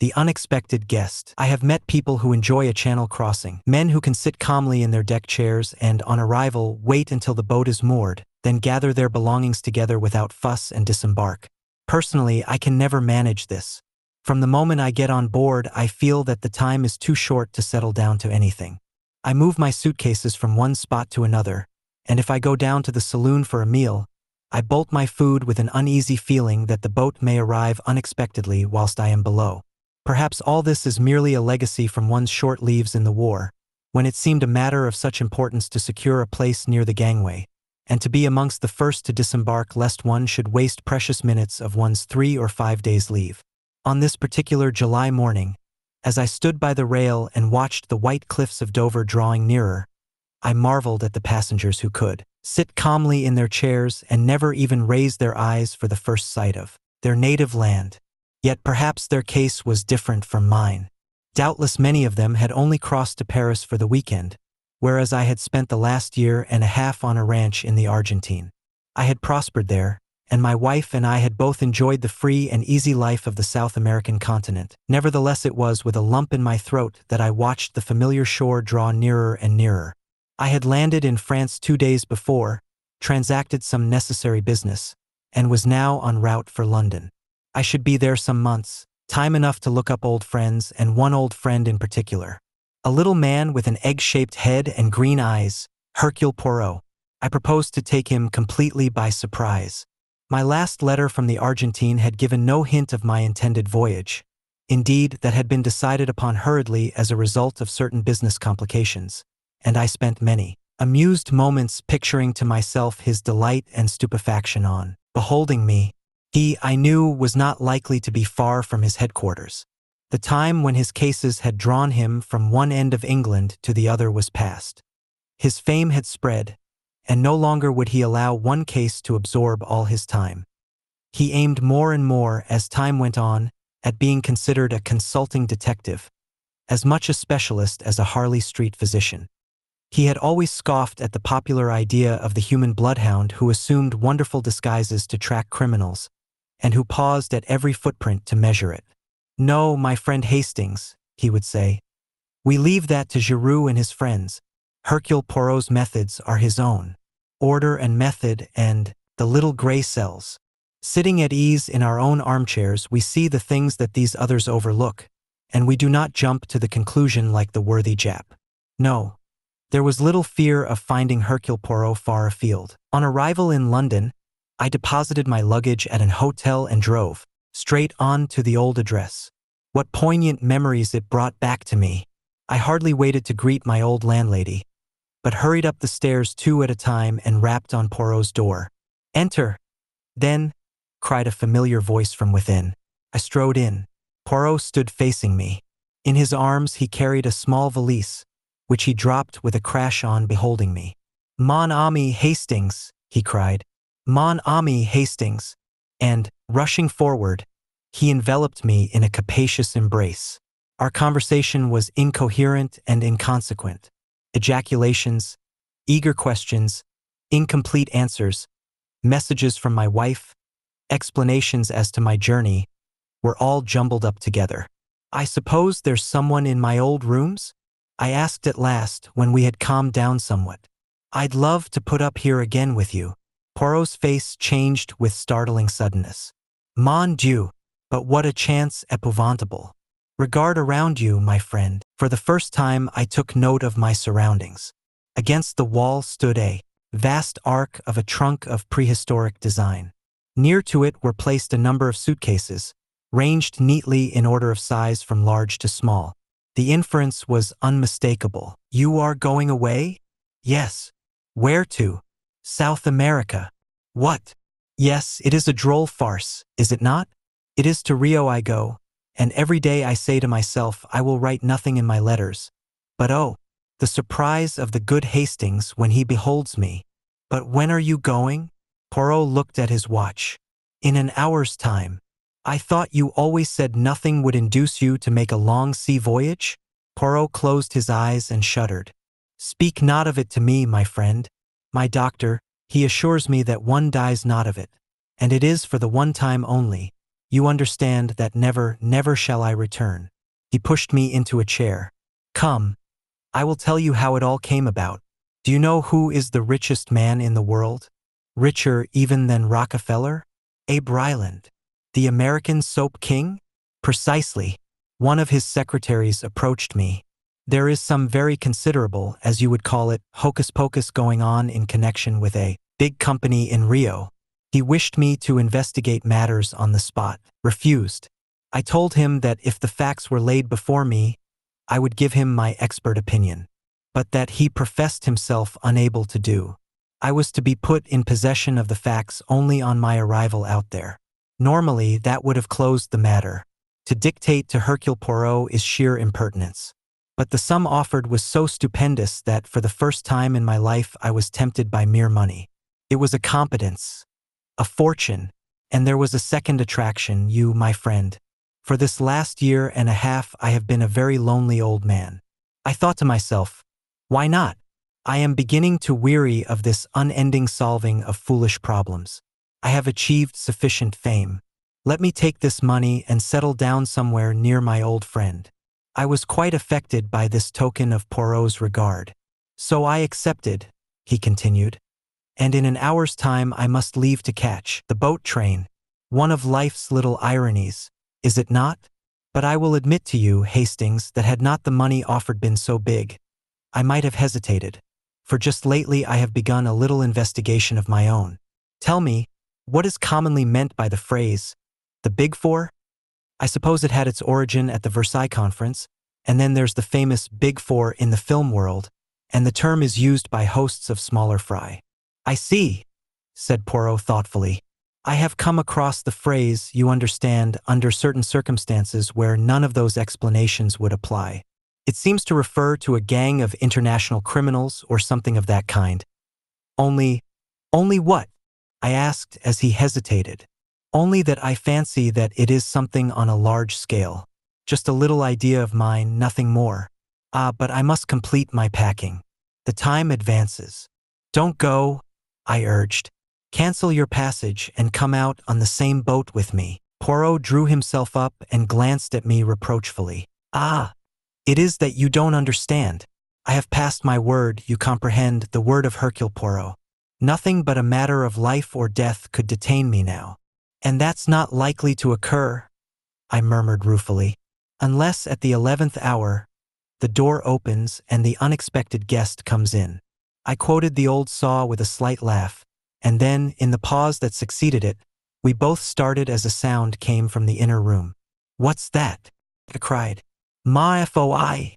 The unexpected guest. I have met people who enjoy a channel crossing. Men who can sit calmly in their deck chairs and, on arrival, wait until the boat is moored, then gather their belongings together without fuss and disembark. Personally, I can never manage this. From the moment I get on board, I feel that the time is too short to settle down to anything. I move my suitcases from one spot to another, and if I go down to the saloon for a meal, I bolt my food with an uneasy feeling that the boat may arrive unexpectedly whilst I am below. Perhaps all this is merely a legacy from one's short leaves in the war, when it seemed a matter of such importance to secure a place near the gangway, and to be amongst the first to disembark lest one should waste precious minutes of one's 3 or 5 days' leave. On this particular July morning, as I stood by the rail and watched the white cliffs of Dover drawing nearer, I marveled at the passengers who could sit calmly in their chairs and never even raise their eyes for the first sight of their native land. Yet perhaps their case was different from mine. Doubtless many of them had only crossed to Paris for the weekend, whereas I had spent the last year and a half on a ranch in the Argentine. I had prospered there, and my wife and I had both enjoyed the free and easy life of the South American continent. Nevertheless, it was with a lump in my throat that I watched the familiar shore draw nearer and nearer. I had landed in France 2 days before, transacted some necessary business, and was now en route for London. I should be there some months, time enough to look up old friends, and one old friend in particular. A little man with an egg-shaped head and green eyes, Hercule Poirot. I proposed to take him completely by surprise. My last letter from the Argentine had given no hint of my intended voyage. Indeed, that had been decided upon hurriedly as a result of certain business complications, and I spent many amused moments picturing to myself his delight and stupefaction on beholding me. He, I knew, was not likely to be far from his headquarters. The time when his cases had drawn him from one end of England to the other was past. His fame had spread, and no longer would he allow one case to absorb all his time. He aimed more and more, as time went on, at being considered a consulting detective, as much a specialist as a Harley Street physician. He had always scoffed at the popular idea of the human bloodhound who assumed wonderful disguises to track criminals, and who paused at every footprint to measure it. "No, my friend Hastings," he would say. "We leave that to Giroux and his friends. Hercule Poirot's methods are his own. Order and method and the little gray cells. Sitting at ease in our own armchairs, we see the things that these others overlook, and we do not jump to the conclusion like the worthy Jap." No, there was little fear of finding Hercule Poirot far afield. On arrival in London, I deposited my luggage at an hotel and drove straight on to the old address. What poignant memories it brought back to me. I hardly waited to greet my old landlady, but hurried up the stairs 2 at a time and rapped on Poirot's door. "Enter!" "Then," cried a familiar voice from within. I strode in. Poirot stood facing me. In his arms he carried a small valise, which he dropped with a crash on beholding me. "Mon ami Hastings," he cried. "Mon ami Hastings," and, rushing forward, he enveloped me in a capacious embrace. Our conversation was incoherent and inconsequent. Ejaculations, eager questions, incomplete answers, messages from my wife, explanations as to my journey, were all jumbled up together. "I suppose there's someone in my old rooms?" I asked at last when we had calmed down somewhat. "I'd love to put up here again with you." Poirot's face changed with startling suddenness. "Mon Dieu, but what a chance épouvantable. Regard around you, my friend." For the first time I took note of my surroundings. Against the wall stood a vast ark of a trunk of prehistoric design. Near to it were placed a number of suitcases, ranged neatly in order of size from large to small. The inference was unmistakable. "You are going away?" "Yes." "Where to?" "South America." "What?" "Yes, it is a droll farce, is it not? It is to Rio I go, and every day I say to myself I will write nothing in my letters. But oh, the surprise of the good Hastings when he beholds me. "But when are you going?" Poirot looked at his watch. "In an hour's time." "I thought you always said nothing would induce you to make a long sea voyage?" Poirot closed his eyes and shuddered. "Speak not of it to me, my friend. My doctor, he assures me that one dies not of it, and it is for the one time only. You understand that never, never shall I return. He pushed me into a chair. Come, I will tell you how it all came about. Do you know who is the richest man in the world? Richer even than Rockefeller? Abe Ryland. The American soap king? Precisely. One of his secretaries approached me. There is some very considerable, as you would call it, hocus-pocus going on in connection with a big company in Rio. He wished me to investigate matters on the spot. Refused. I told him that if the facts were laid before me, I would give him my expert opinion, but that he professed himself unable to do. I was to be put in possession of the facts only on my arrival out there. Normally, that would have closed the matter. To dictate to Hercule Poirot is sheer impertinence. But the sum offered was so stupendous that for the first time in my life I was tempted by mere money. It was a competence, a fortune, and there was a second attraction, you, my friend. For this last year and a half I have been a very lonely old man. I thought to myself, why not? I am beginning to weary of this unending solving of foolish problems. I have achieved sufficient fame. Let me take this money and settle down somewhere near my old friend. I was quite affected by this token of Poirot's regard. So I accepted, he continued. And in an hour's time I must leave to catch the boat train. One of life's little ironies, is it not? But I will admit to you, Hastings, that had not the money offered been so big, I might have hesitated. For just lately I have begun a little investigation of my own. Tell me, what is commonly meant by the phrase, the Big Four? I suppose it had its origin at the Versailles Conference, and then there's the famous Big Four in the film world, and the term is used by hosts of smaller fry. I see, said Poirot thoughtfully. I have come across the phrase, you understand, under certain circumstances where none of those explanations would apply. It seems to refer to a gang of international criminals or something of that kind. Only what? I asked as he hesitated. Only that I fancy that it is something on a large scale. Just a little idea of mine, nothing more. But I must complete my packing. The time advances. Don't go, I urged. Cancel your passage and come out on the same boat with me. Poirot drew himself up and glanced at me reproachfully. It is that you don't understand. I have passed my word, you comprehend, the word of Hercule Poirot. Nothing but a matter of life or death could detain me now. And that's not likely to occur, I murmured ruefully. Unless at the 11th hour, the door opens and the unexpected guest comes in. I quoted the old saw with a slight laugh, and then, in the pause that succeeded it, we both started as a sound came from the inner room. What's that? I cried. Ma foi,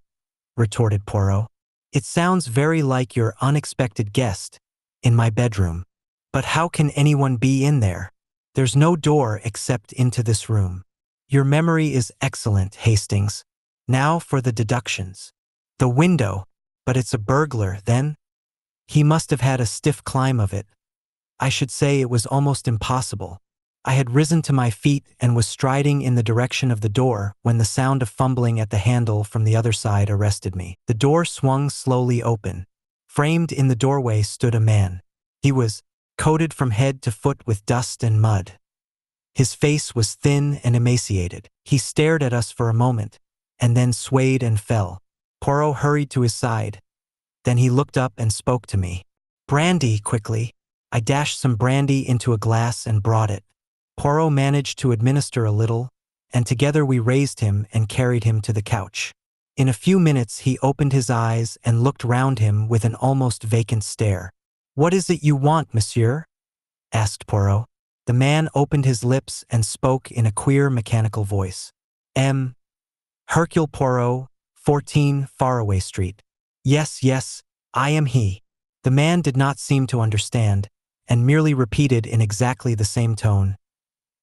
retorted Poirot. It sounds very like your unexpected guest, in my bedroom. But how can anyone be in there? There's no door except into this room. Your memory is excellent, Hastings. Now for the deductions. The window, but it's a burglar, then? He must have had a stiff climb of it. I should say it was almost impossible. I had risen to my feet and was striding in the direction of the door when the sound of fumbling at the handle from the other side arrested me. The door swung slowly open. Framed in the doorway stood a man. He was coated from head to foot with dust and mud. His face was thin and emaciated. He stared at us for a moment, and then swayed and fell. Poirot hurried to his side. Then he looked up and spoke to me. Brandy, quickly. I dashed some brandy into a glass and brought it. Poirot managed to administer a little, and together we raised him and carried him to the couch. In a few minutes he opened his eyes and looked round him with an almost vacant stare. What is it you want, monsieur? Asked Poirot. The man opened his lips and spoke in a queer mechanical voice. Hercule Poirot, 14 Faraway Street. Yes, I am he. The man did not seem to understand, and merely repeated in exactly the same tone.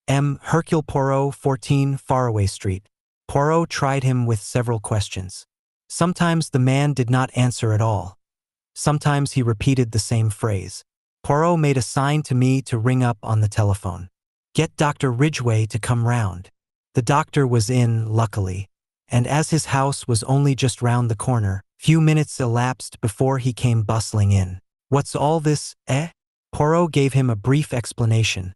Hercule Poirot, 14 Faraway Street. Poirot tried him with several questions. Sometimes the man did not answer at all. Sometimes he repeated the same phrase. Poirot made a sign to me to ring up on the telephone. Get Dr. Ridgway to come round. The doctor was in, luckily, and as his house was only just round the corner, few minutes elapsed before he came bustling in. What's all this, eh? Poirot gave him a brief explanation,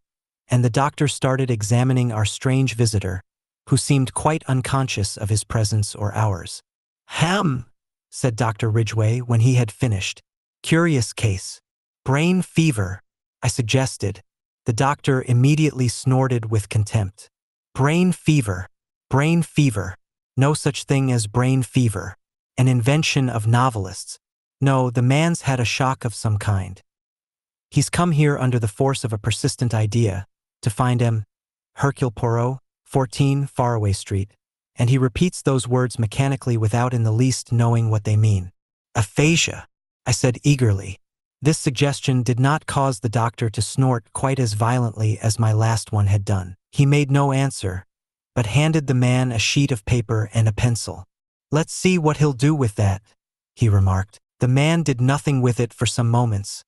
and the doctor started examining our strange visitor, who seemed quite unconscious of his presence or ours. "Ham," said Dr. Ridgway when he had finished. "Curious case. Brain fever," I suggested. The doctor immediately snorted with contempt. "Brain fever. Brain fever. No such thing as brain fever. An invention of novelists. No, the man's had a shock of some kind. He's come here under the force of a persistent idea, to find Hercule Poirot, 14 Faraway Street, and he repeats those words mechanically without in the least knowing what they mean. Aphasia, I said eagerly. This suggestion did not cause the doctor to snort quite as violently as my last one had done. He made no answer, but handed the man a sheet of paper and a pencil. "Let's see what he'll do with that," he remarked. The man did nothing with it for some moments.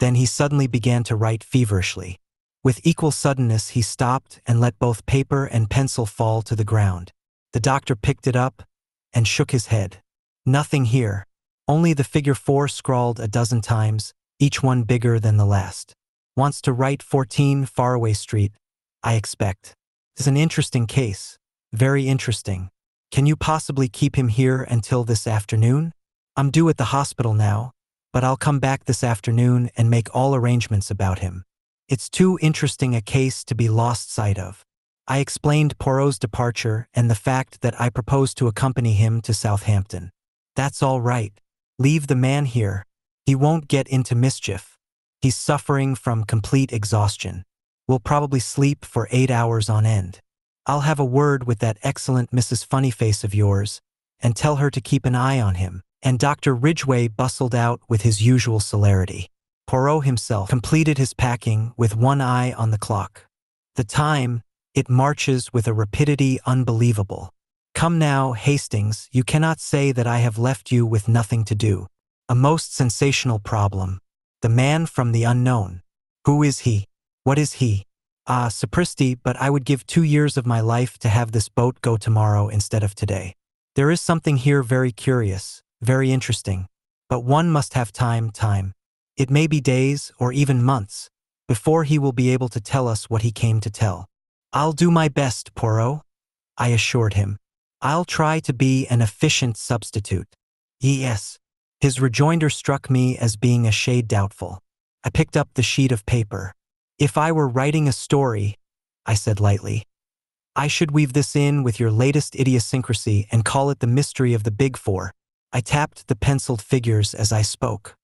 Then he suddenly began to write feverishly. With equal suddenness he stopped and let both paper and pencil fall to the ground. The doctor picked it up and shook his head. "Nothing here. Only the figure 4 scrawled a dozen times, each one bigger than the last. Wants to write 14 Faraway Street, I expect. It's an interesting case. Very interesting. Can you possibly keep him here until this afternoon? I'm due at the hospital now, but I'll come back this afternoon and make all arrangements about him. It's too interesting a case to be lost sight of." I explained Poirot's departure and the fact that I proposed to accompany him to Southampton. "That's all right. Leave the man here. He won't get into mischief. He's suffering from complete exhaustion. Will probably sleep for 8 hours on end. I'll have a word with that excellent Mrs. Funnyface of yours and tell her to keep an eye on him." And Dr. Ridgway bustled out with his usual celerity. Poirot himself completed his packing with one eye on the clock. The time, it marches with a rapidity unbelievable. "Come now, Hastings, you cannot say that I have left you with nothing to do. A most sensational problem. The man from the unknown. Who is he? What is he? Ah, sapristi, but I would give 2 years of my life to have this boat go tomorrow instead of today. There is something here very curious, very interesting, but one must have time. It may be days or even months before he will be able to tell us what he came to tell." "I'll do my best, Poirot," I assured him. "I'll try to be an efficient substitute." "Yes." His rejoinder struck me as being a shade doubtful. I picked up the sheet of paper. "If I were writing a story," I said lightly, "I should weave this in with your latest idiosyncrasy and call it the mystery of the Big Four." I tapped the penciled figures as I spoke.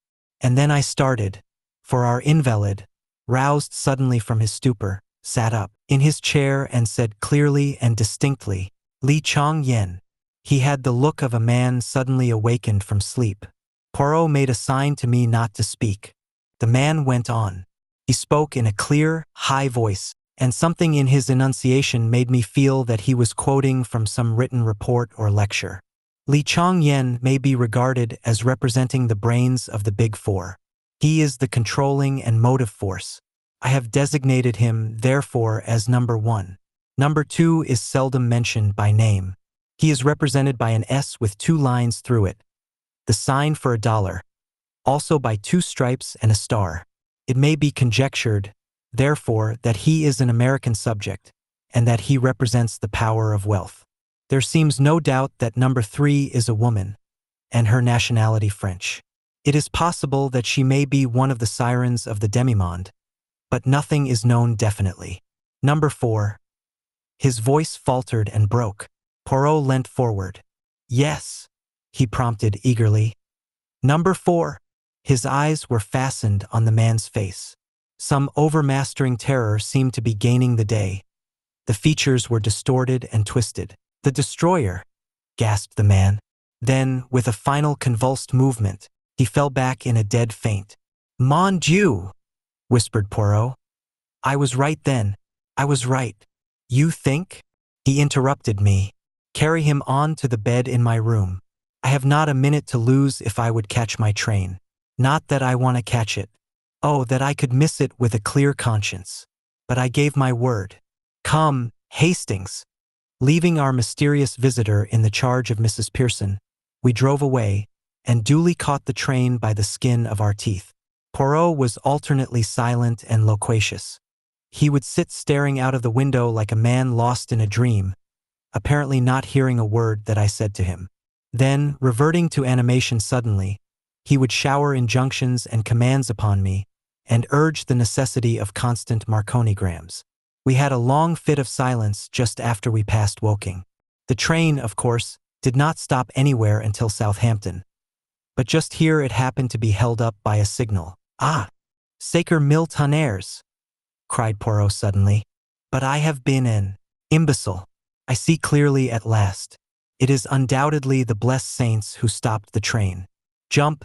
And then I started, for our invalid, roused suddenly from his stupor, sat up in his chair and said clearly and distinctly, "Li Chong Yen." He had the look of a man suddenly awakened from sleep. Poirot made a sign to me not to speak. The man went on. He spoke in a clear, high voice, and something in his enunciation made me feel that he was quoting from some written report or lecture. "Li Chong Yen may be regarded as representing the brains of the Big Four. He is the controlling and motive force. I have designated him, therefore, as number 1. Number 2 is seldom mentioned by name. He is represented by an S with 2 lines through it, the sign for $1, also by 2 stripes and a star. It may be conjectured, therefore, that he is an American subject, and that he represents the power of wealth. There seems no doubt that number 3 is a woman, and her nationality French. It is possible that she may be one of the sirens of the demimonde, but nothing is known definitely. Number 4. His voice faltered and broke. Poirot leant forward. "Yes," he prompted eagerly. "Number 4. His eyes were fastened on the man's face. Some overmastering terror seemed to be gaining the day. The features were distorted and twisted. "The destroyer," gasped the man. Then, with a final convulsed movement, he fell back in a dead faint. "Mon Dieu!" whispered Poirot. "I was right then. I was right." "You think?" He interrupted me. "Carry him on to the bed in my room. I have not a minute to lose if I would catch my train. Not that I want to catch it. Oh, that I could miss it with a clear conscience. But I gave my word. Come, Hastings." Leaving our mysterious visitor in the charge of Mrs. Pearson, we drove away and duly caught the train by the skin of our teeth. Poirot was alternately silent and loquacious. He would sit staring out of the window like a man lost in a dream, apparently not hearing a word that I said to him. Then, reverting to animation suddenly, he would shower injunctions and commands upon me, and urge the necessity of constant Marconigrams. We had a long fit of silence just after we passed Woking. The train, of course, did not stop anywhere until Southampton. But just here it happened to be held up by a signal. "Ah! Sacre mille tonnerres!" cried Poirot suddenly. "But I have been an imbecile. I see clearly at last. It is undoubtedly the blessed saints who stopped the train. Jump,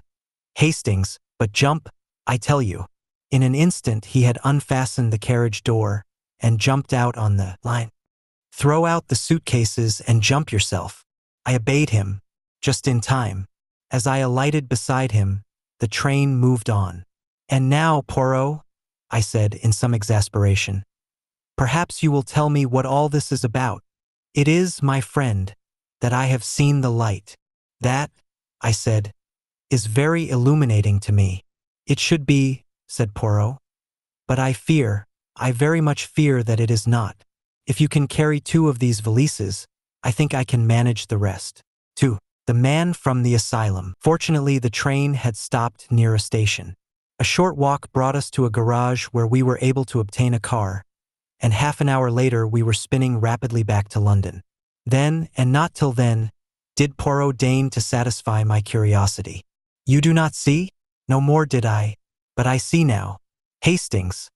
Hastings, but jump, I tell you." In an instant he had unfastened the carriage door and jumped out on the line. "Throw out the suitcases and jump yourself." I obeyed him, just in time. As I alighted beside him, the train moved on. "And now, Poirot," I said in some exasperation, "perhaps you will tell me what all this is about. It is, my friend, that I have seen the light. That," I said, "is very illuminating to me." "It should be," said Poirot, "but I very much fear that it is not. If you can carry 2 of these valises, I think I can manage the rest." 2. The man from the asylum. Fortunately, the train had stopped near a station. A short walk brought us to a garage where we were able to obtain a car, and half an hour later we were spinning rapidly back to London. Then, and not till then, did Poirot deign to satisfy my curiosity. "You do not see?" "No more did I. But I see now. Hastings,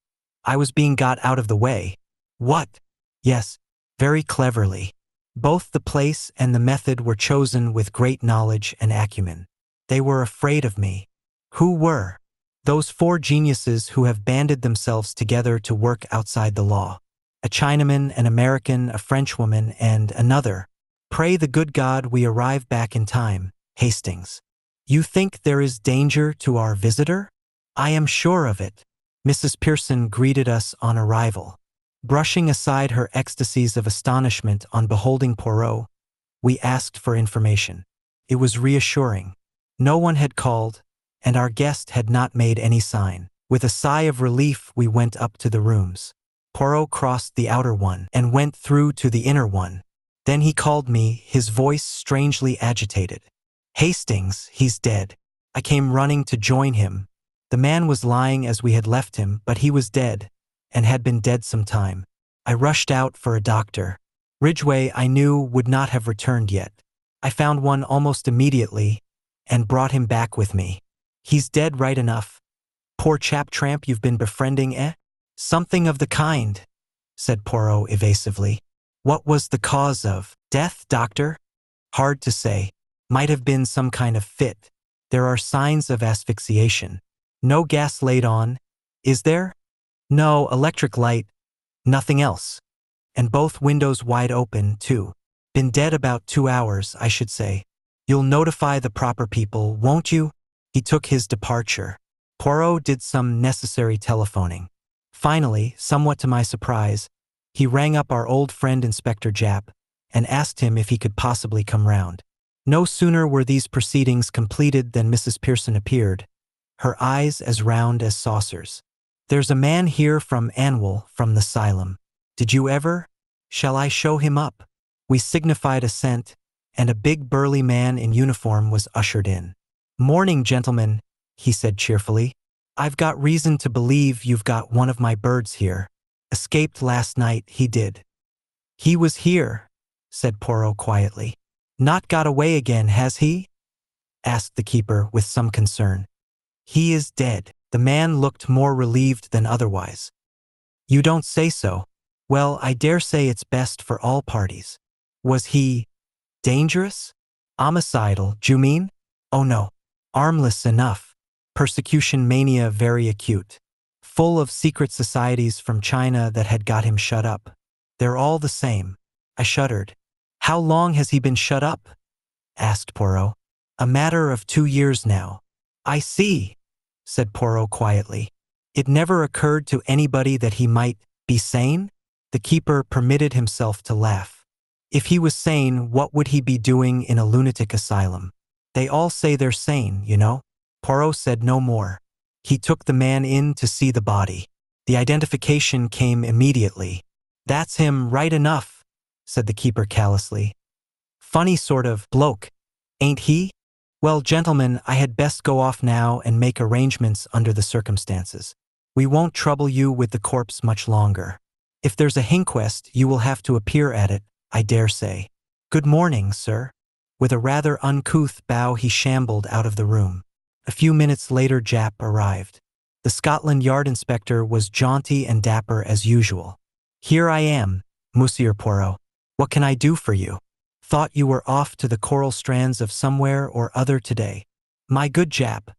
I was being got out of the way." "What?" "Yes, very cleverly. Both the place and the method were chosen with great knowledge and acumen. They were afraid of me." "Who were?" "Those 4 geniuses who have banded themselves together to work outside the law. A Chinaman, an American, a Frenchwoman, and another. Pray the good God we arrive back in time, Hastings." "You think there is danger to our visitor?" "I am sure of it." Mrs. Pearson greeted us on arrival. Brushing aside her ecstasies of astonishment on beholding Poirot, we asked for information. It was reassuring. No one had called, and our guest had not made any sign. With a sigh of relief, we went up to the rooms. Poirot crossed the outer one and went through to the inner one. Then he called me, his voice strangely agitated. "Hastings, he's dead." I came running to join him. The man was lying as we had left him, but he was dead, and had been dead some time. I rushed out for a doctor. Ridgway, I knew, would not have returned yet. I found one almost immediately, and brought him back with me. "He's dead right enough. Poor chap tramp you've been befriending, eh?" "Something of the kind," said Poirot evasively. "What was the cause of death, doctor?" "Hard to say. Might have been some kind of fit. There are signs of asphyxiation." "No gas laid on, is there?" "No, electric light. Nothing else. And both windows wide open, too. Been dead about 2 hours, I should say. You'll notify the proper people, won't you?" He took his departure. Poirot did some necessary telephoning. Finally, somewhat to my surprise, he rang up our old friend Inspector Japp and asked him if he could possibly come round. No sooner were these proceedings completed than Mrs. Pearson appeared, her eyes as round as saucers. "There's a man here from Anwell, from the asylum. Did you ever? Shall I show him up?" We signified assent, and a big burly man in uniform was ushered in. "Morning, gentlemen," he said cheerfully. "I've got reason to believe you've got one of my birds here. Escaped last night, he did." "He was here," said Poirot quietly. "Not got away again, has he?" asked the keeper with some concern. "He is dead." The man looked more relieved than otherwise. "You don't say so. Well, I dare say it's best for all parties. Was he dangerous? Homicidal, d'you mean?" "Oh no. Harmless enough. Persecution mania very acute. Full of secret societies from China that had got him shut up. They're all the same." I shuddered. "How long has he been shut up?" asked Poirot. "A matter of 2 years now." "I see," said Poirot quietly. "It never occurred to anybody that he might be sane?" The keeper permitted himself to laugh. "If he was sane, what would he be doing in a lunatic asylum? They all say they're sane, you know." Poirot said no more. He took the man in to see the body. The identification came immediately. "That's him, right enough," said the keeper callously. "Funny sort of bloke, ain't he? Well, gentlemen, I had best go off now and make arrangements under the circumstances. We won't trouble you with the corpse much longer. If there's a inquest, you will have to appear at it, I dare say. Good morning, sir." With a rather uncouth bow he shambled out of the room. A few minutes later Japp arrived. The Scotland Yard inspector was jaunty and dapper as usual. "Here I am, Monsieur Poirot. What can I do for you? Thought you were off to the coral strands of somewhere or other today. My good Japp,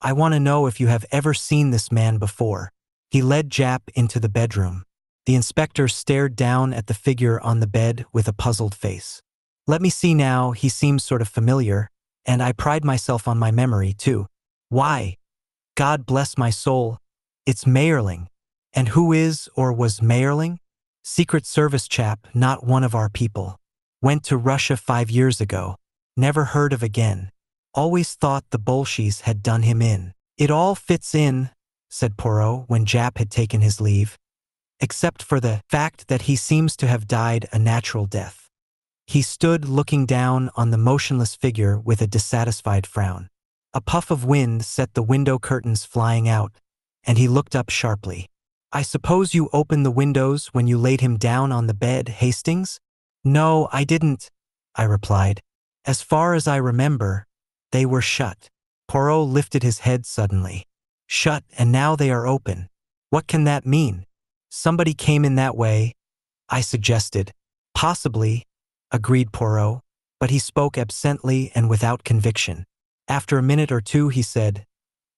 I want to know if you have ever seen this man before." He led Japp into the bedroom. The inspector stared down at the figure on the bed with a puzzled face. "Let me see now, he seems sort of familiar, and I pride myself on my memory, too. Why, God bless my soul, it's Mayerling. And who is or was Mayerling? Secret Service chap, not one of our people. Went to Russia 5 years ago. Never heard of again. Always thought the Bolsheviks had done him in." "It all fits in," said Poirot when Japp had taken his leave, "except for the fact that he seems to have died a natural death." He stood looking down on the motionless figure with a dissatisfied frown. A puff of wind set the window curtains flying out, and he looked up sharply. "I suppose you opened the windows when you laid him down on the bed, Hastings?" "No, I didn't," I replied. "As far as I remember, they were shut." Poirot lifted his head suddenly. "Shut, and now they are open. What can that mean?" "Somebody came in that way," I suggested. "Possibly," agreed Poirot, but he spoke absently and without conviction. After a minute or two he said,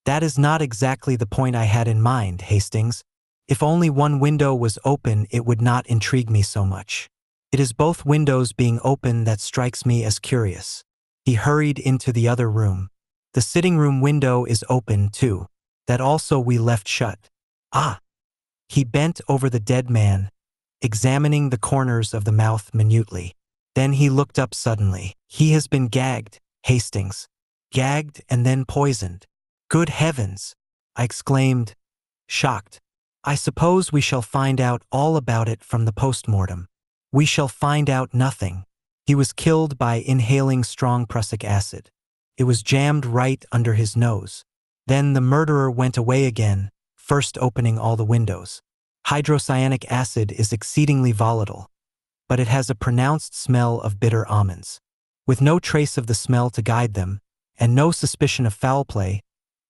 "That is not exactly the point I had in mind, Hastings. If only one window was open it would not intrigue me so much. It is both windows being open that strikes me as curious." He hurried into the other room. "The sitting room window is open, too. That also we left shut." "Ah!" He bent over the dead man, examining the corners of the mouth minutely. Then he looked up suddenly. "He has been gagged, Hastings. Gagged and then poisoned." "Good heavens!" I exclaimed, shocked. "I suppose we shall find out all about it from the post-mortem." "We shall find out nothing. He was killed by inhaling strong prussic acid. It was jammed right under his nose. Then the murderer went away again, first opening all the windows. Hydrocyanic acid is exceedingly volatile, but it has a pronounced smell of bitter almonds. With no trace of the smell to guide them, and no suspicion of foul play,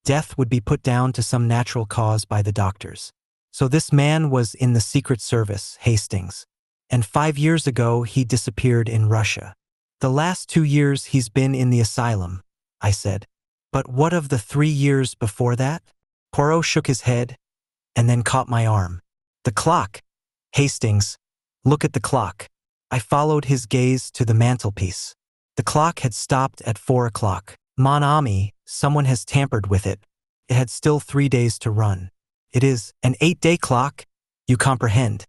death would be put down to some natural cause by the doctors. So this man was in the Secret Service, Hastings. And 5 years ago he disappeared in Russia. The last 2 years he's been in the asylum," I said. "But what of the 3 years before that?" Poirot shook his head, and then caught my arm. "The clock! Hastings, look at the clock." I followed his gaze to the mantelpiece. The clock had stopped at 4 o'clock. "Mon ami, someone has tampered with it. It had still 3 days to run. It is an 8-day clock, you comprehend.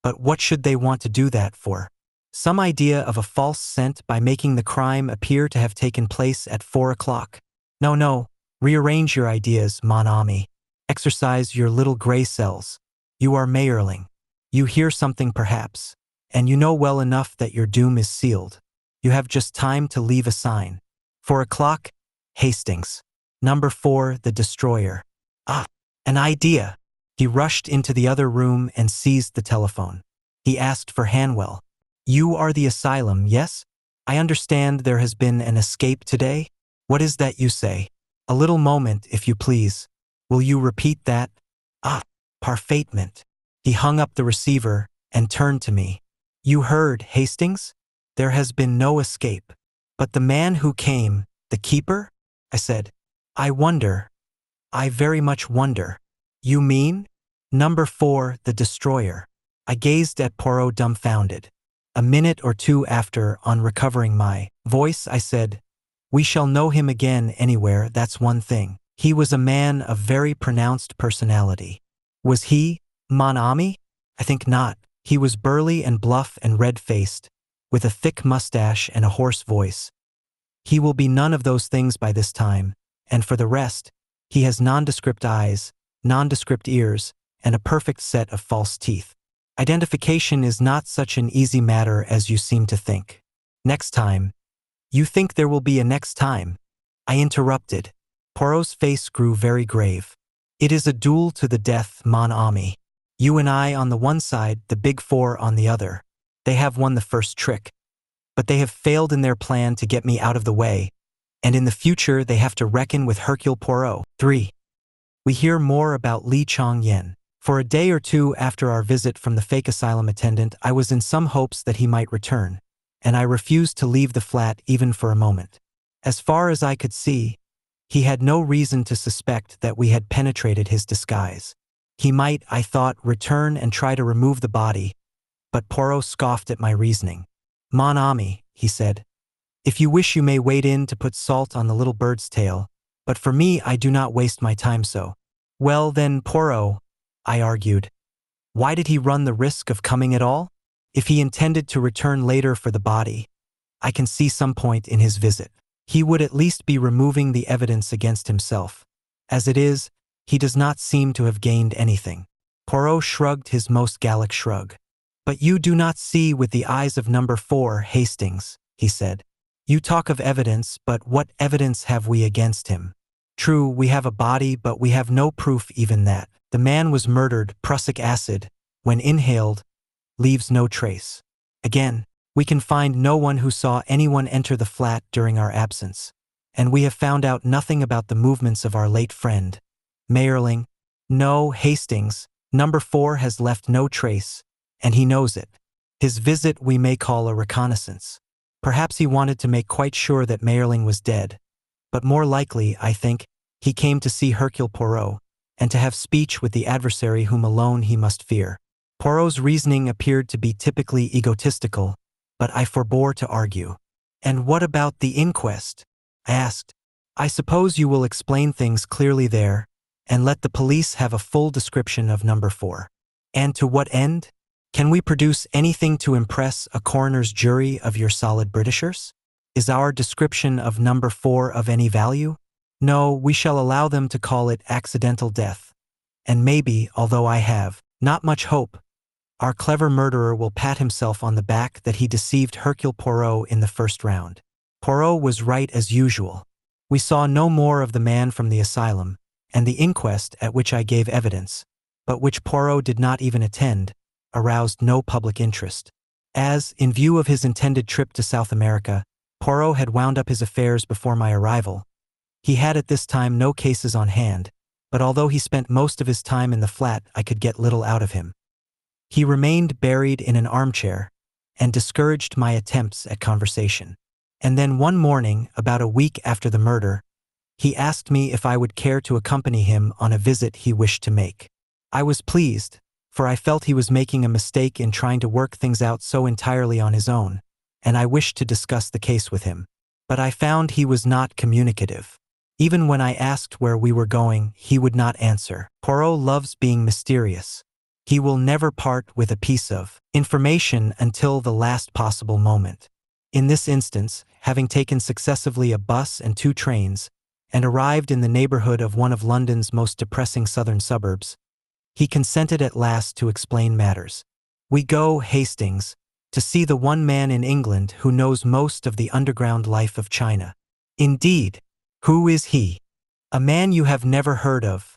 But what should they want to do that for? Some idea of a false scent by making the crime appear to have taken place at 4 o'clock. No, rearrange your ideas, mon ami. Exercise your little gray cells. You are Mayerling. You hear something perhaps, and you know well enough that your doom is sealed. You have just time to leave a sign. 4 o'clock, Hastings. Number 4, the destroyer. Ah, an idea." He rushed into the other room and seized the telephone. He asked for Hanwell. "You are the asylum, yes? I understand there has been an escape today? What is that you say? A little moment, if you please. Will you repeat that? Ah, parfaitement." He hung up the receiver and turned to me. "You heard, Hastings? There has been no escape. But the man who came, the keeper?" I said. I very much wonder. "You mean?" "Number 4, the destroyer." I gazed at Poirot dumbfounded. A minute or two after, on recovering my voice, I said, "We shall know him again anywhere, that's one thing. He was a man of very pronounced personality." "Was he, mon ami?" "I think not. He was burly and bluff and red-faced, with a thick mustache and a hoarse voice. He will be none of those things by this time, and for the rest, he has nondescript eyes, nondescript ears, and a perfect set of false teeth. Identification is not such an easy matter as you seem to think. Next time. You think there will be a next time? I interrupted. Poirot's face grew very grave. It is a duel to the death, mon ami. You and I on the one side, the Big Four on the other. They have won the first trick. But they have failed in their plan to get me out of the way, and in the future they have to reckon with Hercule Poirot. 3. We hear more about Li Chong-yen. For a day or two after our visit from the fake asylum attendant, I was in some hopes that he might return, and I refused to leave the flat even for a moment. As far as I could see, he had no reason to suspect that we had penetrated his disguise. He might, I thought, return and try to remove the body, but Poirot scoffed at my reasoning. Mon ami, he said, if you wish you may wade in to put salt on the little bird's tail, but for me I do not waste my time so. Well then, Poirot, I argued, why did he run the risk of coming at all? If he intended to return later for the body, I can see some point in his visit. He would at least be removing the evidence against himself. As it is, he does not seem to have gained anything. Poirot shrugged his most Gallic shrug. But you do not see with the eyes of number 4, Hastings, he said. You talk of evidence, but what evidence have we against him? True, we have a body, but we have no proof even that. The man was murdered. Prussic acid, when inhaled, leaves no trace. Again, we can find no one who saw anyone enter the flat during our absence. And we have found out nothing about the movements of our late friend. Mayerling. No, Hastings, number 4 has left no trace, and he knows it. His visit we may call a reconnaissance. Perhaps he wanted to make quite sure that Mayerling was dead, but more likely, I think, he came to see Hercule Poirot, and to have speech with the adversary whom alone he must fear. Poirot's reasoning appeared to be typically egotistical, but I forbore to argue. And what about the inquest? I asked. I suppose you will explain things clearly there, and let the police have a full description of number 4. And to what end? Can we produce anything to impress a coroner's jury of your solid Britishers? Is our description of number 4 of any value? No, we shall allow them to call it accidental death. And maybe, although I have not much hope, our clever murderer will pat himself on the back that he deceived Hercule Poirot in the first round. Poirot was right as usual. We saw no more of the man from the asylum, and the inquest at which I gave evidence, but which Poirot did not even attend, aroused no public interest. As, in view of his intended trip to South America, Poirot had wound up his affairs before my arrival, he had at this time no cases on hand, but although he spent most of his time in the flat, I could get little out of him. He remained buried in an armchair and discouraged my attempts at conversation. And then one morning, about a week after the murder, he asked me if I would care to accompany him on a visit he wished to make. I was pleased, for I felt he was making a mistake in trying to work things out so entirely on his own, and I wished to discuss the case with him. But I found he was not communicative. Even when I asked where we were going, he would not answer. Poirot loves being mysterious. He will never part with a piece of information until the last possible moment. In this instance, having taken successively a bus and 2 trains, and arrived in the neighborhood of one of London's most depressing southern suburbs, he consented at last to explain matters. We go, Hastings, to see the one man in England who knows most of the underground life of China. Indeed, who is he? A man you have never heard of,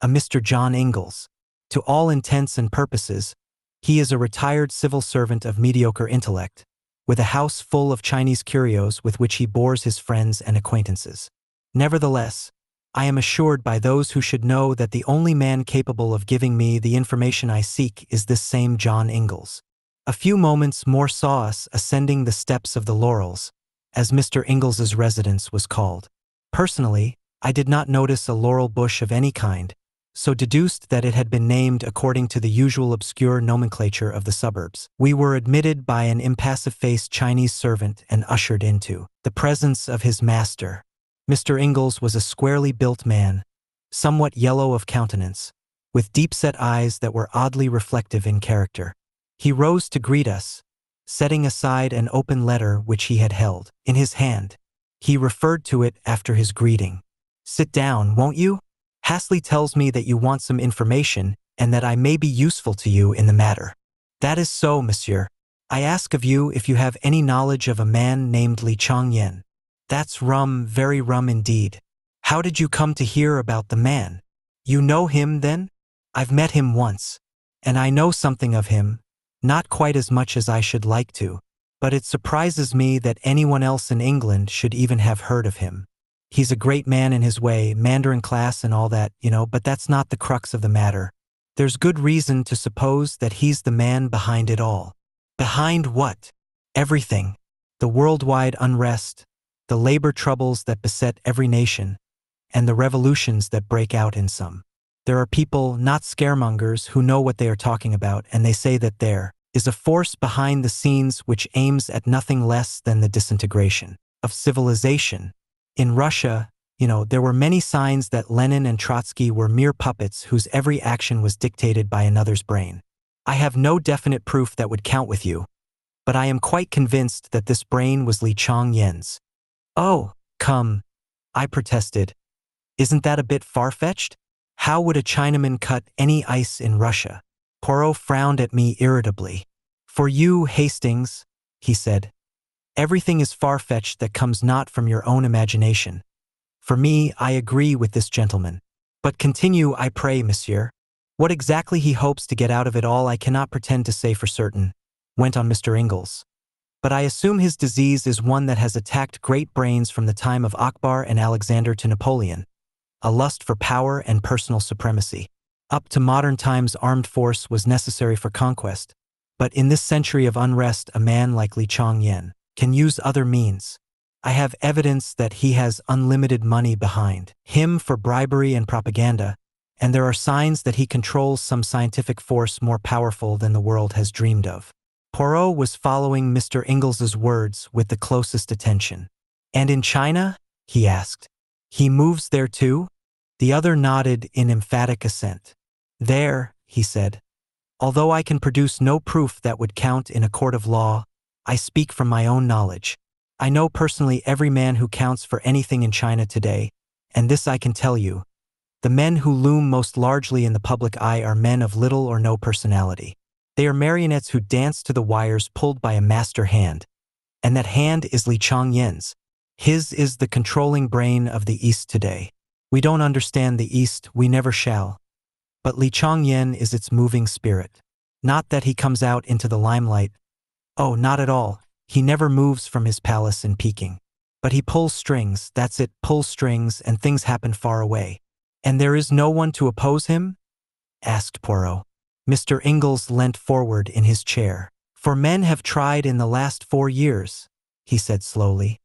a Mr. John Ingalls. To all intents and purposes, he is a retired civil servant of mediocre intellect, with a house full of Chinese curios with which he bores his friends and acquaintances. Nevertheless, I am assured by those who should know that the only man capable of giving me the information I seek is this same John Ingalls. A few moments more saw us ascending the steps of the Laurels, as Mr. Ingles's residence was called. Personally, I did not notice a laurel bush of any kind, so deduced that it had been named according to the usual obscure nomenclature of the suburbs. We were admitted by an impassive-faced Chinese servant and ushered into the presence of his master. Mr. Ingalls was a squarely built man, somewhat yellow of countenance, with deep-set eyes that were oddly reflective in character. He rose to greet us, setting aside an open letter which he had held in his hand. He referred to it after his greeting. "Sit down, won't you? Hasley tells me that you want some information, and that I may be useful to you in the matter. That is so, monsieur. I ask of you if you have any knowledge of a man named Li Changyan. That's rum, very rum indeed. How did you come to hear about the man? You know him, then? I've met him once. And I know something of him, not quite as much as I should like to. But it surprises me that anyone else in England should even have heard of him. He's a great man in his way, Mandarin class and all that, but that's not the crux of the matter. There's good reason to suppose that he's the man behind it all. Behind what? Everything. The worldwide unrest, the labor troubles that beset every nation, and the revolutions that break out in some. There are people, not scaremongers, who know what they are talking about, and they say that there is a force behind the scenes which aims at nothing less than the disintegration of civilization. In Russia, there were many signs that Lenin and Trotsky were mere puppets whose every action was dictated by another's brain. I have no definite proof that would count with you, but I am quite convinced that this brain was Li Changyan's. Oh, come, I protested. Isn't that a bit far-fetched? How would a Chinaman cut any ice in Russia? Poirot frowned at me irritably. For you, Hastings, he said, everything is far-fetched that comes not from your own imagination. For me, I agree with this gentleman. But continue, I pray, monsieur. What exactly he hopes to get out of it all I cannot pretend to say for certain, went on Mr. Ingalls. But I assume his disease is one that has attacked great brains from the time of Akbar and Alexander to Napoleon, a lust for power and personal supremacy. Up to modern times, armed force was necessary for conquest, but in this century of unrest, a man like Li Changyan can use other means. I have evidence that he has unlimited money behind him for bribery and propaganda, and there are signs that he controls some scientific force more powerful than the world has dreamed of. Poirot was following Mr. Ingles's words with the closest attention. And in China? He asked. He moves there too? The other nodded in emphatic assent. There, he said. Although I can produce no proof that would count in a court of law, I speak from my own knowledge. I know personally every man who counts for anything in China today, and this I can tell you. The men who loom most largely in the public eye are men of little or no personality. They are marionettes who dance to the wires pulled by a master hand, and that hand is Li Changyan's. His is the controlling brain of the East today. We don't understand the East, we never shall. But Li Changyan is its moving spirit. Not that he comes out into the limelight. Oh, not at all. He never moves from his palace in Peking. But he pulls strings, that's it, pulls strings, and things happen far away. And there is no one to oppose him? Asked Poirot. Mr. Ingalls leant forward in his chair. For men have tried in the last 4 years, he said slowly.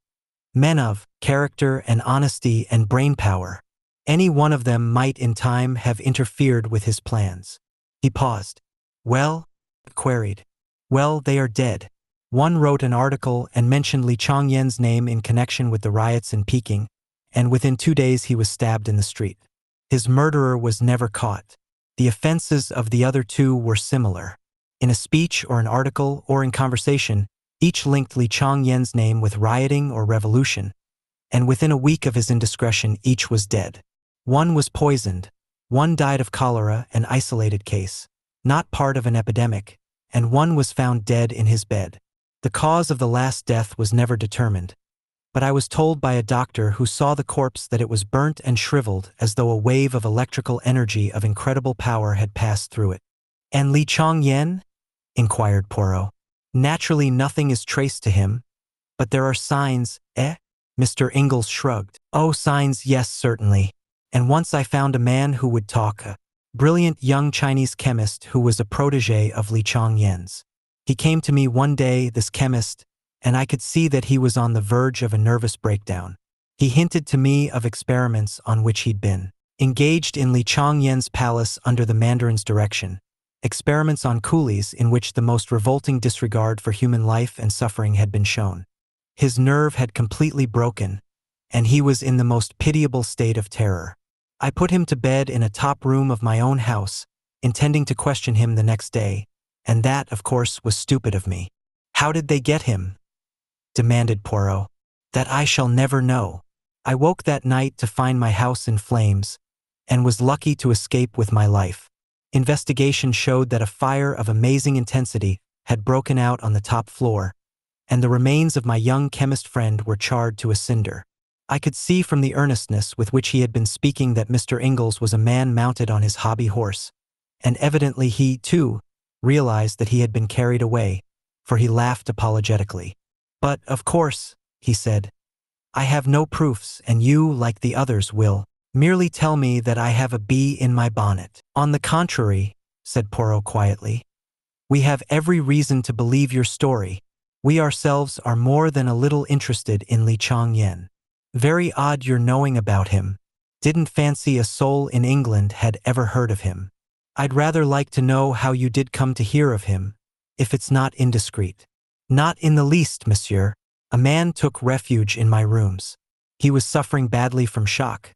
Men of character and honesty and brainpower. Any one of them might in time have interfered with his plans. He paused. Well? Queried. Well, they are dead. One wrote an article and mentioned Li Changyan's name in connection with the riots in Peking, and within 2 days he was stabbed in the street. His murderer was never caught. The offenses of the other two were similar. In a speech or an article or in conversation, each linked Li Changyan's name with rioting or revolution, and within a week of his indiscretion each was dead. One was poisoned, one died of cholera, an isolated case, not part of an epidemic, and one was found dead in his bed. The cause of the last death was never determined, but I was told by a doctor who saw the corpse that it was burnt and shriveled as though a wave of electrical energy of incredible power had passed through it. And Li Changyan? Inquired Poirot. Naturally nothing is traced to him, but there are signs, eh? Mr. Ingalls shrugged. Oh, signs, yes, certainly. And once I found a man who would talk, a brilliant young Chinese chemist who was a protege of Li Changyan's. He came to me one day, this chemist, and I could see that he was on the verge of a nervous breakdown. He hinted to me of experiments on which he'd been engaged in Li Changyan's palace under the Mandarin's direction, experiments on coolies in which the most revolting disregard for human life and suffering had been shown. His nerve had completely broken, and he was in the most pitiable state of terror. I put him to bed in a top room of my own house, intending to question him the next day, and that, of course, was stupid of me. How did they get him? Demanded Poirot. That I shall never know. I woke that night to find my house in flames, and was lucky to escape with my life. Investigation showed that a fire of amazing intensity had broken out on the top floor, and the remains of my young chemist friend were charred to a cinder. I could see from the earnestness with which he had been speaking that Mr. Ingalls was a man mounted on his hobby horse, and evidently he, too, realized that he had been carried away, for he laughed apologetically. "But, of course," he said, "I have no proofs, and you, like the others, will merely tell me that I have a bee in my bonnet." "On the contrary," said Poirot quietly, "we have every reason to believe your story. We ourselves are more than a little interested in Li Chang-yen. Very odd your knowing about him. Didn't fancy a soul in England had ever heard of him. I'd rather like to know how you did come to hear of him, if it's not indiscreet." "Not in the least, monsieur. A man took refuge in my rooms. He was suffering badly from shock,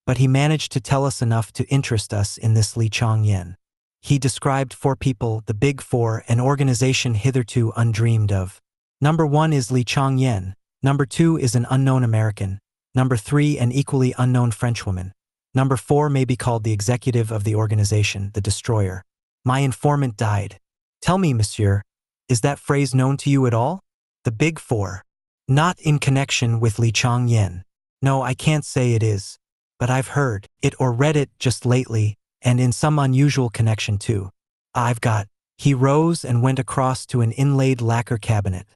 but he managed to tell us enough to interest us in this Li Chang-yen. He described 4 people, the Big Four, an organization hitherto undreamed of. Number 1 is Li Chang-yen. Number 2 is an unknown American. Number 3, an equally unknown Frenchwoman. Number 4 may be called the executive of the organization, the destroyer. My informant died. Tell me, monsieur, is that phrase known to you at all? The Big Four. Not in connection with Li Chang-yen. No, I can't say it is, but I've heard it or read it just lately, and in some unusual connection too. I've got." He rose and went across to an inlaid lacquer cabinet.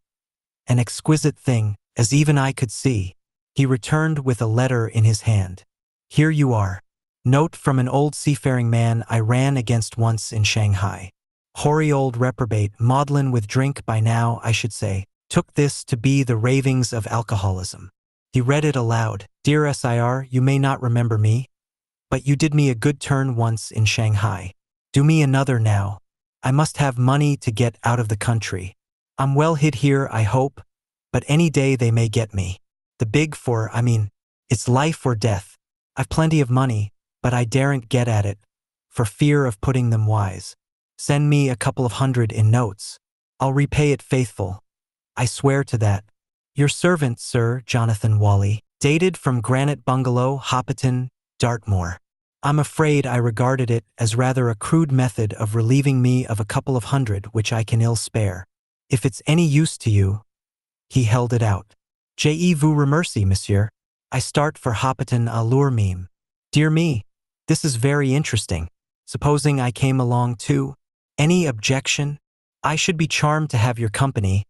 An exquisite thing, as even I could see. He returned with a letter in his hand. "Here you are. Note from an old seafaring man I ran against once in Shanghai. Hoary old reprobate, maudlin with drink by now, I should say, took this to be the ravings of alcoholism." He read it aloud. "Dear Sir, you may not remember me, but you did me a good turn once in Shanghai. Do me another now. I must have money to get out of the country. I'm well hid here, I hope, but any day they may get me. The Big Four, I mean, it's life or death. I've plenty of money, but I daren't get at it, for fear of putting them wise. Send me a couple of hundred in notes. I'll repay it faithful. I swear to that. Your servant, Sir Jonathan Whalley. Dated from Granite Bungalow, Hoppiton, Dartmoor." I'm afraid I regarded it as rather a crude method of relieving me of a couple of hundred which I can ill spare. "If it's any use to you." He held it out. "Je vous remercie, monsieur. I start for Hoppiton à l'heure. Dear me, this is very interesting. Supposing I came along too? Any objection? I should be charmed to have your company,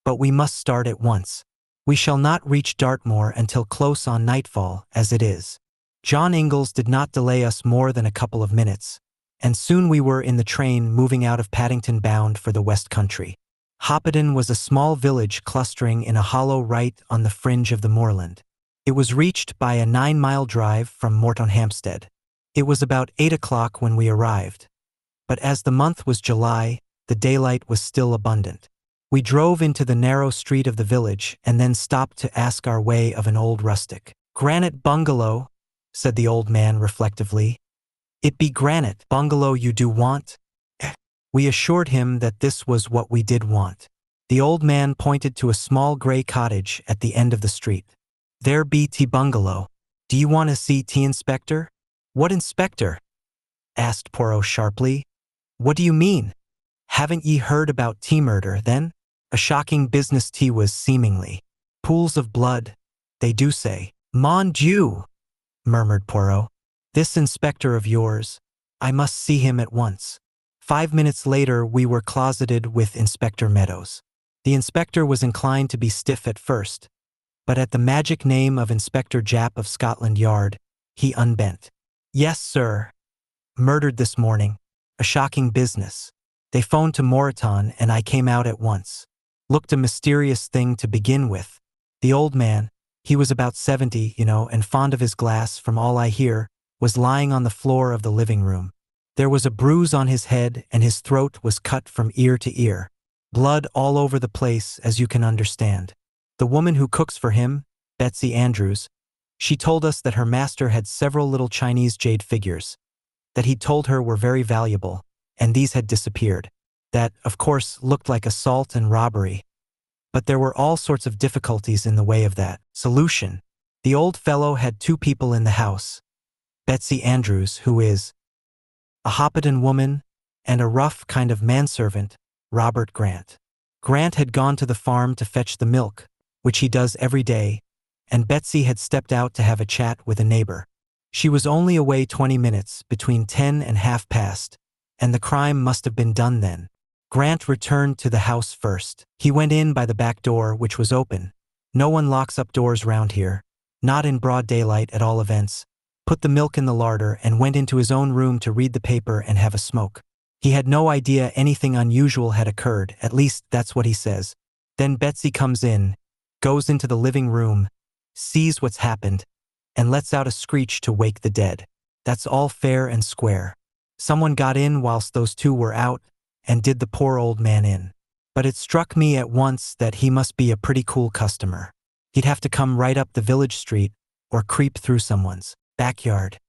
but we must start at once. We shall not reach Dartmoor until close on nightfall, as it is." John Ingalls did not delay us more than a couple of minutes, and soon we were in the train moving out of Paddington bound for the West Country. Hoppiton was a small village clustering in a hollow right on the fringe of the moorland. It was reached by a 9-mile drive from Morton Hampstead. It was about 8 o'clock when we arrived, but as the month was July, the daylight was still abundant. We drove into the narrow street of the village and then stopped to ask our way of an old rustic. "Granite Bungalow," said the old man reflectively. "It be Granite Bungalow you do want?" We assured him that this was what we did want. The old man pointed to a small gray cottage at the end of the street. "There be T Bungalow. Do you want to see T Inspector?" "What inspector?" asked Poirot sharply. "What do you mean? Haven't ye heard about T murder, then? A shocking business T was, seemingly. Pools of blood, they do say." "Mon Dieu!" murmured Poirot. "This inspector of yours, I must see him at once." 5 minutes later we were closeted with Inspector Meadows. The inspector was inclined to be stiff at first, but at the magic name of Inspector Japp of Scotland Yard, he unbent. "Yes, sir. Murdered this morning. A shocking business. They phoned to Moreton and I came out at once. Looked a mysterious thing to begin with. The old man, he was about 70, and fond of his glass from all I hear, was lying on the floor of the living room. There was a bruise on his head and his throat was cut from ear to ear. Blood all over the place, as you can understand. The woman who cooks for him, Betsy Andrews, she told us that her master had several little Chinese jade figures, that he'd told her were very valuable, and these had disappeared. That, of course, looked like assault and robbery. But there were all sorts of difficulties in the way of that. Solution. The old fellow had 2 people in the house. Betsy Andrews, who is a Hoppiton woman, and a rough kind of manservant, Robert Grant. Grant had gone to the farm to fetch the milk, which he does every day, and Betsy had stepped out to have a chat with a neighbor. She was only away 20 minutes, between 10 and half past, and the crime must have been done then. Grant returned to the house first. He went in by the back door, which was open. No one locks up doors round here, not in broad daylight at all events, put the milk in the larder and went into his own room to read the paper and have a smoke. He had no idea anything unusual had occurred, at least that's what he says. Then Betsy comes in, goes into the living room, sees what's happened, and lets out a screech to wake the dead. That's all fair and square. Someone got in whilst those two were out and did the poor old man in. But it struck me at once that he must be a pretty cool customer. He'd have to come right up the village street or creep through someone's backyard.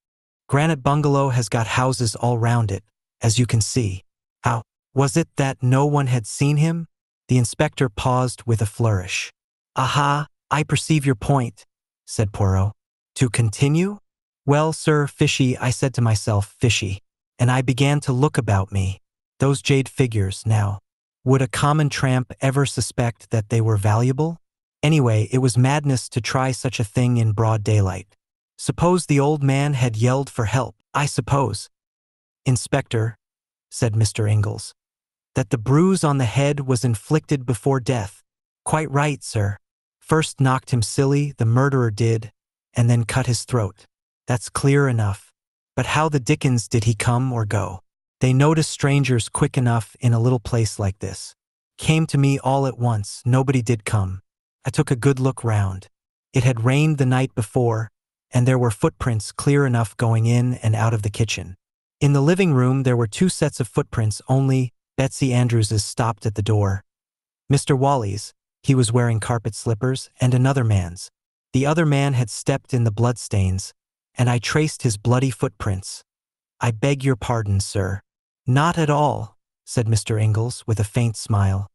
Granite Bungalow has got houses all round it, as you can see. How was it that no one had seen him? The inspector paused with a flourish. Aha, I perceive your point, said Poirot. To continue? Well, sir, fishy, I said to myself, fishy. And I began to look about me. Those jade figures, now. Would a common tramp ever suspect that they were valuable? Anyway, it was madness to try such a thing in broad daylight. Suppose the old man had yelled for help, I suppose. Inspector, said Mr. Ingalls, that the bruise on the head was inflicted before death. Quite right, sir. First knocked him silly, the murderer did, and then cut his throat. That's clear enough. But how the dickens did he come or go? They notice strangers quick enough in a little place like this. Came to me all at once, nobody did come. I took a good look round. It had rained the night before, and there were footprints clear enough going in and out of the kitchen. In the living room there were 2 sets of footprints only. Betsy Andrews's stopped at the door. Mr. Wally's, he was wearing carpet slippers, and another man's. The other man had stepped in the bloodstains, and I traced his bloody footprints. I beg your pardon, sir. Not at all, said Mr. Ingalls with a faint smile.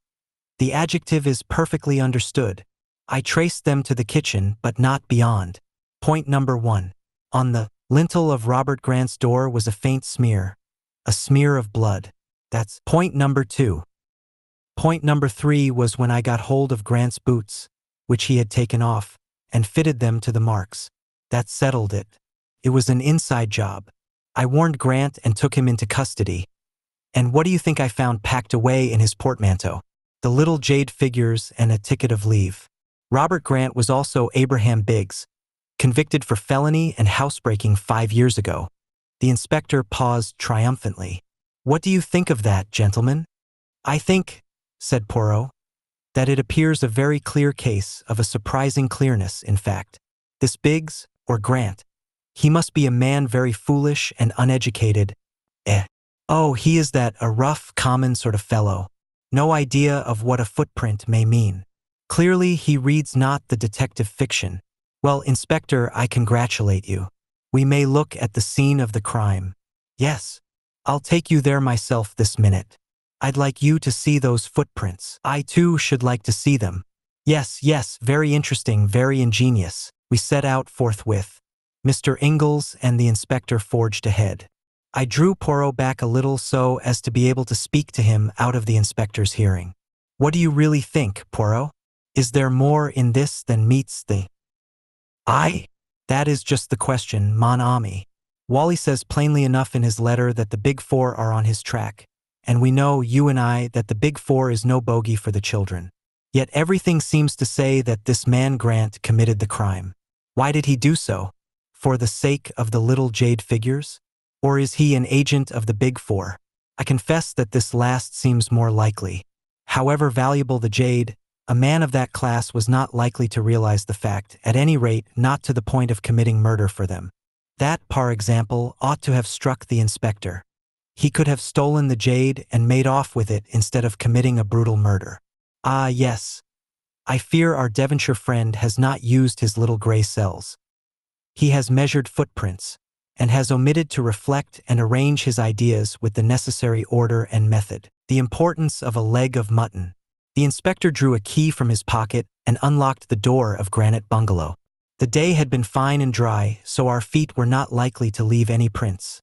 The adjective is perfectly understood. I traced them to the kitchen, but not beyond. Point number 1. On the lintel of Robert Grant's door was a faint smear. A smear of blood. That's point number 2. Point number 3 was when I got hold of Grant's boots, which he had taken off, and fitted them to the marks. That settled it. It was an inside job. I warned Grant and took him into custody. And what do you think I found packed away in his portmanteau? The little jade figures and a ticket of leave. Robert Grant was also Abraham Biggs, convicted for felony and housebreaking 5 years ago. The inspector paused triumphantly. What do you think of that, gentlemen? I think, said Poirot, that it appears a very clear case, of a surprising clearness, in fact. This Biggs, or Grant, he must be a man very foolish and uneducated. Oh, he is that, a rough, common sort of fellow. No idea of what a footprint may mean. Clearly he reads not the detective fiction. Well, Inspector, I congratulate you. We may look at the scene of the crime. Yes, I'll take you there myself this minute. I'd like you to see those footprints. I too should like to see them. Yes, yes, very interesting, very ingenious. We set out forthwith. Mr. Ingalls and the inspector forged ahead. I drew Poirot back a little so as to be able to speak to him out of the inspector's hearing. What do you really think, Poirot? Is there more in this than meets the eye? That is just the question, mon ami. Wally says plainly enough in his letter that the Big Four are on his track, and we know, you and I, that the Big Four is no bogey for the children. Yet everything seems to say that this man Grant committed the crime. Why did he do so? For the sake of the little jade figures? Or is he an agent of the Big Four? I confess that this last seems more likely. However valuable the jade, a man of that class was not likely to realize the fact, at any rate not to the point of committing murder for them. That, par example, ought to have struck the inspector. He could have stolen the jade and made off with it instead of committing a brutal murder. Ah, yes. I fear our Devonshire friend has not used his little grey cells. He has measured footprints, and has omitted to reflect and arrange his ideas with the necessary order and method. The importance of a leg of mutton. The inspector drew a key from his pocket and unlocked the door of Granite Bungalow. The day had been fine and dry, so our feet were not likely to leave any prints.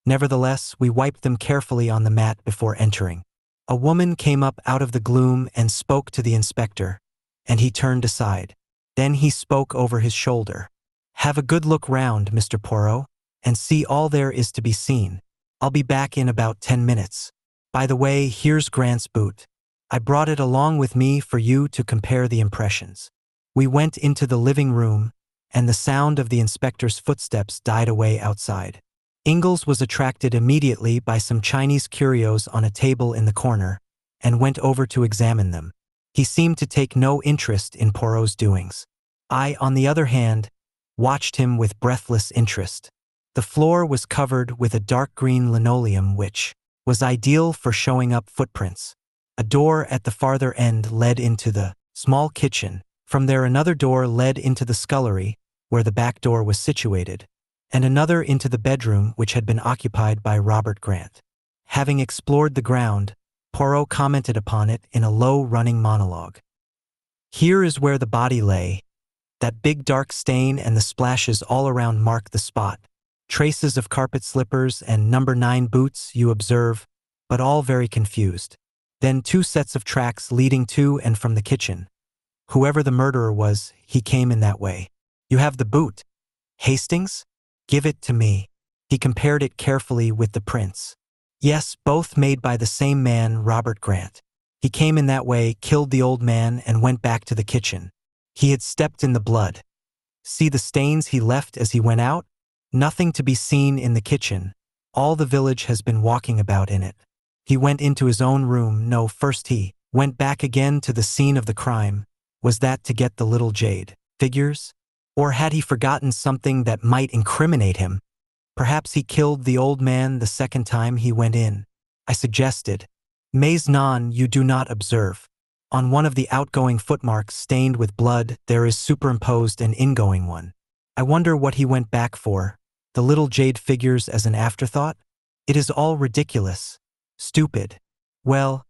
Nevertheless, we wiped them carefully on the mat before entering. A woman came up out of the gloom and spoke to the inspector, and he turned aside. Then he spoke over his shoulder. "Have a good look round, Mr. Poirot, and see all there is to be seen. I'll be back in about 10 minutes. By the way, here's Grant's boot. I brought it along with me for you to compare the impressions." We went into the living room, and the sound of the inspector's footsteps died away outside. Ingalls was attracted immediately by some Chinese curios on a table in the corner, and went over to examine them. He seemed to take no interest in Poirot's doings. I, on the other hand, watched him with breathless interest. The floor was covered with a dark green linoleum which was ideal for showing up footprints. A door at the farther end led into the small kitchen. From there another door led into the scullery, where the back door was situated, and another into the bedroom which had been occupied by Robert Grant. Having explored the ground, Poirot commented upon it in a low running monologue. "Here is where the body lay. That big dark stain and the splashes all around mark the spot. Traces of carpet slippers and number 9 boots, you observe, but all very confused. Then 2 sets of tracks leading to and from the kitchen. Whoever the murderer was, he came in that way. You have the boot. Hastings? Give it to me." He compared it carefully with the prints. "Yes, both made by the same man, Robert Grant. He came in that way, killed the old man, and went back to the kitchen. He had stepped in the blood. See the stains he left as he went out? Nothing to be seen in the kitchen. All the village has been walking about in it. He went into his own room. No, first he went back again to the scene of the crime. Was that to get the little jade figures? Or had he forgotten something that might incriminate him? Perhaps he killed the old man the second time he went in." I suggested. "Mais non, you do not observe. On one of the outgoing footmarks stained with blood, there is superimposed an ingoing one. I wonder what he went back for. The little jade figures as an afterthought? It is all ridiculous. Stupid. Well,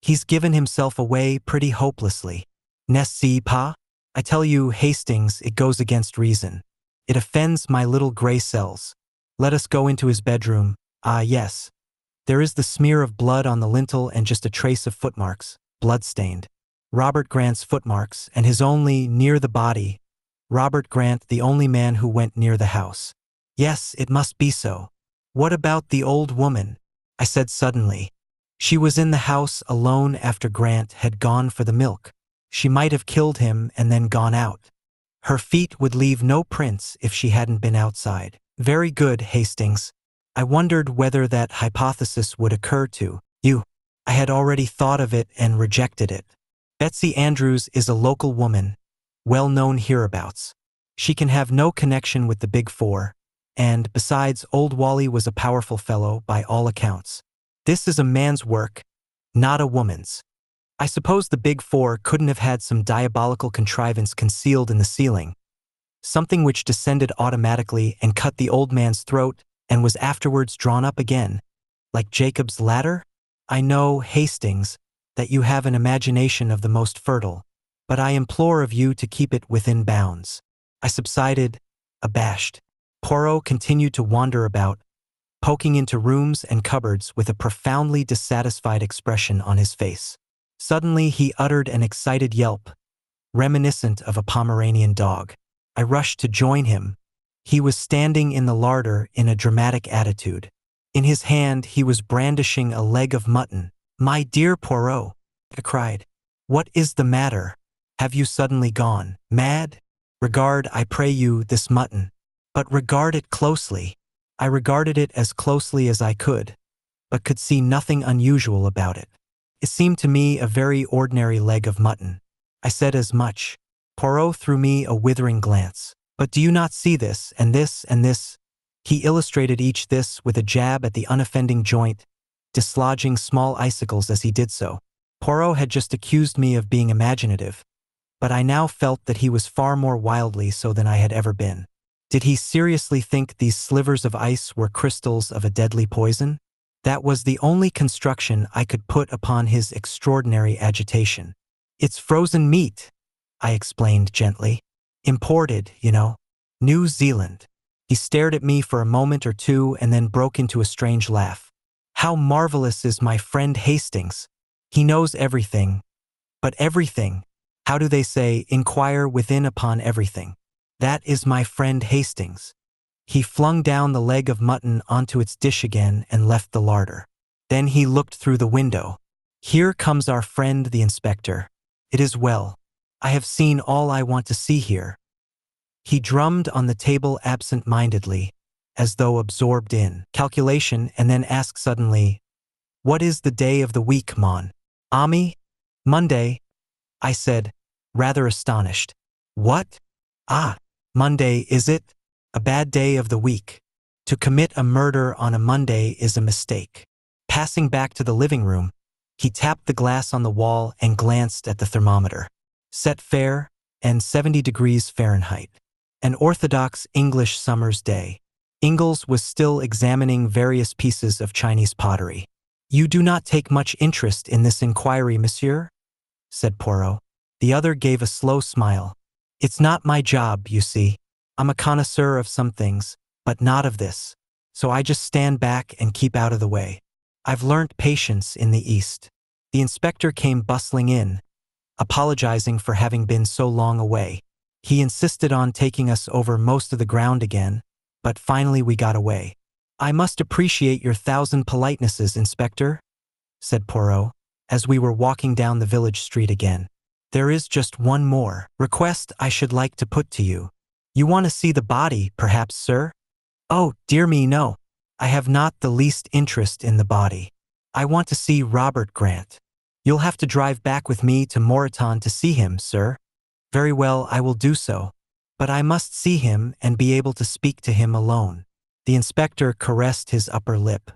he's given himself away pretty hopelessly. N'est-ce pas? I tell you, Hastings, it goes against reason. It offends my little gray cells. Let us go into his bedroom. Ah, yes. There is the smear of blood on the lintel and just a trace of footmarks, blood-stained. Robert Grant's footmarks, and his only near the body. Robert Grant, the only man who went near the house. Yes, it must be so. What about the old woman?" I said suddenly. "She was in the house alone after Grant had gone for the milk. She might have killed him and then gone out. Her feet would leave no prints if she hadn't been outside." "Very good, Hastings. I wondered whether that hypothesis would occur to you. I had already thought of it and rejected it. Betsy Andrews is a local woman, well known hereabouts. She can have no connection with the Big Four, and, besides, old Wally was a powerful fellow by all accounts. This is a man's work, not a woman's. I suppose the Big Four couldn't have had some diabolical contrivance concealed in the ceiling, something which descended automatically and cut the old man's throat and was afterwards drawn up again, like Jacob's ladder? I know, Hastings, that you have an imagination of the most fertile, but I implore of you to keep it within bounds." I subsided, abashed. Poirot continued to wander about, poking into rooms and cupboards with a profoundly dissatisfied expression on his face. Suddenly he uttered an excited yelp, reminiscent of a Pomeranian dog. I rushed to join him. He was standing in the larder in a dramatic attitude. In his hand he was brandishing a leg of mutton. "My dear Poirot," I cried, "what is the matter? Have you suddenly gone mad? Regard, I pray you, this mutton. But regard it closely." I regarded it as closely as I could, but could see nothing unusual about it. It seemed to me a very ordinary leg of mutton. I said as much. Poirot threw me a withering glance. "But do you not see this, and this, and this?" He illustrated each this with a jab at the unoffending joint, dislodging small icicles as he did so. Poirot had just accused me of being imaginative, but I now felt that he was far more wildly so than I had ever been. Did he seriously think these slivers of ice were crystals of a deadly poison? That was the only construction I could put upon his extraordinary agitation. "It's frozen meat," I explained gently. "Imported, you know. New Zealand." He stared at me for a moment or two and then broke into a strange laugh. How marvelous is my friend Hastings. He knows everything. But everything. How do they say, inquire within upon everything? That is my friend Hastings. He flung down the leg of mutton onto its dish again and left the larder. Then he looked through the window. Here comes our friend the inspector. It is well. I have seen all I want to see here. He drummed on the table absent-mindedly, as though absorbed in calculation, and then asked suddenly, "What is the day of the week, Mon?" "Ami? Monday," I said, rather astonished. "What? Ah, Monday, is it? A bad day of the week. To commit a murder on a Monday is a mistake." Passing back to the living room, he tapped the glass on the wall and glanced at the thermometer. Set fair, and 70 degrees Fahrenheit. An orthodox English summer's day. Ingalls was still examining various pieces of Chinese pottery. "You do not take much interest in this inquiry, monsieur?" said Poirot. The other gave a slow smile. "It's not my job, you see. I'm a connoisseur of some things, but not of this. So I just stand back and keep out of the way. I've learnt patience in the East." The inspector came bustling in, apologizing for having been so long away. He insisted on taking us over most of the ground again, but finally we got away. "I must appreciate your 1,000 politenesses, Inspector," said Poirot, as we were walking down the village street again. "There is just one more request I should like to put to you. You want to see the body, perhaps, sir?" "Oh, dear me, no. I have not the least interest in the body. I want to see Robert Grant. You'll have to drive back with me to Moreton to see him, sir." "Very well, I will do so. But I must see him and be able to speak to him alone." The inspector caressed his upper lip.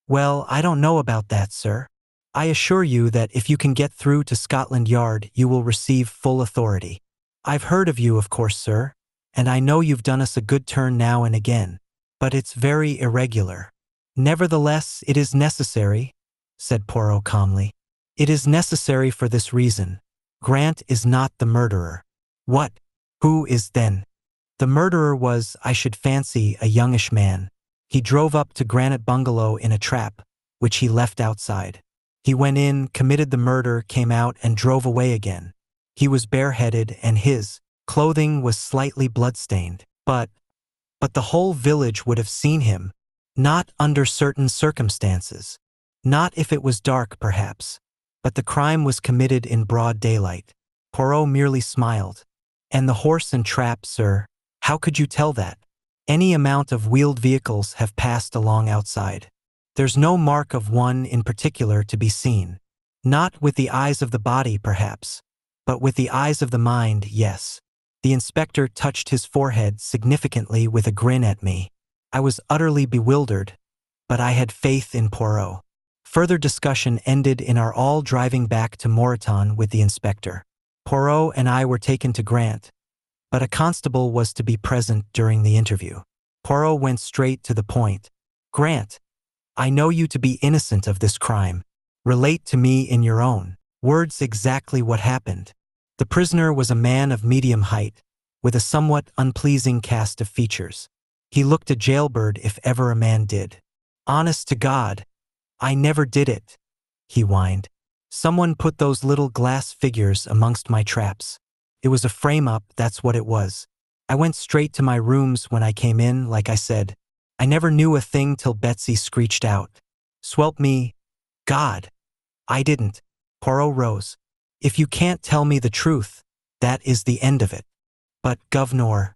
"Well, I don't know about that, sir. I assure you that if you can get through to Scotland Yard, you will receive full authority. I've heard of you, of course, sir, and I know you've done us a good turn now and again, but it's very irregular." "Nevertheless, it is necessary," said Poirot calmly. "It is necessary for this reason. Grant is not the murderer." "What? Who is then?" "The murderer was, I should fancy, a youngish man. He drove up to Granite Bungalow in a trap, which he left outside. He went in, committed the murder, came out, and drove away again. He was bareheaded, and his clothing was slightly bloodstained. But the whole village would have seen him. Not under certain circumstances. Not if it was dark, perhaps. But the crime was committed in broad daylight." Poirot merely smiled. "And the horse and trap, sir? How could you tell that? Any amount of wheeled vehicles have passed along outside. There's no mark of one in particular to be seen. Not with the eyes of the body, perhaps, but with the eyes of the mind, yes." The inspector touched his forehead significantly with a grin at me. I was utterly bewildered, but I had faith in Poirot. Further discussion ended in our all driving back to Moreton with the inspector. Poirot and I were taken to Grant, but a constable was to be present during the interview. Poirot went straight to the point. "Grant, I know you to be innocent of this crime. Relate to me in your own words exactly what happened." The prisoner was a man of medium height, with a somewhat unpleasing cast of features. He looked a jailbird if ever a man did. "Honest to God, I never did it," he whined. "Someone put those little glass figures amongst my traps. It was a frame-up, that's what it was. I went straight to my rooms when I came in, like I said. I never knew a thing till Betsy screeched out. Swelp me. God, I didn't." Poirot rose. "If you can't tell me the truth, that is the end of it. But, governor,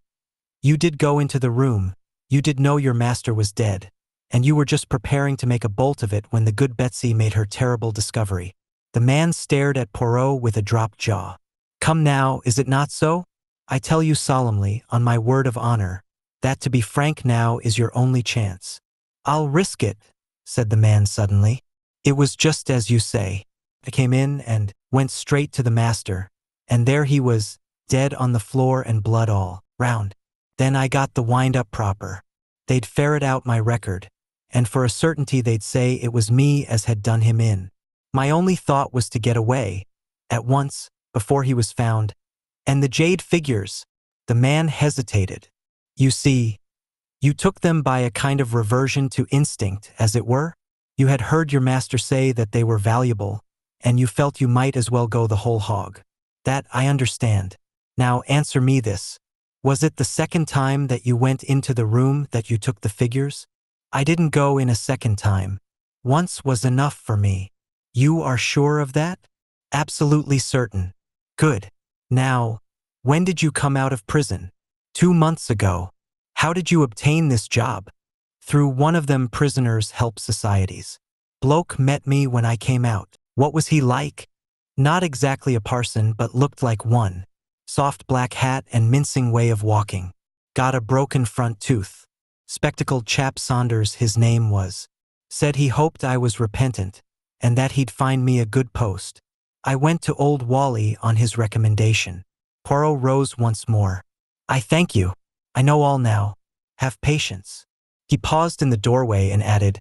you did go into the room, you did know your master was dead, and you were just preparing to make a bolt of it when the good Betsy made her terrible discovery." The man stared at Poirot with a dropped jaw. "Come now, is it not so? I tell you solemnly, on my word of honor, that to be frank now is your only chance." "I'll risk it," said the man suddenly. "It was just as you say. I came in and went straight to the master, and there he was, dead on the floor and blood all round. Then I got the wind-up proper. They'd ferret out my record, and for a certainty they'd say it was me as had done him in. My only thought was to get away, at once, before he was found. And the jade figures." The man hesitated. "You see, You took them by a kind of reversion to instinct, as it were? You had heard your master say that they were valuable, and you felt you might as well go the whole hog. That I understand. Now answer me this. Was it the second time that you went into the room that you took the figures? I didn't go in a second time. Once was enough for me. You are sure of that? Absolutely certain. Good. Now, when did you come out of prison? 2 months ago. How did you obtain this job? Through one of them prisoners' help societies. Bloke met me when I came out. What was he like? Not exactly a parson, but looked like one. Soft black hat and mincing way of walking. Got a broken front tooth. Spectacled chap Saunders his name was. Said he hoped I was repentant, and that he'd find me a good post. I went to old Wally on his recommendation. Poirot rose once more. I thank you. I know all now. Have patience. He paused in the doorway and added,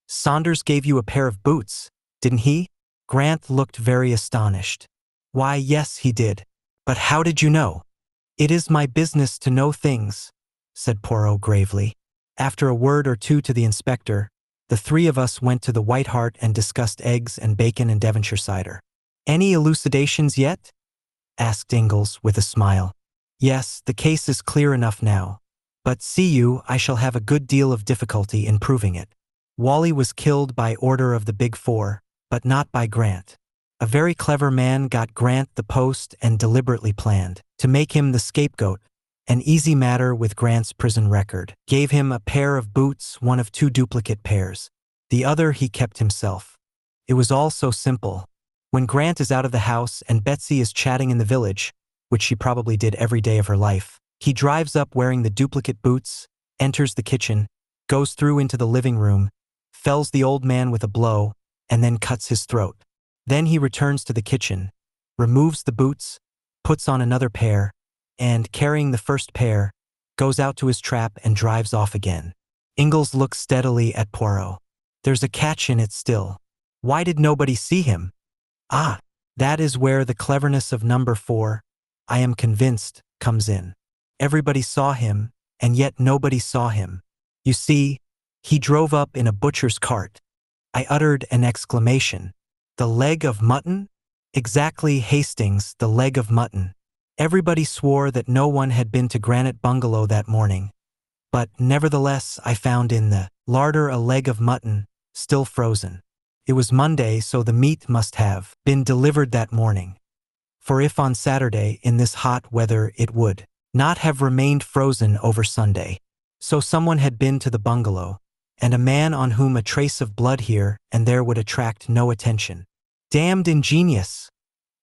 Saunders gave you a pair of boots, didn't he? Grant looked very astonished. Why, yes, he did. But how did you know? It is my business to know things, said Poirot gravely. After a word or two to the inspector, the three of us went to the White Hart and discussed eggs and bacon and Devonshire cider. Any elucidations yet? Asked Ingalls with a smile. Yes, the case is clear enough now. But see you, I shall have a good deal of difficulty in proving it. Wally was killed by order of the Big Four, but not by Grant. A very clever man got Grant the post and deliberately planned to make him the scapegoat. An easy matter with Grant's prison record. Gave him a pair of boots, one of 2 duplicate pairs. The other he kept himself. It was all so simple. When Grant is out of the house and Betsy is chatting in the village, which she probably did every day of her life, he drives up wearing the duplicate boots, enters the kitchen, goes through into the living room, fells the old man with a blow, and then cuts his throat. Then he returns to the kitchen, removes the boots, puts on another pair, and, carrying the first pair, goes out to his trap and drives off again. Ingalls looked steadily at Poirot. There's a catch in it still. Why did nobody see him? Ah, that is where the cleverness of number 4, I am convinced, comes in. Everybody saw him, and yet nobody saw him. You see, he drove up in a butcher's cart. I uttered an exclamation. The leg of mutton? Exactly, Hastings, the leg of mutton. Everybody swore that no one had been to Granite Bungalow that morning. But, nevertheless, I found in the larder a leg of mutton, still frozen. It was Monday, so the meat must have been delivered that morning. For if on Saturday, in this hot weather, it would not have remained frozen over Sunday. So someone had been to the bungalow, and a man on whom a trace of blood here and there would attract no attention. Damned ingenious,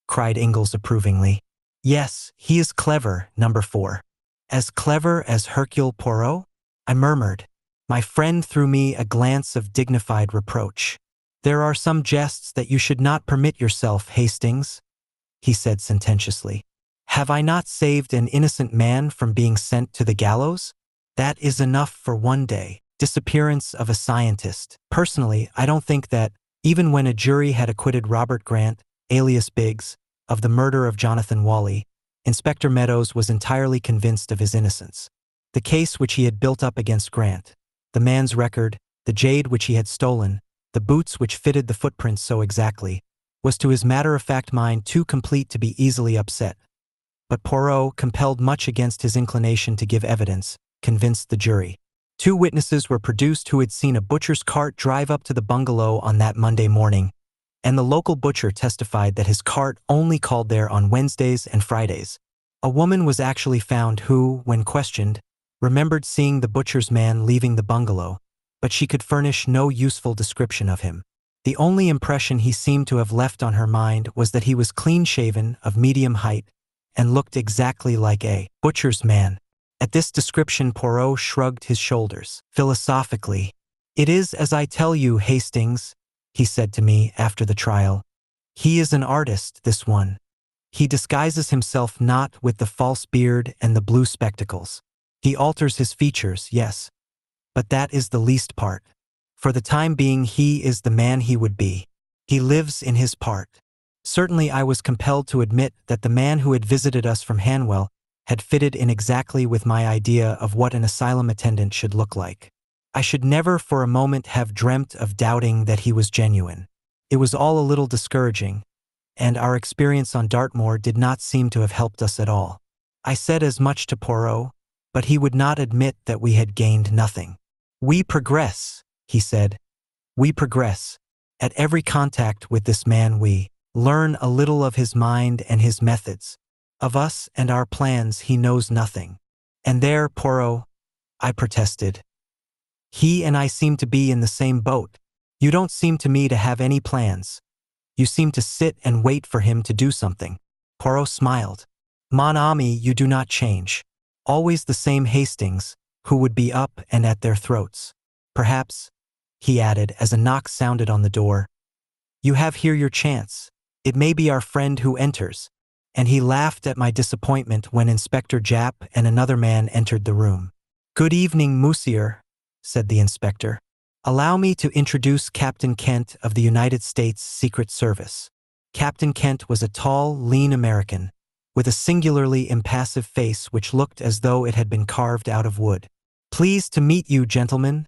cried Ingalls approvingly. Yes, he is clever, number 4. As clever as Hercule Poirot? I murmured. My friend threw me a glance of dignified reproach. There are some jests that you should not permit yourself, Hastings, he said sententiously. Have I not saved an innocent man from being sent to the gallows? That is enough for one day. Disappearance of a scientist. Personally, I don't think that, even when a jury had acquitted Robert Grant, alias Biggs, of the murder of Jonathan Wally, Inspector Meadows was entirely convinced of his innocence. The case which he had built up against Grant, the man's record, the jade which he had stolen, the boots which fitted the footprints so exactly, was to his matter-of-fact mind too complete to be easily upset. But Poirot, compelled much against his inclination to give evidence, convinced the jury. 2 witnesses were produced who had seen a butcher's cart drive up to the bungalow on that Monday morning, and the local butcher testified that his cart only called there on Wednesdays and Fridays. A woman was actually found who, when questioned, remembered seeing the butcher's man leaving the bungalow, but she could furnish no useful description of him. The only impression he seemed to have left on her mind was that he was clean-shaven, of medium height, and looked exactly like a butcher's man. At this description Poirot shrugged his shoulders, philosophically. It is as I tell you, Hastings, he said to me after the trial. He is an artist, this one. He disguises himself not with the false beard and the blue spectacles. He alters his features, yes. But that is the least part. For the time being he is the man he would be. He lives in his part. Certainly I was compelled to admit that the man who had visited us from Hanwell had fitted in exactly with my idea of what an asylum attendant should look like. I should never for a moment have dreamt of doubting that he was genuine. It was all a little discouraging, and our experience on Dartmoor did not seem to have helped us at all. I said as much to Poirot, but he would not admit that we had gained nothing. "We progress," he said. "We progress. At every contact with this man we learn a little of his mind and his methods. Of us and our plans he knows nothing." "And there, Poirot," I protested. "He and I seem to be in the same boat. You don't seem to me to have any plans. You seem to sit and wait for him to do something." Poirot smiled. "Mon ami, you do not change. Always the same Hastings, who would be up and at their throats. Perhaps," he added as a knock sounded on the door, "you have here your chance. It may be our friend who enters." And he laughed at my disappointment when Inspector Japp and another man entered the room. "Good evening, monsieur," said the inspector. "Allow me to introduce Captain Kent of the United States Secret Service." Captain Kent was a tall, lean American, with a singularly impassive face which looked as though it had been carved out of wood. "Pleased to meet you, gentlemen,"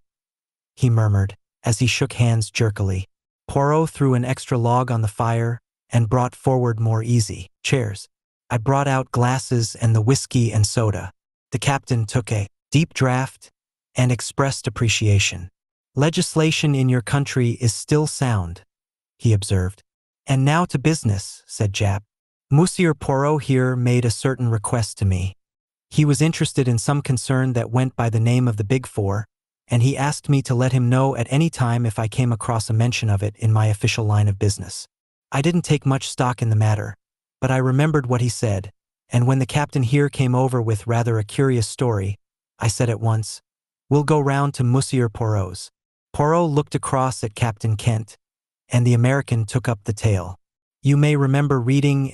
he murmured, as he shook hands jerkily. Poirot threw an extra log on the fire and brought forward more easy chairs. I brought out glasses and the whiskey and soda. The captain took a deep draught and expressed appreciation. "Legislation in your country is still sound," he observed. "And now to business," said Japp. "Monsieur Poirot here made a certain request to me. He was interested in some concern that went by the name of the Big Four, and he asked me to let him know at any time if I came across a mention of it in my official line of business. I didn't take much stock in the matter, but I remembered what he said, and when the captain here came over with rather a curious story, I said at once, 'We'll go round to Monsieur Poirot's.'" Poirot looked across at Captain Kent, and the American took up the tale. "You may remember reading,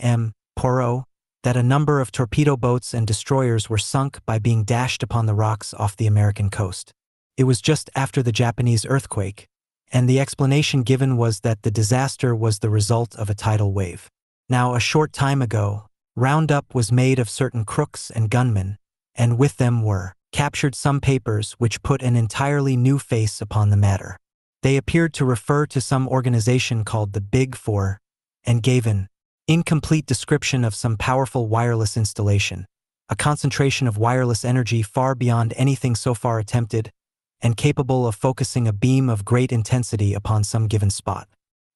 Poirot, that a number of torpedo boats and destroyers were sunk by being dashed upon the rocks off the American coast. It was just after the Japanese earthquake, and the explanation given was that the disaster was the result of a tidal wave. Now, a short time ago, roundup was made of certain crooks and gunmen, and with them were captured some papers which put an entirely new face upon the matter. They appeared to refer to some organization called the Big Four, and gave an incomplete description of some powerful wireless installation, a concentration of wireless energy far beyond anything so far attempted, and capable of focusing a beam of great intensity upon some given spot.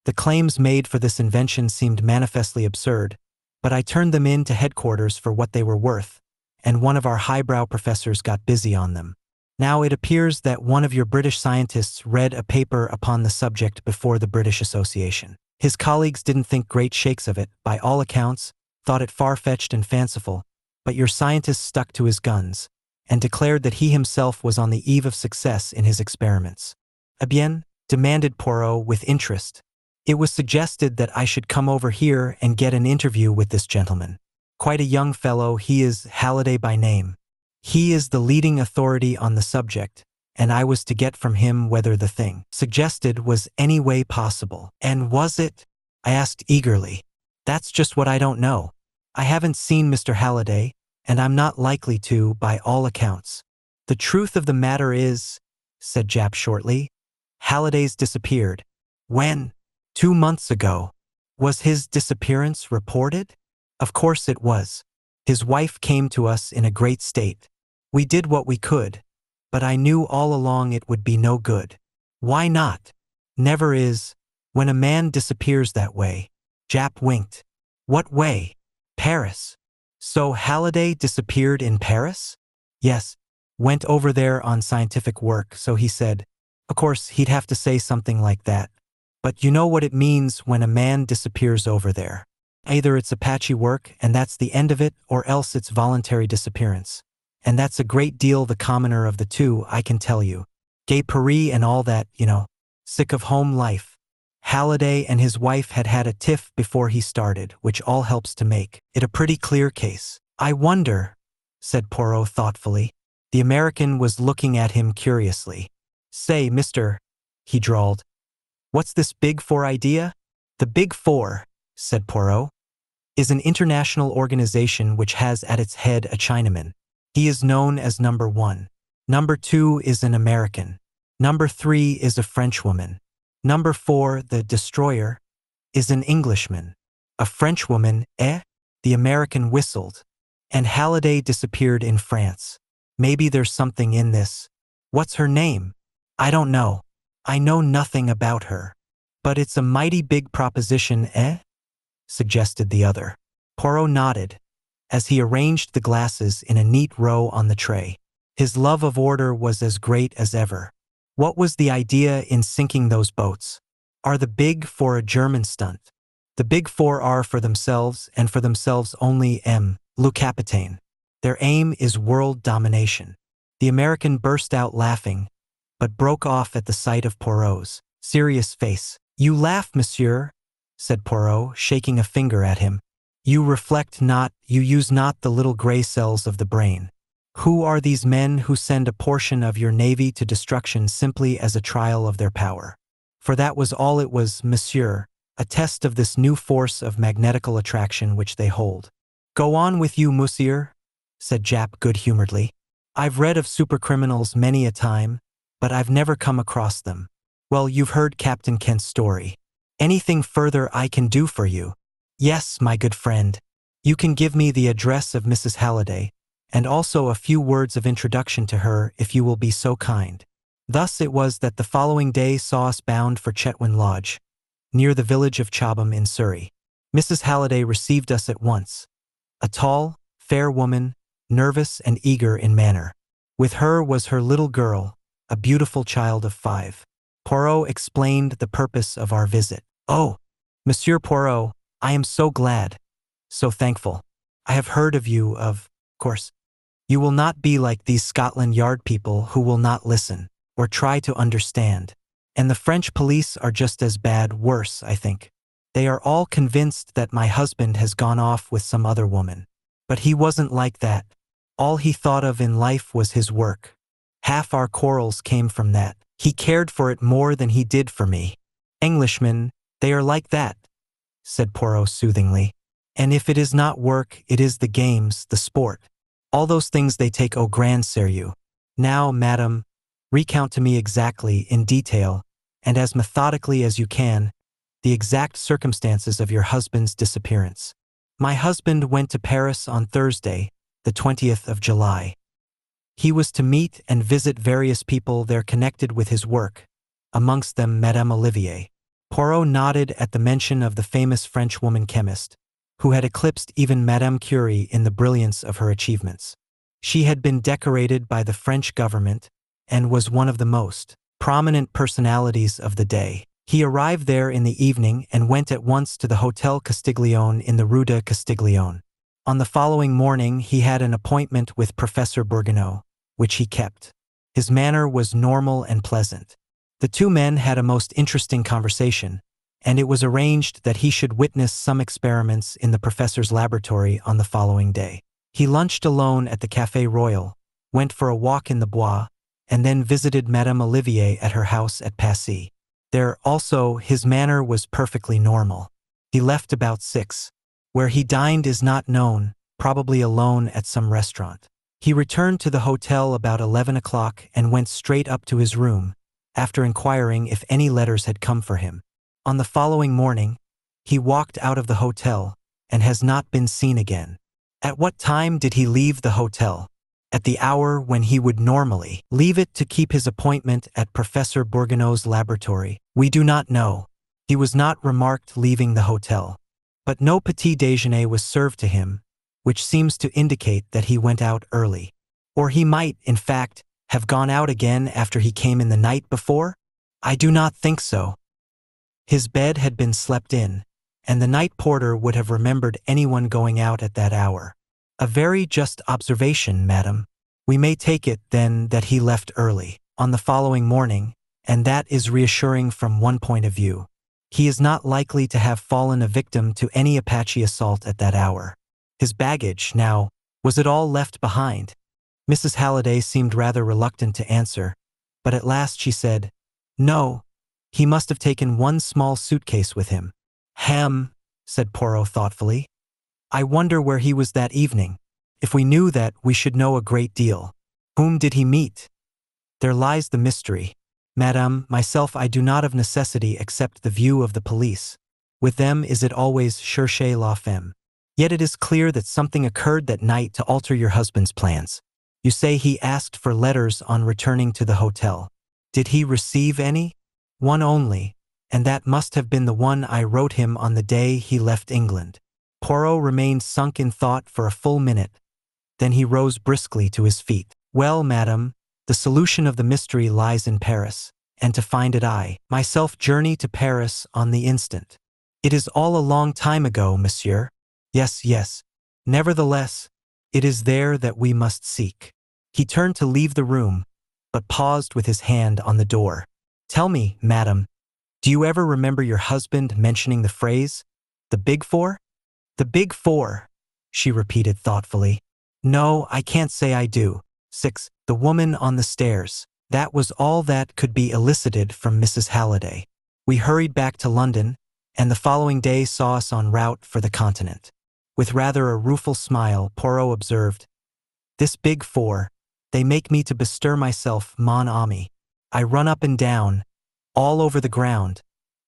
The claims made for this invention seemed manifestly absurd, but I turned them in to headquarters for what they were worth, and one of our highbrow professors got busy on them. Now it appears that one of your British scientists read a paper upon the subject before the British Association. His colleagues didn't think great shakes of it, by all accounts, thought it far-fetched and fanciful, but your scientist stuck to his guns, and declared that he himself was on the eve of success in his experiments. "Eh bien?" demanded Poirot with interest. "It was suggested that I should come over here and get an interview with this gentleman. Quite a young fellow, he is Halliday by name. He is the leading authority on the subject, and I was to get from him whether the thing suggested was any way possible." "And was it?" I asked eagerly. "That's just what I don't know. I haven't seen Mr. Halliday, and I'm not likely to, by all accounts. The truth of the matter is," said Japp shortly, "Halliday's disappeared." "When?" "2 months ago." "Was his disappearance reported?" "Of course it was. His wife came to us in a great state. We did what we could, but I knew all along it would be no good." "Why not?" "Never is, when a man disappears that way." Japp winked. "What way?" "Paris." "So Halliday disappeared in Paris?" "Yes. Went over there on scientific work, so he said. Of course, he'd have to say something like that. But you know what it means when a man disappears over there. Either it's Apache work, and that's the end of it, or else it's voluntary disappearance. And that's a great deal the commoner of the two, I can tell you. Gay Paris and all that, you know. Sick of home life. Halliday and his wife had had a tiff before he started, which all helps to make it a pretty clear case." "I wonder," said Poirot thoughtfully. The American was looking at him curiously. "Say, mister," he drawled, "what's this Big Four idea?" "The Big Four," said Poirot. is an international organization which has at its head a Chinaman. He is known as Number 1. Number 2 is an American. Number 3 is a Frenchwoman. Number 4, the destroyer, is an Englishman. A Frenchwoman, eh? The American whistled. And Halliday disappeared in France. Maybe there's something in this. What's her name? I don't know. I know nothing about her. But it's a mighty big proposition, eh? Suggested the other. Poirot nodded, as he arranged the glasses in a neat row on the tray. His love of order was as great as ever. What was the idea in sinking those boats? Are the Big Four a German stunt? The Big Four are for themselves and for themselves only, le Capitaine. Their aim is world domination. The American burst out laughing, but broke off at the sight of Poirot's serious face. You laugh, monsieur, said Poirot, shaking a finger at him. You reflect not, you use not the little gray cells of the brain. Who are these men who send a portion of your navy to destruction simply as a trial of their power? For that was all it was, monsieur, a test of this new force of magnetical attraction which they hold. Go on with you, monsieur, said Jap good-humoredly. I've read of supercriminals many a time, but I've never come across them. Well, you've heard Captain Kent's story. Anything further I can do for you? Yes, my good friend. You can give me the address of Mrs. Halliday, and also a few words of introduction to her if you will be so kind. Thus it was that the following day saw us bound for Chetwynd Lodge, near the village of Chobham in Surrey. Mrs. Halliday received us at once. A tall, fair woman, nervous and eager in manner. With her was her little girl, a beautiful child of 5. Poirot explained the purpose of our visit. Oh, Monsieur Poirot, I am so glad, so thankful. I have heard of you, of course. You will not be like these Scotland Yard people who will not listen, or try to understand. And the French police are just as bad, worse, I think. They are all convinced that my husband has gone off with some other woman. But he wasn't like that. All he thought of in life was his work. Half our quarrels came from that. He cared for it more than he did for me. Englishmen, they are like that, said Poirot soothingly. And if it is not work, it is the games, the sport. All those things they take au grand sérieux. Now, madam, recount to me exactly, in detail, and as methodically as you can, the exact circumstances of your husband's disappearance. My husband went to Paris on Thursday, the 20th of July. He was to meet and visit various people there connected with his work, amongst them Madame Olivier. Poirot nodded at the mention of the famous French woman chemist, who had eclipsed even Madame Curie in the brilliance of her achievements. She had been decorated by the French government and was one of the most prominent personalities of the day. He arrived there in the evening and went at once to the Hotel Castiglione in the Rue de Castiglione. On the following morning he had an appointment with Professor Bourguignon, which he kept. His manner was normal and pleasant. The two men had a most interesting conversation, and it was arranged that he should witness some experiments in the professor's laboratory on the following day. He lunched alone at the Café Royal, went for a walk in the Bois, and then visited Madame Olivier at her house at Passy. There, also, his manner was perfectly normal. He left about 6. Where he dined is not known, probably alone at some restaurant. He returned to the hotel about 11 o'clock and went straight up to his room, after inquiring if any letters had come for him. On the following morning, he walked out of the hotel and has not been seen again. At what time did he leave the hotel? At the hour when he would normally leave it to keep his appointment at Professor Bourguignon's laboratory. We do not know. He was not remarked leaving the hotel. But no petit déjeuner was served to him, which seems to indicate that he went out early. Or he might, in fact, have gone out again after he came in the night before? I do not think so. His bed had been slept in, and the night porter would have remembered anyone going out at that hour. A very just observation, madam. We may take it, then, that he left early, on the following morning, and that is reassuring from one point of view. He is not likely to have fallen a victim to any Apache assault at that hour. His baggage, now, was it all left behind? Mrs. Halliday seemed rather reluctant to answer, but at last she said, No, he must have taken one small suitcase with him. Hem, said Poirot thoughtfully. I wonder where he was that evening. If we knew that, we should know a great deal. Whom did he meet? There lies the mystery. Madame, myself I do not of necessity accept the view of the police. With them is it always cherchez la femme. Yet it is clear that something occurred that night to alter your husband's plans. You say he asked for letters on returning to the hotel. Did he receive any? One only, and that must have been the one I wrote him on the day he left England. Poirot remained sunk in thought for a full minute. Then he rose briskly to his feet. Well, madame, the solution of the mystery lies in Paris, and to find it I, myself, journey to Paris on the instant. It is all a long time ago, monsieur. Yes, yes. Nevertheless, it is there that we must seek. He turned to leave the room, but paused with his hand on the door. Tell me, madame, do you ever remember your husband mentioning the phrase, the Big Four? The Big Four, she repeated thoughtfully. No, I can't say I do. 6. The woman on the stairs. That was all that could be elicited from Mrs. Halliday. We hurried back to London, and the following day saw us en route for the continent. With rather a rueful smile, Poirot observed, This Big Four, they make me to bestir myself, mon ami. I run up and down, all over the ground,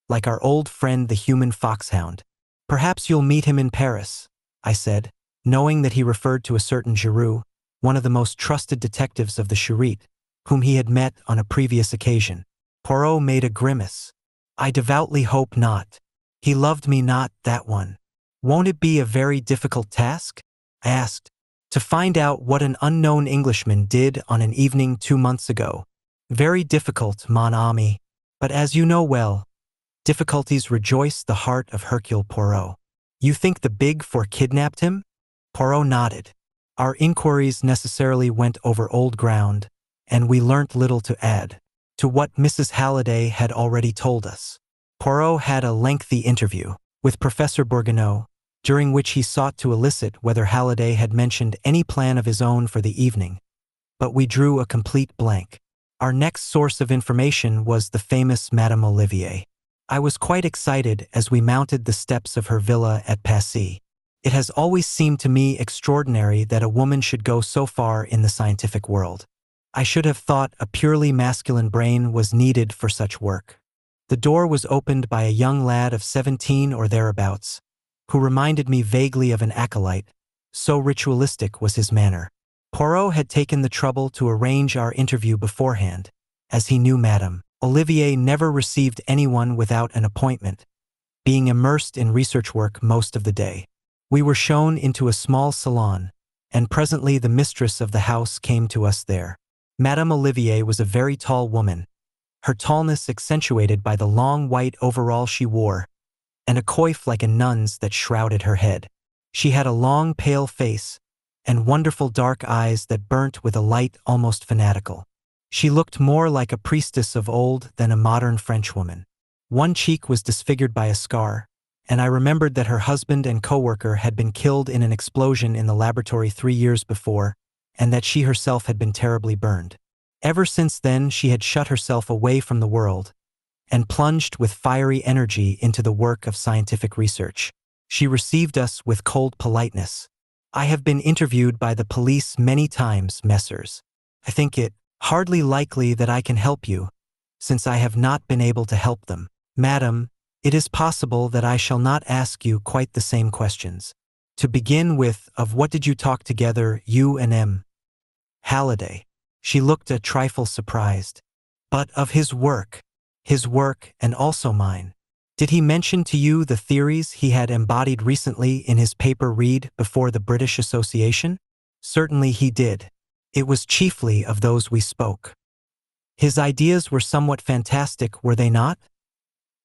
like our old friend the human foxhound. Perhaps you'll meet him in Paris, I said, knowing that he referred to a certain Giroux, one of the most trusted detectives of the Charite, whom he had met on a previous occasion. Poirot made a grimace. I devoutly hope not. He loved me not, that one. Won't it be a very difficult task? I asked. To find out what an unknown Englishman did on an evening 2 months ago. Very difficult, mon ami. But as you know well, difficulties rejoice the heart of Hercule Poirot. You think the Big Four kidnapped him? Poirot nodded. Our inquiries necessarily went over old ground, and we learnt little to add to what Mrs. Halliday had already told us. Poirot had a lengthy interview with Professor Bourguignon, during which he sought to elicit whether Halliday had mentioned any plan of his own for the evening, but we drew a complete blank. Our next source of information was the famous Madame Olivier. I was quite excited as we mounted the steps of her villa at Passy. It has always seemed to me extraordinary that a woman should go so far in the scientific world. I should have thought a purely masculine brain was needed for such work. The door was opened by a young lad of 17 or thereabouts, who reminded me vaguely of an acolyte, so ritualistic was his manner. Poirot had taken the trouble to arrange our interview beforehand, as he knew Madame Olivier never received anyone without an appointment, being immersed in research work most of the day. We were shown into a small salon, and presently the mistress of the house came to us there. Madame Olivier was a very tall woman, her tallness accentuated by the long white overall she wore, and a coif like a nun's that shrouded her head. She had a long pale face, and wonderful dark eyes that burnt with a light almost fanatical. She looked more like a priestess of old than a modern Frenchwoman. One cheek was disfigured by a scar, and I remembered that her husband and co-worker had been killed in an explosion in the laboratory 3 years before, and that she herself had been terribly burned. Ever since then she had shut herself away from the world, and plunged with fiery energy into the work of scientific research. She received us with cold politeness. I have been interviewed by the police many times, messrs. I think it hardly likely that I can help you, since I have not been able to help them. Madam, it is possible that I shall not ask you quite the same questions. To begin with, of what did you talk together, you and M. Halliday? She looked a trifle surprised. But of his work and also mine. Did he mention to you the theories he had embodied recently in his paper read before the British Association? Certainly he did. It was chiefly of those we spoke. His ideas were somewhat fantastic, were they not?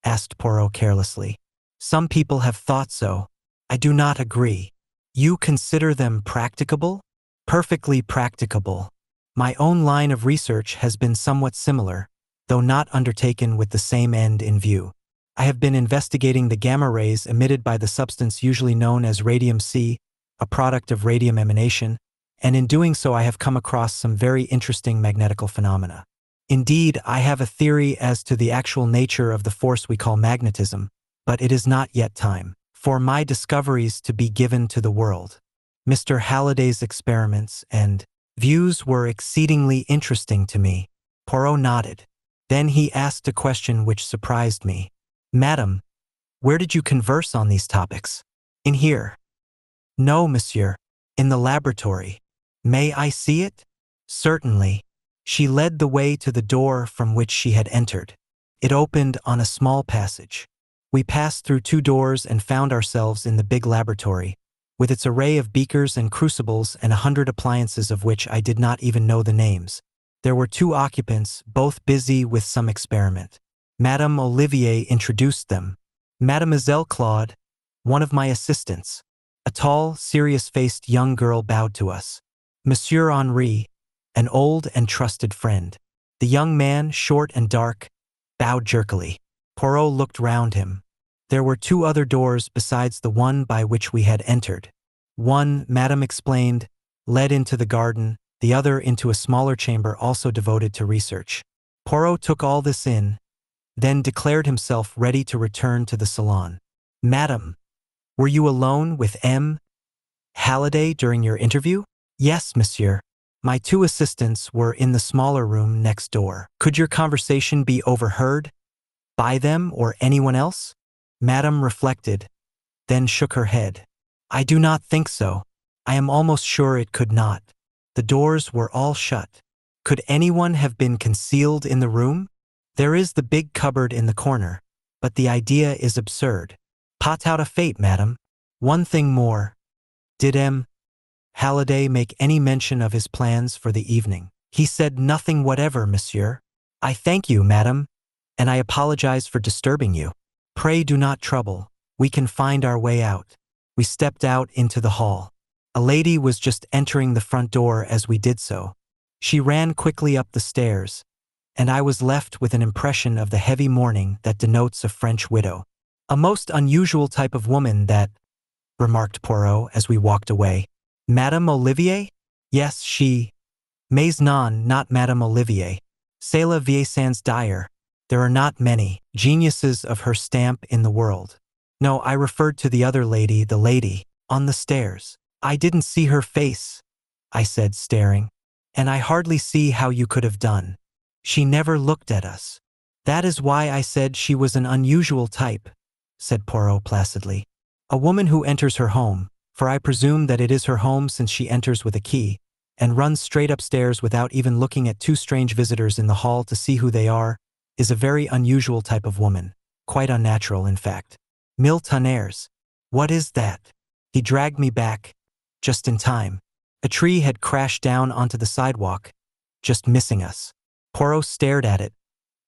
Asked Poirot carelessly. Some people have thought so. I do not agree. You consider them practicable? Perfectly practicable. My own line of research has been somewhat similar, though not undertaken with the same end in view. I have been investigating the gamma rays emitted by the substance usually known as radium-C, a product of radium emanation, and in doing so I have come across some very interesting magnetical phenomena. Indeed, I have a theory as to the actual nature of the force we call magnetism, but it is not yet time for my discoveries to be given to the world. Mr. Halliday's experiments and views were exceedingly interesting to me. Poirot nodded. Then he asked a question which surprised me. Madam, where did you converse on these topics? In here. No, monsieur. In the laboratory. May I see it? Certainly. She led the way to the door from which she had entered. It opened on a small passage. We passed through 2 doors and found ourselves in the big laboratory, with its array of beakers and crucibles and 100 appliances of which I did not even know the names. There were 2 occupants, both busy with some experiment. Madame Olivier introduced them. Mademoiselle Claude, one of my assistants. A tall, serious-faced young girl bowed to us. Monsieur Henri, an old and trusted friend. The young man, short and dark, bowed jerkily. Poirot looked round him. There were 2 other doors besides the one by which we had entered. One, Madame explained, led into the garden, the other into a smaller chamber also devoted to research. Poirot took all this in, then declared himself ready to return to the salon. Madam, were you alone with M. Halliday during your interview? Yes, monsieur. My 2 assistants were in the smaller room next door. Could your conversation be overheard by them or anyone else? Madame reflected, then shook her head. I do not think so. I am almost sure it could not. The doors were all shut. Could anyone have been concealed in the room? There is the big cupboard in the corner, but the idea is absurd. Pot out a fate, madam. One thing more. Did M. Halliday make any mention of his plans for the evening? He said nothing whatever, monsieur. I thank you, madam, and I apologize for disturbing you. Pray do not trouble. We can find our way out. We stepped out into the hall. A lady was just entering the front door as we did so. She ran quickly up the stairs, and I was left with an impression of the heavy mourning that denotes a French widow. A most unusual type of woman that, remarked Poirot as we walked away. Madame Olivier? Yes, she. Mais non, not Madame Olivier. C'est la vieille sans dire. There are not many geniuses of her stamp in the world. No, I referred to the other lady, the lady, on the stairs. I didn't see her face, I said, staring. And I hardly see how you could have done. She never looked at us. That is why I said she was an unusual type, said Poirot placidly. A woman who enters her home, for I presume that it is her home since she enters with a key, and runs straight upstairs without even looking at 2 strange visitors in the hall to see who they are, is a very unusual type of woman, quite unnatural in fact. Mille tonnerres. What is that? He dragged me back, just in time. A tree had crashed down onto the sidewalk, just missing us. Poirot stared at it,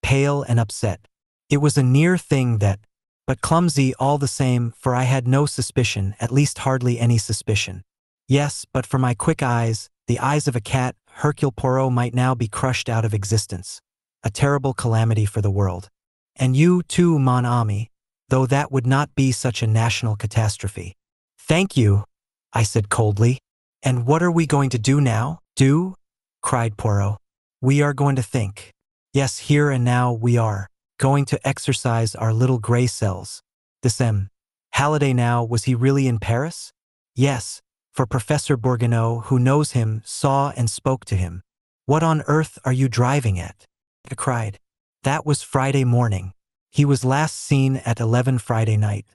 pale and upset. It was a near thing but clumsy all the same, for I had no suspicion, at least hardly any suspicion. Yes, but for my quick eyes, the eyes of a cat, Hercule Poirot might now be crushed out of existence. A terrible calamity for the world. And you too, mon ami, though that would not be such a national catastrophe. Thank you, I said coldly. And what are we going to do now? Do? Cried Poirot. We are going to think. Yes, here and now we are going to exercise our little gray cells. This M. Halliday now, was he really in Paris? Yes, for Professor Bourguignon, who knows him, saw and spoke to him. What on earth are you driving at? I cried. That was Friday morning. He was last seen at 11 Friday night.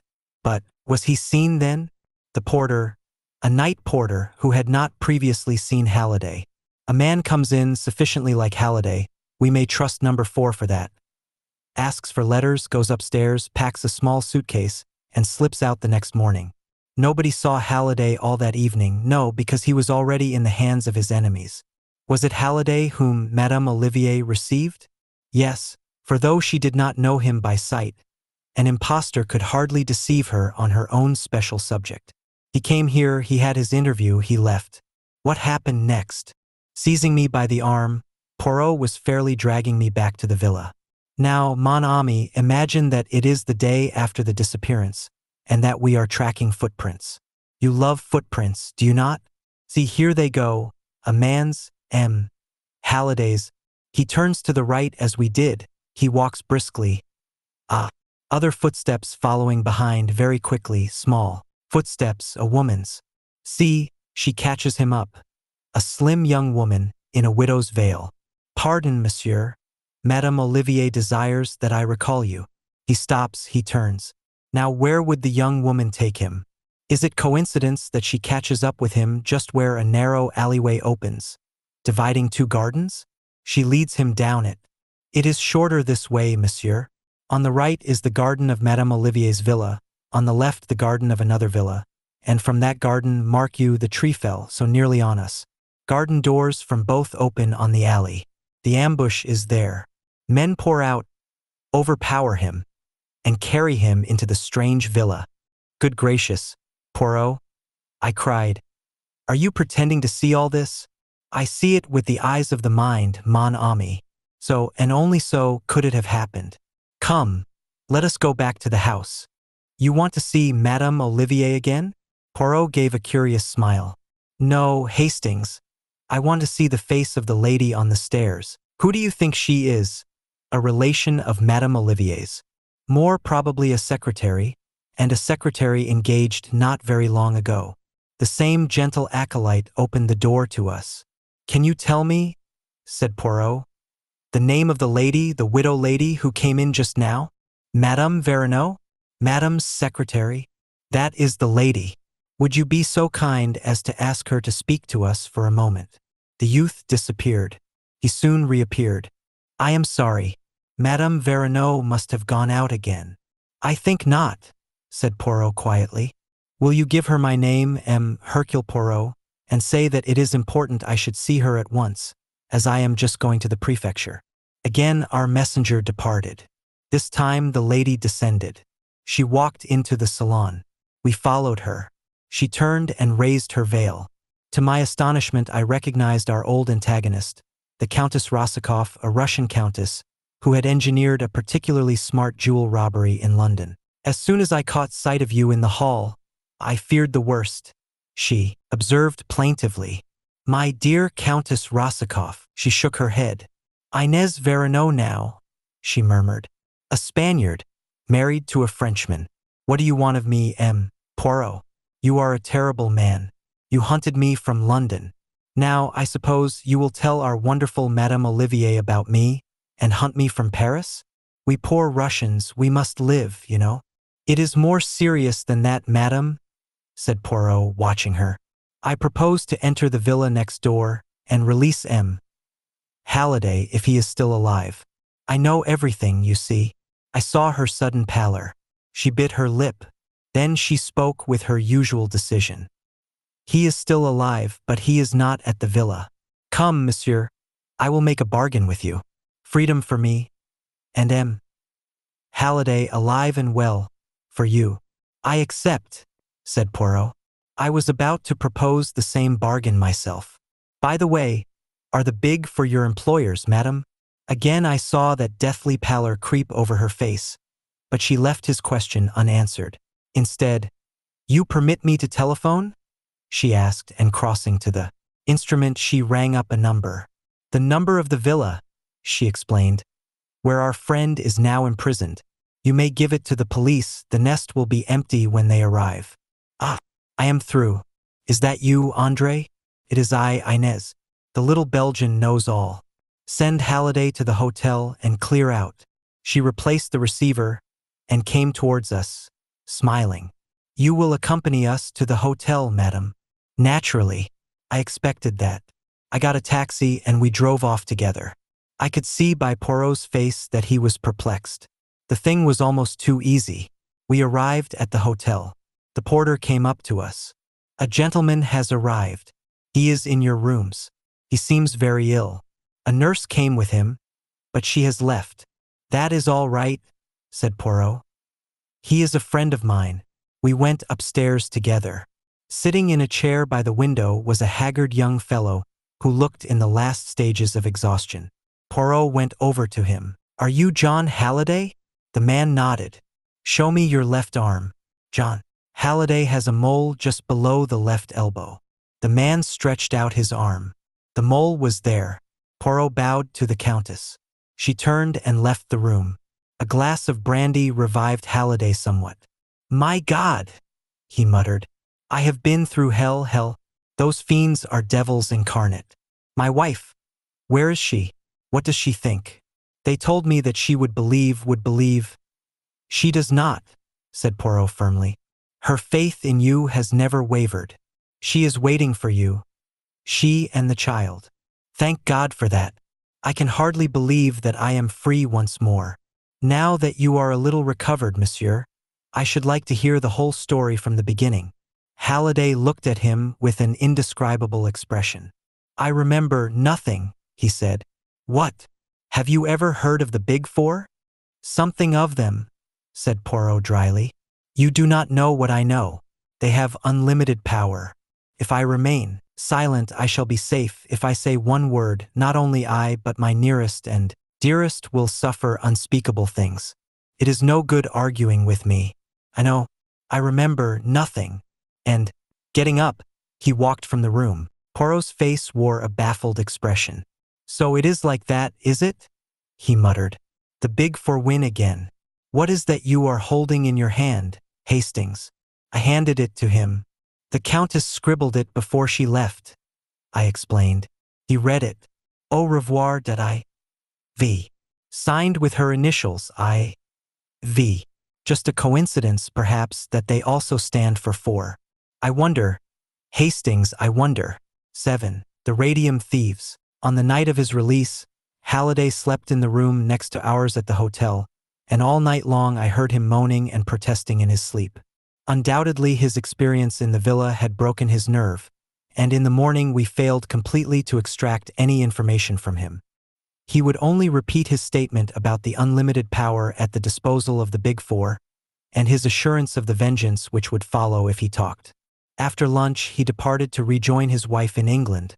But, was he seen then? The porter, a night porter who had not previously seen Halliday. A man comes in sufficiently like Halliday, we may trust number 4 for that. Asks for letters, goes upstairs, packs a small suitcase, and slips out the next morning. Nobody saw Halliday all that evening, no, because he was already in the hands of his enemies. Was it Halliday whom Madame Olivier received? Yes, for though she did not know him by sight, an impostor could hardly deceive her on her own special subject. He came here, he had his interview, he left. What happened next? Seizing me by the arm, Poirot was fairly dragging me back to the villa. Now, mon ami, imagine that it is the day after the disappearance, and that we are tracking footprints. You love footprints, do you not? See, here they go, a man's, M. Halliday's. He turns to the right as we did, he walks briskly. Ah, Other footsteps following behind very quickly, small. Footsteps, a woman's. See, she catches him up. A slim young woman, in a widow's veil. Pardon, monsieur. Madame Olivier desires that I recall you. He stops, he turns. Now where would the young woman take him? Is it coincidence that she catches up with him just where a narrow alleyway opens, dividing two gardens? She leads him down it. It is shorter this way, monsieur. On the right is the garden of Madame Olivier's villa, on the left the garden of another villa, and from that garden, mark you, the tree fell so nearly on us. Garden doors from both open on the alley. The ambush is there. Men pour out, overpower him, and carry him into the strange villa. Good gracious, Poirot, I cried. Are you pretending to see all this? I see it with the eyes of the mind, mon ami. So, and only so, could it have happened. Come, let us go back to the house. You want to see Madame Olivier again? Poirot gave a curious smile. No, Hastings. I want to see the face of the lady on the stairs. Who do you think she is? A relation of Madame Olivier's. More probably a secretary, and a secretary engaged not very long ago. The same gentle acolyte opened the door to us. Can you tell me, said Poirot, the name of the lady, the widow lady who came in just now? Madame Verneau? Madame's secretary? That is the lady. Would you be so kind as to ask her to speak to us for a moment? The youth disappeared. He soon reappeared. I am sorry. Madame Verneau must have gone out again. I think not, said Poirot quietly. Will you give her my name, Hercule Poirot, and say that it is important I should see her at once, as I am just going to the prefecture. Again our messenger departed. This time the lady descended. She walked into the salon. We followed her. She turned and raised her veil. To my astonishment I recognized our old antagonist, the Countess Rosikoff, a Russian countess, who had engineered a particularly smart jewel robbery in London. As soon as I caught sight of you in the hall, I feared the worst, she observed plaintively. My dear Countess Rosikoff, she shook her head. Inez Verneau now, she murmured. A Spaniard, married to a Frenchman. What do you want of me, Poirot? You are a terrible man. You hunted me from London. Now, I suppose you will tell our wonderful Madame Olivier about me, and hunt me from Paris? We poor Russians, we must live, you know. It is more serious than that, madame, said Poirot, watching her. I propose to enter the villa next door and release Halliday if he is still alive. I know everything, you see. I saw her sudden pallor. She bit her lip. Then she spoke with her usual decision. He is still alive, but he is not at the villa. Come, monsieur. I will make a bargain with you. Freedom for me, and Halliday alive and well, for you. I accept, said Poirot. I was about to propose the same bargain myself. By the way, are the big for your employers, madam? Again I saw that deathly pallor creep over her face, but she left his question unanswered. Instead, you permit me to telephone? She asked, and crossing to the instrument she rang up a number. The number of the villa, she explained, where our friend is now imprisoned. You may give it to the police, the nest will be empty when they arrive. Ah, I am through. Is that you, André? It is I, Inez. The little Belgian knows all. Send Halliday to the hotel and clear out. She replaced the receiver and came towards us, smiling. You will accompany us to the hotel, madam. Naturally. I expected that. I got a taxi and we drove off together. I could see by Poirot's face that he was perplexed. The thing was almost too easy. We arrived at the hotel. The porter came up to us. A gentleman has arrived. He is in your rooms. He seems very ill. A nurse came with him, but she has left. That is all right, said Poirot. He is a friend of mine. We went upstairs together. Sitting in a chair by the window was a haggard young fellow who looked in the last stages of exhaustion. Poirot went over to him. Are you John Halliday? The man nodded. Show me your left arm, John. Halliday has a mole just below the left elbow. The man stretched out his arm. The mole was there. Poirot bowed to the Countess. She turned and left the room. A glass of brandy revived Halliday somewhat. "My God," he muttered. "I have been through hell. Those fiends are devils incarnate. My wife, where is she? What does she think? They told me that she would believe. She does not," said Poirot firmly. "Her faith in you has never wavered. She is waiting for you. She and the child. Thank God for that. I can hardly believe that I am free once more. Now that you are a little recovered, monsieur, I should like to hear the whole story from the beginning." Halliday looked at him with an indescribable expression. "I remember nothing," he said. "What? Have you ever heard of the Big Four?" "Something of them," said Poirot dryly. "You do not know what I know. They have unlimited power. If I remain silent, I shall be safe. If I say one word, not only I but my nearest and dearest will suffer unspeakable things. It is no good arguing with me. I know. I remember nothing." And, getting up, he walked from the room. Poirot's face wore a baffled expression. "So it is like that, is it?" he muttered. "The Big Four win again. What is that you are holding in your hand, Hastings?" I handed it to him. "The Countess scribbled it before she left," I explained. He read it. "Au revoir, V. Signed with her initials, I.V. Just a coincidence, perhaps, that they also stand for four. I wonder, Hastings, I wonder. 7. The Radium Thieves. On the night of his release, Halliday slept in the room next to ours at the hotel, and all night long I heard him moaning and protesting in his sleep. Undoubtedly his experience in the villa had broken his nerve, and in the morning we failed completely to extract any information from him. He would only repeat his statement about the unlimited power at the disposal of the Big Four, and his assurance of the vengeance which would follow if he talked. After lunch he departed to rejoin his wife in England,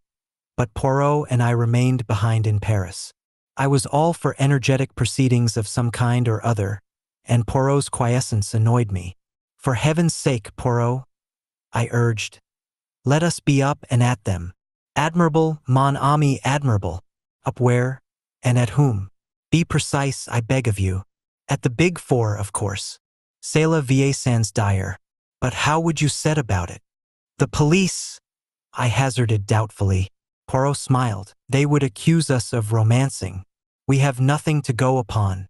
but Poirot and I remained behind in Paris. I was all for energetic proceedings of some kind or other, and Poirot's quiescence annoyed me. "For heaven's sake, Poirot," I urged, "let us be up and at them. Admirable, mon ami, admirable. Up where? And at whom? Be precise, I beg of you." "At the Big Four, of course. C'est la vie sans dire. But how would you set about it?" "The police," I hazarded doubtfully. Poirot smiled. "They would accuse us of romancing. We have nothing to go upon.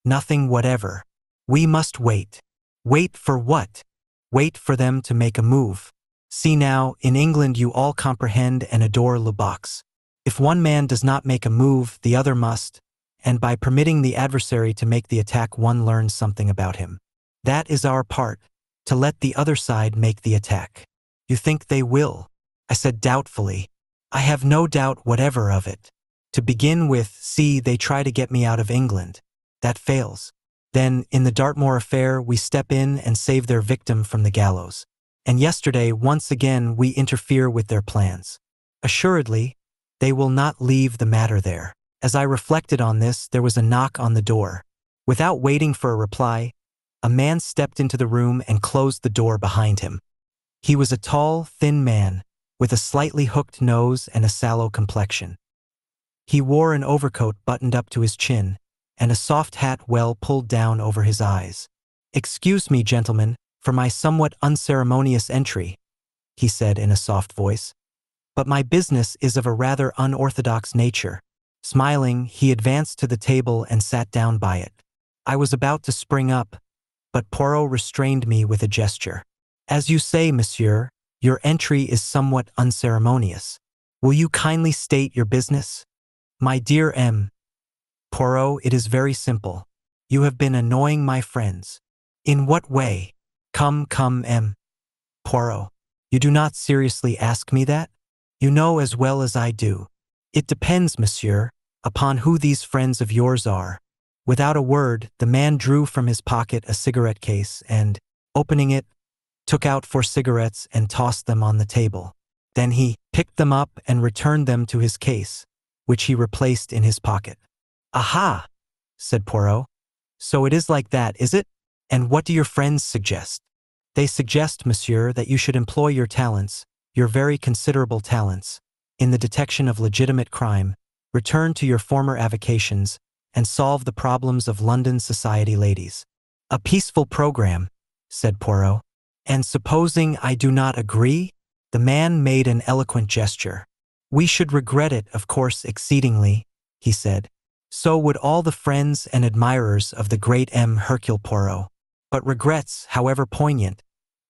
Nothing whatever. We must wait." "Wait for what?" "Wait for them to make a move. See now, in England you all comprehend and adore le box. If one man does not make a move, the other must, and by permitting the adversary to make the attack one learns something about him. That is our part, to let the other side make the attack." "You think they will?" I said doubtfully. "I have no doubt whatever of it. To begin with, see, they try to get me out of England. That fails. Then, in the Dartmoor affair, we step in and save their victim from the gallows. And yesterday, once again, we interfere with their plans. Assuredly, they will not leave the matter there." As I reflected on this, there was a knock on the door. Without waiting for a reply, a man stepped into the room and closed the door behind him. He was a tall, thin man, with a slightly hooked nose and a sallow complexion. He wore an overcoat buttoned up to his chin, and a soft hat well pulled down over his eyes. "Excuse me, gentlemen, for my somewhat unceremonious entry," he said in a soft voice, "but my business is of a rather unorthodox nature." Smiling, he advanced to the table and sat down by it. I was about to spring up, but Poirot restrained me with a gesture. "As you say, monsieur, your entry is somewhat unceremonious. Will you kindly state your business?" "My dear M. Poirot, it is very simple. You have been annoying my friends." "In what way?" Come, M. Poirot, you do not seriously ask me that? You know as well as I do. "It depends, monsieur, upon who these friends of yours are." Without a word, the man drew from his pocket a cigarette case and, opening it, took out 4 cigarettes and tossed them on the table. Then he picked them up and returned them to his case, which he replaced in his pocket. "Aha!" said Poirot. "So it is like that, is it? And what do your friends suggest?" "They suggest, monsieur, that you should employ your talents, your very considerable talents, in the detection of legitimate crime, return to your former avocations, and solve the problems of London society ladies. A peaceful program, said Poirot. And supposing I do not agree? The man made an eloquent gesture. We should regret it, of course, exceedingly, he said. So would all the friends and admirers of the great Hercule Poirot. But regrets, however poignant,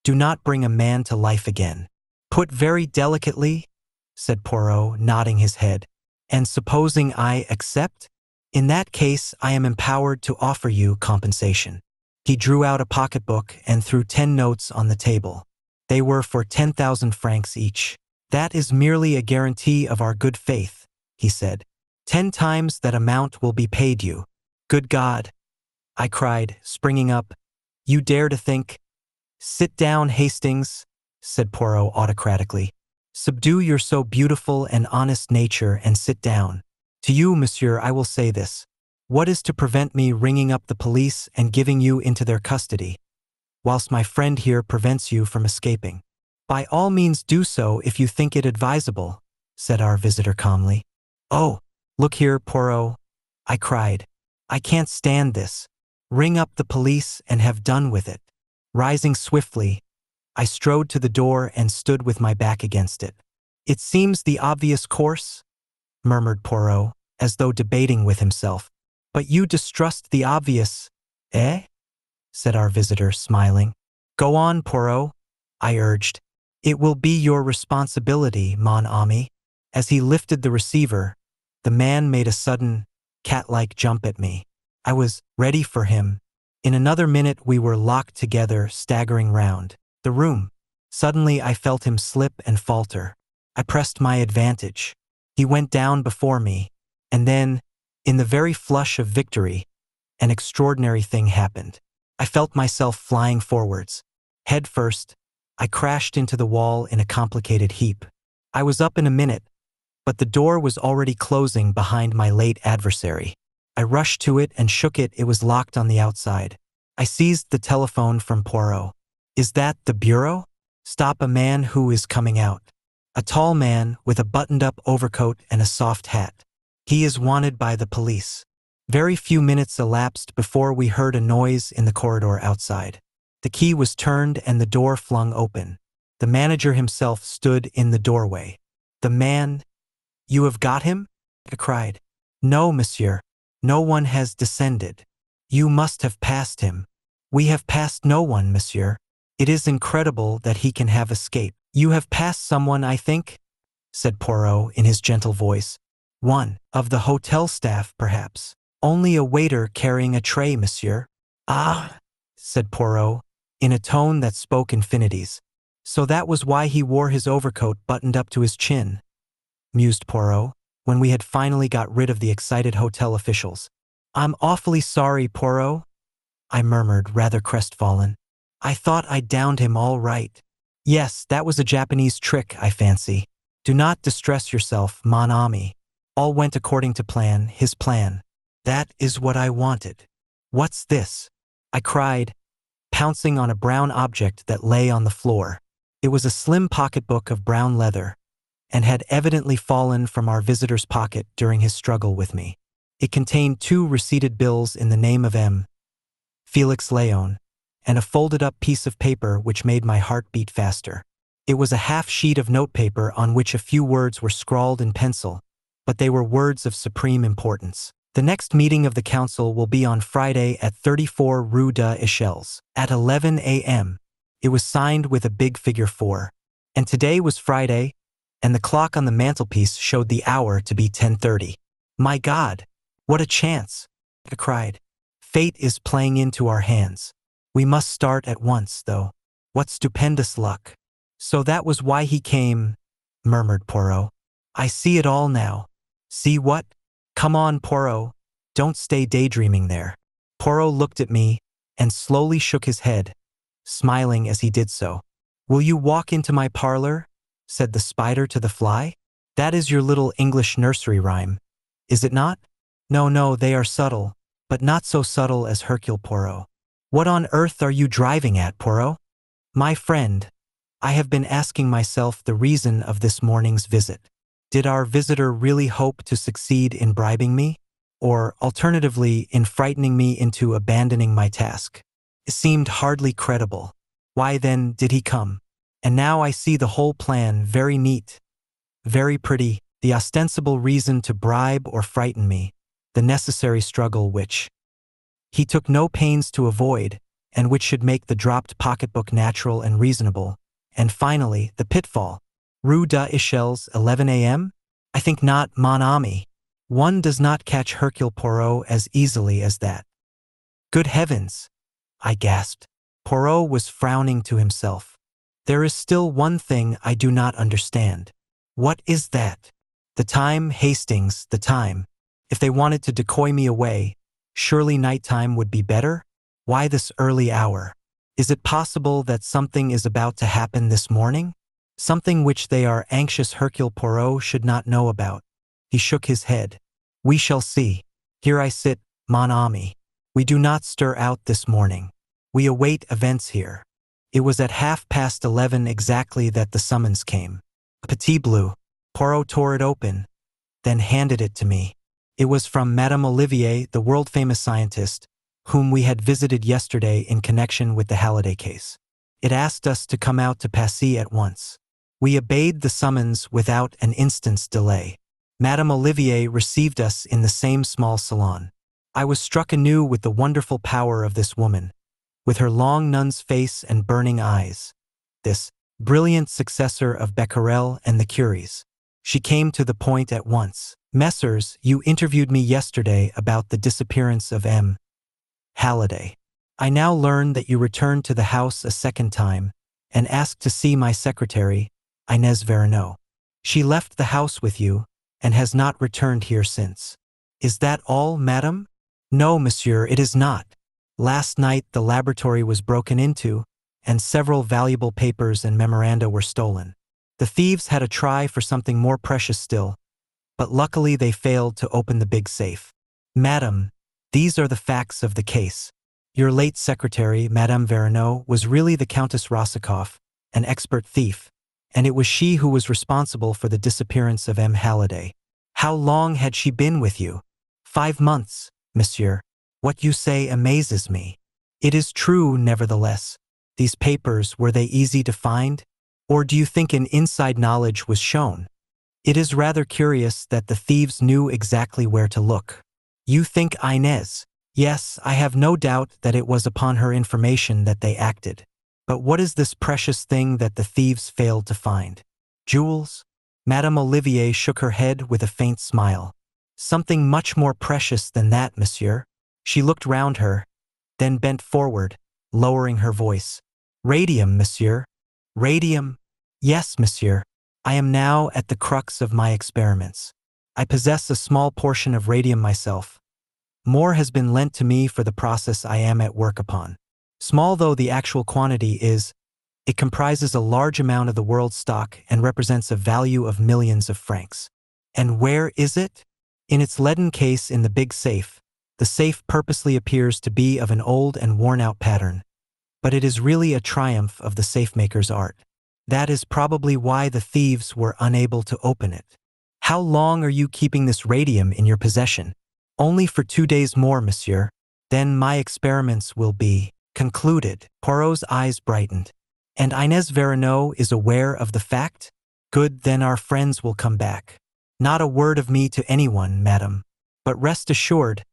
do not bring a man to life again. Put very delicately, said Poirot, nodding his head. And supposing I accept? In that case, I am empowered to offer you compensation. He drew out a pocketbook and threw 10 notes on the table. They were for 10,000 francs each. That is merely a guarantee of our good faith, he said. 10 times that amount will be paid you. Good God! I cried, springing up. You dare to think? Sit down, Hastings, said Poirot autocratically. Subdue your so beautiful and honest nature and sit down. To you, monsieur, I will say this. What is to prevent me ringing up the police and giving you into their custody, whilst my friend here prevents you from escaping? By all means do so if you think it advisable, said our visitor calmly. Oh, look here, Poirot, I cried. I can't stand this. Ring up the police and have done with it. Rising swiftly, I strode to the door and stood with my back against it. It seems the obvious course, murmured Poirot, as though debating with himself. But you distrust the obvious, eh? Said our visitor, smiling. Go on, Poirot, I urged. It will be your responsibility, mon ami. As he lifted the receiver, the man made a sudden, cat-like jump at me. I was ready for him. In another minute we were locked together, staggering round the room. Suddenly I felt him slip and falter. I pressed my advantage. He went down before me, and then, in the very flush of victory, an extraordinary thing happened. I felt myself flying forwards. Head first, I crashed into the wall in a complicated heap. I was up in a minute, but the door was already closing behind my late adversary. I rushed to it and shook it. It was locked on the outside. I seized the telephone from Poirot. Is that the bureau? Stop a man who is coming out. A tall man with a buttoned-up overcoat and a soft hat. He is wanted by the police. Very few minutes elapsed before we heard a noise in the corridor outside. The key was turned and the door flung open. The manager himself stood in the doorway. The man— You have got him? I cried. No, monsieur. No one has descended. You must have passed him. We have passed no one, monsieur. It is incredible that he can have escaped. You have passed someone, I think, said Poirot in his gentle voice. One of the hotel staff, perhaps. Only a waiter carrying a tray, monsieur. Ah, said Poirot, in a tone that spoke infinities. So that was why he wore his overcoat buttoned up to his chin, mused Poirot, when we had finally got rid of the excited hotel officials. I'm awfully sorry, Poirot, I murmured, rather crestfallen. I thought I downed him all right. Yes, that was a Japanese trick, I fancy. Do not distress yourself, mon ami. All went according to plan, his plan. That is what I wanted. What's this? I cried, pouncing on a brown object that lay on the floor. It was a slim pocketbook of brown leather, and had evidently fallen from our visitor's pocket during his struggle with me. It contained 2 receipted bills in the name of M. Felix Leon, and a folded-up piece of paper which made my heart beat faster. It was a half sheet of notepaper on which a few words were scrawled in pencil, but they were words of supreme importance. The next meeting of the council will be on Friday at 34 Rue des Echelles, at 11 a.m. It was signed with a big figure 4. And today was Friday, and the clock on the mantelpiece showed the hour to be 10:30. My God, what a chance! I cried. Fate is playing into our hands. We must start at once, though. What stupendous luck. So that was why he came, murmured Poirot. I see it all now. See what? Come on, Poirot. Don't stay daydreaming there. Poirot looked at me and slowly shook his head, smiling as he did so. Will you walk into my parlor? Said the spider to the fly. That is your little English nursery rhyme, is it not? No, they are subtle, but not so subtle as Hercule Poirot. What on earth are you driving at, Poirot? My friend, I have been asking myself the reason of this morning's visit. Did our visitor really hope to succeed in bribing me? or alternatively in frightening me into abandoning my task. It seemed hardly credible. Why then did he come? And now I see the whole plan, very neat, very pretty, the ostensible reason to bribe or frighten me, the necessary struggle which he took no pains to avoid, and which should make the dropped pocketbook natural and reasonable, and finally, the pitfall. Rue des Echelles, 11 a.m.? I think not, mon ami. One does not catch Hercule Poirot as easily as that. Good heavens! I gasped. Poirot was frowning to himself. There is still one thing I do not understand. What is that? The time, Hastings, the time. If they wanted to decoy me away, surely nighttime would be better? Why this early hour? Is it possible that something is about to happen this morning? Something which they are anxious Hercule Poirot should not know about. He shook his head. We shall see. Here I sit, mon ami. We do not stir out this morning. We await events here. It was at 11:30 exactly that the summons came. Petit bleu. Poirot tore it open, then handed it to me. It was from Madame Olivier, the world-famous scientist, whom we had visited yesterday in connection with the Halliday case. It asked us to come out to Passy at once. We obeyed the summons without an instant's delay. Madame Olivier received us in the same small salon. I was struck anew with the wonderful power of this woman, with her long nun's face and burning eyes, this brilliant successor of Becquerel and the Curies. She came to the point at once. Messrs, you interviewed me yesterday about the disappearance of M. Halliday. I now learn that you returned to the house a second time and asked to see my secretary, Inès Verneau. She left the house with you and has not returned here since. Is that all, madam? No, monsieur, it is not. Last night the laboratory was broken into, and several valuable papers and memoranda were stolen. The thieves had a try for something more precious still, but luckily they failed to open the big safe. Madam, these are the facts of the case. Your late secretary, Madame Verneau, was really the Countess Rosikoff, an expert thief, and it was she who was responsible for the disappearance of M. Halliday. How long had she been with you? 5 months, monsieur. What you say amazes me. It is true, nevertheless. These papers, were they easy to find? Or do you think an inside knowledge was shown? It is rather curious that the thieves knew exactly where to look. You think Inès? Yes, I have no doubt that it was upon her information that they acted. But what is this precious thing that the thieves failed to find? Jewels? Madame Olivier shook her head with a faint smile. Something much more precious than that, monsieur. She looked round her, then bent forward, lowering her voice. Radium, monsieur. Radium? Yes, monsieur. I am now at the crux of my experiments. I possess a small portion of radium myself. More has been lent to me for the process I am at work upon. Small though the actual quantity is, it comprises a large amount of the world's stock and represents a value of millions of francs. And where is it? In its leaden case in the big safe. The safe purposely appears to be of an old and worn-out pattern, but it is really a triumph of the safe-maker's art. That is probably why the thieves were unable to open it. How long are you keeping this radium in your possession? Only for 2 days more, monsieur. Then my experiments will be concluded. Poirot's eyes brightened. And Inès Verneau is aware of the fact? Good, then our friends will come back. Not a word of me to anyone, madam. But rest assured,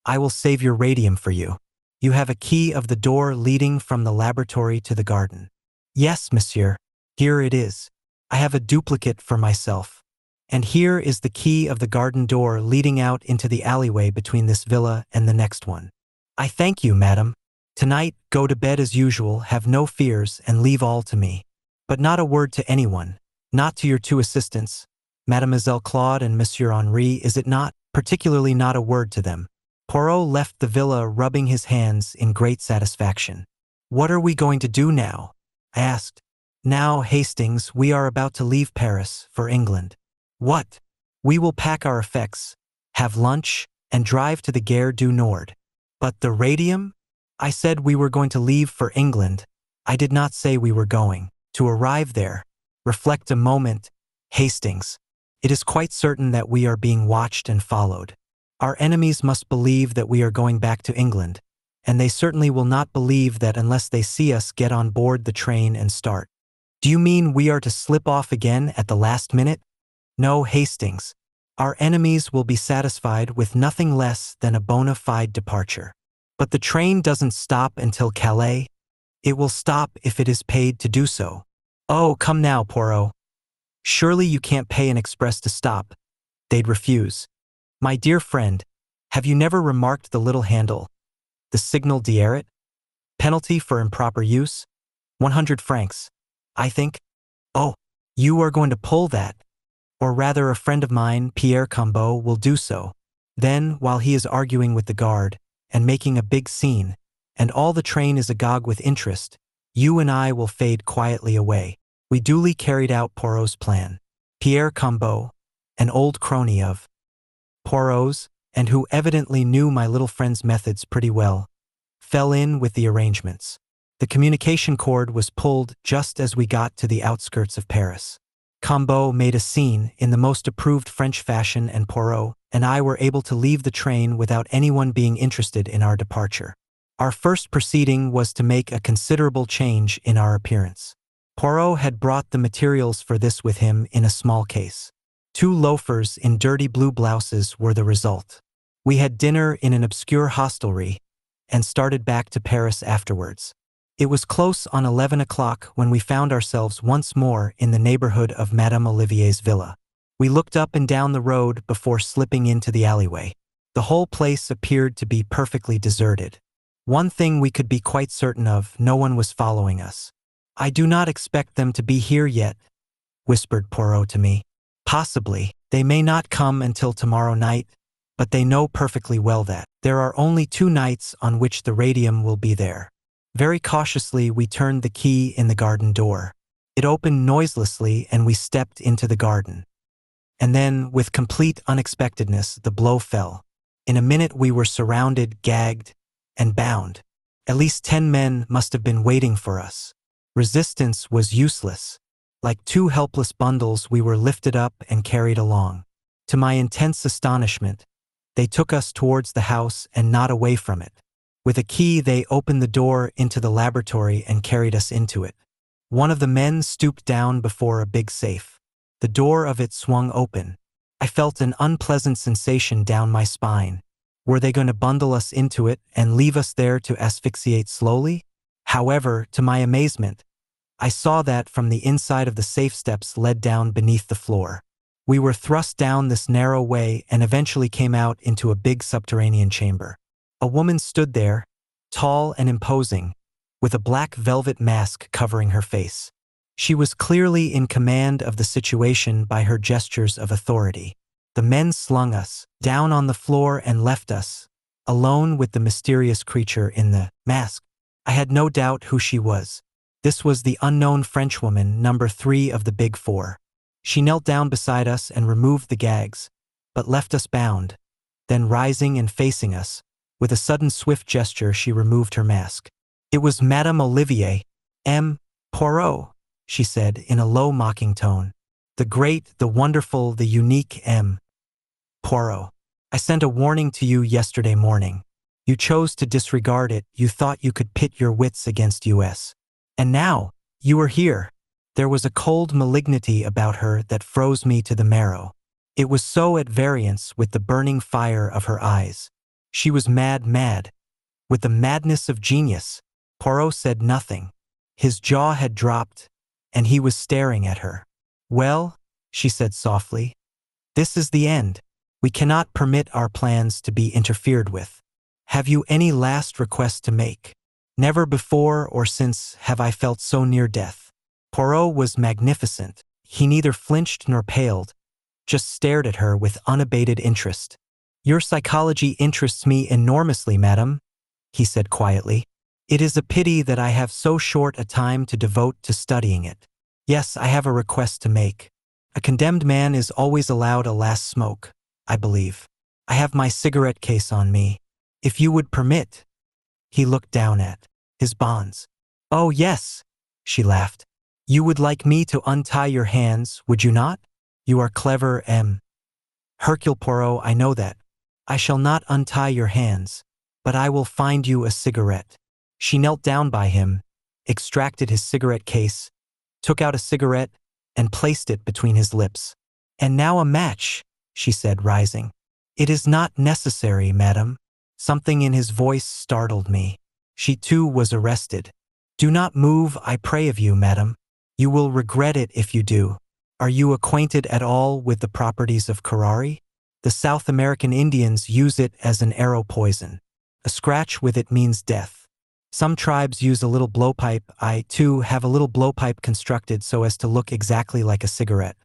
I will save your radium for you. You have a key of the door leading from the laboratory to the garden. Yes, monsieur. Here it is. I have a duplicate for myself. And here is the key of the garden door leading out into the alleyway between this villa and the next one. I thank you, madam. Tonight, go to bed as usual, have no fears, and leave all to me. But not a word to anyone, not to your 2 assistants, Mademoiselle Claude and Monsieur Henri, is it not? Particularly not a word to them. Poirot left the villa rubbing his hands in great satisfaction. What are we going to do now? I asked. Now, Hastings, we are about to leave Paris for England. What? We will pack our effects, have lunch, and drive to the Gare du Nord. But the radium? I said we were going to leave for England. I did not say we were going to arrive there. Reflect a moment, Hastings. It is quite certain that we are being watched and followed. Our enemies must believe that we are going back to England, and they certainly will not believe that unless they see us get on board the train and start. Do you mean we are to slip off again at the last minute? No, Hastings. Our enemies will be satisfied with nothing less than a bona fide departure. But the train doesn't stop until Calais. It will stop if it is paid to do so. Oh, come now, Poirot. Surely you can't pay an express to stop. They'd refuse. My dear friend, have you never remarked the little handle? The signal d'arrêt? Penalty for improper use? 100 francs, I think. Oh, you are going to pull that. Or rather, a friend of mine, Pierre Combeau, will do so. Then, while he is arguing with the guard, and making a big scene, and all the train is agog with interest, you and I will fade quietly away. We duly carried out Poirot's plan. Pierre Combeau, an old crony of Poirot's, and who evidently knew my little friend's methods pretty well, fell in with the arrangements. The communication cord was pulled just as we got to the outskirts of Paris. Combeau made a scene in the most approved French fashion, and Poirot and I were able to leave the train without anyone being interested in our departure. Our first proceeding was to make a considerable change in our appearance. Poirot had brought the materials for this with him in a small case. 2 loafers in dirty blue blouses were the result. We had dinner in an obscure hostelry and started back to Paris afterwards. It was close on 11 o'clock when we found ourselves once more in the neighborhood of Madame Olivier's villa. We looked up and down the road before slipping into the alleyway. The whole place appeared to be perfectly deserted. One thing we could be quite certain of: no one was following us. I do not expect them to be here yet, whispered Poirot to me. Possibly, they may not come until tomorrow night, but they know perfectly well that there are only 2 nights on which the radium will be there. Very cautiously, we turned the key in the garden door. It opened noiselessly and we stepped into the garden. And then, with complete unexpectedness, the blow fell. In a minute we were surrounded, gagged, and bound. At least 10 men must have been waiting for us. Resistance was useless. Like 2 helpless bundles, we were lifted up and carried along. To my intense astonishment, they took us towards the house and not away from it. With a key, they opened the door into the laboratory and carried us into it. One of the men stooped down before a big safe. The door of it swung open. I felt an unpleasant sensation down my spine. Were they going to bundle us into it and leave us there to asphyxiate slowly? However, to my amazement, I saw that from the inside of the safe steps led down beneath the floor. We were thrust down this narrow way and eventually came out into a big subterranean chamber. A woman stood there, tall and imposing, with a black velvet mask covering her face. She was clearly in command of the situation by her gestures of authority. The men slung us down on the floor and left us, alone with the mysterious creature in the mask. I had no doubt who she was. This was the unknown Frenchwoman, number 3 of the Big Four. She knelt down beside us and removed the gags, but left us bound. Then, rising and facing us, with a sudden swift gesture, she removed her mask. It was Madame Olivier. M. Poirot, she said in a low, mocking tone. The great, the wonderful, the unique M. Poirot. I sent a warning to you yesterday morning. You chose to disregard it. You thought you could pit your wits against us. And now, you are here. There was a cold malignity about her that froze me to the marrow. It was so at variance with the burning fire of her eyes. She was mad, with the madness of genius. Poirot said nothing. His jaw had dropped, and he was staring at her. Well, she said softly, this is the end. We cannot permit our plans to be interfered with. Have you any last request to make? Never before or since have I felt so near death. Poirot was magnificent. He neither flinched nor paled, just stared at her with unabated interest. Your psychology interests me enormously, madam, he said quietly. It is a pity that I have so short a time to devote to studying it. Yes, I have a request to make. A condemned man is always allowed a last smoke, I believe. I have my cigarette case on me. If you would permit. He looked down at his bonds. Oh yes, she laughed. You would like me to untie your hands, would you not? You are clever, M. Hercule Poirot, I know that. I shall not untie your hands, but I will find you a cigarette. She knelt down by him, extracted his cigarette case, took out a cigarette, and placed it between his lips. And now a match, she said, rising. It is not necessary, madam. Something in his voice startled me. She too was arrested. Do not move, I pray of you, madam. You will regret it if you do. Are you acquainted at all with the properties of curare? The South American Indians use it as an arrow poison. A scratch with it means death. Some tribes use a little blowpipe. I, too, have a little blowpipe constructed so as to look exactly like a cigarette.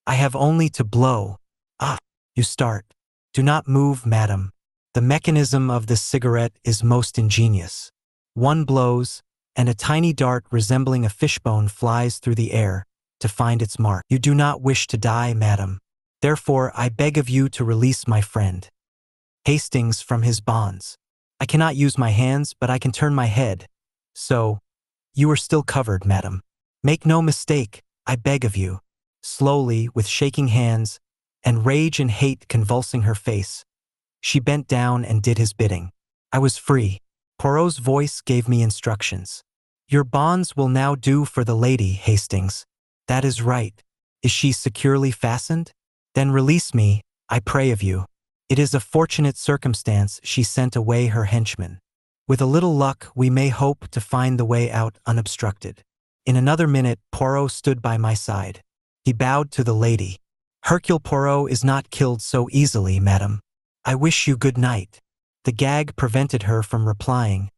I have only to blow. Ah, you start. Do not move, madam. The mechanism of this cigarette is most ingenious. One blows, and a tiny dart resembling a fishbone flies through the air to find its mark. You do not wish to die, madam. Therefore, I beg of you to release my friend Hastings from his bonds. I cannot use my hands, but I can turn my head. So, you are still covered, madam. Make no mistake, I beg of you. Slowly, with shaking hands, and rage and hate convulsing her face, she bent down and did his bidding. I was free. Poirot's voice gave me instructions. Your bonds will now do for the lady, Hastings. That is right. Is she securely fastened? Then release me, I pray of you. It is a fortunate circumstance she sent away her henchman. With a little luck, we may hope to find the way out unobstructed. In another minute, Poirot stood by my side. He bowed to the lady. Hercule Poirot is not killed so easily, madam. I wish you good night. The gag prevented her from replying,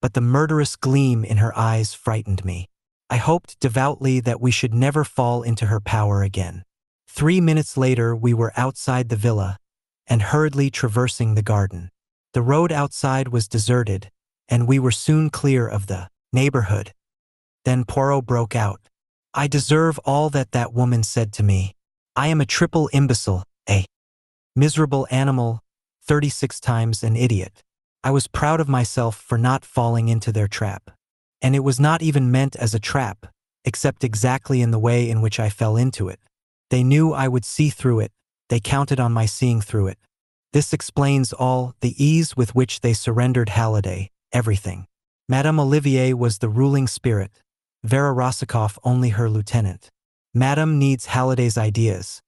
but the murderous gleam in her eyes frightened me. I hoped devoutly that we should never fall into her power again. 3 minutes later, we were outside the villa and hurriedly traversing the garden. The road outside was deserted, and we were soon clear of the neighborhood. Then Poirot broke out. I deserve all that that woman said to me. I am a triple imbecile, a miserable animal, 36 times an idiot. I was proud of myself for not falling into their trap. And it was not even meant as a trap, except exactly in the way in which I fell into it. They knew I would see through it. They counted on my seeing through it. This explains all, the ease with which they surrendered Halliday, everything. Madame Olivier was the ruling spirit, Vera Rosikoff only her lieutenant. Madame needs Halliday's ideas.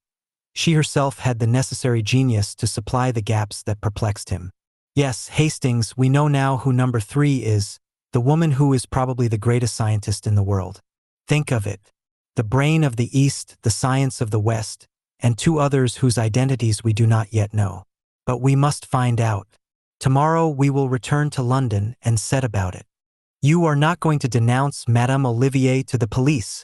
She herself had the necessary genius to supply the gaps that perplexed him. Yes, Hastings, we know now who number 3 is, the woman who is probably the greatest scientist in the world. Think of it. The brain of the East, the science of the West, and 2 others whose identities we do not yet know. But we must find out. Tomorrow we will return to London and set about it. You are not going to denounce Madame Olivier to the police.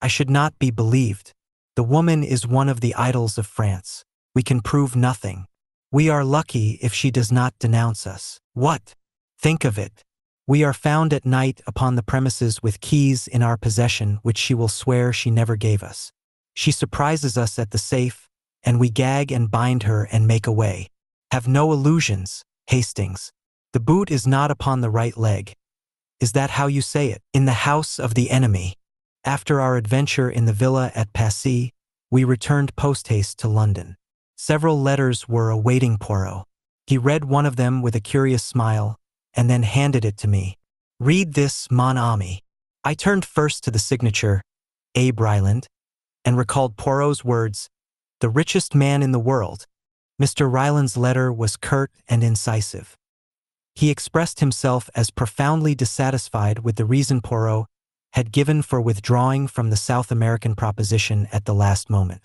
I should not be believed. The woman is one of the idols of France. We can prove nothing. We are lucky if she does not denounce us. What? Think of it. We are found at night upon the premises with keys in our possession which she will swear she never gave us. She surprises us at the safe, and we gag and bind her and make away. Have no illusions, Hastings. The boot is not upon the right leg. Is that how you say it? In the house of the enemy. After our adventure in the villa at Passy, we returned post-haste to London. Several letters were awaiting Poirot. He read one of them with a curious smile, and then handed it to me. Read this, mon ami. I turned first to the signature, Abe Ryland, and recalled Poirot's words, the richest man in the world. Mr. Ryland's letter was curt and incisive. He expressed himself as profoundly dissatisfied with the reason Poirot had given for withdrawing from the South American proposition at the last moment.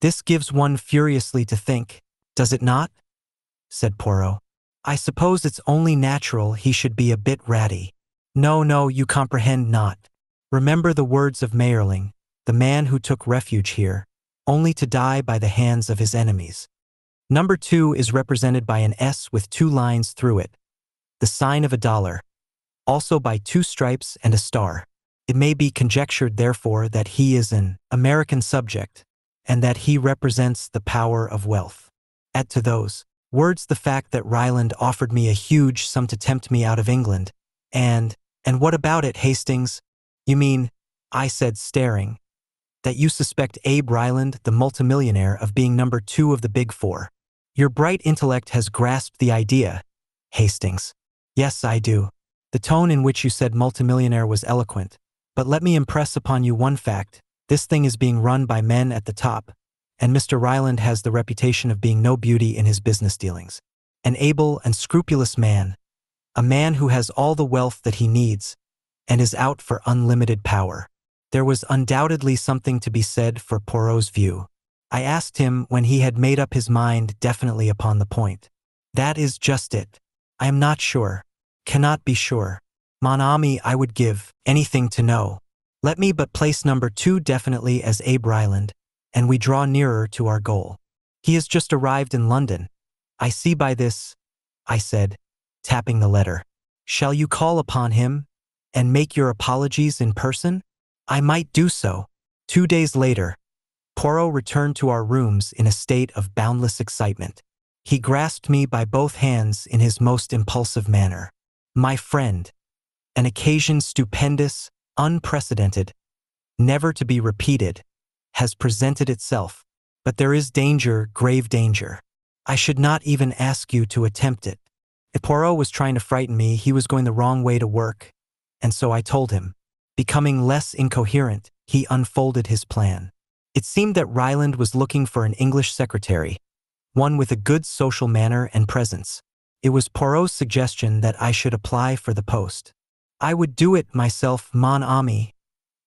This gives one furiously to think, does it not? Said Poirot. I suppose it's only natural he should be a bit ratty. No, you comprehend not. Remember the words of Mayerling, the man who took refuge here, only to die by the hands of his enemies. Number 2 is represented by an S with 2 lines through it, the sign of a dollar, also by 2 stripes and a star. It may be conjectured, therefore, that he is an American subject, and that he represents the power of wealth. Add to those words the fact that Ryland offered me a huge sum to tempt me out of England, and what about it, Hastings? You mean, I said, staring, that you suspect Abe Ryland, the multimillionaire, of being number 2 of the Big Four. Your bright intellect has grasped the idea, Hastings. Yes, I do. The tone in which you said multimillionaire was eloquent. But let me impress upon you one fact. This thing is being run by men at the top, and Mr. Ryland has the reputation of being no beauty in his business dealings. An able and scrupulous man, a man who has all the wealth that he needs, and is out for unlimited power. There was undoubtedly something to be said for Poirot's view. I asked him when he had made up his mind definitely upon the point. That is just it. I am not sure. Cannot be sure. Mon ami, I would give anything to know. Let me but place number 2 definitely as Abe Ryland, and we draw nearer to our goal. He has just arrived in London. I see by this, I said, tapping the letter. Shall you call upon him and make your apologies in person? I might do so. 2 days later, Poirot returned to our rooms in a state of boundless excitement. He grasped me by both hands in his most impulsive manner. My friend, an occasion stupendous, unprecedented, never to be repeated, has presented itself. But there is danger, grave danger. I should not even ask you to attempt it. If Poirot was trying to frighten me, he was going the wrong way to work, and so I told him. Becoming less incoherent, he unfolded his plan. It seemed that Ryland was looking for an English secretary, one with a good social manner and presence. It was Poirot's suggestion that I should apply for the post. I would do it myself, mon ami,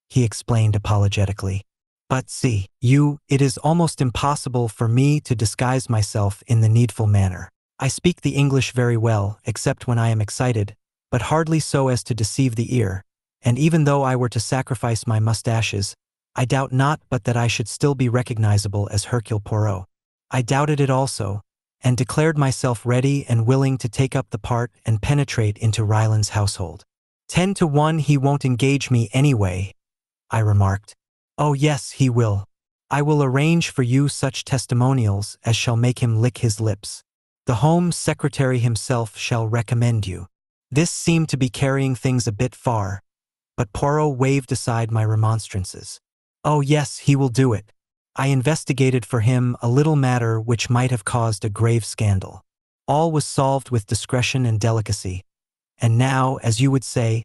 he explained apologetically. But see, it is almost impossible for me to disguise myself in the needful manner. I speak the English very well, except when I am excited, but hardly so as to deceive the ear, and even though I were to sacrifice my mustaches, I doubt not but that I should still be recognizable as Hercule Poirot. I doubted it also, and declared myself ready and willing to take up the part and penetrate into Ryland's household. 10 to 1 he won't engage me anyway, I remarked. Oh yes, he will. I will arrange for you such testimonials as shall make him lick his lips. The Home Secretary himself shall recommend you. This seemed to be carrying things a bit far, but Poirot waved aside my remonstrances. Oh yes, he will do it. I investigated for him a little matter which might have caused a grave scandal. All was solved with discretion and delicacy, and now, as you would say,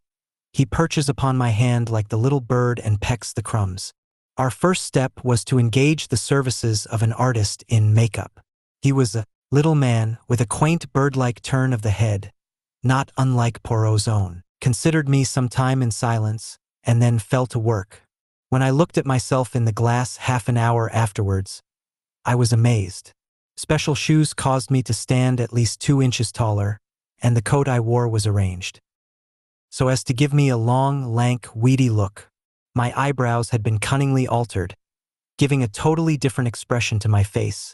he perches upon my hand like the little bird and pecks the crumbs. Our first step was to engage the services of an artist in makeup. He was a little man with a quaint bird-like turn of the head, not unlike Poirot's own, considered me some time in silence, and then fell to work. When I looked at myself in the glass half an hour afterwards, I was amazed. Special shoes caused me to stand at least 2 inches taller, and the coat I wore was arranged so as to give me a long, lank, weedy look. My eyebrows had been cunningly altered, giving a totally different expression to my face.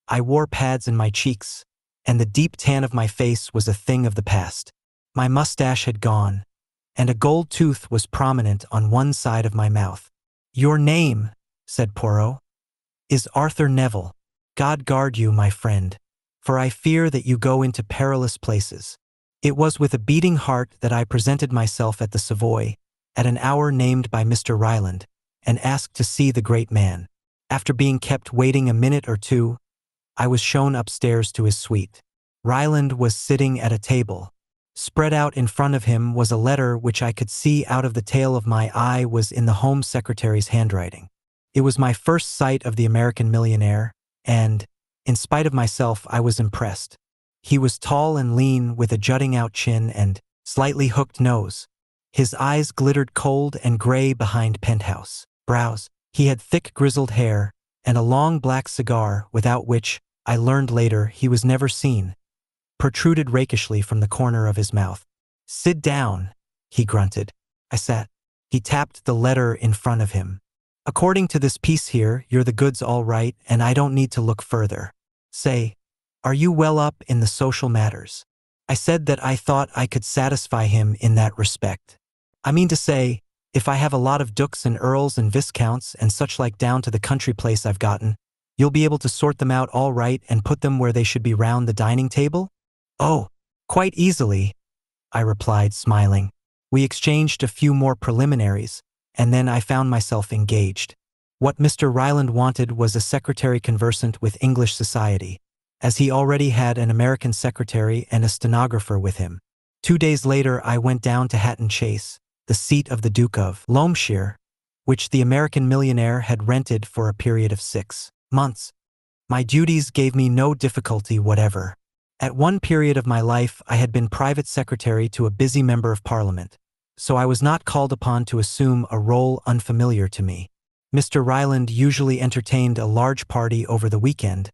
I wore pads in my cheeks, and the deep tan of my face was a thing of the past. My mustache had gone, and a gold tooth was prominent on one side of my mouth. Your name, said Poirot, is Arthur Neville. God guard you, my friend, for I fear that you go into perilous places. It was with a beating heart that I presented myself at the Savoy, at an hour named by Mr. Ryland, and asked to see the great man. After being kept waiting a minute or two, I was shown upstairs to his suite. Ryland was sitting at a table. Spread out in front of him was a letter which I could see out of the tail of my eye was in the Home Secretary's handwriting. It was my first sight of the American millionaire, and, in spite of myself, I was impressed. He was tall and lean with a jutting-out chin and slightly hooked nose. His eyes glittered cold and gray behind penthouse brows. He had thick grizzled hair and a long black cigar, without which, I learned later, he was never seen, protruded rakishly from the corner of his mouth. Sit down, he grunted. I sat. He tapped the letter in front of him. According to this piece here, you're the goods all right, and I don't need to look further. Say, are you well up in the social matters? I said that I thought I could satisfy him in that respect. I mean to say, if I have a lot of dukes and earls and viscounts and such like down to the country place I've gotten, you'll be able to sort them out all right and put them where they should be round the dining table? Oh, quite easily, I replied, smiling. We exchanged a few more preliminaries, and then I found myself engaged. What Mr. Ryland wanted was a secretary conversant with English society. as he already had an American secretary and a stenographer with him. 2 days later, I went down to Hatton Chase, the seat of the Duke of Loamshire, which the American millionaire had rented for a period of 6 months. My duties gave me no difficulty whatever. At one period of my life, I had been private secretary to a busy member of Parliament, so I was not called upon to assume a role unfamiliar to me. Mr. Ryland usually entertained a large party over the weekend,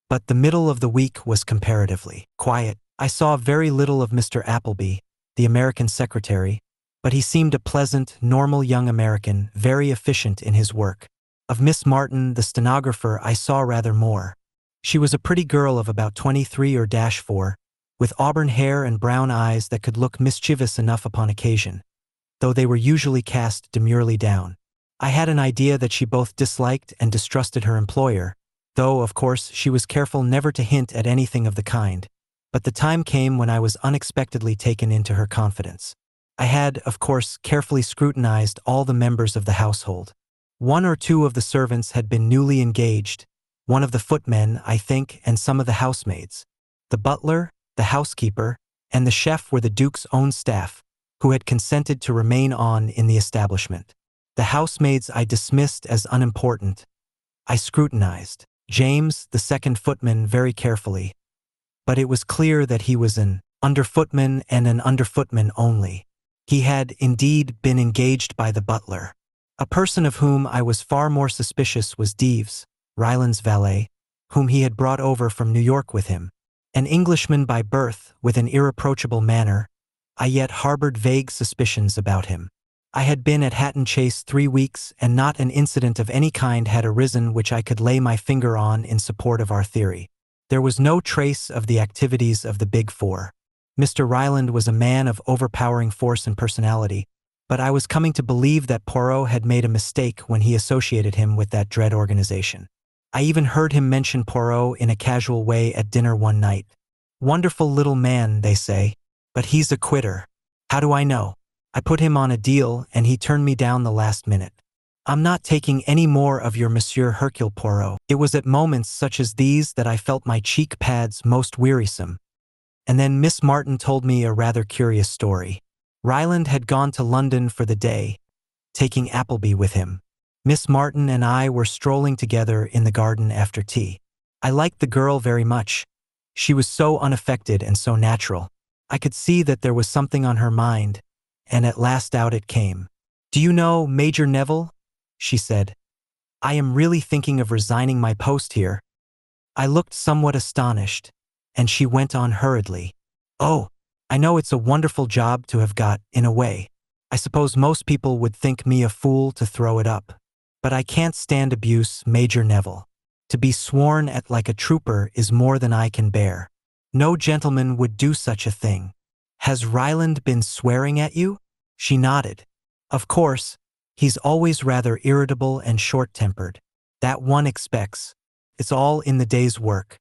but the middle of the week was comparatively quiet. I saw very little of Mr. Appleby, the American secretary, but he seemed a pleasant, normal young American, very efficient in his work. Of Miss Martin, the stenographer, I saw rather more. She was a pretty girl of about 23 or 4, with auburn hair and brown eyes that could look mischievous enough upon occasion, though they were usually cast demurely down. I had an idea that she both disliked and distrusted her employer, though, of course, she was careful never to hint at anything of the kind. But the time came when I was unexpectedly taken into her confidence. I had, of course, carefully scrutinized all the members of the household. 1 or 2 of the servants had been newly engaged, one of the footmen, I think, and some of the housemaids. The butler, the housekeeper, and the chef were the Duke's own staff, who had consented to remain on in the establishment. The housemaids I dismissed as unimportant. I scrutinized James, the second footman, very carefully, but it was clear that he was an underfootman and an underfootman only. He had, indeed, been engaged by the butler. A person of whom I was far more suspicious was Deeves, Ryland's valet, whom he had brought over from New York with him. An Englishman by birth, with an irreproachable manner, I yet harbored vague suspicions about him. I had been at Hatton Chase 3 weeks, and not an incident of any kind had arisen which I could lay my finger on in support of our theory. There was no trace of the activities of the Big Four. Mr. Ryland was a man of overpowering force and personality, but I was coming to believe that Poirot had made a mistake when he associated him with that dread organization. I even heard him mention Poirot in a casual way at dinner one night. Wonderful little man, they say, but he's a quitter. How do I know? I put him on a deal, and he turned me down the last minute. I'm not taking any more of your Monsieur Hercule Poirot. It was at moments such as these that I felt my cheek pads most wearisome. And then Miss Martin told me a rather curious story. Ryland had gone to London for the day, taking Appleby with him. Miss Martin and I were strolling together in the garden after tea. I liked the girl very much. She was so unaffected and so natural. I could see that there was something on her mind, and at last out it came. "Do you know Major Neville?" she said. "I am really thinking of resigning my post here." I looked somewhat astonished, and she went on hurriedly. "Oh, I know it's a wonderful job to have got, in a way. I suppose most people would think me a fool to throw it up. But I can't stand abuse, Major Neville. To be sworn at like a trooper is more than I can bear. No gentleman would do such a thing. Has Ryland been swearing at you?" She nodded. "Of course, he's always rather irritable and short-tempered. That one expects. It's all in the day's work.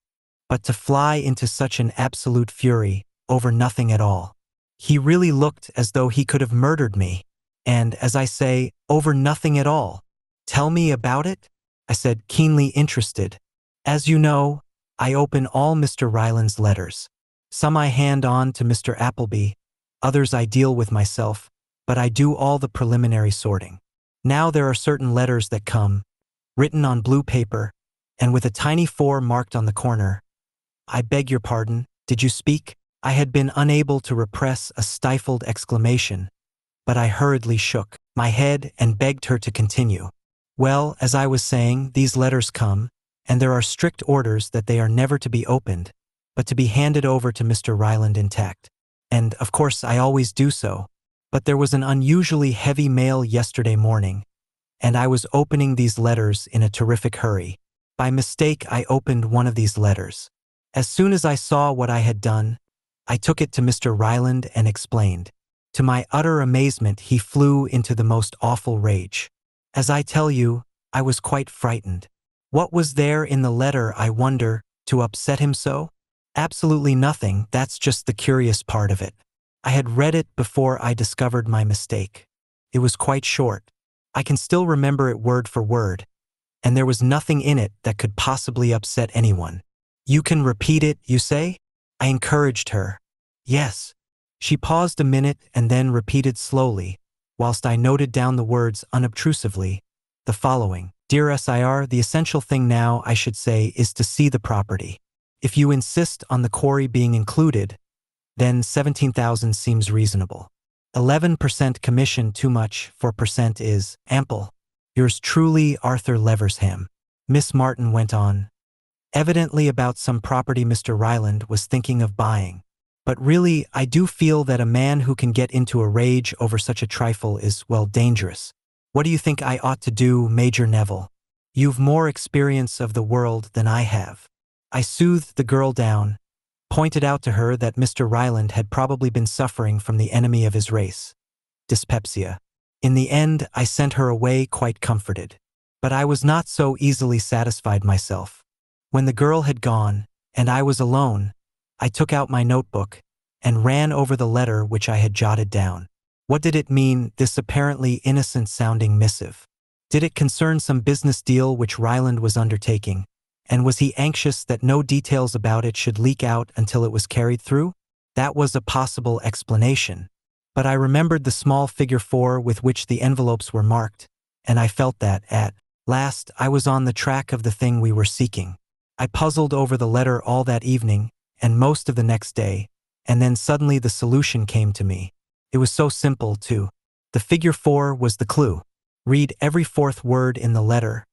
But to fly into such an absolute fury, over nothing at all. He really looked as though he could have murdered me. And, as I say, over nothing at all. Tell me about it?" I said, keenly interested. "As you know, I open all Mr. Ryland's letters. Some I hand on to Mr. Appleby, others I deal with myself, but I do all the preliminary sorting. Now there are certain letters that come, written on blue paper, and with a tiny 4 marked on the corner. I beg your pardon, did you speak?" I had been unable to repress a stifled exclamation, but I hurriedly shook my head and begged her to continue. "Well, as I was saying, these letters come, and there are strict orders that they are never to be opened, but to be handed over to Mr. Ryland intact. And, of course, I always do so. But there was an unusually heavy mail yesterday morning, and I was opening these letters in a terrific hurry. By mistake, I opened one of these letters. As soon as I saw what I had done, I took it to Mr. Ryland and explained. To my utter amazement, he flew into the most awful rage. As I tell you, I was quite frightened. What was there in the letter, I wonder, to upset him so? Absolutely nothing, that's just the curious part of it. I had read it before I discovered my mistake. It was quite short. I can still remember it word for word, and there was nothing in it that could possibly upset anyone. You can repeat it, you say? I encouraged her. Yes. She paused a minute and then repeated slowly, whilst I noted down the words unobtrusively, the following. Dear Sir, the essential thing now, I should say, is to see the property. If you insist on the quarry being included, then 17,000 seems reasonable. 11% commission too much, 4% is ample. Yours truly, Arthur Leversham. Miss Martin went on. Evidently about some property Mr. Ryland was thinking of buying. But really, I do feel that a man who can get into a rage over such a trifle is, well, dangerous. What do you think I ought to do, Major Neville? You've more experience of the world than I have. I soothed the girl down, pointed out to her that Mr. Ryland had probably been suffering from the enemy of his race, dyspepsia. In the end, I sent her away quite comforted. But I was not so easily satisfied myself. When the girl had gone, and I was alone, I took out my notebook and ran over the letter which I had jotted down. What did it mean, this apparently innocent-sounding missive? Did it concern some business deal which Ryland was undertaking, and was he anxious that no details about it should leak out until it was carried through? That was a possible explanation. But I remembered the small figure 4 with which the envelopes were marked, and I felt that, at last, I was on the track of the thing we were seeking. I puzzled over the letter all that evening, and most of the next day, and then suddenly the solution came to me. It was so simple, too. The figure 4 was the clue. Read every fourth word in the letter,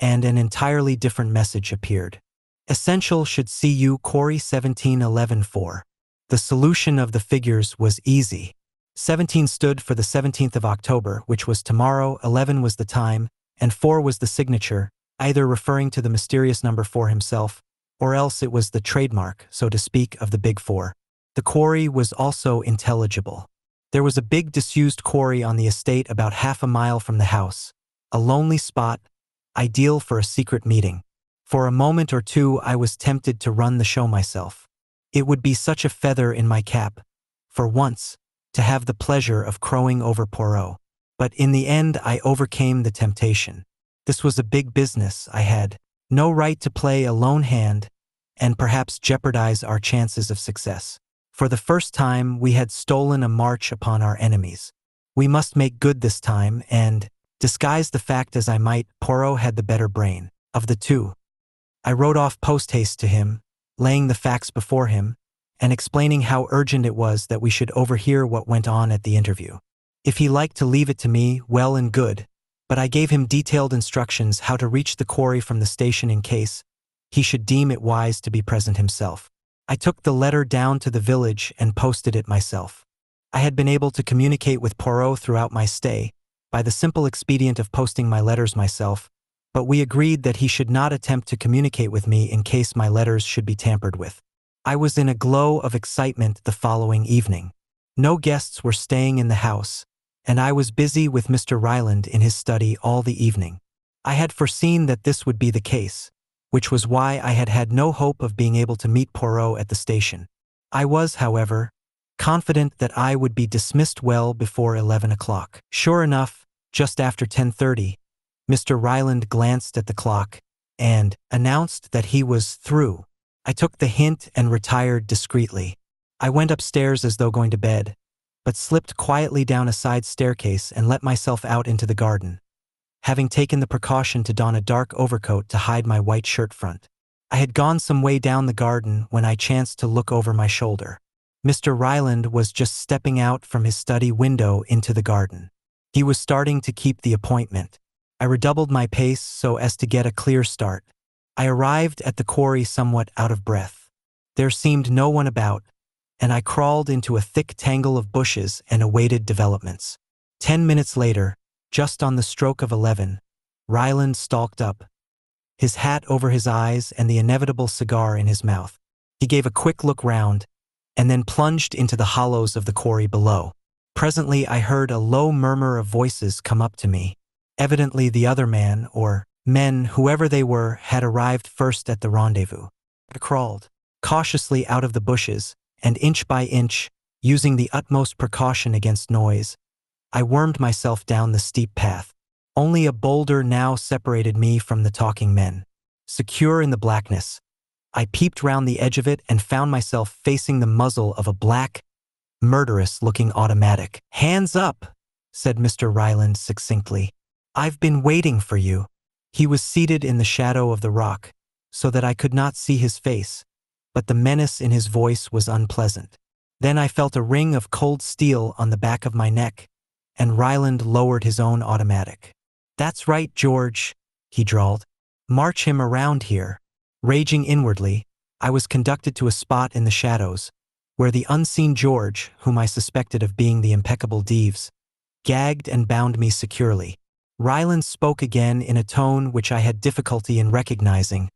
and an entirely different message appeared. Essential should see you Quarry 1711-4. The solution of the figures was easy. 17 stood for the 17th of October, which was tomorrow, 11 was the time, and 4 was the signature, either referring to the mysterious number 4 himself, or else it was the trademark, so to speak, of the Big Four. The quarry was also intelligible. There was a big disused quarry on the estate about half a mile from the house, a lonely spot, ideal for a secret meeting. For a moment or two I was tempted to run the show myself. It would be such a feather in my cap, for once, to have the pleasure of crowing over Poirot. But in the end I overcame the temptation. This was a big business. I had no right to play a lone hand and perhaps jeopardize our chances of success. For the first time, we had stolen a march upon our enemies. We must make good this time, and, disguise the fact as I might, Poirot had the better brain of the two. I wrote off post-haste to him, laying the facts before him, and explaining how urgent it was that we should overhear what went on at the interview. If he liked to leave it to me, well and good, but I gave him detailed instructions how to reach the quarry from the station in case he should deem it wise to be present himself. I took the letter down to the village and posted it myself. I had been able to communicate with Poirot throughout my stay, by the simple expedient of posting my letters myself, but we agreed that he should not attempt to communicate with me in case my letters should be tampered with. I was in a glow of excitement the following evening. No guests were staying in the house, and I was busy with Mr. Ryland in his study all the evening. I had foreseen that this would be the case, which was why I had had no hope of being able to meet Poirot at the station. I was, however, confident that I would be dismissed well before 11 o'clock. Sure enough, just after 10:30, Mr. Ryland glanced at the clock and announced that he was through. I took the hint and retired discreetly. I went upstairs as though going to bed, but slipped quietly down a side staircase and let myself out into the garden, having taken the precaution to don a dark overcoat to hide my white shirt front. I had gone some way down the garden when I chanced to look over my shoulder. Mr. Ryland was just stepping out from his study window into the garden. He was starting to keep the appointment. I redoubled my pace so as to get a clear start. I arrived at the quarry somewhat out of breath. There seemed no one about, and I crawled into a thick tangle of bushes and awaited developments. 10 minutes later, just on the stroke of 11, Ryland stalked up, his hat over his eyes and the inevitable cigar in his mouth. He gave a quick look round, and then plunged into the hollows of the quarry below. Presently I heard a low murmur of voices come up to me. Evidently the other man, or men, whoever they were, had arrived first at the rendezvous. I crawled cautiously out of the bushes, and inch by inch, using the utmost precaution against noise, I wormed myself down the steep path. Only a boulder now separated me from the talking men. Secure in the blackness, I peeped round the edge of it and found myself facing the muzzle of a black, murderous-looking automatic. "Hands up," said Mr. Ryland succinctly. "I've been waiting for you." He was seated in the shadow of the rock, so that I could not see his face, but the menace in his voice was unpleasant. Then I felt a ring of cold steel on the back of my neck, and Ryland lowered his own automatic. "That's right, George," he drawled. "March him around here." Raging inwardly, I was conducted to a spot in the shadows, where the unseen George, whom I suspected of being the impeccable Deves, gagged and bound me securely. Ryland spoke again in a tone which I had difficulty in recognizing,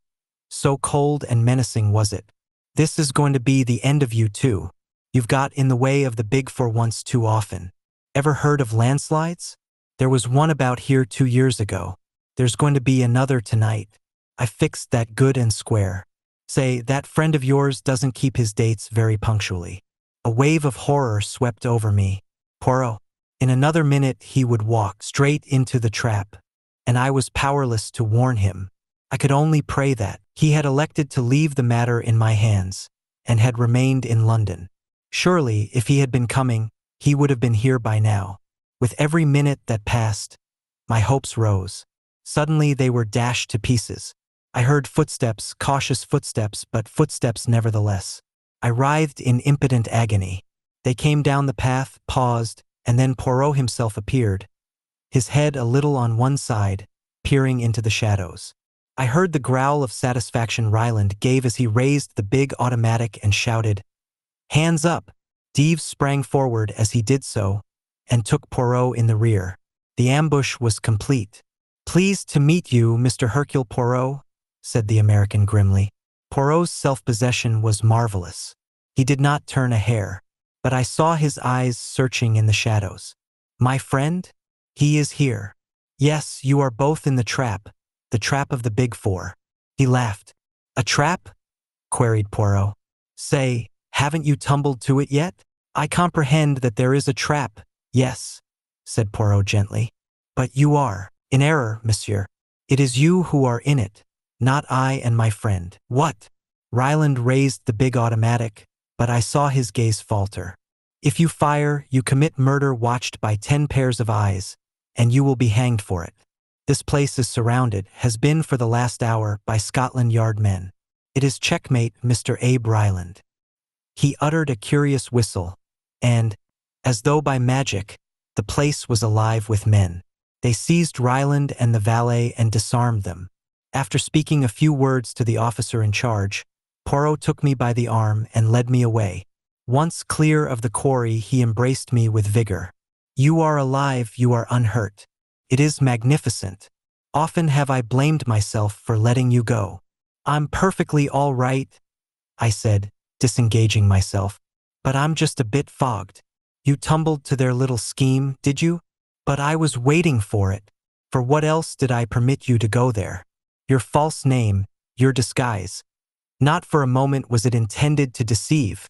so cold and menacing was it. "This is going to be the end of you too. You've got in the way of the big for once too often. Ever heard of landslides? There was one about here 2 years ago. There's going to be another tonight. I fixed that good and square. Say, that friend of yours doesn't keep his dates very punctually." A wave of horror swept over me. Poirot. In another minute he would walk straight into the trap, and I was powerless to warn him. I could only pray that he had elected to leave the matter in my hands, and had remained in London. Surely, if he had been coming, he would have been here by now. With every minute that passed, my hopes rose. Suddenly they were dashed to pieces. I heard footsteps, cautious footsteps, but footsteps nevertheless. I writhed in impotent agony. They came down the path, paused, and then Poirot himself appeared, his head a little on one side, peering into the shadows. I heard the growl of satisfaction Ryland gave as he raised the big automatic and shouted, "Hands up!" Deves sprang forward as he did so, and took Poirot in the rear. The ambush was complete. "Pleased to meet you, Mr. Hercule Poirot," said the American grimly. Poirot's self-possession was marvelous. He did not turn a hair, but I saw his eyes searching in the shadows. "My friend? He is here. Yes, you are both in the trap of the Big Four." He laughed. "A trap?" queried Poirot. "Say, haven't you tumbled to it yet?" "I comprehend that there is a trap, yes," said Poirot gently. "But you are in error, monsieur. It is you who are in it, not I and my friend." "What?" Ryland raised the big automatic, but I saw his gaze falter. "If you fire, you commit murder watched by 10 pairs of eyes, and you will be hanged for it. This place is surrounded, has been for the last hour, by Scotland Yard men. It is checkmate, Mr. Abe Ryland." He uttered a curious whistle, and, as though by magic, the place was alive with men. They seized Ryland and the valet and disarmed them. After speaking a few words to the officer in charge, Poirot took me by the arm and led me away. Once clear of the quarry, he embraced me with vigor. "You are alive, you are unhurt. It is magnificent. Often have I blamed myself for letting you go." "I'm perfectly all right," I said, disengaging myself. "But I'm just a bit fogged." "You tumbled to their little scheme, did you?" "But I was waiting for it. For what else did I permit you to go there? Your false name, your disguise. Not for a moment was it intended to deceive."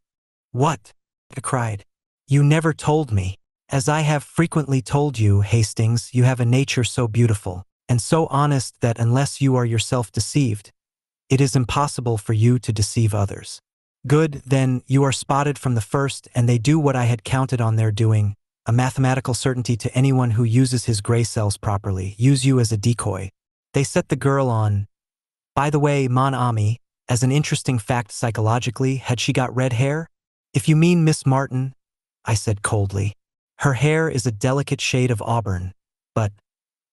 "What?" I cried. "You never told me. As I have frequently told you, Hastings, you have a nature so beautiful, and so honest that unless you are yourself deceived, it is impossible for you to deceive others. Good, then, you are spotted from the first, and they do what I had counted on their doing, a mathematical certainty to anyone who uses his gray cells properly, use you as a decoy. They set the girl on. By the way, mon ami, as an interesting fact psychologically, had she got red hair? If you mean Miss Martin, I said coldly. Her hair is a delicate shade of auburn, but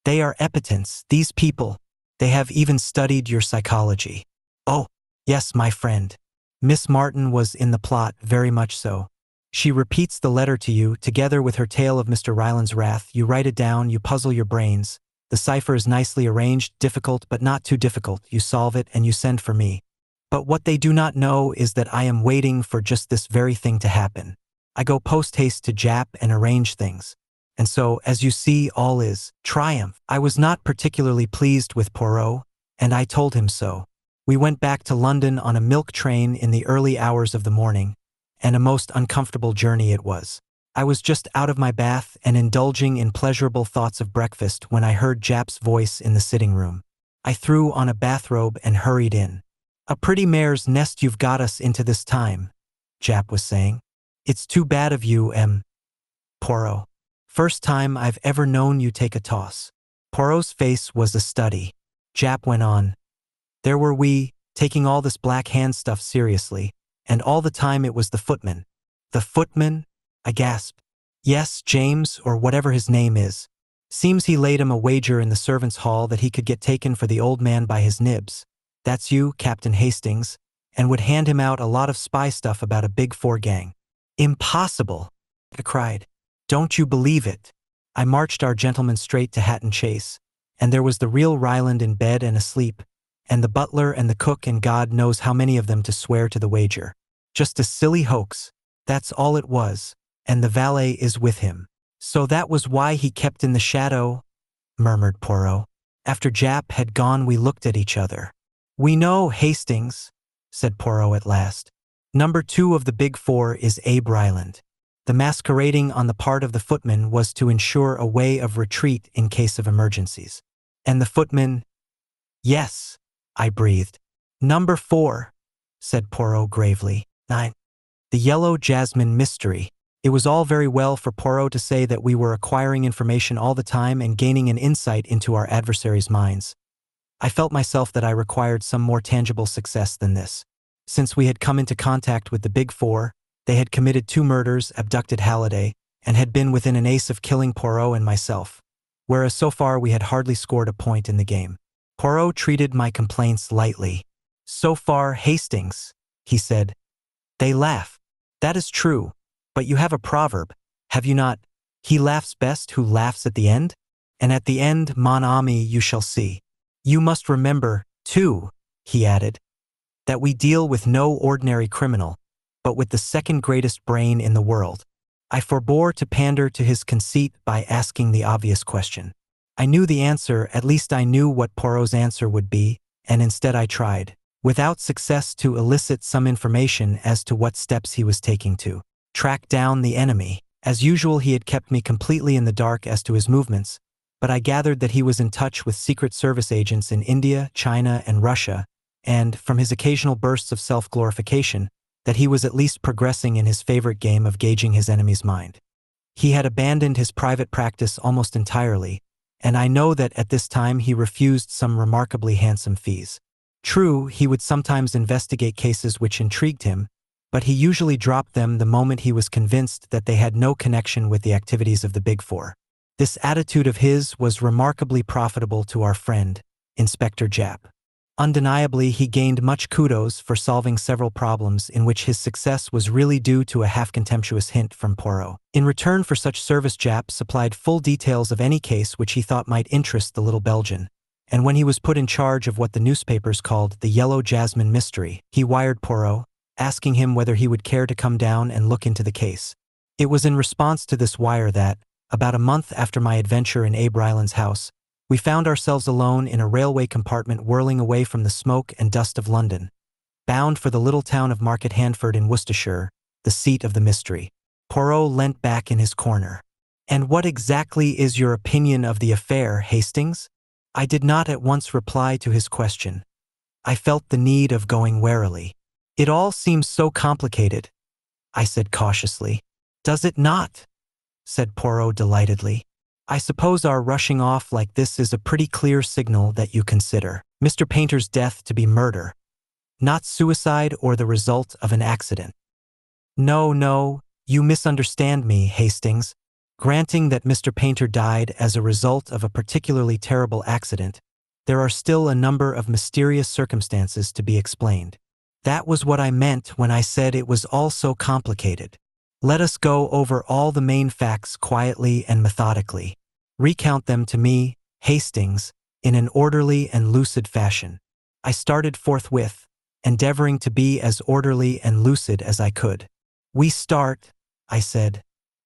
they are epitants, these people. They have even studied your psychology. Oh, yes, my friend. Miss Martin was in the plot, very much so. She repeats the letter to you, together with her tale of Mr. Ryland's wrath. You write it down, you puzzle your brains. The cipher is nicely arranged, difficult but not too difficult. You solve it and you send for me. But what they do not know is that I am waiting for just this very thing to happen. I go post-haste to Jap and arrange things. And so, as you see, all is triumph. I was not particularly pleased with Poirot, and I told him so. We went back to London on a milk train in the early hours of the morning, and a most uncomfortable journey it was. I was just out of my bath and indulging in pleasurable thoughts of breakfast when I heard Jap's voice in the sitting room. I threw on a bathrobe and hurried in. A pretty mare's nest you've got us into this time, Japp was saying. It's too bad of you, Poirot. First time I've ever known you take a toss. Poirot's face was a study. Japp went on. There were we, taking all this Black Hand stuff seriously, and all the time it was the footman. The footman? I gasped. Yes, James, or whatever his name is. Seems he laid him a wager in the servants' hall that he could get taken for the old man by his nibs. That's you, Captain Hastings, and would hand him out a lot of spy stuff about a Big Four gang. Impossible, I cried. Don't you believe it? I marched our gentlemen straight to Hatton Chase, and there was the real Ryland in bed and asleep, and the butler and the cook and God knows how many of them to swear to the wager. Just a silly hoax, that's all it was, and the valet is with him. So that was why he kept in the shadow, murmured Poirot. After Japp had gone we looked at each other. We know, Hastings, said Poirot at last. Number 2 of the Big Four is Abe Ryland. The masquerading on the part of the footman was to ensure a way of retreat in case of emergencies. And the footman? Yes, I breathed. Number 4, said Poirot gravely. 9. The Yellow Jasmine Mystery. It was all very well for Poirot to say that we were acquiring information all the time and gaining an insight into our adversaries' minds. I felt myself that I required some more tangible success than this. Since we had come into contact with the Big Four, they had committed 2 murders, abducted Halliday, and had been within an ace of killing Poirot and myself, whereas so far we had hardly scored a point in the game. Poirot treated my complaints lightly. So far, Hastings, he said. They laugh. That is true, but you have a proverb, have you not? He laughs best who laughs at the end? And at the end, mon ami, you shall see. You must remember, too, he added, that we deal with no ordinary criminal, but with the second greatest brain in the world. I forbore to pander to his conceit by asking the obvious question. I knew the answer, at least I knew what Poirot's answer would be, and instead I tried, without success, to elicit some information as to what steps he was taking to track down the enemy. As usual, he had kept me completely in the dark as to his movements, but I gathered that he was in touch with Secret Service agents in India, China, and Russia, and, from his occasional bursts of self-glorification, that he was at least progressing in his favorite game of gauging his enemy's mind. He had abandoned his private practice almost entirely, and I know that at this time he refused some remarkably handsome fees. True, he would sometimes investigate cases which intrigued him, but he usually dropped them the moment he was convinced that they had no connection with the activities of the Big Four. This attitude of his was remarkably profitable to our friend, Inspector Japp. Undeniably, he gained much kudos for solving several problems in which his success was really due to a half-contemptuous hint from Poirot. In return for such service, Japp supplied full details of any case which he thought might interest the little Belgian, and when he was put in charge of what the newspapers called the Yellow Jasmine Mystery, he wired Poirot, asking him whether he would care to come down and look into the case. It was in response to this wire that, about a month after my adventure in Abe Ryland's house, we found ourselves alone in a railway compartment whirling away from the smoke and dust of London, bound for the little town of Market Handford in Worcestershire, the seat of the mystery. Poirot leant back in his corner. And what exactly is your opinion of the affair, Hastings? I did not at once reply to his question. I felt the need of going warily. It all seems so complicated, I said cautiously. Does it not? Said Poirot delightedly. I suppose our rushing off like this is a pretty clear signal that you consider Mr. Painter's death to be murder, not suicide or the result of an accident. No, you misunderstand me, Hastings. Granting that Mr. Painter died as a result of a particularly terrible accident, there are still a number of mysterious circumstances to be explained. That was what I meant when I said it was all so complicated. Let us go over all the main facts quietly and methodically. Recount them to me, Hastings, in an orderly and lucid fashion. I started forthwith, endeavoring to be as orderly and lucid as I could. We start, I said,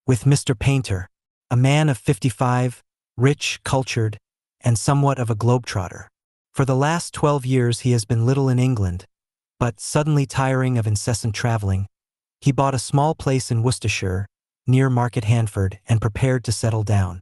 with Mr. Painter, a man of 55, rich, cultured, and somewhat of a globetrotter. For the last 12 years he has been little in England, but suddenly tiring of incessant traveling, he bought a small place in Worcestershire, near Market Handford, and prepared to settle down.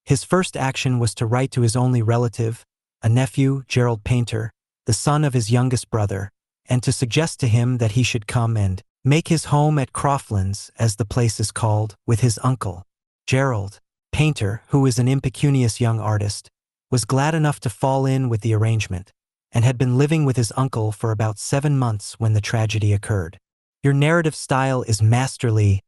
His first action was to write to his only relative, a nephew, Gerald Painter, the son of his youngest brother, and to suggest to him that he should come and make his home at Croflands, as the place is called, with his uncle. Gerald, painter, who is an impecunious young artist, was glad enough to fall in with the arrangement, and had been living with his uncle for about 7 months when the tragedy occurred. "Your narrative style is masterly,"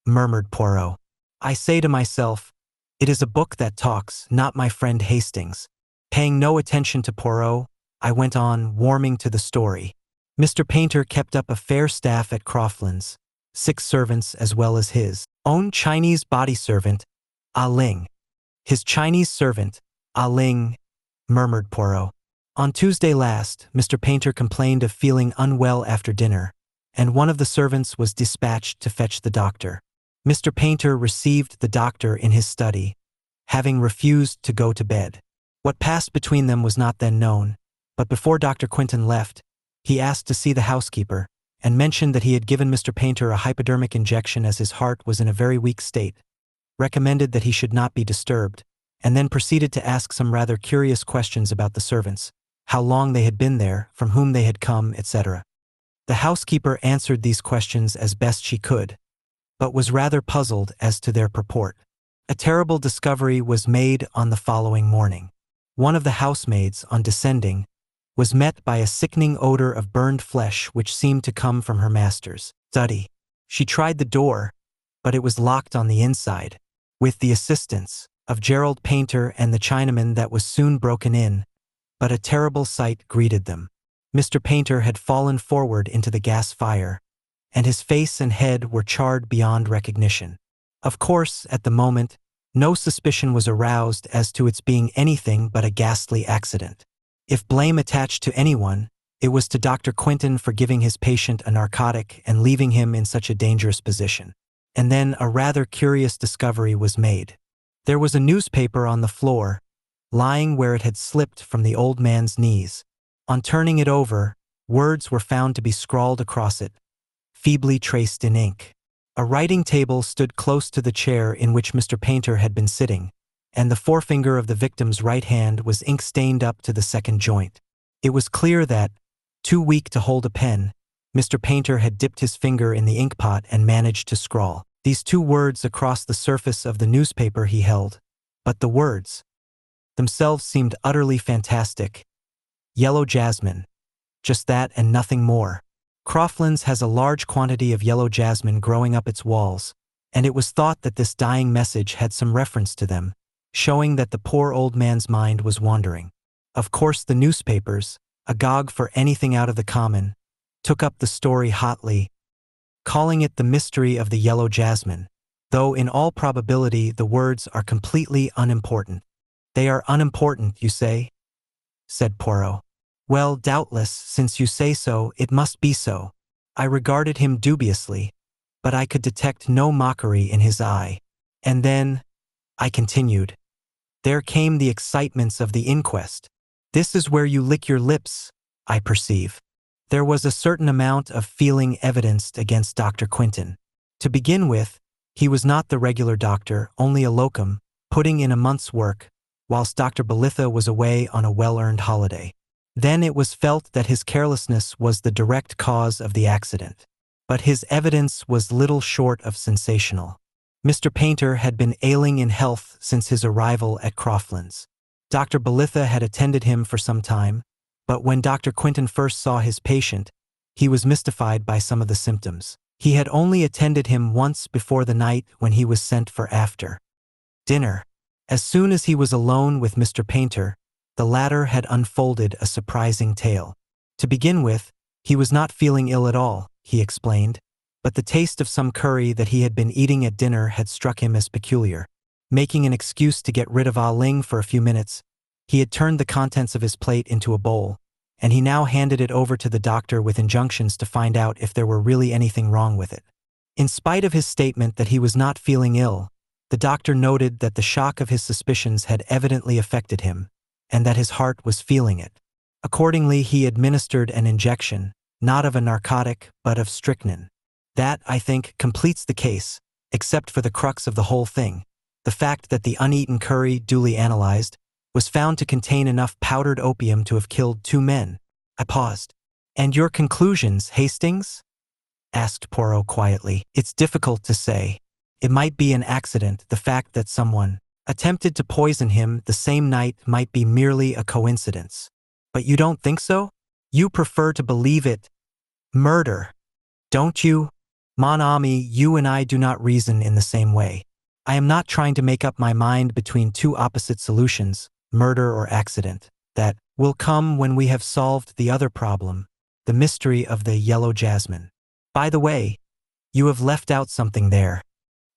murmured Poirot. "I say to myself, it is a book that talks, not my friend Hastings." Paying no attention to Poirot, I went on, warming to the story. Mr. Painter kept up a fair staff at Croflands, 6 servants as well as his own Chinese body servant, Ah Ling. "His Chinese servant, Ah Ling," murmured Poirot. "On Tuesday last, Mr. Painter complained of feeling unwell after dinner, and one of the servants was dispatched to fetch the doctor. Mr. Painter received the doctor in his study, having refused to go to bed. What passed between them was not then known, but before Dr. Quinton left, he asked to see the housekeeper, and mentioned that he had given Mr. Painter a hypodermic injection as his heart was in a very weak state, recommended that he should not be disturbed, and then proceeded to ask some rather curious questions about the servants, how long they had been there, from whom they had come, etc. The housekeeper answered these questions as best she could, but was rather puzzled as to their purport. A terrible discovery was made on the following morning. One of the housemaids, on descending, was met by a sickening odor of burned flesh which seemed to come from her master's study. She tried the door, but it was locked on the inside. With the assistance of Gerald Painter and the Chinaman, that was soon broken in, but a terrible sight greeted them. Mr. Painter had fallen forward into the gas fire, and his face and head were charred beyond recognition. Of course, at the moment, no suspicion was aroused as to its being anything but a ghastly accident. If blame attached to anyone, it was to Dr. Quinton for giving his patient a narcotic and leaving him in such a dangerous position. And then a rather curious discovery was made. There was a newspaper on the floor, lying where it had slipped from the old man's knees. On turning it over, words were found to be scrawled across it, feebly traced in ink. A writing table stood close to the chair in which Mr. Painter had been sitting, and the forefinger of the victim's right hand was ink-stained up to the second joint. It was clear that, too weak to hold a pen, Mr. Painter had dipped his finger in the inkpot and managed to scrawl these 2 words across the surface of the newspaper he held. But the words themselves seemed utterly fantastic. Yellow jasmine. Just that and nothing more. Croflands has a large quantity of yellow jasmine growing up its walls, and it was thought that this dying message had some reference to them, showing that the poor old man's mind was wandering. Of course, the newspapers, agog for anything out of the common, took up the story hotly, calling it the mystery of the yellow jasmine, though in all probability the words are completely unimportant. "They are unimportant, you say?" said Poirot. "Well, doubtless, since you say so, it must be so." I regarded him dubiously, but I could detect no mockery in his eye. "And then," I continued, "there came the excitements of the inquest. This is where you lick your lips, I perceive." There was a certain amount of feeling evidenced against Dr. Quinton. To begin with, he was not the regular doctor, only a locum, putting in a month's work, whilst Dr. Belitha was away on a well-earned holiday. Then it was felt that his carelessness was the direct cause of the accident. But his evidence was little short of sensational. Mr. Painter had been ailing in health since his arrival at Croflands. Dr. Belitha had attended him for some time, but when Dr. Quinton first saw his patient, he was mystified by some of the symptoms. He had only attended him once before the night when he was sent for after dinner. As soon as he was alone with Mr. Painter, the latter had unfolded a surprising tale. To begin with, he was not feeling ill at all, he explained, but the taste of some curry that he had been eating at dinner had struck him as peculiar. Making an excuse to get rid of Ah Ling for a few minutes, he had turned the contents of his plate into a bowl, and he now handed it over to the doctor with injunctions to find out if there were really anything wrong with it. In spite of his statement that he was not feeling ill, the doctor noted that the shock of his suspicions had evidently affected him, and that his heart was feeling it. Accordingly, he administered an injection, not of a narcotic, but of strychnine. That, I think, completes the case, except for the crux of the whole thing, the fact that the uneaten curry, duly analyzed, was found to contain enough powdered opium to have killed 2 men. I paused. "And your conclusions, Hastings?" asked Poirot quietly. "It's difficult to say. It might be an accident. The fact that someone attempted to poison him the same night might be merely a coincidence. But you don't think so? You prefer to believe it murder, don't you? Mon ami, you and I do not reason in the same way. I am not trying to make up my mind between two opposite solutions, murder or accident. That will come when we have solved the other problem, the mystery of the yellow jasmine. By the way, you have left out something there.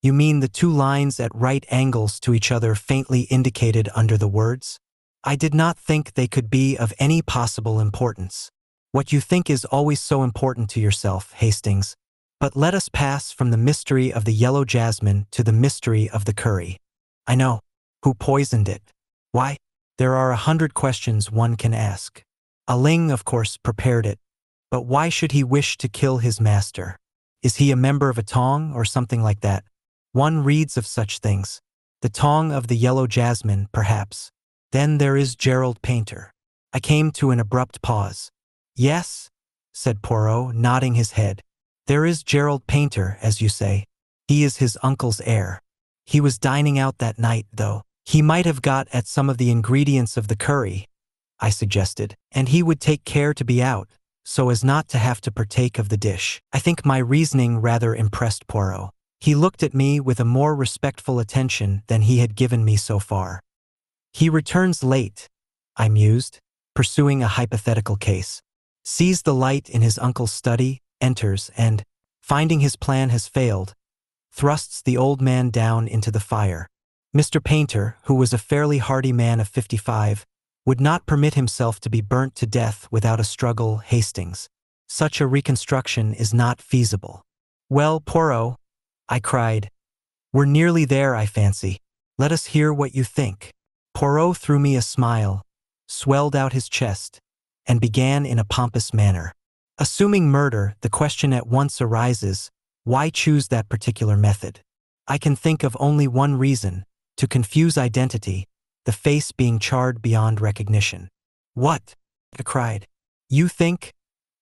You mean the two lines at right angles to each other faintly indicated under the words? I did not think they could be of any possible importance. What you think is always so important to yourself, Hastings. But let us pass from the mystery of the yellow jasmine to the mystery of the curry. I know. Who poisoned it? Why? There are 100 questions one can ask. Ling, of course, prepared it. But why should he wish to kill his master? Is he a member of a tong or something like that? One reads of such things. The tong of the yellow jasmine, perhaps. Then there is Gerald Painter. I came to an abrupt pause. Yes, said Poirot, nodding his head. There is Gerald Painter, as you say. He is his uncle's heir. He was dining out that night, though. He might have got at some of the ingredients of the curry, I suggested, and he would take care to be out, so as not to have to partake of the dish. I think my reasoning rather impressed Poirot. He looked at me with a more respectful attention than he had given me so far. He returns late, I mused, pursuing a hypothetical case. Sees the light in his uncle's study, enters, and, finding his plan has failed, thrusts the old man down into the fire. Mr. Painter, who was a fairly hardy man of 55, would not permit himself to be burnt to death without a struggle, Hastings. Such a reconstruction is not feasible. Well, Poirot, I cried. We're nearly there, I fancy. Let us hear what you think. Poirot threw me a smile, swelled out his chest, and began in a pompous manner. Assuming murder, the question at once arises, why choose that particular method? I can think of only one reason, to confuse identity, the face being charred beyond recognition. What? I cried. You think?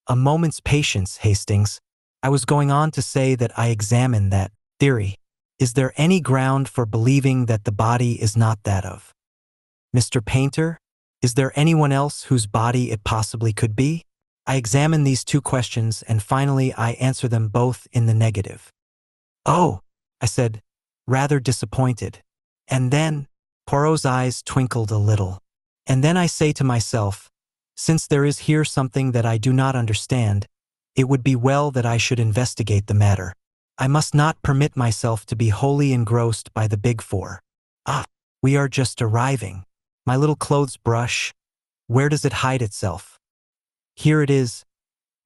A moment's patience, Hastings. I was going on to say that I examine that theory. Is there any ground for believing that the body is not that of Mr. Painter? Is there anyone else whose body it possibly could be? I examine these two questions and finally I answer them both in the negative. Oh, I said, rather disappointed. And then, Poirot's eyes twinkled a little. And then I say to myself, since there is here something that I do not understand, it would be well that I should investigate the matter. I must not permit myself to be wholly engrossed by the big four. Ah, we are just arriving. My little clothes brush, where does it hide itself? Here it is.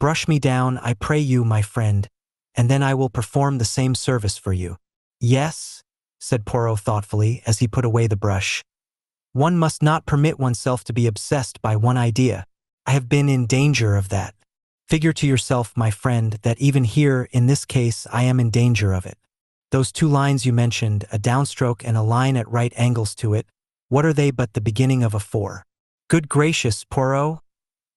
Brush me down, I pray you, my friend, and then I will perform the same service for you. Yes, said Poirot thoughtfully as he put away the brush. One must not permit oneself to be obsessed by one idea. I have been in danger of that. Figure to yourself, my friend, that even here, in this case, I am in danger of it. Those two lines you mentioned, a downstroke and a line at right angles to it, what are they but the beginning of a four? Good gracious, Poirot,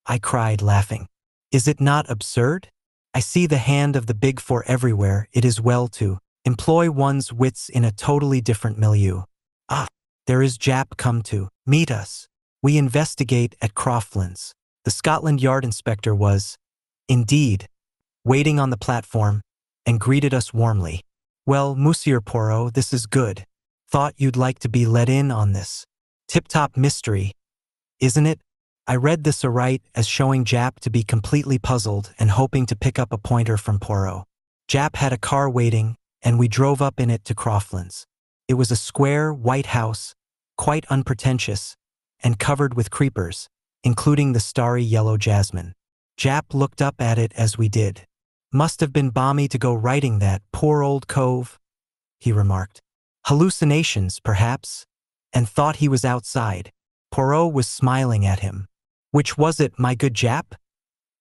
I cried, laughing. Is it not absurd? I see the hand of the big four everywhere. It is well to employ one's wits in a totally different milieu. Ah, there is Jap come to meet us. We investigate at Crofland's. The Scotland Yard inspector was, indeed, waiting on the platform, and greeted us warmly. Well, Monsieur Poirot, this is good. Thought you'd like to be let in on this tip-top mystery, isn't it? I read this aright as showing Jap to be completely puzzled and hoping to pick up a pointer from Poirot. Jap had a car waiting, and we drove up in it to Crofland's. It was a square, white house, quite unpretentious, and covered with creepers, including the starry yellow jasmine. Jap looked up at it as we did. Must have been balmy to go writing that, poor old cove, he remarked. Hallucinations, perhaps, and thought he was outside. Poirot was smiling at him. Which was it, my good Jap?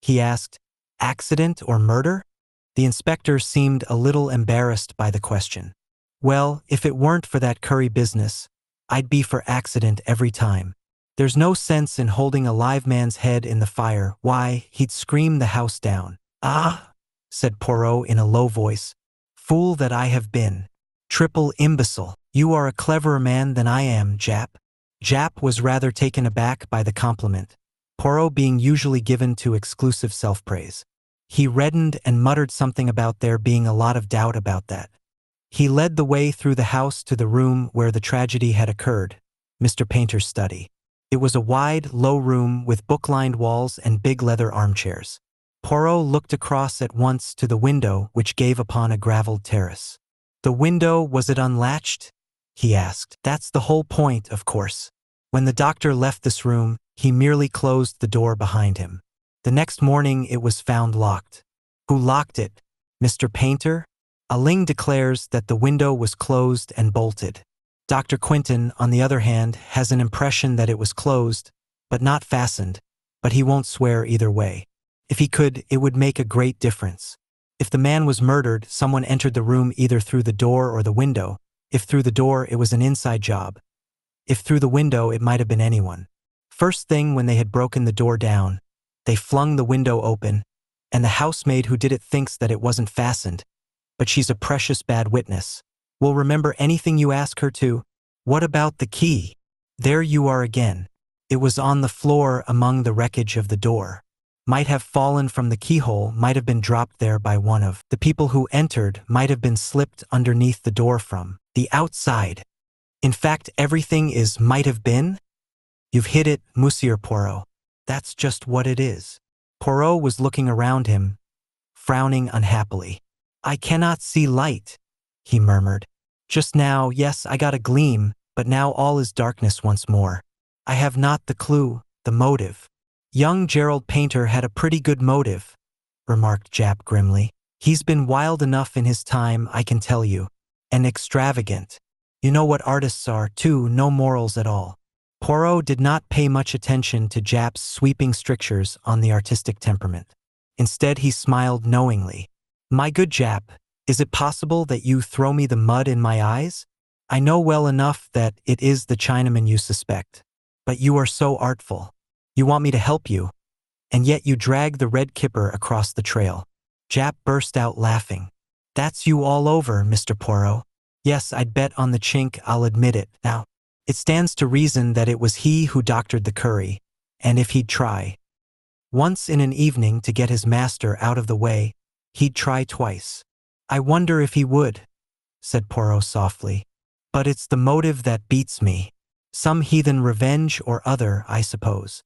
He asked. Accident or murder? The inspector seemed a little embarrassed by the question. Well, if it weren't for that curry business, I'd be for accident every time. There's no sense in holding a live man's head in the fire. Why, he'd scream the house down. Ah, said Poirot in a low voice. Fool that I have been. Triple imbecile. You are a cleverer man than I am, Jap. Jap was rather taken aback by the compliment, Poirot being usually given to exclusive self-praise. He reddened and muttered something about there being a lot of doubt about that. He led the way through the house to the room where the tragedy had occurred, Mr. Painter's study. It was a wide, low room with book-lined walls and big leather armchairs. Poirot looked across at once to the window which gave upon a gravelled terrace. The window, was it unlatched? He asked. That's the whole point, of course. When the doctor left this room, he merely closed the door behind him. The next morning it was found locked. Who locked it? Mr. Painter? Ling declares that the window was closed and bolted. Dr. Quinton, on the other hand, has an impression that it was closed, but not fastened, but he won't swear either way. If he could, it would make a great difference. If the man was murdered, someone entered the room either through the door or the window. If through the door, it was an inside job. If through the window, it might have been anyone. First thing, when they had broken the door down, they flung the window open, and the housemaid who did it thinks that it wasn't fastened, but she's a precious bad witness. Will remember anything you ask her to. What about the key? There you are again. It was on the floor among the wreckage of the door. Might have fallen from the keyhole, might have been dropped there by one of the people who entered, might have been slipped underneath the door from the outside. In fact, everything is might have been. You've hit it, Monsieur Poirot. That's just what it is. Poirot was looking around him, frowning unhappily. I cannot see light, he murmured. Just now, yes, I got a gleam, but now all is darkness once more. I have not the clue, the motive. Young Gerald Painter had a pretty good motive, remarked Jap grimly. He's been wild enough in his time, I can tell you. And extravagant. You know what artists are, too, no morals at all. Poirot did not pay much attention to Jap's sweeping strictures on the artistic temperament. Instead, he smiled knowingly. My good Jap, is it possible that you throw me the mud in my eyes? I know well enough that it is the Chinaman you suspect. But you are so artful. You want me to help you, and yet you drag the red kipper across the trail. Jap burst out laughing. That's you all over, Mr. Poirot. Yes, I'd bet on the chink, I'll admit it. Now, it stands to reason that it was he who doctored the curry, and if he'd try once in an evening to get his master out of the way, he'd try twice. I wonder if he would, said Poirot softly. But it's the motive that beats me. Some heathen revenge or other, I suppose.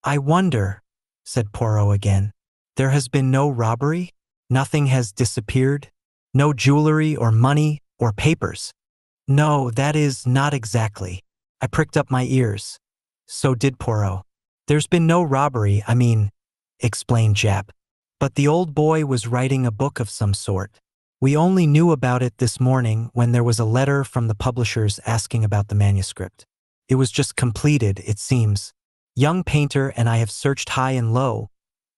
I wonder, said Poirot again. There has been no robbery? Nothing has disappeared? No jewelry or money or papers? No, that is, not exactly. I pricked up my ears. So did Poirot. There's been no robbery, I mean, explained Jap. But the old boy was writing a book of some sort. We only knew about it this morning when there was a letter from the publishers asking about the manuscript. It was just completed, it seems. Young Painter and I have searched high and low,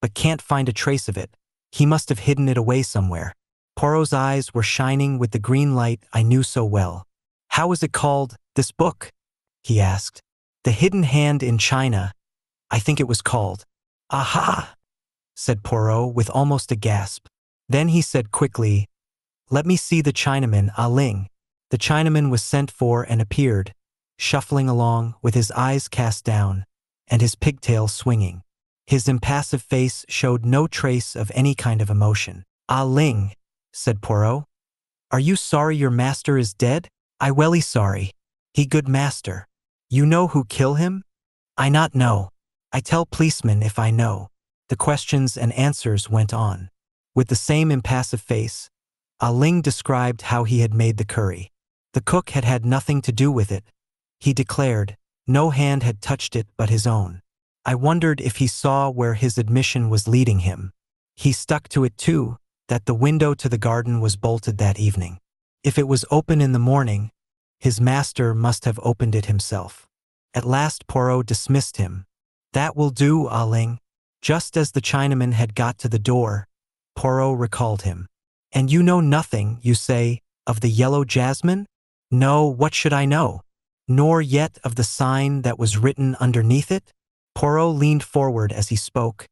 but can't find a trace of it. He must have hidden it away somewhere. Poirot's eyes were shining with the green light I knew so well. How is it called, this book? He asked. The Hidden Hand in China, I think it was called. Aha! Said Poirot with almost a gasp. Then he said quickly, let me see the Chinaman, Ling. The Chinaman was sent for and appeared, shuffling along with his eyes cast down and his pigtail swinging. His impassive face showed no trace of any kind of emotion. Ling, said Poirot. Are you sorry your master is dead? I welly sorry. He good master. You know who kill him? I not know. I tell policeman if I know. The questions and answers went on. With the same impassive face, Ling described how he had made the curry. The cook had had nothing to do with it. He declared, no hand had touched it but his own. I wondered if he saw where his admission was leading him. He stuck to it too, that the window to the garden was bolted that evening. If it was open in the morning, his master must have opened it himself. At last Poirot dismissed him. That will do, Ling. Just as the Chinaman had got to the door, Poirot recalled him. And you know nothing, you say, of the yellow jasmine? No, what should I know? nor yet of the sign that was written underneath it? Poirot leaned forward as he spoke,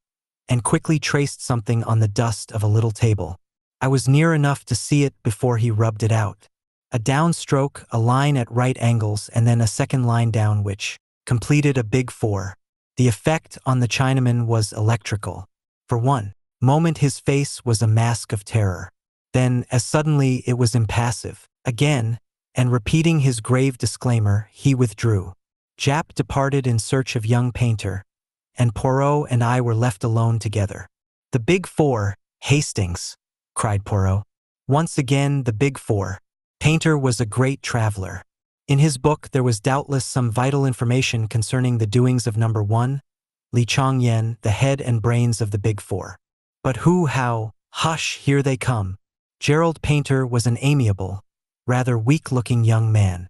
and quickly traced something on the dust of a little table. I was near enough to see it before he rubbed it out. A downstroke, a line at right angles, and then a second line down which completed a big 4. The effect on the Chinaman was electrical. For one moment his face was a mask of terror. Then, as suddenly, it was impassive. Again, and repeating his grave disclaimer, he withdrew. Jap departed in search of young Painter, and Poirot and I were left alone together. "The Big Four, Hastings!" cried Poirot. Once again, the Big Four. Painter was a great traveler. In his book there was doubtless some vital information concerning the doings of number 1, Li Chongyen, the head and brains of the Big Four. But who, how? Hush, here they come. Gerald Painter was an amiable, rather weak-looking young man.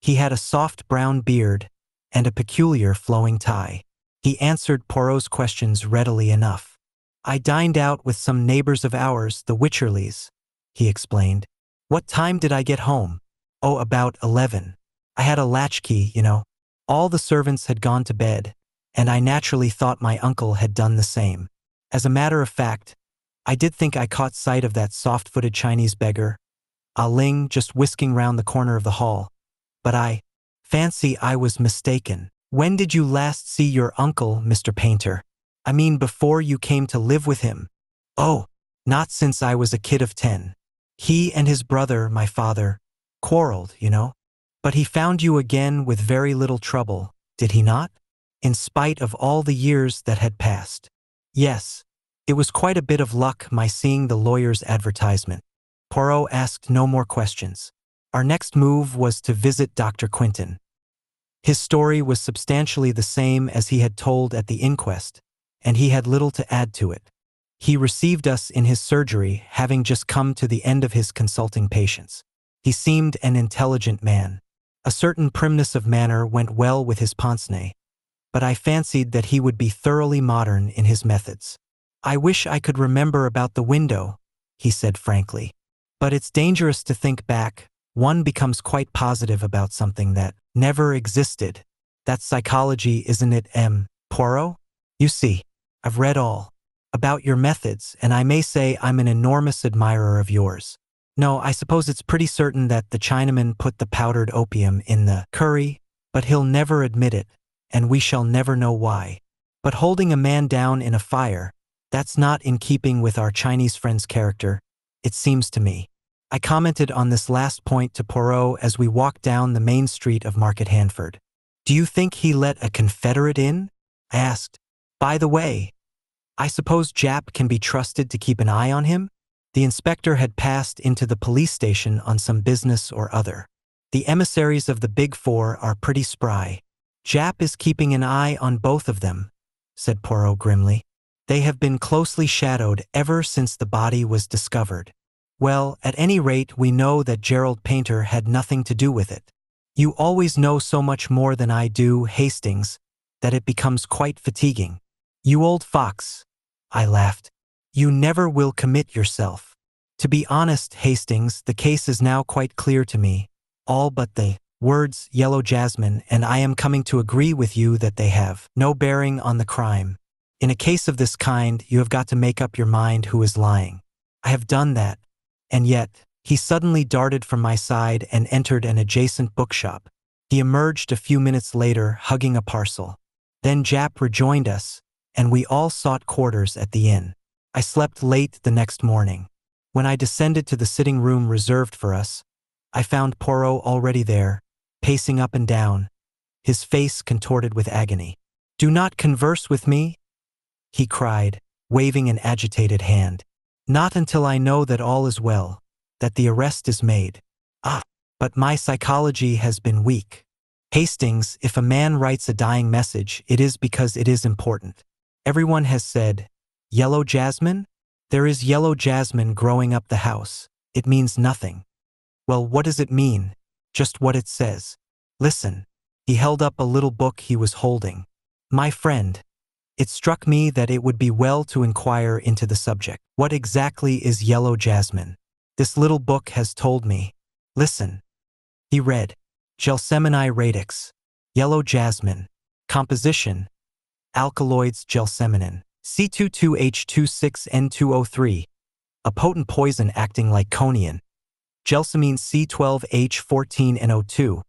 He had a soft brown beard and a peculiar flowing tie. He answered Poirot's questions readily enough. "I dined out with some neighbors of ours, the Wycherleys," he explained. "What time did I get home?" "Oh, about 11. I had a latchkey, you know." All the servants had gone to bed, and I naturally thought my uncle had done the same. As a matter of fact, I did think I caught sight of that soft-footed Chinese beggar, Ah Ling, just whisking round the corner of the hall. But I fancy I was mistaken. "When did you last see your uncle, Mr. Painter? I mean before you came to live with him." "Oh, not since I was a kid of 10. He and his brother, my father, quarreled, you know. But he found you again with very little trouble, did he not? In spite of all the years that had passed." "Yes. It was quite a bit of luck my seeing the lawyer's advertisement." Poirot asked no more questions. Our next move was to visit Dr. Quinton. His story was substantially the same as he had told at the inquest, and he had little to add to it. He received us in his surgery, having just come to the end of his consulting patients. He seemed an intelligent man. A certain primness of manner went well with his pince-nez, but I fancied that he would be thoroughly modern in his methods. "I wish I could remember about the window," he said frankly. "But it's dangerous to think back. One becomes quite positive about something that never existed. That's psychology, isn't it, Poirot? You see, I've read all about your methods, and I may say I'm an enormous admirer of yours. No, I suppose it's pretty certain that the Chinaman put the powdered opium in the curry, but he'll never admit it, and we shall never know why. But holding a man down in a fire, that's not in keeping with our Chinese friend's character, it seems to me." I commented on this last point to Poirot as we walked down the main street of Market Handford. "Do you think he let a Confederate in?" I asked. "By the way, I suppose Jap can be trusted to keep an eye on him?" The inspector had passed into the police station on some business or other. "The emissaries of the Big Four are pretty spry. Jap is keeping an eye on both of them," said Poirot grimly. "They have been closely shadowed ever since the body was discovered. Well, at any rate, we know that Gerald Painter had nothing to do with it. You always know so much more than I do, Hastings, that it becomes quite fatiguing." "You old fox," I laughed. "You never will commit yourself." "To be honest, Hastings, the case is now quite clear to me, all but the words yellow jasmine, and I am coming to agree with you that they have no bearing on the crime. In a case of this kind, you have got to make up your mind who is lying. I have done that, and yet—" He suddenly darted from my side and entered an adjacent bookshop. He emerged a few minutes later, hugging a parcel. Then Jap rejoined us, and we all sought quarters at the inn. I slept late the next morning. When I descended to the sitting room reserved for us, I found Poirot already there, pacing up and down, his face contorted with agony. "Do not converse with me," he cried, waving an agitated hand. "Not until I know that all is well, that the arrest is made. Ah, but my psychology has been weak. Hastings, if a man writes a dying message, it is because it is important. Everyone has said, 'Yellow jasmine?' There is yellow jasmine growing up the house. It means nothing. Well, what does it mean? Just what it says. Listen." He held up a little book he was holding. "My friend, it struck me that it would be well to inquire into the subject. What exactly is yellow jasmine? This little book has told me. Listen." He read, Gelseminis radix. Yellow jasmine. Composition: alkaloids gelseminin. C22H26N2O3. A potent poison acting like coniine. Gelsamine C12H14NO2.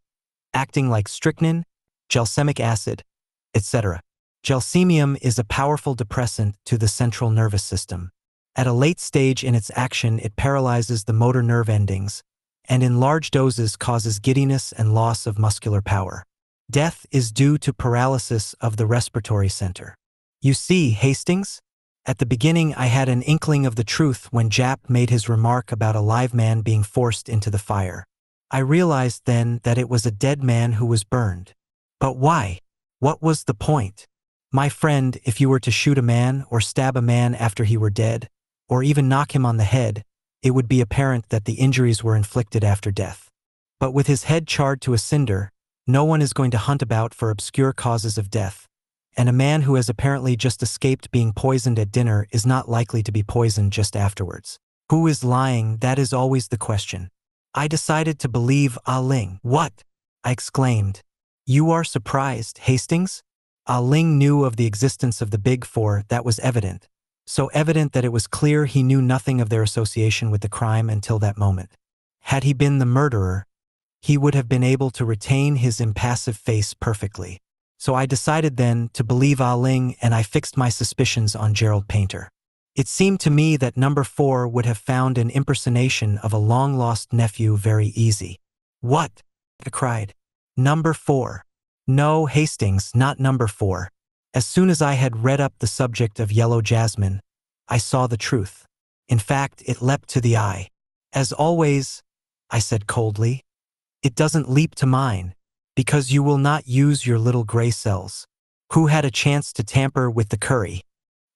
Acting like strychnine, gelsemic acid, etc. Gelsemium is a powerful depressant to the central nervous system. At a late stage in its action, it paralyzes the motor nerve endings, and in large doses causes giddiness and loss of muscular power. Death is due to paralysis of the respiratory center. You see, Hastings? At the beginning, I had an inkling of the truth when Jap made his remark about a live man being forced into the fire. I realized then that it was a dead man who was burned. But why? What was the point? My friend, if you were to shoot a man or stab a man after he were dead, or even knock him on the head, it would be apparent that the injuries were inflicted after death. But with his head charred to a cinder, no one is going to hunt about for obscure causes of death. And a man who has apparently just escaped being poisoned at dinner is not likely to be poisoned just afterwards. Who is lying? That is always the question. I decided to believe Ah Ling. What? I exclaimed. You are surprised, Hastings? Ah Ling knew of the existence of the Big Four. That was evident. So evident that it was clear he knew nothing of their association with the crime until that moment. Had he been the murderer, he would have been able to retain his impassive face perfectly. So I decided then to believe Ah Ling, and I fixed my suspicions on Gerald Painter. It seemed to me that number 4 would have found an impersonation of a long-lost nephew very easy. What? I cried. Number 4. No, Hastings, not number 4. As soon as I had read up the subject of yellow jasmine, I saw the truth. In fact, it leapt to the eye. As always, I said coldly, it doesn't leap to mine, because you will not use your little gray cells. Who had a chance to tamper with the curry?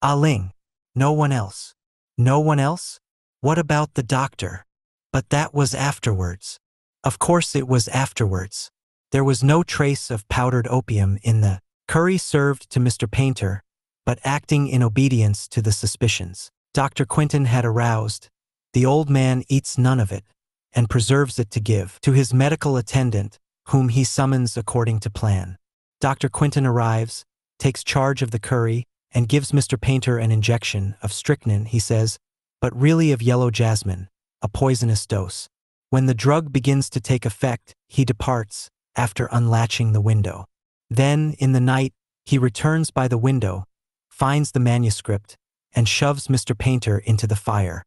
Ah Ling. No one else. No one else? What about the doctor? But that was afterwards. Of course it was afterwards. There was no trace of powdered opium in the curry served to Mr. Painter, but acting in obedience to the suspicions Dr. Quinton had aroused, the old man eats none of it, and preserves it to give to his medical attendant, whom he summons according to plan. Dr. Quinton arrives, takes charge of the curry, and gives Mr. Painter an injection of strychnine, he says, but really of yellow jasmine, a poisonous dose. When the drug begins to take effect, he departs, after unlatching the window. Then, in the night, he returns by the window, finds the manuscript, and shoves Mr. Painter into the fire.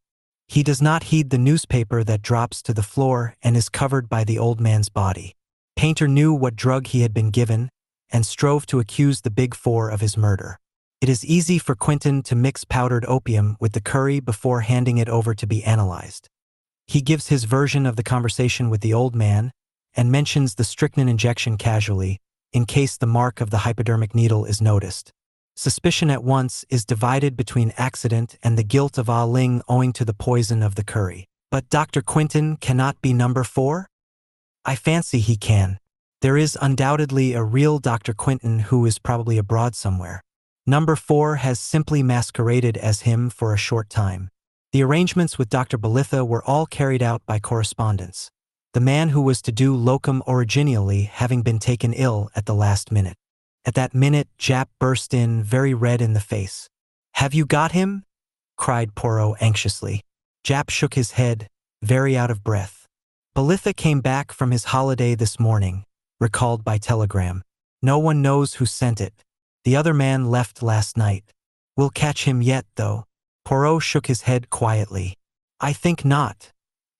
He does not heed the newspaper that drops to the floor and is covered by the old man's body. Painter knew what drug he had been given, and strove to accuse the Big Four of his murder. It is easy for Quinton to mix powdered opium with the curry before handing it over to be analyzed. He gives his version of the conversation with the old man, and mentions the strychnine injection casually, in case the mark of the hypodermic needle is noticed. Suspicion at once is divided between accident and the guilt of Ah Ling owing to the poison of the curry. But Dr. Quinton cannot be number 4? I fancy he can. There is undoubtedly a real Dr. Quinton who is probably abroad somewhere. Number 4 has simply masqueraded as him for a short time. The arrangements with Dr. Belitha were all carried out by correspondence, the man who was to do locum originally having been taken ill at the last minute. At that minute, Jap burst in, very red in the face. "Have you got him?" cried Poirot anxiously. Jap shook his head, very out of breath. "Belitha came back from his holiday this morning, recalled by telegram. No one knows who sent it. The other man left last night. We'll catch him yet, though." Poirot shook his head quietly. "I think not,"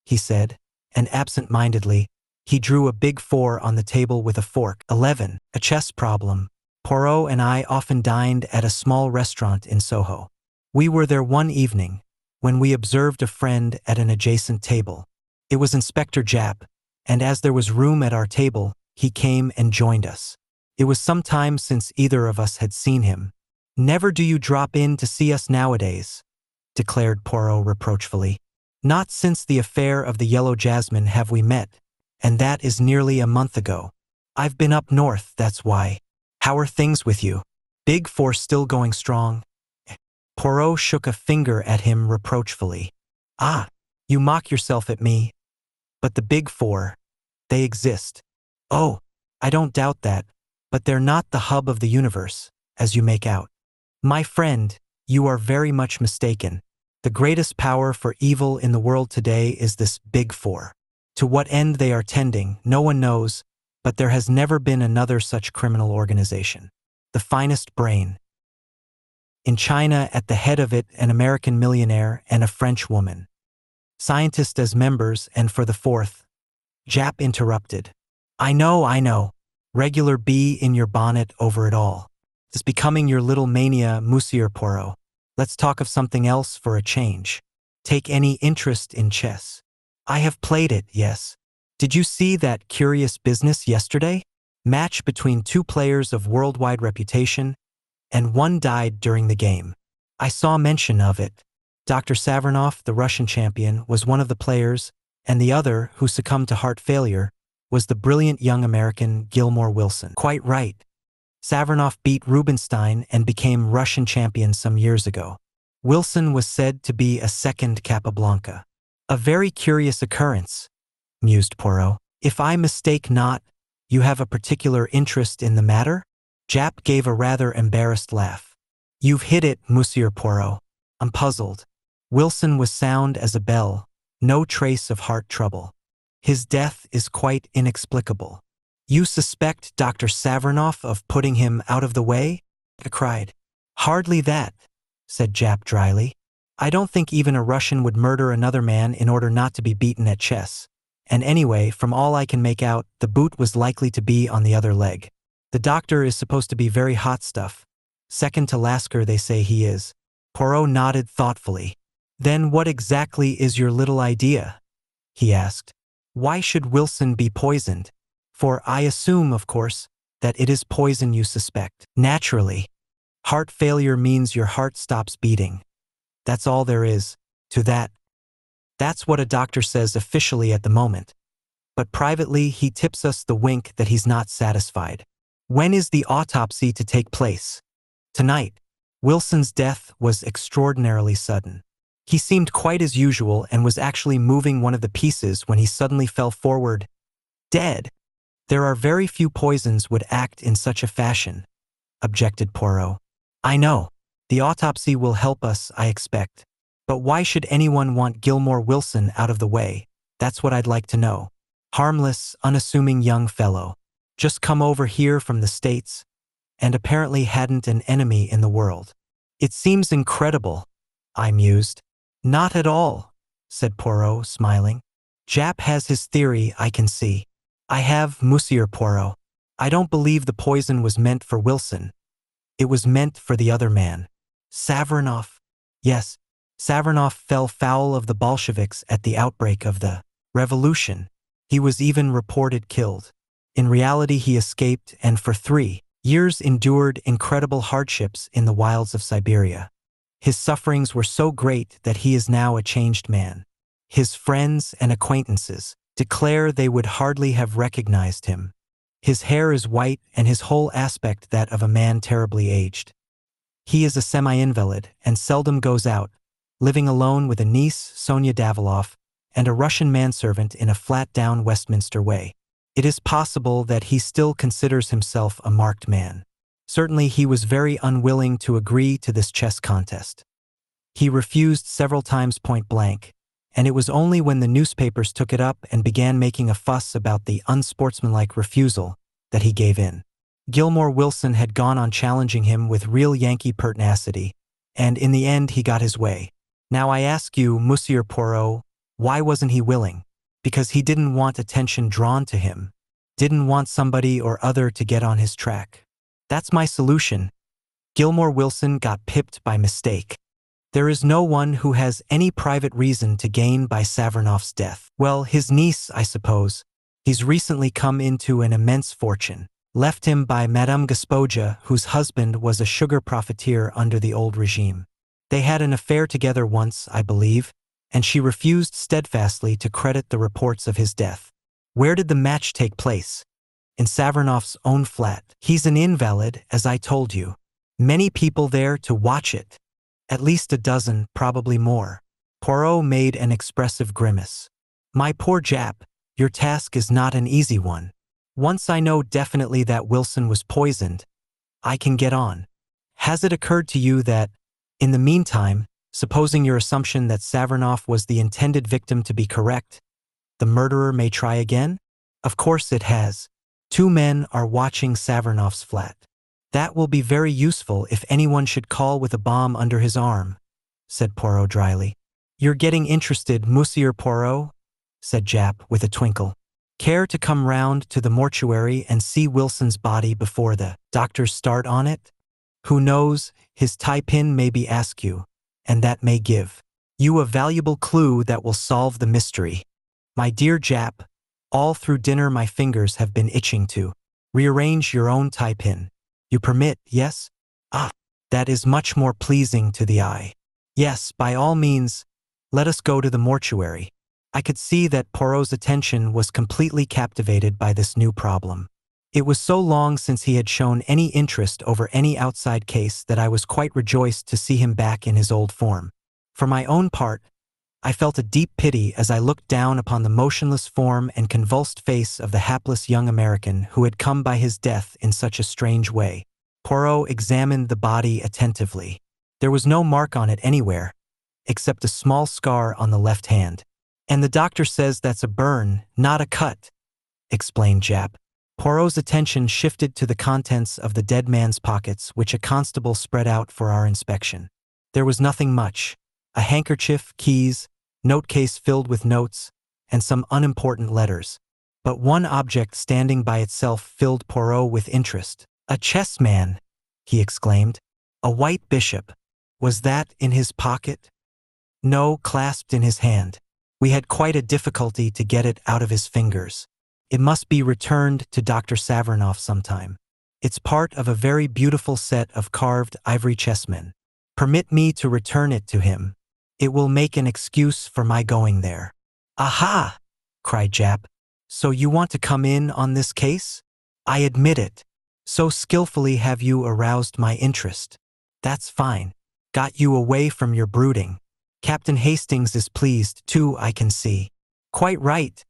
he said, and absent-mindedly, he drew a big 4 on the table with a fork. 11. A chess problem. Poirot and I often dined at a small restaurant in Soho. We were there one evening, when we observed a friend at an adjacent table. It was Inspector Jap, and as there was room at our table, he came and joined us. It was some time since either of us had seen him. "Never do you drop in to see us nowadays," declared Poirot reproachfully. "Not since the affair of the yellow jasmine have we met, and that is nearly a month ago. I've been up north, that's why. How are things with you? Big Four still going strong?" Poirot shook a finger at him reproachfully. "Ah, you mock yourself at me. But the Big Four, they exist. Oh, I don't doubt that, but they're not the hub of the universe, as you make out. My friend, you are very much mistaken. The greatest power for evil in the world today is this Big Four. To what end they are tending, no one knows, but there has never been another such criminal organization. The finest brain. In China, at the head of it, an American millionaire and a French woman. Scientists as members, and for the fourth. Jap interrupted. I know. Regular bee in your bonnet over it all. It's becoming your little mania, Monsieur Poirot. Let's talk of something else for a change. Take any interest in chess. I have played it, yes. Did you see that curious business yesterday? Match between two players of worldwide reputation, and one died during the game. I saw mention of it. Dr. Savernov, the Russian champion, was one of the players, and the other, who succumbed to heart failure, was the brilliant young American Gilmore Wilson. Quite right. Savernov beat Rubinstein and became Russian champion some years ago. Wilson was said to be a second Capablanca. A very curious occurrence, mused Poirot. If I mistake not, you have a particular interest in the matter? Jap gave a rather embarrassed laugh. You've hit it, Monsieur Poirot. I'm puzzled. Wilson was sound as a bell, no trace of heart trouble. His death is quite inexplicable. You suspect Dr. Savernov of putting him out of the way? I cried. Hardly that, said Jap dryly. I don't think even a Russian would murder another man in order not to be beaten at chess. And anyway, from all I can make out, the boot was likely to be on the other leg. The doctor is supposed to be very hot stuff. Second to Lasker, they say he is. Poirot nodded thoughtfully. Then what exactly is your little idea? He asked. Why should Wilson be poisoned? For I assume, of course, that it is poison you suspect. Naturally. Heart failure means your heart stops beating. That's all there is to that. That's what a doctor says officially at the moment. But privately, he tips us the wink that he's not satisfied. When is the autopsy to take place? Tonight. Wilson's death was extraordinarily sudden. He seemed quite as usual and was actually moving one of the pieces when he suddenly fell forward, dead. There are very few poisons would act in such a fashion, objected Poirot. I know. The autopsy will help us, I expect. But why should anyone want Gilmore Wilson out of the way? That's what I'd like to know. Harmless, unassuming young fellow. Just come over here from the States, and apparently hadn't an enemy in the world. It seems incredible, I mused. Not at all, said Poirot, smiling. Jap has his theory, I can see. I have, Monsieur Poirot. I don't believe the poison was meant for Wilson. It was meant for the other man. Savernov. Yes, Savernov fell foul of the Bolsheviks at the outbreak of the revolution. He was even reported killed. In reality, he escaped and for 3 years endured incredible hardships in the wilds of Siberia. His sufferings were so great that he is now a changed man. His friends and acquaintances declare they would hardly have recognized him. His hair is white and his whole aspect that of a man terribly aged. He is a semi-invalid and seldom goes out, living alone with a niece, Sonia Daviloff, and a Russian manservant in a flat-down Westminster way. It is possible that he still considers himself a marked man. Certainly he was very unwilling to agree to this chess contest. He refused several times point blank, and it was only when the newspapers took it up and began making a fuss about the unsportsmanlike refusal that he gave in. Gilmore Wilson had gone on challenging him with real Yankee pertinacity, and in the end he got his way. Now I ask you, Monsieur Poirot, why wasn't he willing? Because he didn't want attention drawn to him, didn't want somebody or other to get on his track. That's my solution. Gilmore Wilson got pipped by mistake. There is no one who has any private reason to gain by Savernov's death. Well, his niece, I suppose. He's recently come into an immense fortune, left him by Madame Gospodja, whose husband was a sugar profiteer under the old regime. They had an affair together once, I believe, and she refused steadfastly to credit the reports of his death. Where did the match take place? In Savernov's own flat. He's an invalid, as I told you. Many people there to watch it. At least a dozen, probably more. Poirot made an expressive grimace. My poor Jap, your task is not an easy one. Once I know definitely that Wilson was poisoned, I can get on. Has it occurred to you that, in the meantime, supposing your assumption that Savernoff was the intended victim to be correct, the murderer may try again? Of course it has. 2 men are watching Savernoff's flat. That will be very useful if anyone should call with a bomb under his arm, said Poirot dryly. You're getting interested, Monsieur Poirot, said Japp with a twinkle. Care to come round to the mortuary and see Wilson's body before the doctors start on it? Who knows, his tie-pin may be askew, and that may give you a valuable clue that will solve the mystery. My dear Japp, all through dinner my fingers have been itching to rearrange your own tie-pin. You permit, yes? Ah, that is much more pleasing to the eye. Yes, by all means, let us go to the mortuary. I could see that Poirot's attention was completely captivated by this new problem. It was so long since he had shown any interest over any outside case that I was quite rejoiced to see him back in his old form. For my own part, I felt a deep pity as I looked down upon the motionless form and convulsed face of the hapless young American who had come by his death in such a strange way. Poirot examined the body attentively. There was no mark on it anywhere, except a small scar on the left hand. And the doctor says that's a burn, not a cut, explained Japp. Poirot's attention shifted to the contents of the dead man's pockets, which a constable spread out for our inspection. There was nothing much. A handkerchief, keys, note case filled with notes, and some unimportant letters. But one object standing by itself filled Poirot with interest. A chessman, he exclaimed. A white bishop. Was that in his pocket? No, clasped in his hand. We had quite a difficulty to get it out of his fingers. It must be returned to Dr. Savernoff sometime. It's part of a very beautiful set of carved ivory chessmen. Permit me to return it to him. It will make an excuse for my going there. Aha! Cried Japp. So you want to come in on this case? I admit it. So skillfully have you aroused my interest. That's fine. Got you away from your brooding. Captain Hastings is pleased, too, I can see. Quite right,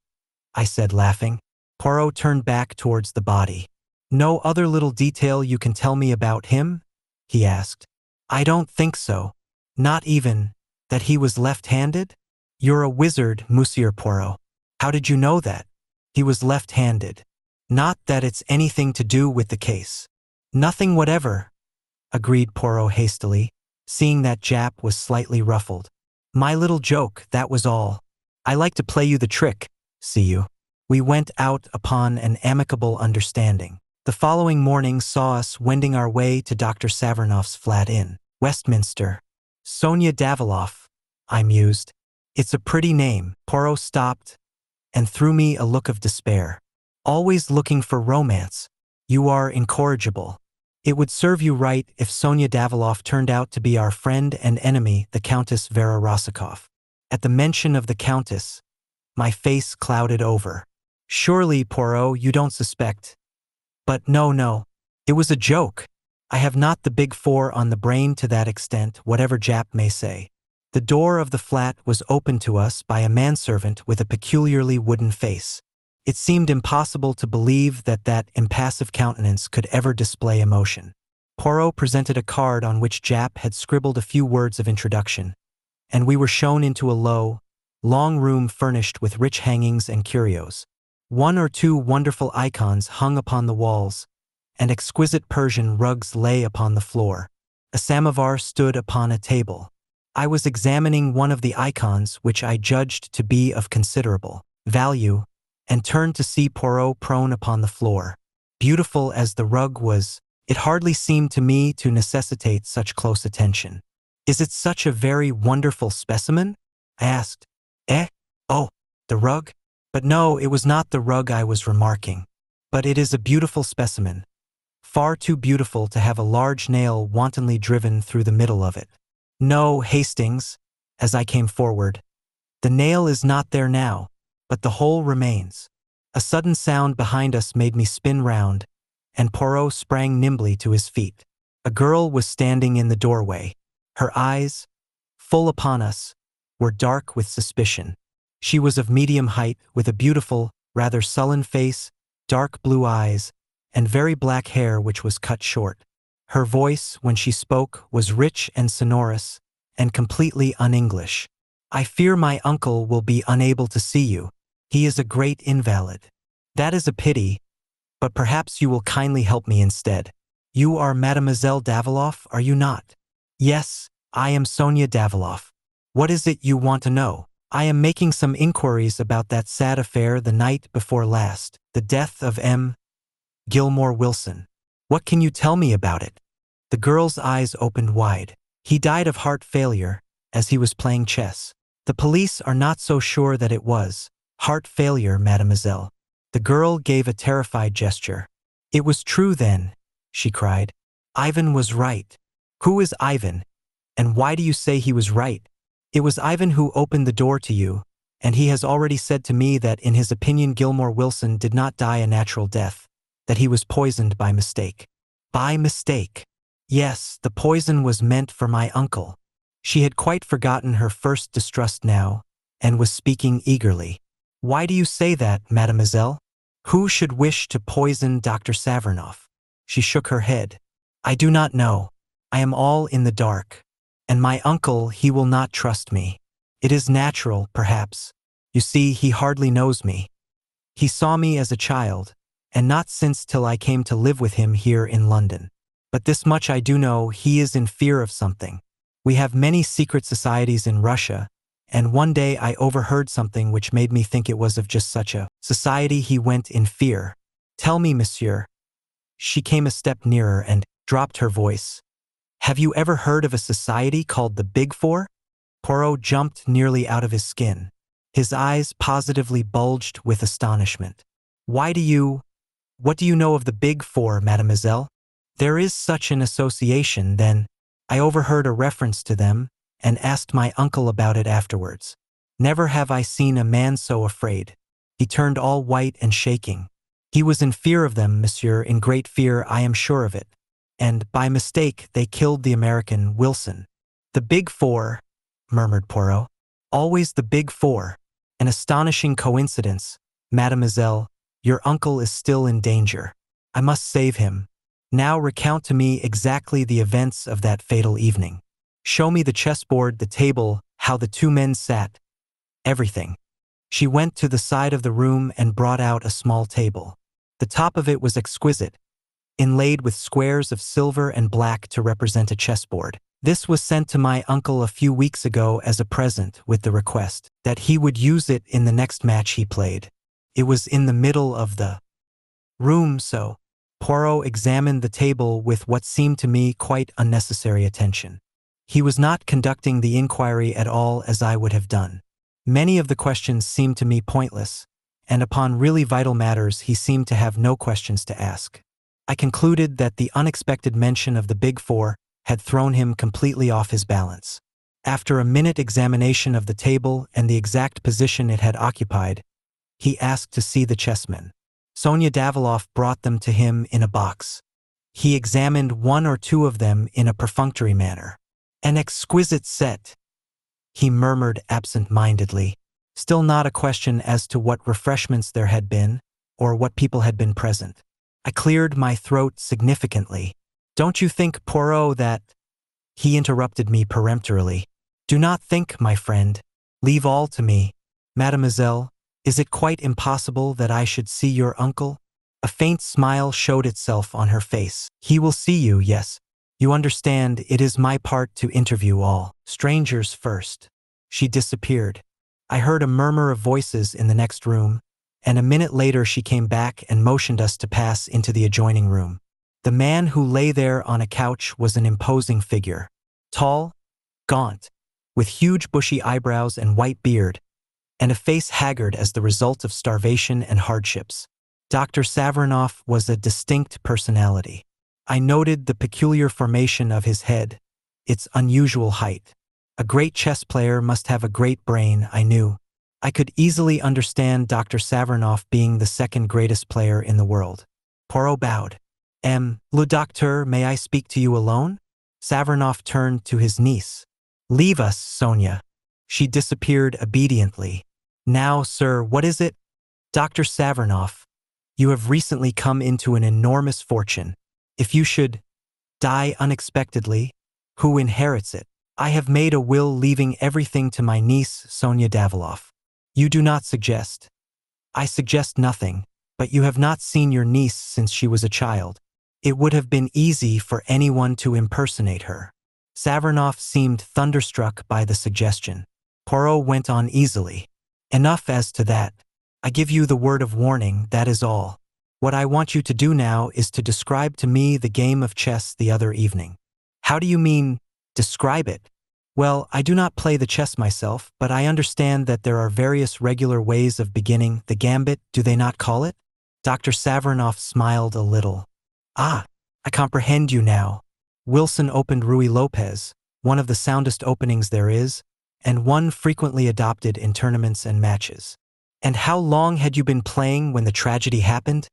I said, laughing. Poirot turned back towards the body. No other little detail you can tell me about him? He asked. I don't think so. Not even that he was left-handed? You're a wizard, Monsieur Poirot. How did you know that? He was left-handed. Not that it's anything to do with the case. Nothing whatever, agreed Poirot hastily, seeing that Japp was slightly ruffled. My little joke, that was all. I like to play you the trick, see you. We went out upon an amicable understanding. The following morning saw us wending our way to Dr. Savernoff's flat in Westminster. Sonia Daviloff, I mused. It's a pretty name. Poirot stopped and threw me a look of despair. Always looking for romance. You are incorrigible. It would serve you right if Sonia Daviloff turned out to be our friend and enemy, the Countess Vera Rosikoff. At the mention of the Countess, my face clouded over. Surely, Poirot, you don't suspect. But no. It was a joke. I have not the big four on the brain to that extent, whatever Japp may say. The door of the flat was opened to us by a manservant with a peculiarly wooden face. It seemed impossible to believe that that impassive countenance could ever display emotion. Poirot presented a card on which Japp had scribbled a few words of introduction, and we were shown into a low, long room furnished with rich hangings and curios. 1 or 2 wonderful icons hung upon the walls, and exquisite Persian rugs lay upon the floor. A samovar stood upon a table. I was examining one of the icons, which I judged to be of considerable value, and turned to see Poirot prone upon the floor. Beautiful as the rug was, it hardly seemed to me to necessitate such close attention. Is it such a very wonderful specimen? I asked. Oh, the rug? But no, it was not the rug I was remarking. But it is a beautiful specimen. Far too beautiful to have a large nail wantonly driven through the middle of it. No, Hastings, as I came forward. The nail is not there now, but the hole remains. A sudden sound behind us made me spin round, and Poirot sprang nimbly to his feet. A girl was standing in the doorway. Her eyes, full upon us, were dark with suspicion. She was of medium height, with a beautiful, rather sullen face, dark blue eyes, and very black hair which was cut short. Her voice, when she spoke, was rich and sonorous, and completely un-English. "I fear my uncle will be unable to see you. He is a great invalid. That is a pity, but perhaps you will kindly help me instead. You are Mademoiselle Daviloff, are you not?" "Yes, I am Sonia Daviloff. What is it you want to know?" "I am making some inquiries about that sad affair the night before last, the death of M. Gilmore Wilson. What can you tell me about it?" The girl's eyes opened wide. "He died of heart failure, as he was playing chess." "The police are not so sure that it was heart failure, mademoiselle." The girl gave a terrified gesture. "It was true then," she cried. "Ivan was right." "Who is Ivan? And why do you say he was right?" "It was Ivan who opened the door to you, and he has already said to me that in his opinion Gilmore Wilson did not die a natural death, that he was poisoned by mistake." "By mistake?" "Yes, the poison was meant for my uncle." She had quite forgotten her first distrust now, and was speaking eagerly. "Why do you say that, mademoiselle? Who should wish to poison Dr. Savernoff?" She shook her head. "I do not know. I am all in the dark. And my uncle, he will not trust me. It is natural, perhaps. You see, he hardly knows me. He saw me as a child, and not since till I came to live with him here in London. But this much I do know, he is in fear of something. We have many secret societies in Russia, and one day I overheard something which made me think it was of just such a society. He went in fear. Tell me, monsieur." She came a step nearer and dropped her voice. "Have you ever heard of a society called the Big Four?" Poirot jumped nearly out of his skin. His eyes positively bulged with astonishment. What do you know of the Big Four, mademoiselle?" "There is such an association, then. I overheard a reference to them, and asked my uncle about it afterwards. Never have I seen a man so afraid. He turned all white and shaking. He was in fear of them, monsieur, in great fear, I am sure of it. And, by mistake, they killed the American, Wilson." "The Big Four," murmured Poirot. "Always the Big Four. An astonishing coincidence. Mademoiselle, your uncle is still in danger. I must save him. Now recount to me exactly the events of that fatal evening. Show me the chessboard, the table, how the two men sat. Everything." She went to the side of the room and brought out a small table. The top of it was exquisite, inlaid with squares of silver and black to represent a chessboard. "This was sent to my uncle a few weeks ago as a present, with the request that he would use it in the next match he played. It was in the middle of the room, so." Poirot examined the table with what seemed to me quite unnecessary attention. He was not conducting the inquiry at all as I would have done. Many of the questions seemed to me pointless, and upon really vital matters he seemed to have no questions to ask. I concluded that the unexpected mention of the Big Four had thrown him completely off his balance. After a minute examination of the table and the exact position it had occupied, he asked to see the chessmen. Sonia Daviloff brought them to him in a box. He examined one or two of them in a perfunctory manner. "An exquisite set," he murmured absent-mindedly. Still not a question as to what refreshments there had been, or what people had been present. I cleared my throat significantly. "Don't you think, Poirot, that—" He interrupted me peremptorily. "Do not think, my friend. Leave all to me. Mademoiselle, is it quite impossible that I should see your uncle?" A faint smile showed itself on her face. "He will see you, yes. You understand, it is my part to interview all strangers first." She disappeared. I heard a murmur of voices in the next room, and a minute later she came back and motioned us to pass into the adjoining room. The man who lay there on a couch was an imposing figure. Tall, gaunt, with huge bushy eyebrows and white beard, and a face haggard as the result of starvation and hardships. Dr. Savernoff was a distinct personality. I noted the peculiar formation of his head, its unusual height. A great chess player must have a great brain, I knew. I could easily understand Dr. Savernoff being the second greatest player in the world. Poirot bowed. Le docteur, may I speak to you alone?" Savernoff turned to his niece. "Leave us, Sonia." She disappeared obediently. "Now, sir, what is it?" "Dr. Savernoff, You have recently come into an enormous fortune. If you should die unexpectedly, who inherits it? I have made a will leaving everything to my niece, Sonia Daviloff. You do not suggest. I suggest nothing, but you have not seen your niece since she was a child. It would have been easy for anyone to impersonate her. Savernoff seemed thunderstruck by the suggestion. Poirot went on easily. Enough as to that. I give you the word of warning, that is all. What I want you to do now is to describe to me the game of chess the other evening. How do you mean, describe it? Well, I do not play the chess myself, but I understand that there are various regular ways of beginning the gambit, do they not call it? Dr. Savernoff smiled a little. Ah, I comprehend you now. Wilson opened Ruy Lopez, one of the soundest openings there is, and one frequently adopted in tournaments and matches. And how long had you been playing when the tragedy happened?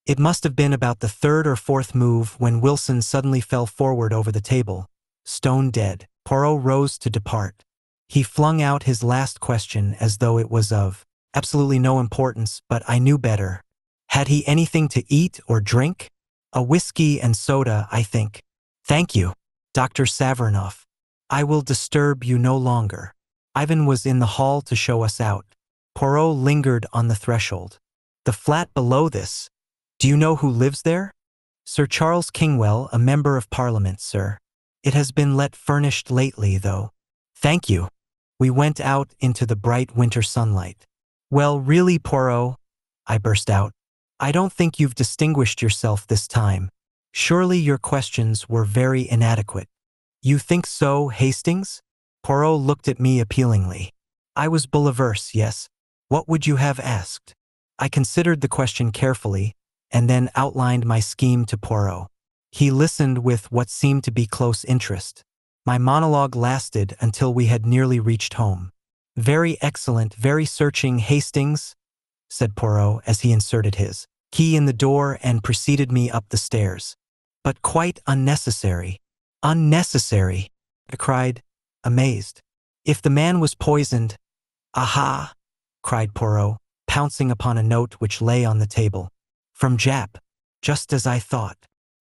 It must have been about the third or fourth move when Wilson suddenly fell forward over the table, stone dead. Poirot rose to depart. He flung out his last question as though it was of absolutely no importance, but I knew better. Had he anything to eat or drink? A whiskey and soda, I think. Thank you, Dr. Savernoff. I will disturb you no longer. Ivan was in the hall to show us out. Poirot lingered on the threshold. The flat below this. Do you know who lives there? Sir Charles Kingwell, a member of Parliament, sir. It has been let furnished lately, though. Thank you. We went out into the bright winter sunlight. Well, really, Poirot, I burst out. I don't think you've distinguished yourself this time. Surely your questions were very inadequate. You think so, Hastings? Poirot looked at me appealingly. I was bull-averse, yes. What would you have asked? I considered the question carefully, and then outlined my scheme to Poirot. He listened with what seemed to be close interest. My monologue lasted until we had nearly reached home. Very excellent, very searching, Hastings, said Poirot as he inserted his key in the door and preceded me up the stairs. But quite unnecessary. Unnecessary, I cried, amazed. If the man was poisoned— Aha, cried Poirot, pouncing upon a note which lay on the table. From Jap, just as I thought.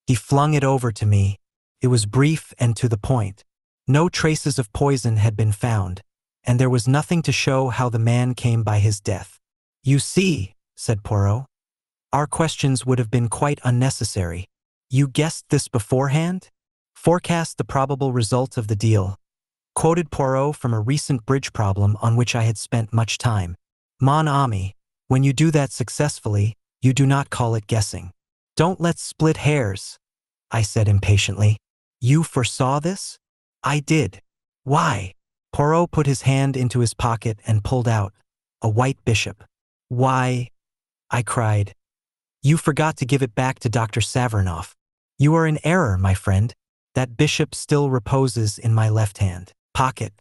He flung it over to me. It was brief and to the point. No traces of poison had been found, and there was nothing to show how the man came by his death. You see, said Poirot, our questions would have been quite unnecessary. You guessed this beforehand? Forecast the probable result of the deal. Quoted Poirot from a recent bridge problem on which I had spent much time. Mon ami, when you do that successfully, you do not call it guessing. Don't let's split hairs, I said impatiently. You foresaw this? I did. Why? Poirot put his hand into his pocket and pulled out a white bishop. Why? I cried. You forgot to give it back to Dr. Savernoff. You are in error, my friend. That bishop still reposes in my left hand pocket.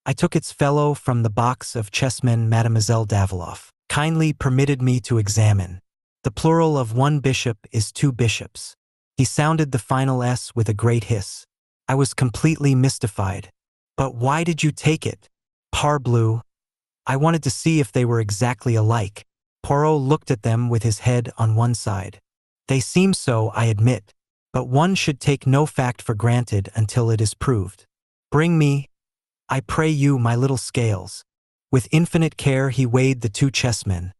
I took its fellow from the box of chessmen Mademoiselle Daviloff kindly permitted me to examine. The plural of one bishop is two bishops. He sounded the final S with a great hiss. I was completely mystified. But why did you take it? Parbleu. I wanted to see if they were exactly alike. Poirot looked at them with his head on one side. They seem so, I admit. But one should take no fact for granted until it is proved. Bring me, I pray you, my little scales. With infinite care he weighed the two chessmen,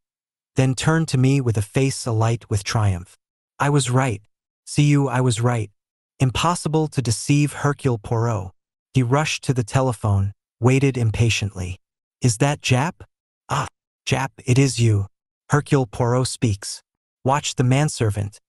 then turned to me with a face alight with triumph. I was right. See you, I was right. Impossible to deceive Hercule Poirot. He rushed to the telephone, waited impatiently. Is that Jap? Ah, Jap, it is you. Hercule Poirot speaks. Watch the manservant.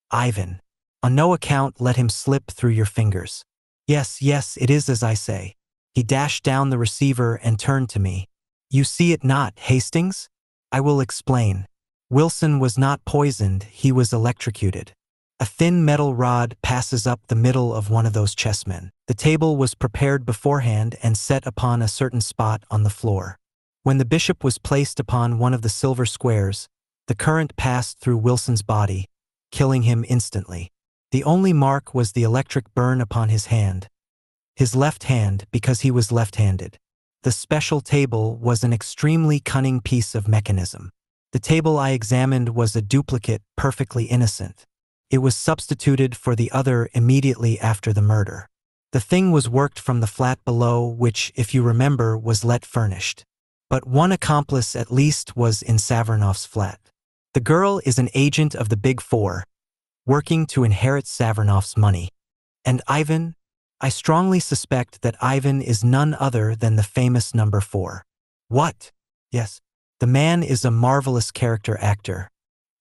Ivan. On no account let him slip through your fingers. Yes, yes, it is as I say. He dashed down the receiver and turned to me. You see it not, Hastings? I will explain. Wilson was not poisoned, he was electrocuted. A thin metal rod passes up the middle of one of those chessmen. The table was prepared beforehand and set upon a certain spot on the floor. When the bishop was placed upon one of the silver squares, the current passed through Wilson's body, killing him instantly. The only mark was the electric burn upon his hand. His left hand, because he was left-handed. The special table was an extremely cunning piece of mechanism. The table I examined was a duplicate, perfectly innocent. It was substituted for the other immediately after the murder. The thing was worked from the flat below, which, if you remember, was let furnished. But one accomplice at least was in Savernoff's flat. The girl is an agent of the Big Four, working to inherit Savernoff's money. And Ivan? I strongly suspect that Ivan is none other than the famous number 4. What? Yes. The man is a marvelous character actor.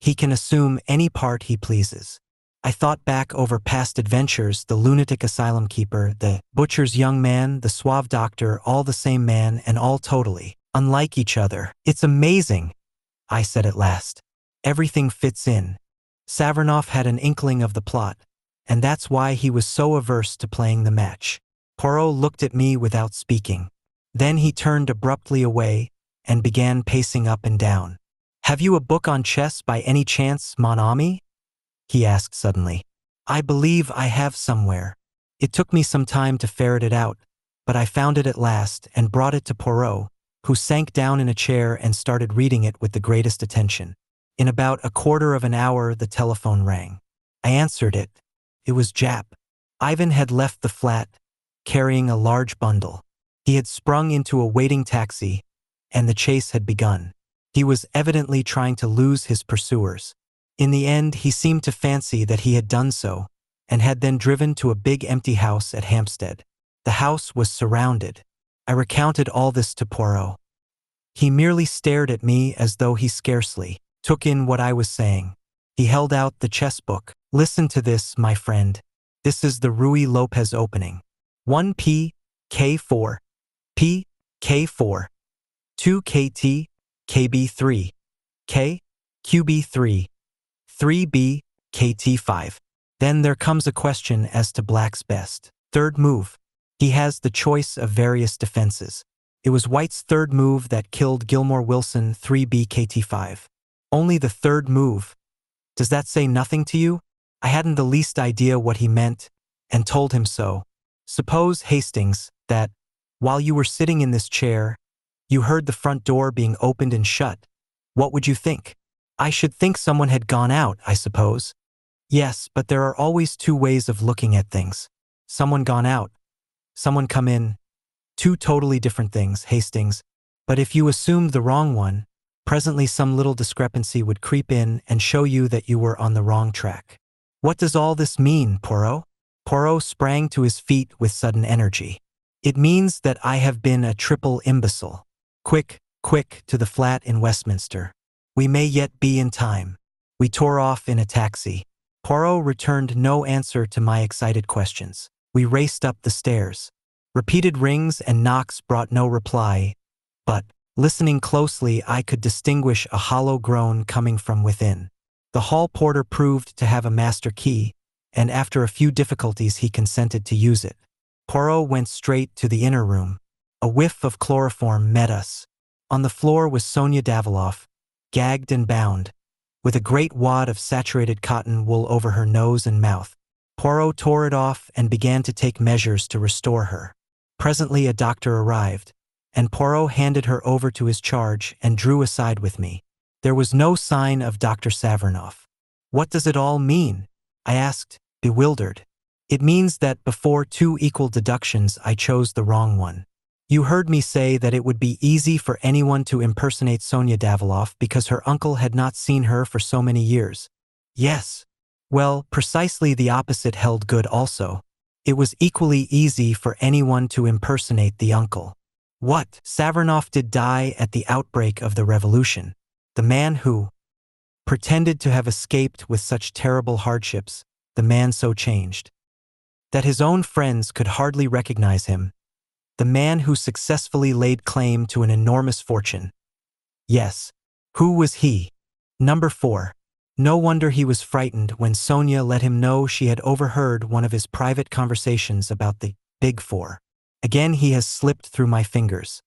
He can assume any part he pleases. I thought back over past adventures, the lunatic asylum keeper, the butcher's young man, the suave doctor, all the same man and all totally unlike each other. It's amazing, I said at last. Everything fits in. Savernoff had an inkling of the plot, and that's why he was so averse to playing the match. Poirot looked at me without speaking. Then he turned abruptly away and began pacing up and down. Have you a book on chess by any chance, mon ami? He asked suddenly. I believe I have somewhere. It took me some time to ferret it out, but I found it at last and brought it to Poirot, who sank down in a chair and started reading it with the greatest attention. In about a quarter of an hour, the telephone rang. I answered it. It was Jap. Ivan had left the flat, carrying a large bundle. He had sprung into a waiting taxi, and the chase had begun. He was evidently trying to lose his pursuers. In the end, he seemed to fancy that he had done so, and had then driven to a big empty house at Hampstead. The house was surrounded. I recounted all this to Poirot. He merely stared at me as though he scarcely took in what I was saying. He held out the chess book. Listen to this, my friend. This is the Rui Lopez opening. 1P, K4, P, K4, 2KT, KB3, K, QB3, 3B, KT5. Then there comes a question as to Black's best third move. He has the choice of various defenses. It was White's third move that killed Gilmore Wilson, 3B, KT5. Only the third move. Does that say nothing to you? I hadn't the least idea what he meant, and told him so. Suppose, Hastings, that, while you were sitting in this chair, you heard the front door being opened and shut. What would you think? I should think someone had gone out, I suppose. Yes, but there are always two ways of looking at things. Someone gone out. Someone come in. Two totally different things, Hastings. But if you assumed the wrong one, presently some little discrepancy would creep in and show you that you were on the wrong track. What does all this mean, Poirot? Poirot sprang to his feet with sudden energy. It means that I have been a triple imbecile. Quick, quick, to the flat in Westminster. We may yet be in time. We tore off in a taxi. Poirot returned no answer to my excited questions. We raced up the stairs. Repeated rings and knocks brought no reply, but, listening closely, I could distinguish a hollow groan coming from within. The hall porter proved to have a master key, and after a few difficulties he consented to use it. Poirot went straight to the inner room. A whiff of chloroform met us. On the floor was Sonia Daviloff, gagged and bound, with a great wad of saturated cotton wool over her nose and mouth. Poirot tore it off and began to take measures to restore her. Presently a doctor arrived, and Poirot handed her over to his charge and drew aside with me. There was no sign of Dr. Savernoff. What does it all mean? I asked, bewildered. It means that before two equal deductions I chose the wrong one. You heard me say that it would be easy for anyone to impersonate Sonia Daviloff because her uncle had not seen her for so many years. Yes. Well, precisely the opposite held good also. It was equally easy for anyone to impersonate the uncle. What? Savernoff did die at the outbreak of the revolution. The man who pretended to have escaped with such terrible hardships, the man so changed that his own friends could hardly recognize him. The man who successfully laid claim to an enormous fortune. Yes. Who was he? Number 4. No wonder he was frightened when Sonia let him know she had overheard one of his private conversations about the Big Four. Again he has slipped through my fingers.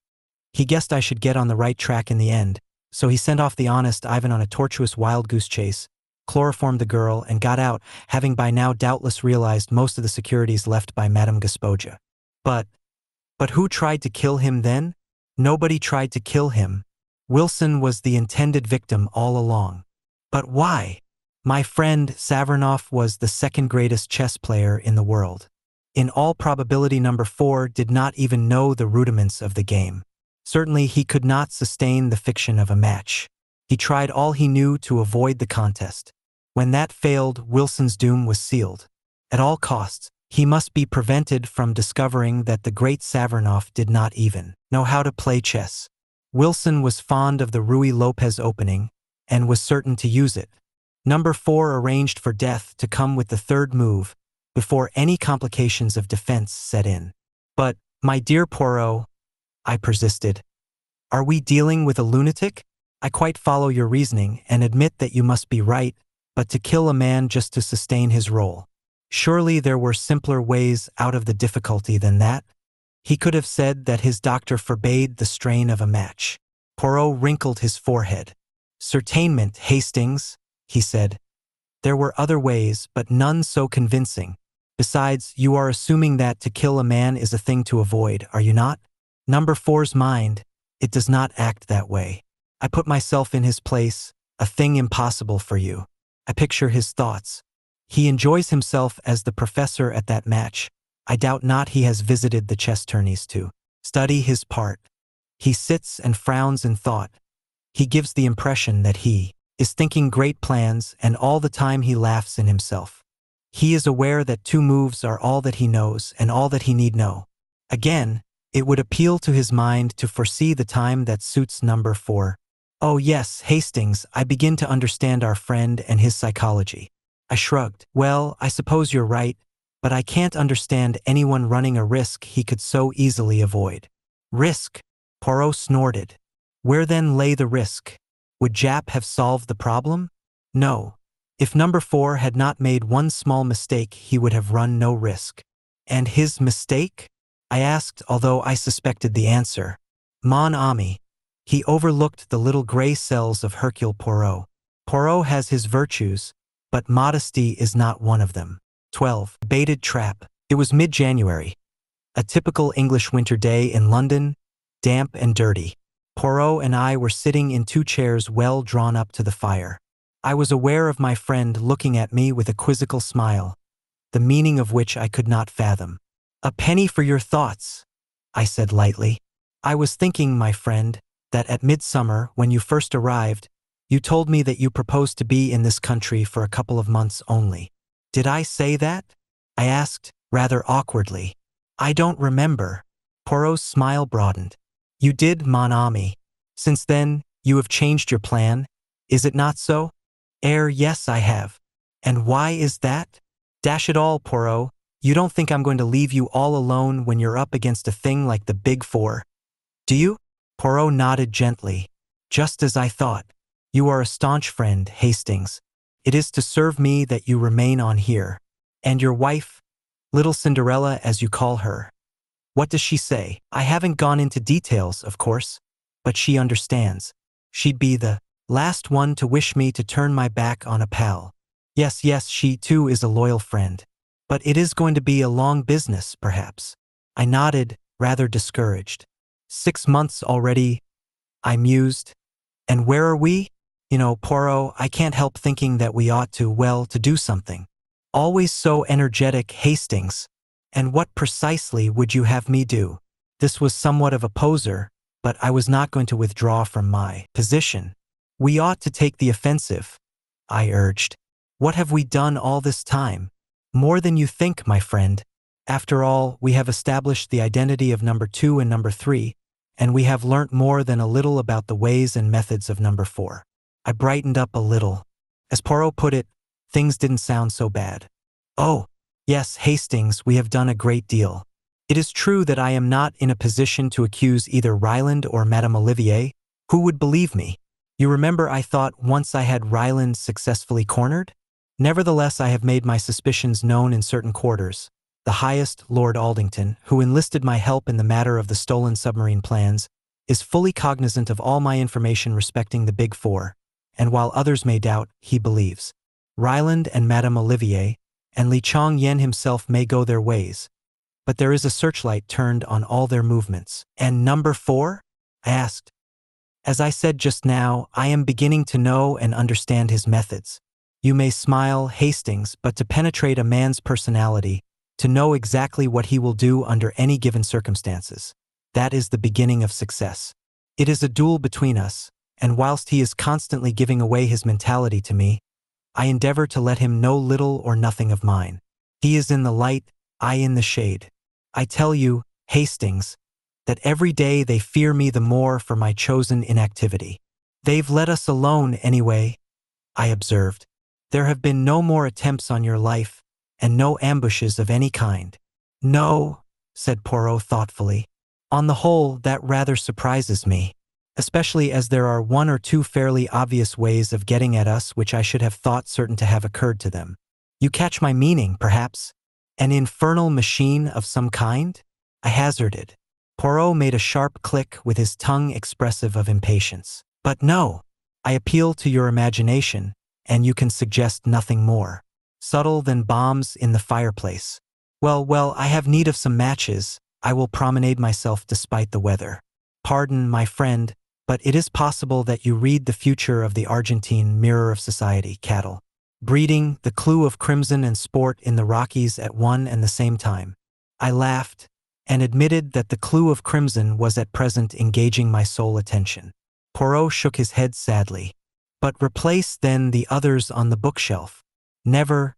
He guessed I should get on the right track in the end, so he sent off the honest Ivan on a tortuous wild goose chase, chloroformed the girl, and got out, having by now doubtless realized most of the securities left by Madame Gaspoja. But who tried to kill him then? Nobody tried to kill him. Wilson was the intended victim all along. But why? My friend Savernoff was the second greatest chess player in the world. In all probability, number 4 did not even know the rudiments of the game. Certainly he could not sustain the fiction of a match. He tried all he knew to avoid the contest. When that failed, Wilson's doom was sealed. At all costs, he must be prevented from discovering that the great Savernoff did not even know how to play chess. Wilson was fond of the Ruy Lopez opening and was certain to use it. Number 4 arranged for death to come with the third move before any complications of defense set in. But, my dear Poirot, I persisted, are we dealing with a lunatic? I quite follow your reasoning and admit that you must be right, but to kill a man just to sustain his role. Surely there were simpler ways out of the difficulty than that? He could have said that his doctor forbade the strain of a match. Poirot wrinkled his forehead. Certainement, Hastings, he said. There were other ways, but none so convincing. Besides, you are assuming that to kill a man is a thing to avoid, are you not? Number 4's mind, it does not act that way. I put myself in his place, a thing impossible for you. I picture his thoughts. He enjoys himself as the professor at that match. I doubt not he has visited the chess tourneys to study his part. He sits and frowns in thought. He gives the impression that he is thinking great plans, and all the time he laughs in himself. He is aware that 2 moves are all that he knows and all that he need know. Again, it would appeal to his mind to foresee the time that suits number 4. Oh yes, Hastings, I begin to understand our friend and his psychology. I shrugged. Well, I suppose you're right, but I can't understand anyone running a risk he could so easily avoid. Risk? Poirot snorted. Where then lay the risk? Would Japp have solved the problem? No. If number 4 had not made one small mistake, he would have run no risk. And his mistake? I asked, although I suspected the answer. Mon ami. He overlooked the little gray cells of Hercule Poirot. Poirot has his virtues, but modesty is not one of them. 12. Baited trap. It was mid-January. A typical English winter day in London, damp and dirty. Poirot and I were sitting in 2 chairs well drawn up to the fire. I was aware of my friend looking at me with a quizzical smile, the meaning of which I could not fathom. A penny for your thoughts, I said lightly. I was thinking, my friend, that at midsummer, when you first arrived, you told me that you proposed to be in this country for a couple of months only. Did I say that? I asked, rather awkwardly. I don't remember. Poirot's smile broadened. You did, mon ami. Since then, you have changed your plan, is it not so? Yes, I have. And why is that? Dash it all, Poirot. You don't think I'm going to leave you all alone when you're up against a thing like the Big Four? Do you? Poirot nodded gently. Just as I thought. You are a staunch friend, Hastings. It is to serve me that you remain on here. And your wife? Little Cinderella, as you call her. What does she say? I haven't gone into details, of course, but she understands. She'd be the last one to wish me to turn my back on a pal. Yes, she too is a loyal friend. But it is going to be a long business, perhaps. I nodded, rather discouraged. 6 months already, I mused. And where are we? You know, Poirot, I can't help thinking that we ought to do something. Always so energetic, Hastings. And what precisely would you have me do? This was somewhat of a poser, but I was not going to withdraw from my position. We ought to take the offensive, I urged. What have we done all this time? More than you think, my friend. After all, we have established the identity of number 2 and number 3, and we have learnt more than a little about the ways and methods of number 4. I brightened up a little. As Poirot put it, things didn't sound so bad. Oh, yes, Hastings, we have done a great deal. It is true that I am not in a position to accuse either Ryland or Madame Olivier. Who would believe me? You remember I thought once I had Ryland successfully cornered? Nevertheless, I have made my suspicions known in certain quarters. The highest, Lord Aldington, who enlisted my help in the matter of the stolen submarine plans, is fully cognizant of all my information respecting the Big Four, and while others may doubt, he believes. Ryland and Madame Olivier, and Li Chong Yen himself may go their ways, but there is a searchlight turned on all their movements. And number 4? I asked. As I said just now, I am beginning to know and understand his methods. You may smile, Hastings, but to penetrate a man's personality, to know exactly what he will do under any given circumstances, that is the beginning of success. It is a duel between us, and whilst he is constantly giving away his mentality to me, I endeavor to let him know little or nothing of mine. He is in the light, I in the shade. I tell you, Hastings, that every day they fear me the more for my chosen inactivity. They've let us alone anyway, I observed. There have been no more attempts on your life, and no ambushes of any kind. No, said Poirot thoughtfully. On the whole, that rather surprises me, especially as there are one or two fairly obvious ways of getting at us which I should have thought certain to have occurred to them. You catch my meaning, perhaps? An infernal machine of some kind? I hazarded. Poirot made a sharp click with his tongue expressive of impatience. But no, I appeal to your imagination, and you can suggest nothing more subtle than bombs in the fireplace. Well, I have need of some matches. I will promenade myself despite the weather. Pardon, my friend, but it is possible that you read the future of the Argentine Mirror of Society, cattle. Breeding, the clue of crimson and sport in the Rockies at one and the same time. I laughed, and admitted that the clue of crimson was at present engaging my sole attention. Poirot shook his head sadly. But replace then the others on the bookshelf. Never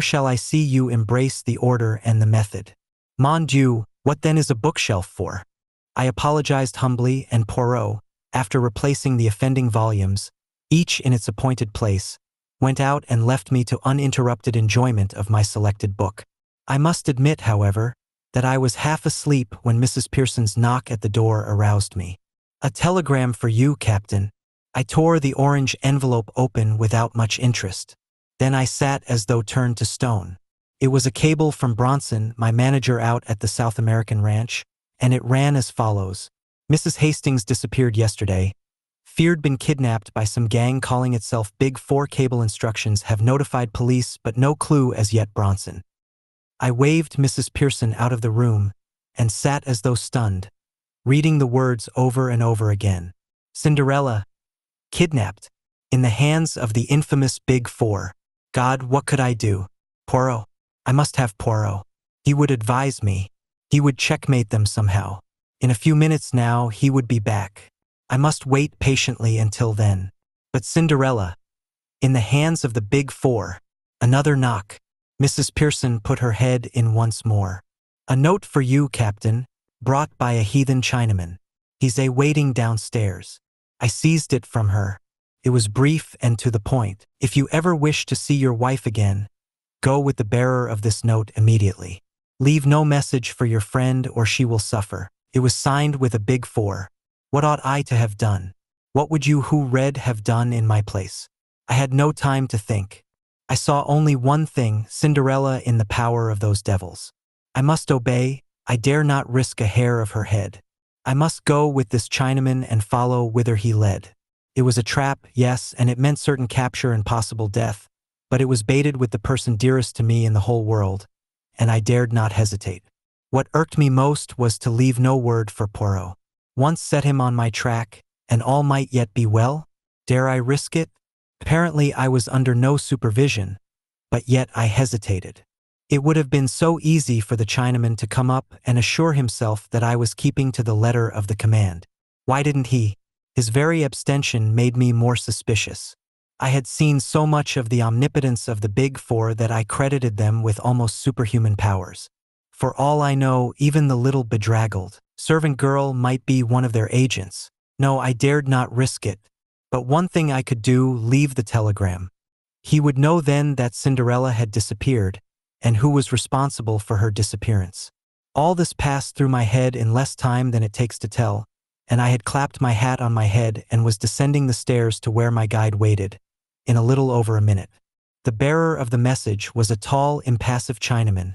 shall I see you embrace the order and the method. Mon Dieu, what then is a bookshelf for? I apologized humbly, and Poirot, after replacing the offending volumes, each in its appointed place, went out and left me to uninterrupted enjoyment of my selected book. I must admit, however, that I was half asleep when Mrs. Pearson's knock at the door aroused me. A telegram for you, Captain. I tore the orange envelope open without much interest. Then I sat as though turned to stone. It was a cable from Bronson, my manager out at the South American ranch, and it ran as follows. Mrs. Hastings disappeared yesterday. Feared been kidnapped by some gang calling itself Big Four. Cable instructions have notified police, but no clue as yet. Bronson. I waved Mrs. Pearson out of the room and sat as though stunned, reading the words over and over again. Cinderella. Kidnapped. In the hands of the infamous Big Four. God, what could I do? Poirot. I must have Poirot. He would advise me. He would checkmate them somehow. In a few minutes now, he would be back. I must wait patiently until then. But Cinderella. In the hands of the Big Four. Another knock. Mrs. Pearson put her head in once more. A note for you, Captain, brought by a heathen Chinaman. He's waiting downstairs. I seized it from her. It was brief and to the point. If you ever wish to see your wife again, go with the bearer of this note immediately. Leave no message for your friend or she will suffer. It was signed with a Big Four. What ought I to have done? What would you who read have done in my place? I had no time to think. I saw only one thing, Cinderella in the power of those devils. I must obey. I dare not risk a hair of her head. I must go with this Chinaman and follow whither he led. It was a trap, yes, and it meant certain capture and possible death, but it was baited with the person dearest to me in the whole world, and I dared not hesitate. What irked me most was to leave no word for Poirot. Once set him on my track, and all might yet be well? Dare I risk it? Apparently I was under no supervision, but yet I hesitated. It would have been so easy for the Chinaman to come up and assure himself that I was keeping to the letter of the command. Why didn't he? His very abstention made me more suspicious. I had seen so much of the omnipotence of the Big Four that I credited them with almost superhuman powers. For all I know, even the little bedraggled servant girl might be one of their agents. No, I dared not risk it. But one thing I could do, leave the telegram. He would know then that Cinderella had disappeared, and who was responsible for her disappearance. All this passed through my head in less time than it takes to tell, and I had clapped my hat on my head and was descending the stairs to where my guide waited, in a little over a minute. The bearer of the message was a tall, impassive Chinaman,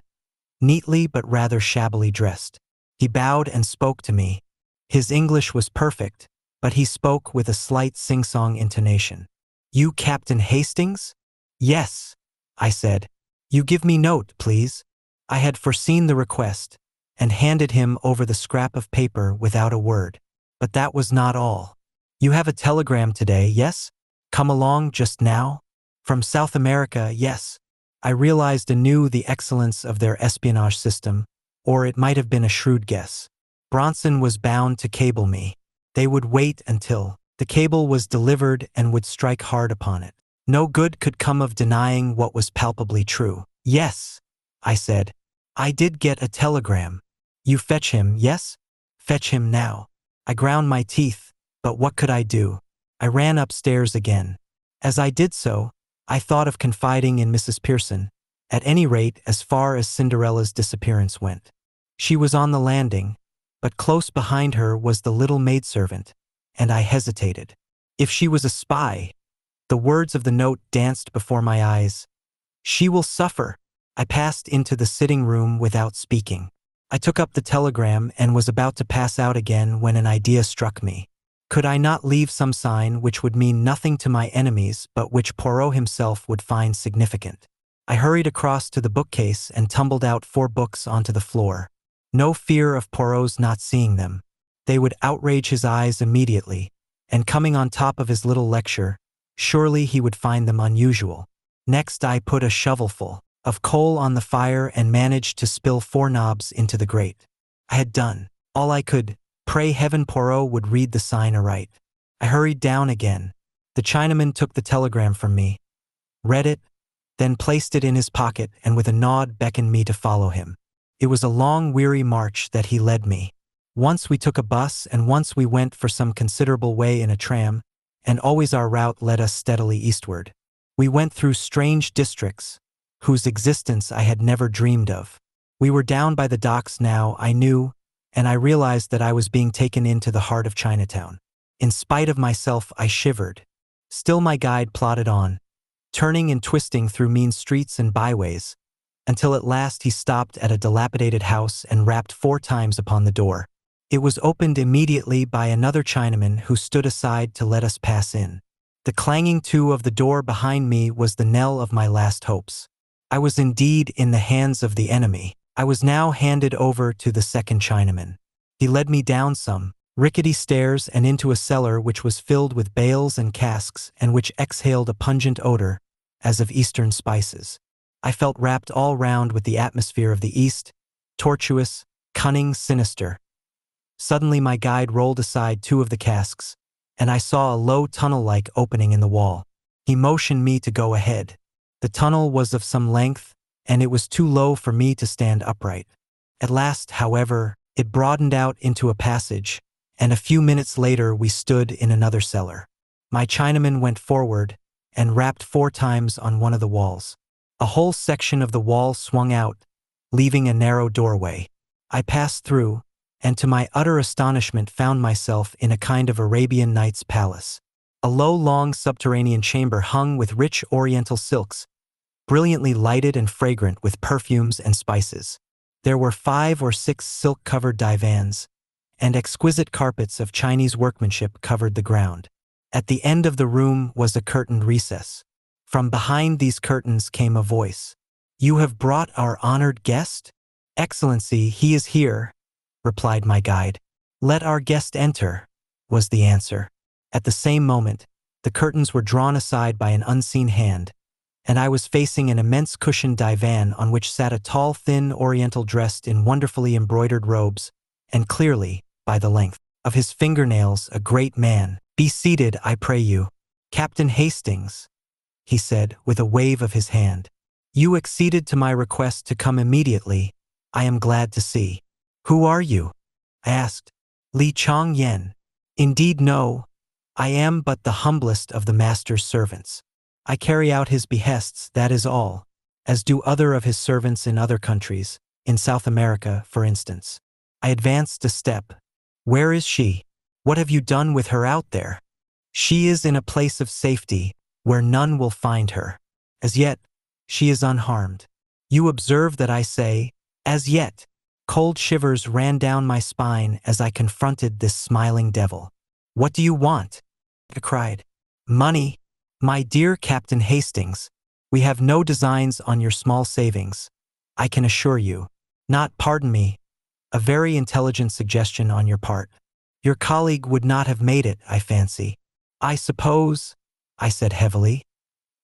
neatly but rather shabbily dressed. He bowed and spoke to me. His English was perfect, but he spoke with a slight sing-song intonation. You Captain Hastings? Yes, I said. You give me note, please. I had foreseen the request, and handed him over the scrap of paper without a word. But that was not all. You have a telegram today, yes? Come along just now? From South America, yes. I realized anew the excellence of their espionage system, or it might have been a shrewd guess. Bronson was bound to cable me. They would wait until the cable was delivered and would strike hard upon it. No good could come of denying what was palpably true. Yes, I said. I did get a telegram. You fetch him, yes? Fetch him now. I ground my teeth, but what could I do? I ran upstairs again. As I did so, I thought of confiding in Mrs. Pearson, at any rate as far as Cinderella's disappearance went. She was on the landing, but close behind her was the little maidservant, and I hesitated. If she was a spy, the words of the note danced before my eyes. She will suffer. I passed into the sitting room without speaking. I took up the telegram and was about to pass out again when an idea struck me. Could I not leave some sign which would mean nothing to my enemies but which Poirot himself would find significant? I hurried across to the bookcase and tumbled out 4 books onto the floor. No fear of Poirot's not seeing them. They would outrage his eyes immediately, and coming on top of his little lecture, surely he would find them unusual. Next I put a shovelful of coal on the fire and managed to spill 4 knobs into the grate. I had done all I could. Pray heaven Poirot would read the sign aright. I hurried down again. The Chinaman took the telegram from me, read it, then placed it in his pocket and with a nod beckoned me to follow him. It was a long, weary march that he led me. Once we took a bus and once we went for some considerable way in a tram, and always our route led us steadily eastward. We went through strange districts, whose existence I had never dreamed of. We were down by the docks now, I knew, and I realized that I was being taken into the heart of Chinatown. In spite of myself, I shivered. Still my guide plodded on, turning and twisting through mean streets and byways, until at last he stopped at a dilapidated house and rapped 4 times upon the door. It was opened immediately by another Chinaman who stood aside to let us pass in. The clanging to of the door behind me was the knell of my last hopes. I was indeed in the hands of the enemy. I was now handed over to the second Chinaman. He led me down some rickety stairs and into a cellar which was filled with bales and casks and which exhaled a pungent odor, as of Eastern spices. I felt wrapped all round with the atmosphere of the East, tortuous, cunning, sinister. Suddenly my guide rolled aside 2 of the casks, and I saw a low tunnel-like opening in the wall. He motioned me to go ahead. The tunnel was of some length, and it was too low for me to stand upright. At last, however, it broadened out into a passage, and a few minutes later we stood in another cellar. My Chinaman went forward and rapped 4 times on one of the walls. A whole section of the wall swung out, leaving a narrow doorway. I passed through, and to my utter astonishment found myself in a kind of Arabian Nights palace. A low, long subterranean chamber hung with rich oriental silks, brilliantly lighted and fragrant with perfumes and spices. There were 5 or 6 silk-covered divans, and exquisite carpets of Chinese workmanship covered the ground. At the end of the room was a curtained recess. From behind these curtains came a voice. "You have brought our honored guest?" "Excellency, he is here," replied my guide. "Let our guest enter," was the answer. At the same moment, the curtains were drawn aside by an unseen hand, and I was facing an immense cushioned divan on which sat a tall, thin Oriental dressed in wonderfully embroidered robes, and clearly, by the length of his fingernails, a great man. "Be seated, I pray you. Captain Hastings," he said with a wave of his hand. "You acceded to my request to come immediately. I am glad to see." "Who are you?" I asked. "Li Chong Yen." "Indeed no. I am but the humblest of the master's servants. I carry out his behests, that is all, as do other of his servants in other countries, in South America, for instance." I advanced a step. "Where is she? What have you done with her out there?" "She is in a place of safety, where none will find her. As yet, she is unharmed." You observe that I say, "as yet." Cold shivers ran down my spine as I confronted this smiling devil. "What do you want?" I cried. "Money. My dear Captain Hastings, we have no designs on your small savings, I can assure you. Not, pardon me, a very intelligent suggestion on your part. Your colleague would not have made it, I fancy. I suppose, I said heavily.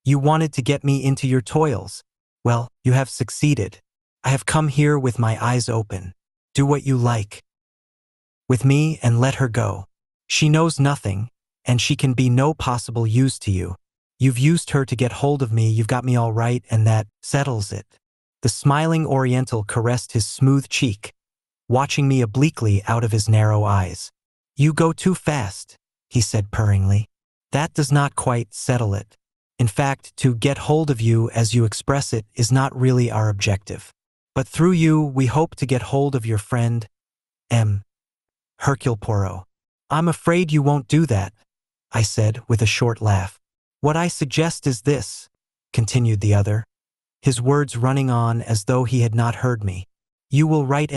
You wanted to get me into your toils. Well, you have succeeded. I have come here with my eyes open. Do what you like with me and let her go. She knows nothing, and she can be no possible use to you. You've used her to get hold of me, you've got me all right, and that settles it. The smiling Oriental caressed his smooth cheek, watching me obliquely out of his narrow eyes. You go too fast, he said purringly. That does not quite settle it. In fact, to get hold of you, as you express it, is not really our objective. But through you, we hope to get hold of your friend, Hercule Poirot. I'm afraid you won't do that, I said with a short laugh. What I suggest is this, continued the other, his words running on as though he had not heard me. You will write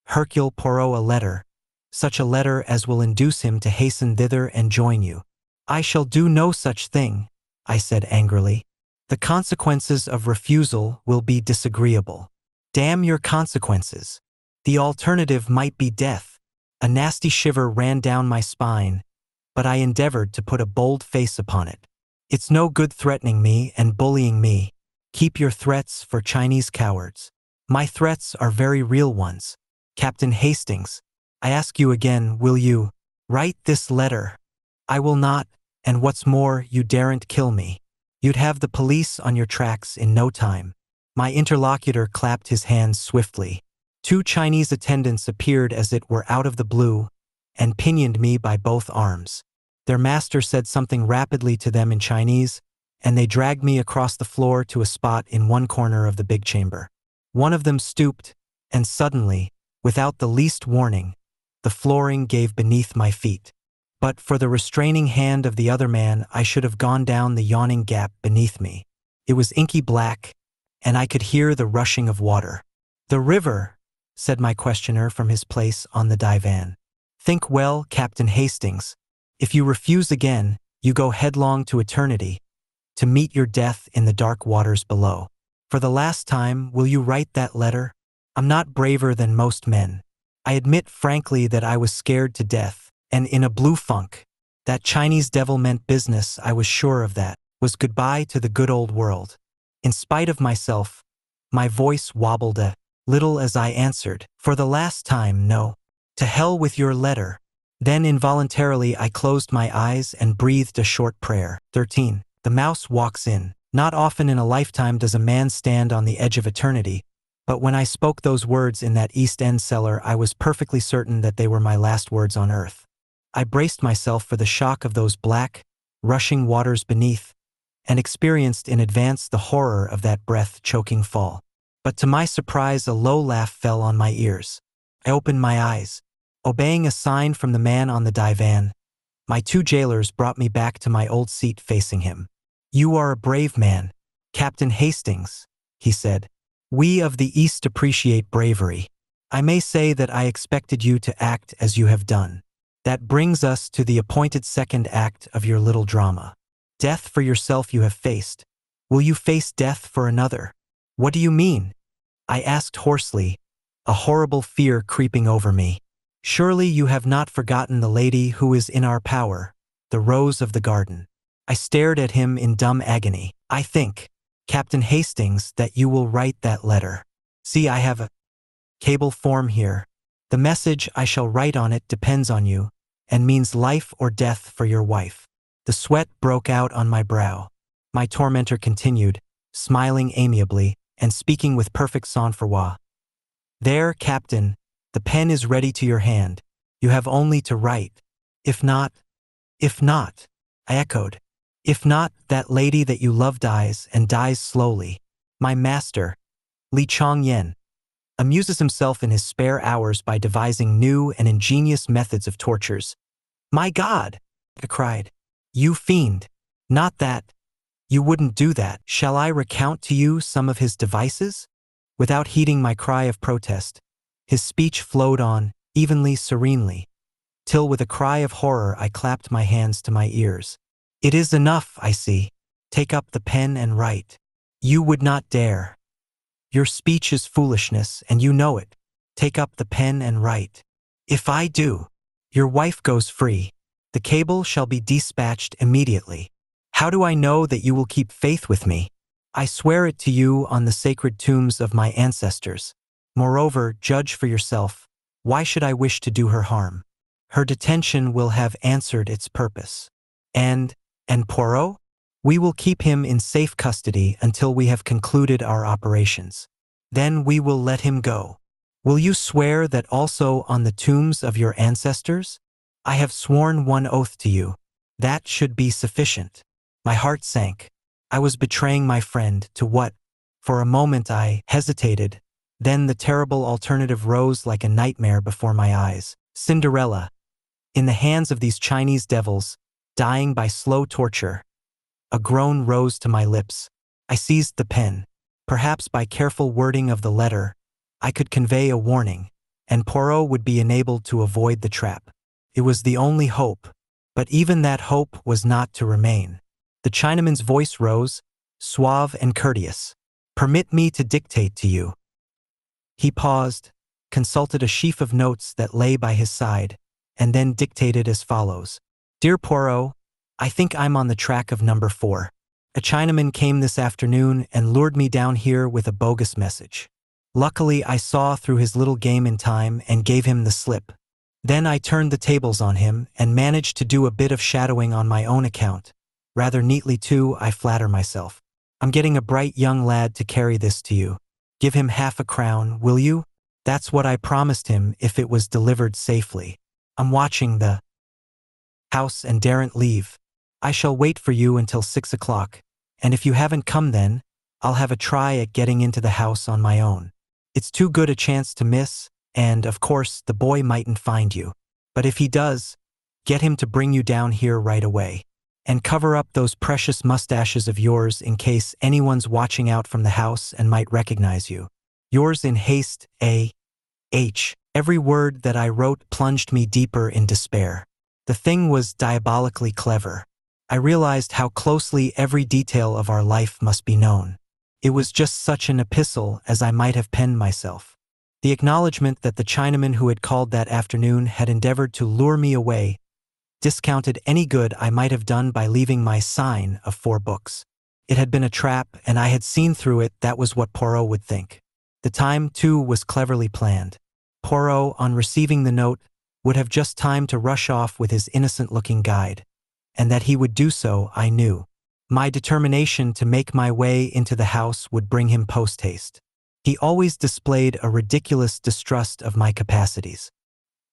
Hercule Poirot a letter, such a letter as will induce him to hasten thither and join you. I shall do no such thing, I said angrily. The consequences of refusal will be disagreeable. Damn your consequences. The alternative might be death. A nasty shiver ran down my spine, but I endeavored to put a bold face upon it. It's no good threatening me and bullying me. Keep your threats for Chinese cowards. My threats are very real ones. Captain Hastings, I ask you again, will you write this letter? I will not, and what's more, you daren't kill me. You'd have the police on your tracks in no time. My interlocutor clapped his hands swiftly. 2 Chinese attendants appeared as it were out of the blue and pinioned me by both arms. Their master said something rapidly to them in Chinese, and they dragged me across the floor to a spot in one corner of the big chamber. One of them stooped, and suddenly, without the least warning, the flooring gave beneath my feet. But for the restraining hand of the other man, I should have gone down the yawning gap beneath me. It was inky black, and I could hear the rushing of water. The river, said my questioner from his place on the divan. Think well, Captain Hastings. If you refuse again, you go headlong to eternity, to meet your death in the dark waters below. For the last time, will you write that letter? I'm not braver than most men. I admit frankly that I was scared to death, and in a blue funk. That Chinese devil meant business, I was sure of that, was goodbye to the good old world. In spite of myself, my voice wobbled a little as I answered, for the last time, no. To hell with your letter. Then involuntarily I closed my eyes and breathed a short prayer. 13. The mouse walks in. Not often in a lifetime does a man stand on the edge of eternity, but when I spoke those words in that East End cellar, I was perfectly certain that they were my last words on earth. I braced myself for the shock of those black, rushing waters beneath, and experienced in advance the horror of that breath-choking fall. But to my surprise, a low laugh fell on my ears. I opened my eyes. Obeying a sign from the man on the divan, my 2 jailers brought me back to my old seat facing him. You are a brave man, Captain Hastings, he said. We of the East appreciate bravery. I may say that I expected you to act as you have done. That brings us to the appointed second act of your little drama. Death for yourself you have faced. Will you face death for another? What do you mean? I asked hoarsely, a horrible fear creeping over me. Surely you have not forgotten the lady who is in our power, the rose of the garden. I stared at him in dumb agony. I think, Captain Hastings, that you will write that letter. See, I have a cable form here. The message I shall write on it depends on you, and means life or death for your wife. The sweat broke out on my brow. My tormentor continued, smiling amiably and speaking with perfect sang-froid. There, Captain, the pen is ready to your hand. You have only to write. If not, I echoed. If not, that lady that you love dies, and dies slowly. My master, Li Chong-yen, amuses himself in his spare hours by devising new and ingenious methods of tortures. My God, I cried. You fiend. Not that. You wouldn't do that. Shall I recount to you some of his devices? Without heeding my cry of protest, his speech flowed on, evenly, serenely, till with a cry of horror I clapped my hands to my ears. It is enough, I see. Take up the pen and write. You would not dare. Your speech is foolishness, and you know it. Take up the pen and write. If I do, Your wife goes free. The cable shall be dispatched immediately. How do I know that you will keep faith with me? I swear it to you on the sacred tombs of my ancestors. Moreover, judge for yourself. Why should I wish to do her harm? Her detention will have answered its purpose. And Poirot? We will keep him in safe custody until we have concluded our operations. Then we will let him go. Will you swear that also on the tombs of your ancestors? I have sworn one oath to you. That should be sufficient. My heart sank. I was betraying my friend to what? For a moment I hesitated. Then the terrible alternative rose like a nightmare before my eyes. Cinderella, in the hands of these Chinese devils, dying by slow torture. A groan rose to my lips. I seized the pen. Perhaps by careful wording of the letter, I could convey a warning, and Poirot would be enabled to avoid the trap. It was the only hope, but even that hope was not to remain. The Chinaman's voice rose, suave and courteous. Permit me to dictate to you. He paused, consulted a sheaf of notes that lay by his side, and then dictated as follows. Dear Poirot, I think I'm on the track of number 4. A Chinaman came this afternoon and lured me down here with a bogus message. Luckily, I saw through his little game in time and gave him the slip. Then I turned the tables on him and managed to do a bit of shadowing on my own account. Rather neatly too, I flatter myself. I'm getting a bright young lad to carry this to you. Give him half a crown, will you? That's what I promised him if it was delivered safely. I'm watching the house and daren't leave. I shall wait for you until 6 o'clock, and if you haven't come then, I'll have a try at getting into the house on my own. It's too good a chance to miss, and, of course, the boy mightn't find you. But if he does, get him to bring you down here right away. And cover up those precious mustaches of yours in case anyone's watching out from the house and might recognize you. Yours in haste, A.H. Every word that I wrote plunged me deeper in despair. The thing was diabolically clever. I realized how closely every detail of our life must be known. It was just such an epistle as I might have penned myself. The acknowledgement that the Chinaman who had called that afternoon had endeavored to lure me away discounted any good I might have done by leaving my sign of 4 books. It had been a trap, and I had seen through it. That was what Poirot would think. The time, too, was cleverly planned. Poirot, on receiving the note, would have just time to rush off with his innocent-looking guide, and that he would do so, I knew. My determination to make my way into the house would bring him post-haste. He always displayed a ridiculous distrust of my capacities.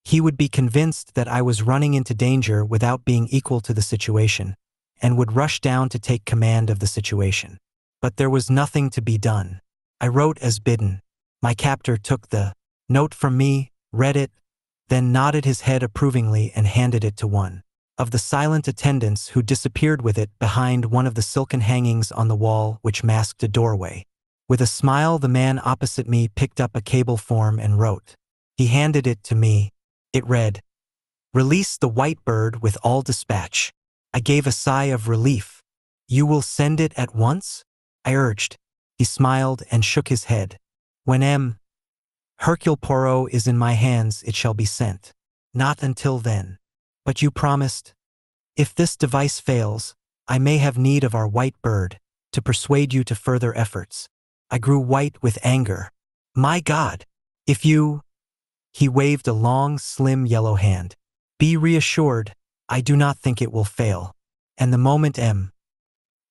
He would be convinced that I was running into danger without being equal to the situation, and would rush down to take command of the situation. But there was nothing to be done. I wrote as bidden. My captor took the note from me, read it, then nodded his head approvingly and handed it to one of the silent attendants who disappeared with it behind one of the silken hangings on the wall which masked a doorway. With a smile, the man opposite me picked up a cable form and wrote. He handed it to me. It read, "Release the white bird with all dispatch." I gave a sigh of relief. "You will send it at once?" I urged. He smiled and shook his head. "When Hercule Poirot is in my hands, it shall be sent. Not until then. But you promised. If this device fails, I may have need of our white bird to persuade you to further efforts." I grew white with anger. "My God! If you—" He waved a long, slim yellow hand. "Be reassured, I do not think it will fail. And the moment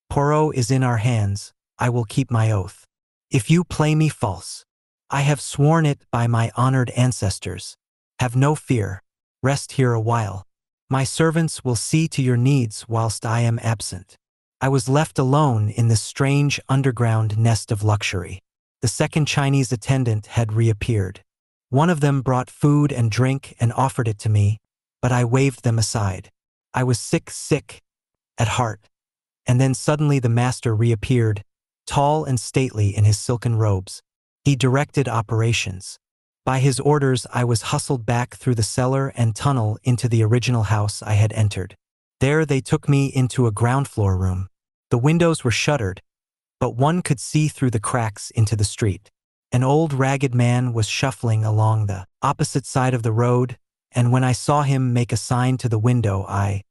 Poirot is in our hands, I will keep my oath. If you play me false, I have sworn it by my honored ancestors. Have no fear. Rest here a while. My servants will see to your needs whilst I am absent." I was left alone in this strange underground nest of luxury. The second Chinese attendant had reappeared. One of them brought food and drink and offered it to me, but I waved them aside. I was sick at heart. And then suddenly the master reappeared, tall and stately in his silken robes. He directed operations. By his orders, I was hustled back through the cellar and tunnel into the original house I had entered. There they took me into a ground floor room. The windows were shuttered, but one could see through the cracks into the street. An old ragged man was shuffling along the opposite side of the road, and when I saw him make a sign to the window, I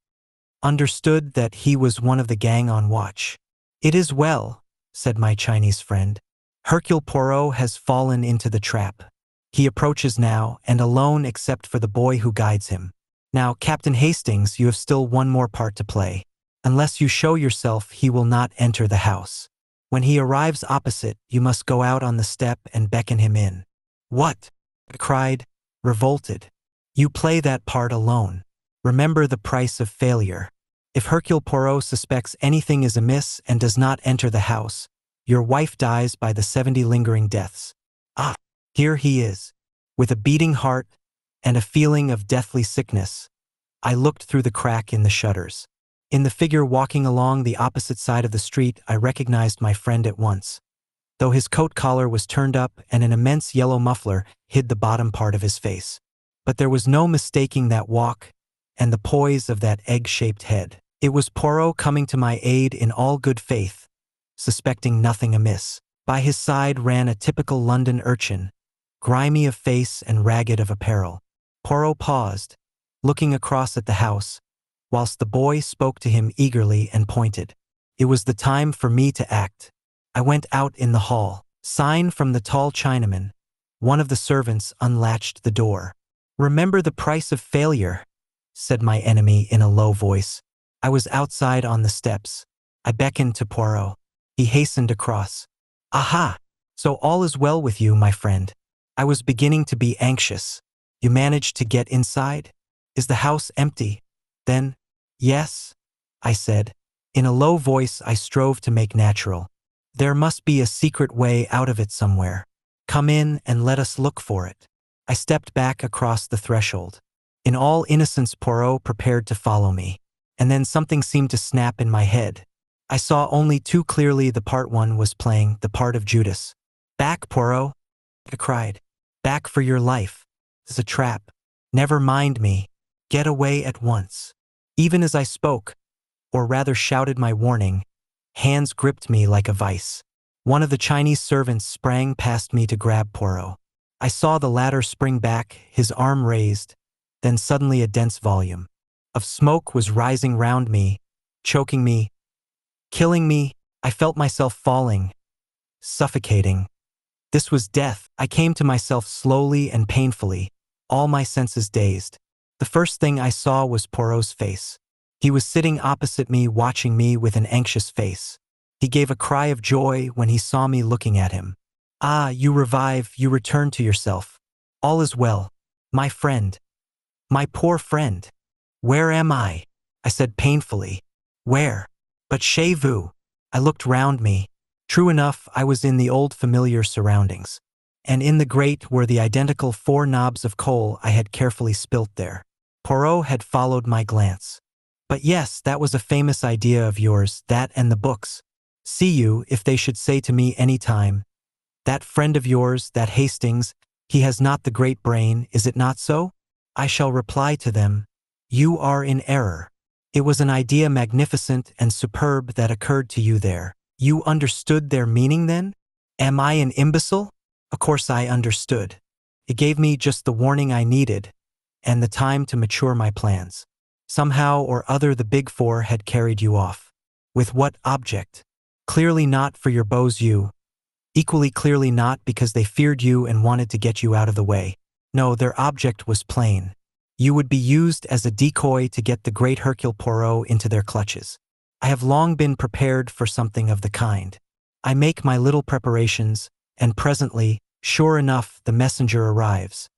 understood that he was one of the gang on watch. "It is well," said my Chinese friend. "Hercule Poirot has fallen into the trap. He approaches now, and alone except for the boy who guides him. Now, Captain Hastings, you have still one more part to play. Unless you show yourself, he will not enter the house. When he arrives opposite, you must go out on the step and beckon him in." "What?" I cried, revolted. "You play that part alone. Remember the price of failure. If Hercule Poirot suspects anything is amiss and does not enter the house, your wife dies by the 70 lingering deaths. Ah, here he is." With a beating heart and a feeling of deathly sickness, I looked through the crack in the shutters. In the figure walking along the opposite side of the street, I recognized my friend at once, though his coat collar was turned up and an immense yellow muffler hid the bottom part of his face. But there was no mistaking that walk and the poise of that egg-shaped head. It was Poirot coming to my aid in all good faith, suspecting nothing amiss. By his side ran a typical London urchin, grimy of face and ragged of apparel. Poirot paused, looking across at the house, whilst the boy spoke to him eagerly and pointed. It was the time for me to act. I went out in the hall. Sign from the tall Chinaman. One of the servants unlatched the door. "Remember the price of failure," said my enemy in a low voice. I was outside on the steps. I beckoned to Poirot. He hastened across. "Aha! So all is well with you, my friend." I was beginning to be anxious. "You managed to get inside? Is the house empty? Then—" "Yes," I said. In a low voice I strove to make natural. "There must be a secret way out of it somewhere. Come in and let us look for it." I stepped back across the threshold. In all innocence, Poirot prepared to follow me. And then something seemed to snap in my head. I saw only too clearly the part one was playing, the part of Judas. "Back, Poirot!" I cried. "Back for your life. It's a trap. Never mind me. Get away at once." Even as I spoke, or rather shouted my warning, hands gripped me like a vice. One of the Chinese servants sprang past me to grab Poirot. I saw the latter spring back, his arm raised, then suddenly a dense volume of smoke was rising round me, choking me, killing me. I felt myself falling, suffocating. This was death. I came to myself slowly and painfully, all my senses dazed. The first thing I saw was Poirot's face. He was sitting opposite me, watching me with an anxious face. He gave a cry of joy when he saw me looking at him. "Ah, you revive, you return to yourself. All is well. My friend. My poor friend. Where am I?" I said painfully. "Where? But chez vous." I looked round me. True enough, I was in the old familiar surroundings. And in the grate were the identical 4 knobs of coal I had carefully spilt there. Poirot had followed my glance. "But yes, that was a famous idea of yours, that and the books. See you, if they should say to me any time, 'That friend of yours, that Hastings, he has not the great brain, is it not so?' I shall reply to them, 'You are in error.' It was an idea magnificent and superb that occurred to you there. You understood their meaning then? Am I an imbecile? Of course I understood. It gave me just the warning I needed, and the time to mature my plans. Somehow or other the Big Four had carried you off. With what object? Clearly not for your beaux yeux. Equally clearly not because they feared you and wanted to get you out of the way. No, their object was plain. You would be used as a decoy to get the great Hercule Poirot into their clutches. I have long been prepared for something of the kind. I make my little preparations, and presently, sure enough, the messenger arrives.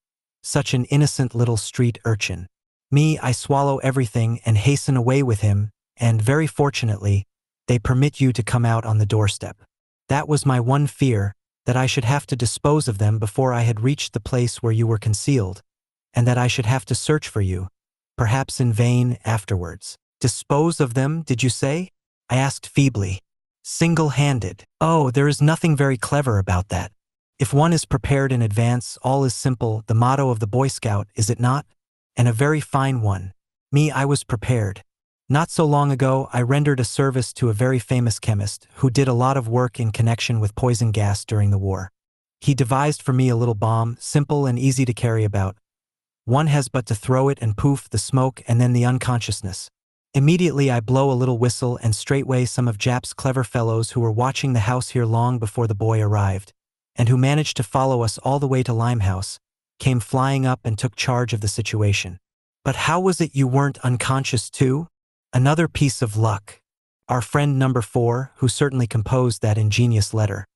Such an innocent little street urchin. Me, I swallow everything and hasten away with him, and very fortunately, they permit you to come out on the doorstep. That was my one fear, that I should have to dispose of them before I had reached the place where you were concealed, and that I should have to search for you, perhaps in vain, afterwards. Dispose of them, did you say? I asked feebly. Single-handed. Oh, there is nothing very clever about that. If one is prepared in advance, all is simple, the motto of the Boy Scout, is it not? And a very fine one. Me, I was prepared. Not so long ago, I rendered a service to a very famous chemist who did a lot of work in connection with poison gas during the war. He devised for me a little bomb, simple and easy to carry about. One has but to throw it and poof, the smoke and then the unconsciousness. Immediately I blow a little whistle and straightway some of Jap's clever fellows who were watching the house here long before the boy arrived, and who managed to follow us all the way to Limehouse, came flying up and took charge of the situation. But how was it you weren't unconscious too? Another piece of luck. Our friend number 4, who certainly composed that ingenious letter,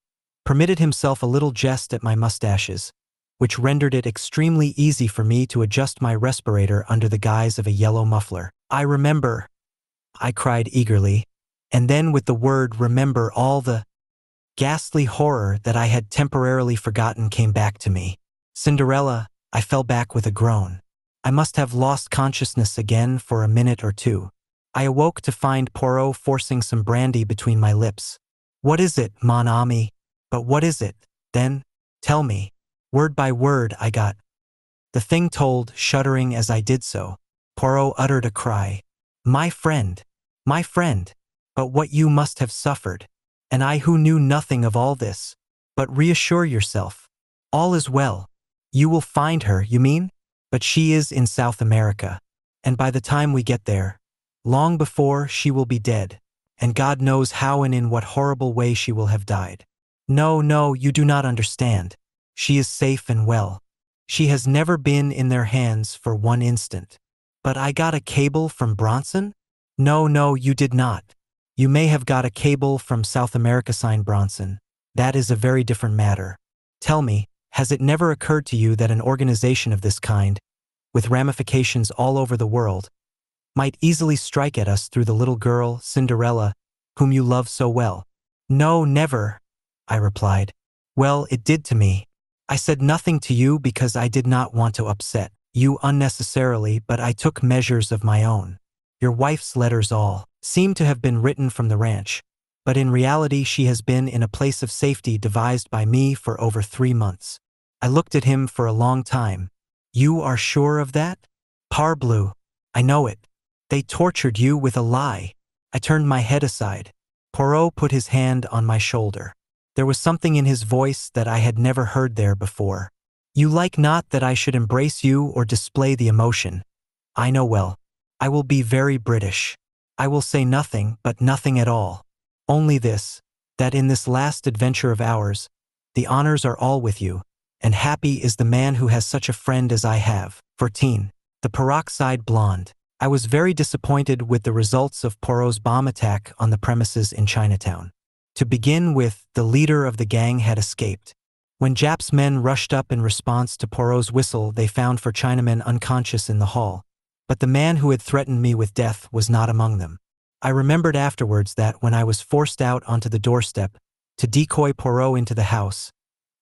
permitted himself a little jest at my mustaches, which rendered it extremely easy for me to adjust my respirator under the guise of a yellow muffler. I remember, I cried eagerly, and then with the word remember all the ghastly horror that I had temporarily forgotten came back to me. Cinderella, I fell back with a groan. I must have lost consciousness again for a minute or two. I awoke to find Poirot forcing some brandy between my lips. What is it, mon ami? But what is it, then? Tell me. Word by word I got the thing told, shuddering as I did so. Poirot uttered a cry. My friend! My friend! But what you must have suffered! And I who knew nothing of all this. But reassure yourself. All is well. You will find her, you mean? But she is in South America. And by the time we get there, long before, she will be dead. And God knows how and in what horrible way she will have died. No, no, you do not understand. She is safe and well. She has never been in their hands for one instant. But I got a cable from Bronson? No, no, you did not. You may have got a cable from South America, signed Bronson. That is a very different matter. Tell me, has it never occurred to you that an organization of this kind, with ramifications all over the world, might easily strike at us through the little girl, Cinderella, whom you love so well? No, never, I replied. Well, it did to me. I said nothing to you because I did not want to upset you unnecessarily, but I took measures of my own. Your wife's letters all seem to have been written from the ranch, but in reality she has been in a place of safety devised by me for over 3 months. I looked at him for a long time. You are sure of that? Parbleu, I know it. They tortured you with a lie. I turned my head aside. Poirot put his hand on my shoulder. There was something in his voice that I had never heard there before. You like not that I should embrace you or display the emotion. I know well. I will be very British. I will say nothing, but nothing at all. Only this, that in this last adventure of ours, the honors are all with you, and happy is the man who has such a friend as I have. 14. The peroxide blonde. I was very disappointed with the results of Poirot's bomb attack on the premises in Chinatown. To begin with, the leader of the gang had escaped. When Jap's men rushed up in response to Poirot's whistle, they found 4 Chinamen unconscious in the hall. But the man who had threatened me with death was not among them. I remembered afterwards that when I was forced out onto the doorstep to decoy Poirot into the house,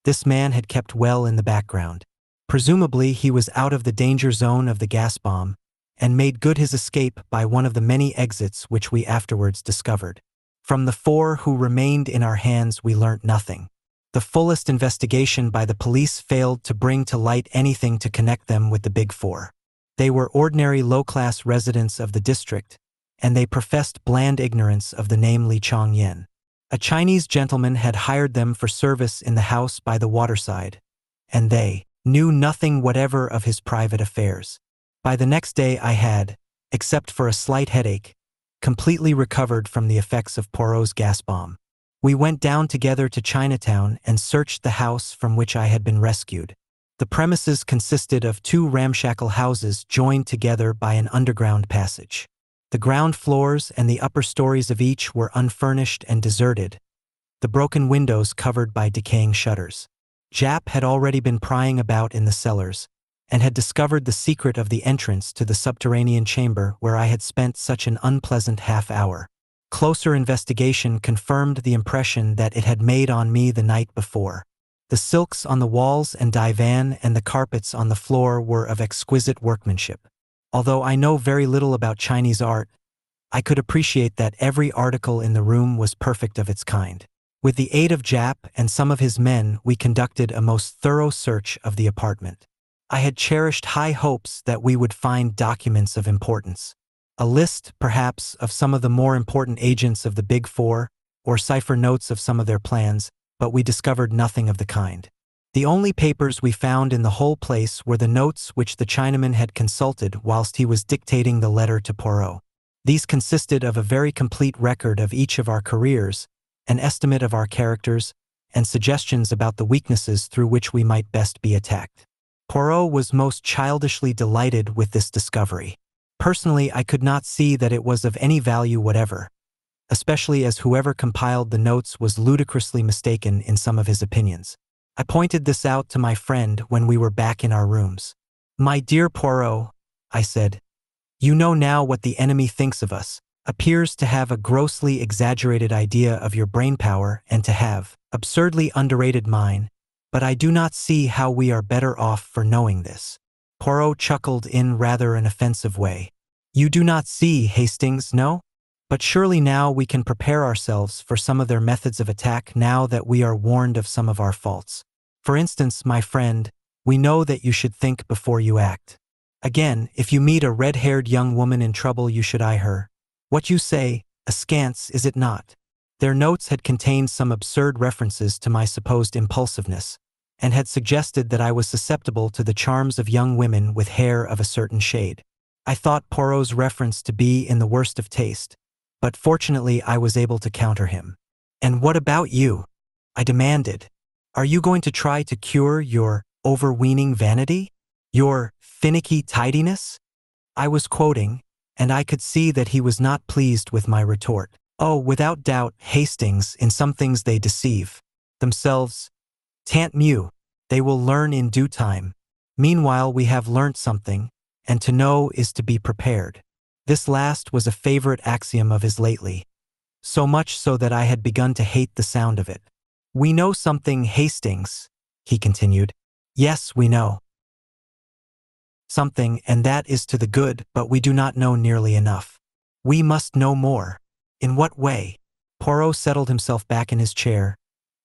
this man had kept well in the background. Presumably he was out of the danger zone of the gas bomb and made good his escape by one of the many exits which we afterwards discovered. From the 4 who remained in our hands we learnt nothing. The fullest investigation by the police failed to bring to light anything to connect them with the Big 4. They were ordinary low-class residents of the district, and they professed bland ignorance of the name Li Chongyan. A Chinese gentleman had hired them for service in the house by the waterside, and they knew nothing whatever of his private affairs. By the next day I had, except for a slight headache, completely recovered from the effects of Poirot's gas bomb. We went down together to Chinatown and searched the house from which I had been rescued. The premises consisted of 2 ramshackle houses joined together by an underground passage. The ground floors and the upper stories of each were unfurnished and deserted, the broken windows covered by decaying shutters. Jap had already been prying about in the cellars, and had discovered the secret of the entrance to the subterranean chamber where I had spent such an unpleasant half-hour. Closer investigation confirmed the impression that it had made on me the night before. The silks on the walls and divan and the carpets on the floor were of exquisite workmanship. Although I know very little about Chinese art, I could appreciate that every article in the room was perfect of its kind. With the aid of Jap and some of his men, we conducted a most thorough search of the apartment. I had cherished high hopes that we would find documents of importance. A list, perhaps, of some of the more important agents of the Big 4, or cipher notes of some of their plans, but we discovered nothing of the kind. The only papers we found in the whole place were the notes which the Chinaman had consulted whilst he was dictating the letter to Poirot. These consisted of a very complete record of each of our careers, an estimate of our characters, and suggestions about the weaknesses through which we might best be attacked. Poirot was most childishly delighted with this discovery. Personally, I could not see that it was of any value whatever, especially as whoever compiled the notes was ludicrously mistaken in some of his opinions. I pointed this out to my friend when we were back in our rooms. "My dear Poirot," I said, "you know now what the enemy thinks of us, appears to have a grossly exaggerated idea of your brain power and to have absurdly underrated mine, but I do not see how we are better off for knowing this." Poirot chuckled in rather an offensive way. "You do not see, Hastings, no? But surely now we can prepare ourselves for some of their methods of attack now that we are warned of some of our faults. For instance, my friend, we know that you should think before you act. Again, if you meet a red-haired young woman in trouble, you should eye her. What you say, askance, is it not?" Their notes had contained some absurd references to my supposed impulsiveness, and had suggested that I was susceptible to the charms of young women with hair of a certain shade. I thought Poirot's reference to be in the worst of taste, but fortunately I was able to counter him. "And what about you?" I demanded. "Are you going to try to cure your overweening vanity? Your finicky tidiness?" I was quoting, and I could see that he was not pleased with my retort. "Oh, without doubt, Hastings, in some things they deceive themselves. Tant mieux, they will learn in due time. Meanwhile we have learnt something, and to know is to be prepared." This last was a favorite axiom of his lately, so much so that I had begun to hate the sound of it. "We know something, Hastings," he continued. "Yes, we know something, and that is to the good, but we do not know nearly enough. We must know more." "In what way?" Poirot settled himself back in his chair,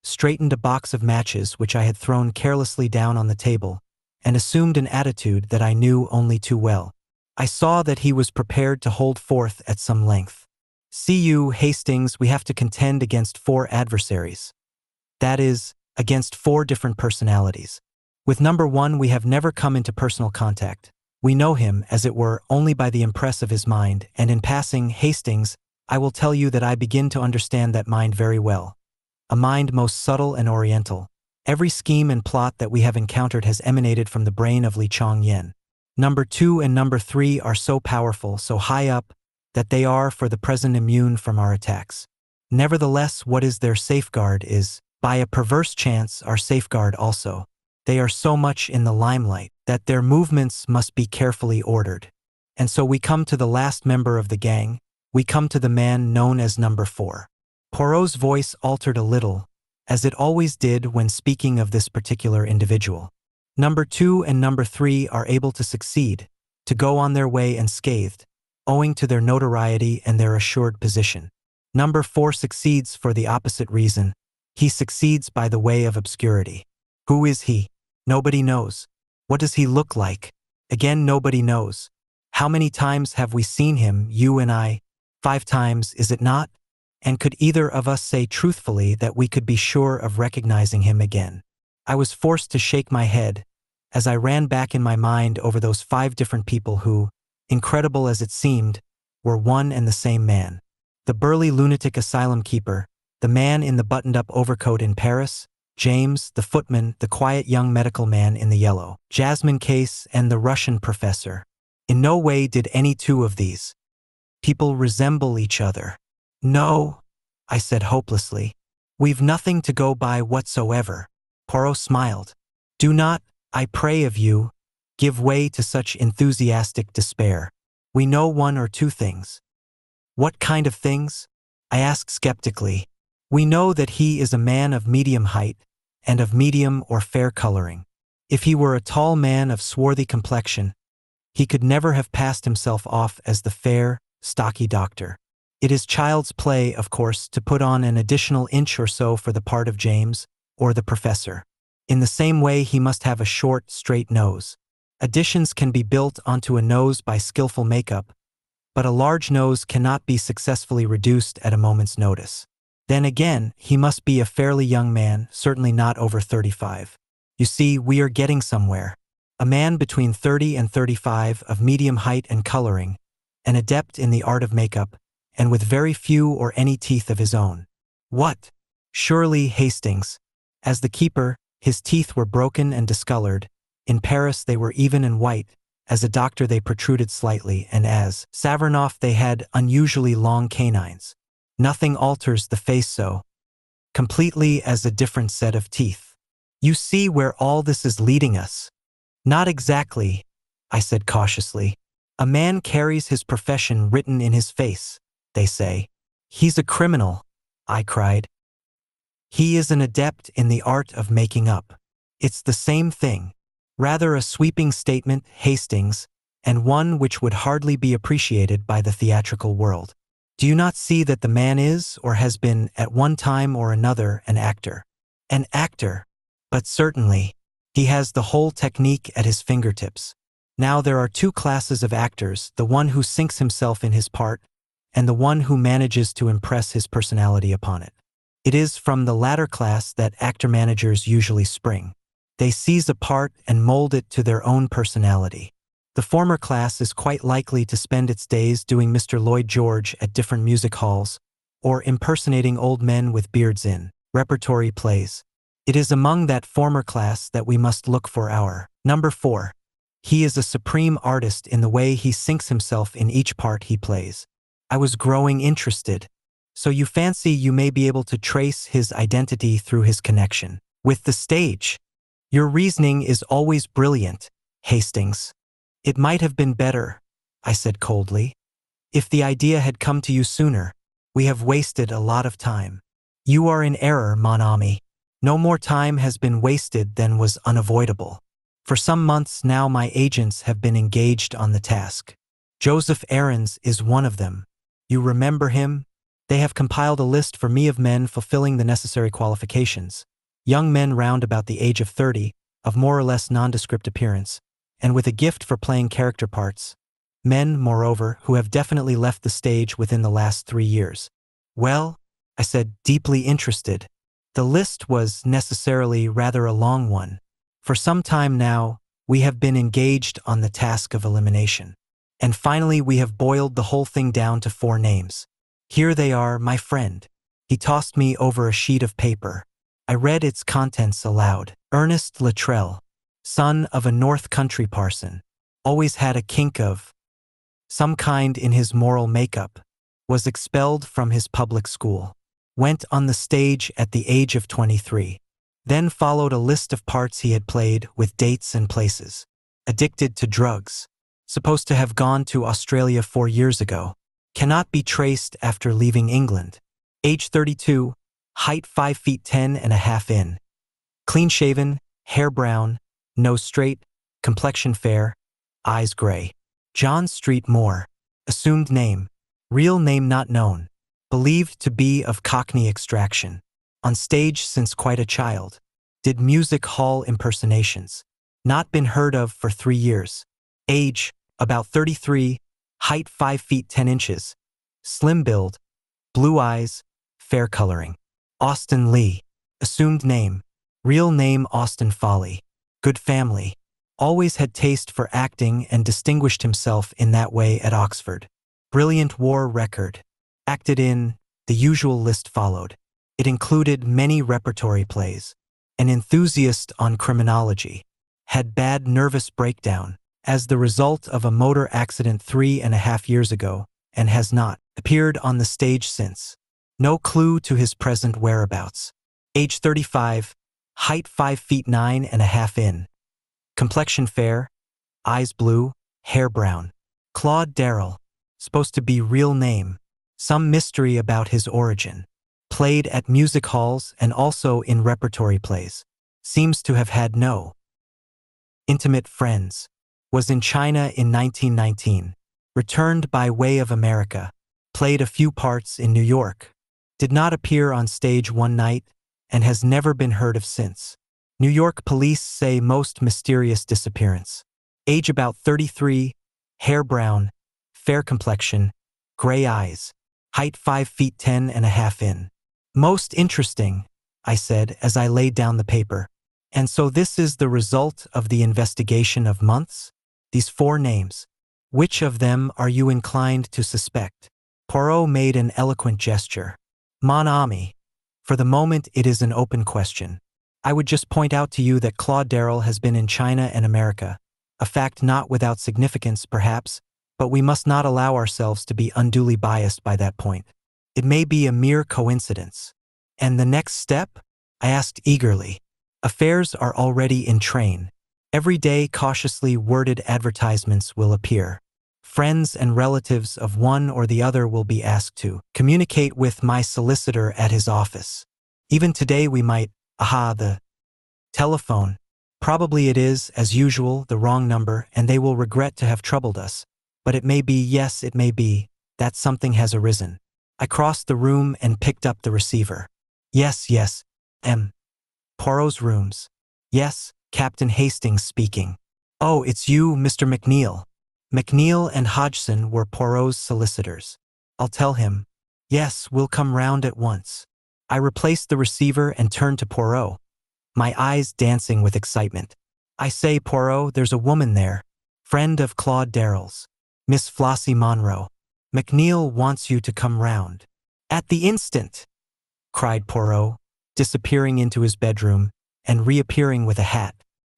straightened a box of matches which I had thrown carelessly down on the table, and assumed an attitude that I knew only too well. I saw that he was prepared to hold forth at some length. "See you, Hastings, we have to contend against 4 adversaries. That is, against 4 different personalities. With number 1 we have never come into personal contact. We know him, as it were, only by the impress of his mind, and in passing, Hastings, I will tell you that I begin to understand that mind very well. A mind most subtle and oriental. Every scheme and plot that we have encountered has emanated from the brain of Li Chong-yen. Number 2 and number 3 are so powerful, so high up, that they are for the present immune from our attacks. Nevertheless, what is their safeguard is, by a perverse chance, our safeguard also. They are so much in the limelight that their movements must be carefully ordered. And so we come to the last member of the gang, we come to the man known as number 4. Poirot's voice altered a little, as it always did when speaking of this particular individual. Number 2 and number 3 are able to succeed, to go on their way unscathed, owing to their notoriety and their assured position. Number 4 succeeds for the opposite reason. He succeeds by the way of obscurity. Who is he? Nobody knows. What does he look like? Again, nobody knows. How many times have we seen him, you and I? 5 times, is it not? And could either of us say truthfully that we could be sure of recognizing him again? I was forced to shake my head, as I ran back in my mind over those 5 different people who, incredible as it seemed, were one and the same man. The burly lunatic asylum keeper, the man in the buttoned-up overcoat in Paris, James, the footman, the quiet young medical man in the yellow jasmine case, and the Russian professor. In no way did any 2 of these people resemble each other. "No," I said hopelessly. "We've nothing to go by whatsoever." Poirot smiled. "Do not, I pray of you, give way to such enthusiastic despair. We know 1 or 2 things." "What kind of things?" I asked skeptically. "We know that he is a man of medium height and of medium or fair coloring. If he were a tall man of swarthy complexion, he could never have passed himself off as the fair, stocky doctor. It is child's play, of course, to put on an additional inch or so for the part of James or the professor. In the same way, he must have a short, straight nose. Additions can be built onto a nose by skillful makeup, but a large nose cannot be successfully reduced at a moment's notice. Then again, he must be a fairly young man, certainly not over 35. You see, we are getting somewhere. A man between 30 and 35, of medium height and coloring, an adept in the art of makeup, and with very few or any teeth of his own. What? Surely Hastings. As the keeper, his teeth were broken and discolored. In Paris they were even and white. As a doctor they protruded slightly, and as Savernoff they had unusually long canines. Nothing alters the face so completely as a different set of teeth. You see where all this is leading us? Not exactly, I said cautiously. A man carries his profession written in his face, they say. He's a criminal, I cried. He is an adept in the art of making up. It's the same thing. Rather a sweeping statement, Hastings, and one which would hardly be appreciated by the theatrical world. Do you not see that the man is, or has been, at one time or another, an actor? An actor. But certainly, he has the whole technique at his fingertips. Now there are two classes of actors, the one who sinks himself in his part, and the one who manages to impress his personality upon it. It is from the latter class that actor-managers usually spring. They seize a part and mold it to their own personality. The former class is quite likely to spend its days doing Mr. Lloyd George at different music halls, or impersonating old men with beards in repertory plays. It is among that former class that we must look for our number 4. He is a supreme artist in the way he sinks himself in each part he plays. I was growing interested. So you fancy you may be able to trace his identity through his connection with the stage? Your reasoning is always brilliant, Hastings. It might have been better, I said coldly. If the idea had come to you sooner, we have wasted a lot of time. You are in error, mon ami. No more time has been wasted than was unavoidable. For some months now my agents have been engaged on the task. Joseph Aarons is one of them. You remember him? They have compiled a list for me of men fulfilling the necessary qualifications. Young men round about the age of 30, of more or less nondescript appearance, and with a gift for playing character parts. Men, moreover, who have definitely left the stage within the last 3 years. Well, I said, deeply interested. The list was necessarily rather a long one. For some time now, we have been engaged on the task of elimination. And finally we have boiled the whole thing down to 4 names. Here they are, my friend. He tossed me over a sheet of paper. I read its contents aloud. Ernest Luttrell, son of a North Country parson, always had a kink of some kind in his moral makeup, was expelled from his public school, went on the stage at the age of 23. Then followed a list of parts he had played with dates and places. Addicted to drugs, supposed to have gone to Australia 4 years ago, cannot be traced after leaving England. Age 32, height 5 feet 10 and a half in. Clean-shaven, hair brown, nose straight, complexion fair, eyes gray. John Street Moore, assumed name, real name not known, believed to be of Cockney extraction. On stage since quite a child. Did music hall impersonations. Not been heard of for 3 years. Age, about 33, height 5 feet 10 inches. Slim build, blue eyes, fair coloring. Austin Lee, assumed name, real name Austin Foley. Good family. Always had taste for acting and distinguished himself in that way at Oxford. Brilliant war record. Acted in, the usual list followed. It included many repertory plays. An enthusiast on criminology. Had bad nervous breakdown as the result of a motor accident 3.5 years ago and has not appeared on the stage since. No clue to his present whereabouts. Age 35, height 5 feet 9 and a half in. Complexion fair, eyes blue, hair brown. Claude Darrell, supposed to be real name. Some mystery about his origin. Played at music halls and also in repertory plays. Seems to have had no intimate friends. Was in China in 1919. Returned by way of America. Played a few parts in New York. Did not appear on stage one night and has never been heard of since. New York police say most mysterious disappearance. Age about 33, hair brown, fair complexion, gray eyes, height 5 feet 10 and a half in. Most interesting, I said as I laid down the paper. And so this is the result of the investigation of months? These 4 names. Which of them are you inclined to suspect? Poirot made an eloquent gesture. Mon ami. For the moment it is an open question. I would just point out to you that Claude Darrell has been in China and America. A fact not without significance, perhaps, but we must not allow ourselves to be unduly biased by that point. It may be a mere coincidence. And the next step? I asked eagerly. Affairs are already in train. Every day cautiously worded advertisements will appear. Friends and relatives of one or the other will be asked to communicate with my solicitor at his office. Even today we might, the telephone. Probably it is, as usual, the wrong number, and they will regret to have troubled us. But it may be, yes, it may be, that something has arisen. I crossed the room and picked up the receiver. Yes. Poirot's rooms. Yes, Captain Hastings speaking. Oh, it's you, Mr. McNeil. McNeil and Hodgson were Poirot's solicitors. I'll tell him. Yes, we'll come round at once. I replaced the receiver and turned to Poirot, my eyes dancing with excitement. I say, Poirot, there's a woman there. Friend of Claude Darrell's. Miss Flossie Monroe. McNeil wants you to come round. At the instant, cried Poirot, disappearing into his bedroom and reappearing with a hat.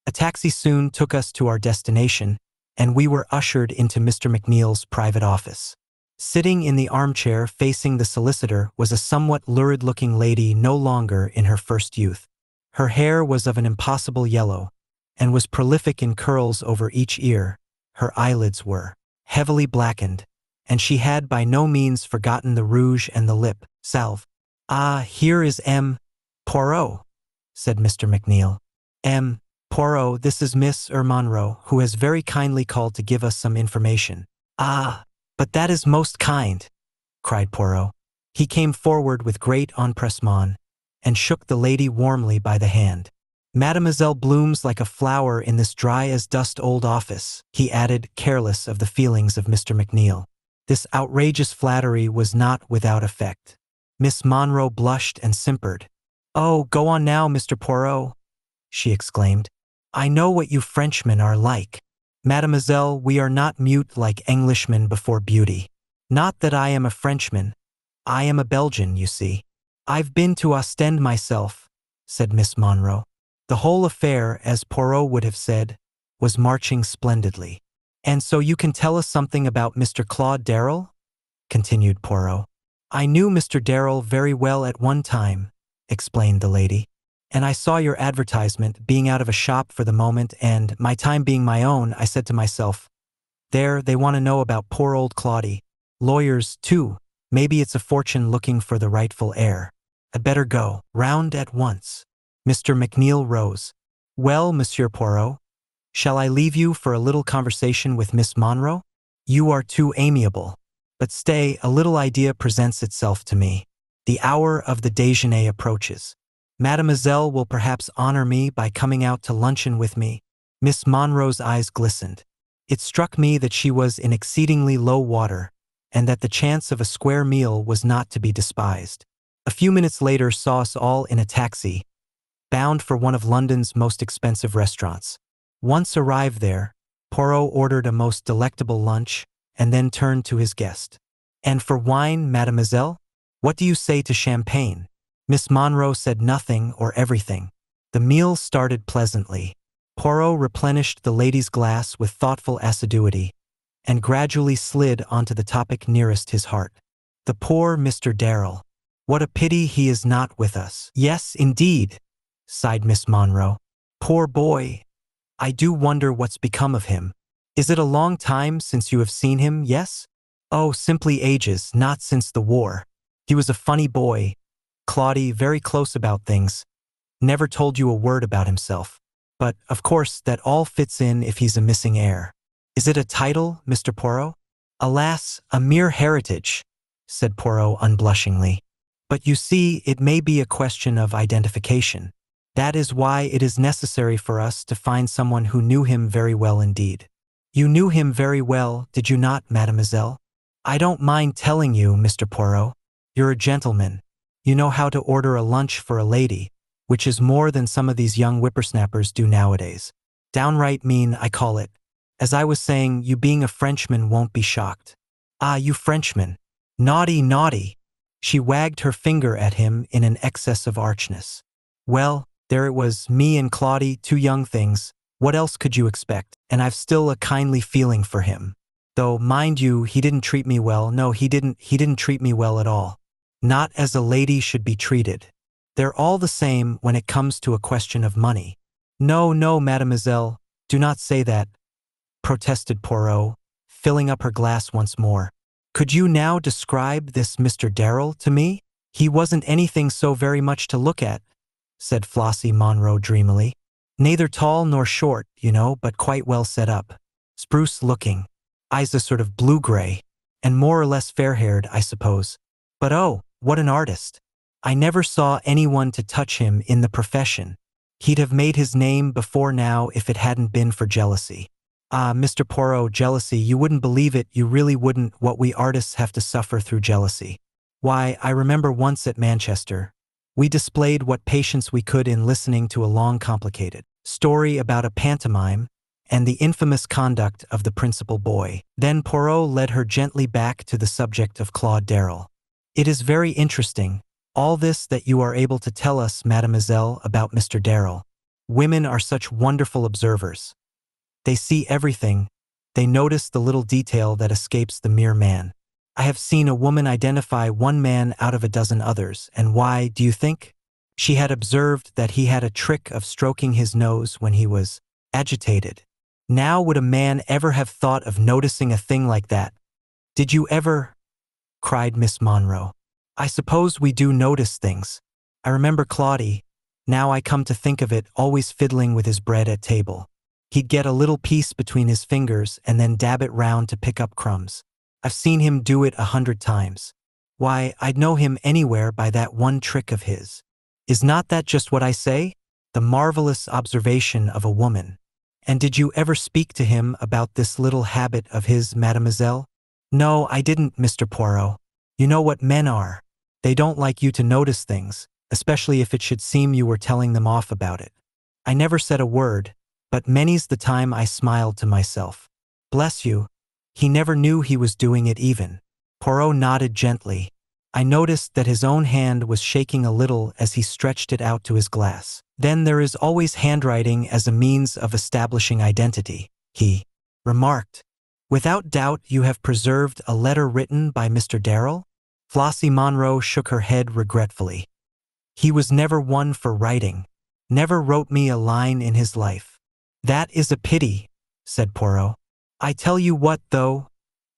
A taxi soon took us to our destination, and we were ushered into Mr. McNeil's private office. Sitting in the armchair facing the solicitor was a somewhat lurid-looking lady no longer in her first youth. Her hair was of an impossible yellow, and was prolific in curls over each ear. Her eyelids were heavily blackened, and she had by no means forgotten the rouge and the lip salve. Ah, here is M. Poirot, said Mr. McNeil. M. Poirot, this is Miss Monroe, who has very kindly called to give us some information. Ah, but that is most kind, cried Poirot. He came forward with great empressement and shook the lady warmly by the hand. Mademoiselle blooms like a flower in this dry-as-dust old office, he added, careless of the feelings of Mr. McNeil. This outrageous flattery was not without effect. Miss Monroe blushed and simpered. Oh, go on now, Mr. Poirot, she exclaimed. I know what you Frenchmen are like. Mademoiselle, we are not mute like Englishmen before beauty. Not that I am a Frenchman. I am a Belgian, you see. I've been to Ostend myself, said Miss Monroe. The whole affair, as Poirot would have said, was marching splendidly. And so you can tell us something about Mr. Claude Darrell? Continued Poirot. I knew Mr. Darrell very well at one time, explained the lady. And I saw your advertisement, being out of a shop for the moment, and, my time being my own, I said to myself, there, they want to know about poor old Claudie. Lawyers, too. Maybe it's a fortune looking for the rightful heir. I'd better go round at once. Mr. McNeil rose. Well, Monsieur Poirot, shall I leave you for a little conversation with Miss Monroe? You are too amiable. But stay, a little idea presents itself to me. The hour of the déjeuner approaches. Mademoiselle will perhaps honor me by coming out to luncheon with me. Miss Monroe's eyes glistened. It struck me that she was in exceedingly low water, and that the chance of a square meal was not to be despised. A few minutes later saw us all in a taxi, bound for one of London's most expensive restaurants. Once arrived there, Poirot ordered a most delectable lunch, and then turned to his guest. And for wine, mademoiselle? What do you say to champagne? Miss Monroe said nothing or everything. The meal started pleasantly. Poirot replenished the lady's glass with thoughtful assiduity, and gradually slid onto the topic nearest his heart. The poor Mr. Darrell. What a pity he is not with us. Yes, indeed, sighed Miss Monroe. Poor boy. I do wonder what's become of him. Is it a long time since you have seen him, yes? Oh, simply ages, not since the war. He was a funny boy. Claudie, very close about things. Never told you a word about himself. But, of course, that all fits in if he's a missing heir. Is it a title, Mr. Poirot? Alas, a mere heritage, said Poirot unblushingly. But you see, it may be a question of identification. That is why it is necessary for us to find someone who knew him very well indeed. You knew him very well, did you not, mademoiselle? I don't mind telling you, Mr. Poirot. You're a gentleman. You know how to order a lunch for a lady, which is more than some of these young whippersnappers do nowadays. Downright mean, I call it. As I was saying, you being a Frenchman won't be shocked. Ah, you Frenchman. Naughty, naughty. She wagged her finger at him in an excess of archness. Well, there it was, me and Claudie, two young things. What else could you expect? And I've still a kindly feeling for him. Though, mind you, he didn't treat me well. No, he didn't treat me well at all. Not as a lady should be treated. They're all the same when it comes to a question of money. No, no, mademoiselle, do not say that, protested Poirot, filling up her glass once more. Could you now describe this Mr. Darrell to me? He wasn't anything so very much to look at, said Flossie Monroe dreamily. Neither tall nor short, you know, but quite well set up. Spruce looking. Eyes a sort of blue-gray, and more or less fair-haired, I suppose. But oh, what an artist. I never saw anyone to touch him in the profession. He'd have made his name before now if it hadn't been for jealousy. Ah, Mr. Poirot, jealousy, you wouldn't believe it, you really wouldn't, what we artists have to suffer through jealousy. Why, I remember once at Manchester, we displayed what patience we could in listening to a long complicated story about a pantomime and the infamous conduct of the principal boy. Then Poirot led her gently back to the subject of Claude Darrell. It is very interesting, all this that you are able to tell us, mademoiselle, about Mr. Darrell. Women are such wonderful observers. They see everything. They notice the little detail that escapes the mere man. I have seen a woman identify one man out of a dozen others, and why, do you think? She had observed that he had a trick of stroking his nose when he was agitated. Now would a man ever have thought of noticing a thing like that? Did you ever? Cried Miss Monroe. I suppose we do notice things. I remember Claudie, now I come to think of it, always fiddling with his bread at table. He'd get a little piece between his fingers and then dab it round to pick up crumbs. I've seen him do it 100 times. Why, I'd know him anywhere by that one trick of his. Is not that just what I say? The marvelous observation of a woman. And did you ever speak to him about this little habit of his, mademoiselle? No, I didn't, Mr. Poirot. You know what men are. They don't like you to notice things, especially if it should seem you were telling them off about it. I never said a word, but many's the time I smiled to myself. Bless you, he never knew he was doing it even. Poirot nodded gently. I noticed that his own hand was shaking a little as he stretched it out to his glass. Then there is always handwriting as a means of establishing identity, he remarked. Without doubt you have preserved a letter written by Mr. Darrell? Flossie Monroe shook her head regretfully. He was never one for writing. Never wrote me a line in his life. That is a pity, said Poirot. I tell you what, though,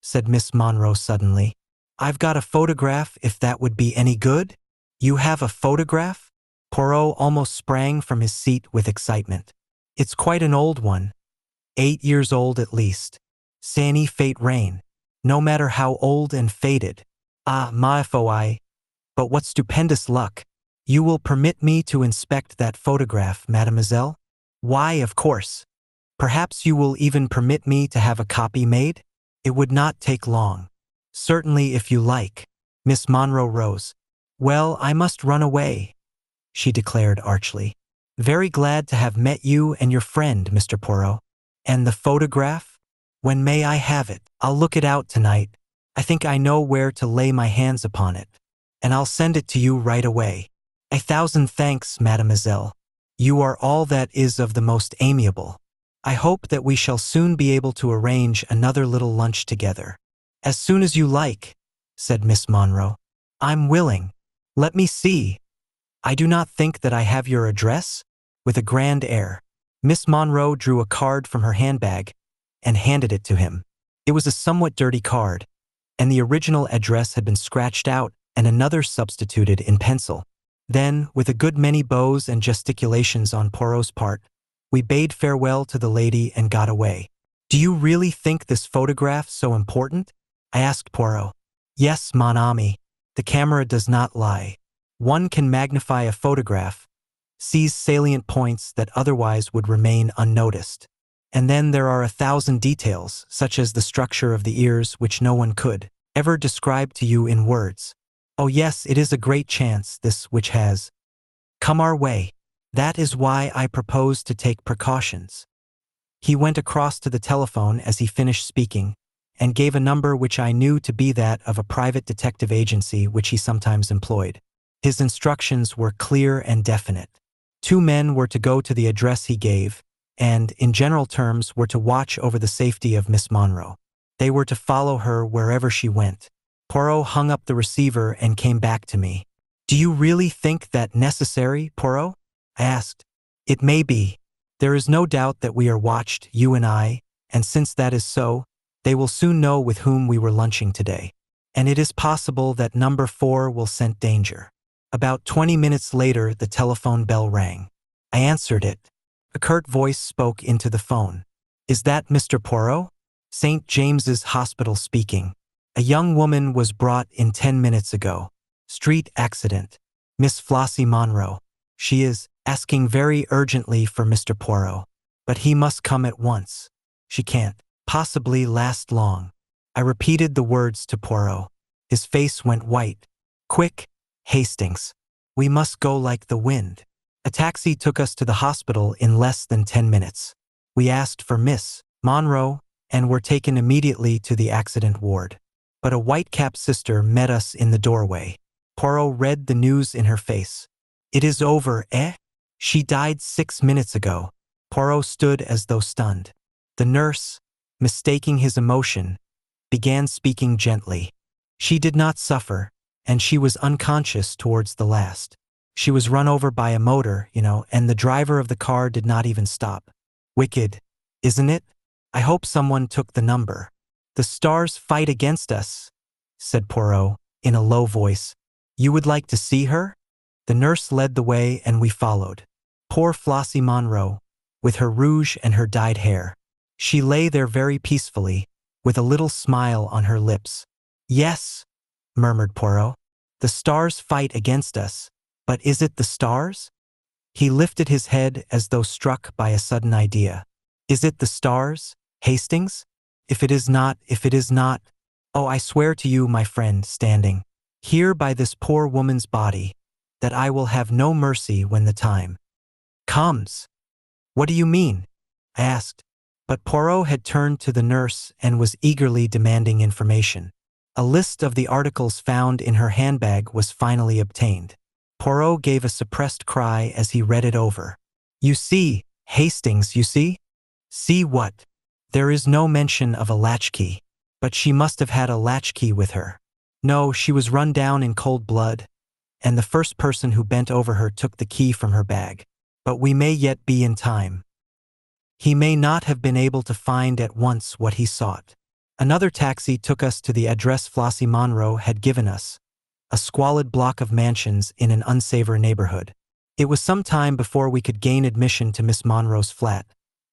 said Miss Monroe suddenly. I've got a photograph if that would be any good. You have a photograph? Poirot almost sprang from his seat with excitement. It's quite an old one. 8 years old at least. Sanny fate rain. No matter how old and faded. Ah, ma foi. But what stupendous luck. You will permit me to inspect that photograph, mademoiselle? Why, of course. Perhaps you will even permit me to have a copy made? It would not take long. Certainly, if you like. Miss Monroe rose. Well, I must run away, she declared archly. Very glad to have met you and your friend, Mr. Poirot. And the photograph? When may I have it? I'll look it out tonight. I think I know where to lay my hands upon it. And I'll send it to you right away. 1,000 thanks, mademoiselle. You are all that is of the most amiable. I hope that we shall soon be able to arrange another little lunch together. As soon as you like, said Miss Monroe. I'm willing. Let me see. I do not think that I have your address? With a grand air, Miss Monroe drew a card from her handbag and handed it to him. It was a somewhat dirty card, and the original address had been scratched out and another substituted in pencil. Then, with a good many bows and gesticulations on Poirot's part, we bade farewell to the lady and got away. Do you really think this photograph so important? I asked Poirot. Yes, mon ami. The camera does not lie. One can magnify a photograph, seize salient points that otherwise would remain unnoticed. And then there are 1,000 details, such as the structure of the ears, which no one could ever describe to you in words. Oh yes, it is a great chance, this which has come our way. That is why I propose to take precautions." He went across to the telephone as he finished speaking, and gave a number which I knew to be that of a private detective agency which he sometimes employed. His instructions were clear and definite. 2 men were to go to the address he gave, and, in general terms, were to watch over the safety of Miss Monroe. They were to follow her wherever she went. Poirot hung up the receiver and came back to me. "Do you really think that necessary, Poirot?" I asked. "It may be. There is no doubt that we are watched, you and I, and since that is so, they will soon know with whom we were lunching today. And it is possible that number 4 will scent danger." About 20 minutes later, the telephone bell rang. I answered it. A curt voice spoke into the phone. "Is that Mr. Poirot? St. James's Hospital speaking. A young woman was brought in 10 minutes ago. Street accident. Miss Flossie Monroe. She is asking very urgently for Mr. Poirot. But he must come at once. She can't possibly last long." I repeated the words to Poirot. His face went white. "Quick, Hastings. We must go like the wind." A taxi took us to the hospital in less than 10 minutes. We asked for Miss Monroe and were taken immediately to the accident ward. But a white-capped sister met us in the doorway. Poirot read the news in her face. "It is over, eh? She died 6 minutes ago." Poirot stood as though stunned. The nurse, mistaking his emotion, began speaking gently. "She did not suffer, and she was unconscious towards the last. She was run over by a motor, and the driver of the car did not even stop. Wicked, isn't it? I hope someone took the number." "The stars fight against us," said Poirot, in a low voice. "You would like to see her?" The nurse led the way and we followed. Poor Flossie Monroe, with her rouge and her dyed hair. She lay there very peacefully, with a little smile on her lips. "Yes," murmured Poirot. "The stars fight against us. But is it the stars?" He lifted his head as though struck by a sudden idea. "Is it the stars, Hastings? If it is not, oh, I swear to you, my friend, standing here by this poor woman's body, that I will have no mercy when the time comes." "What do you mean?" I asked. But Poirot had turned to the nurse and was eagerly demanding information. A list of the articles found in her handbag was finally obtained. Poirot gave a suppressed cry as he read it over. "You see, Hastings, you see?" "See what?" "There is no mention of a latchkey. But she must have had a latchkey with her. No, she was run down in cold blood, and the first person who bent over her took the key from her bag. But we may yet be in time. He may not have been able to find at once what he sought." Another taxi took us to the address Flossie Monroe had given us, a squalid block of mansions in an unsavory neighborhood. It was some time before we could gain admission to Miss Monroe's flat,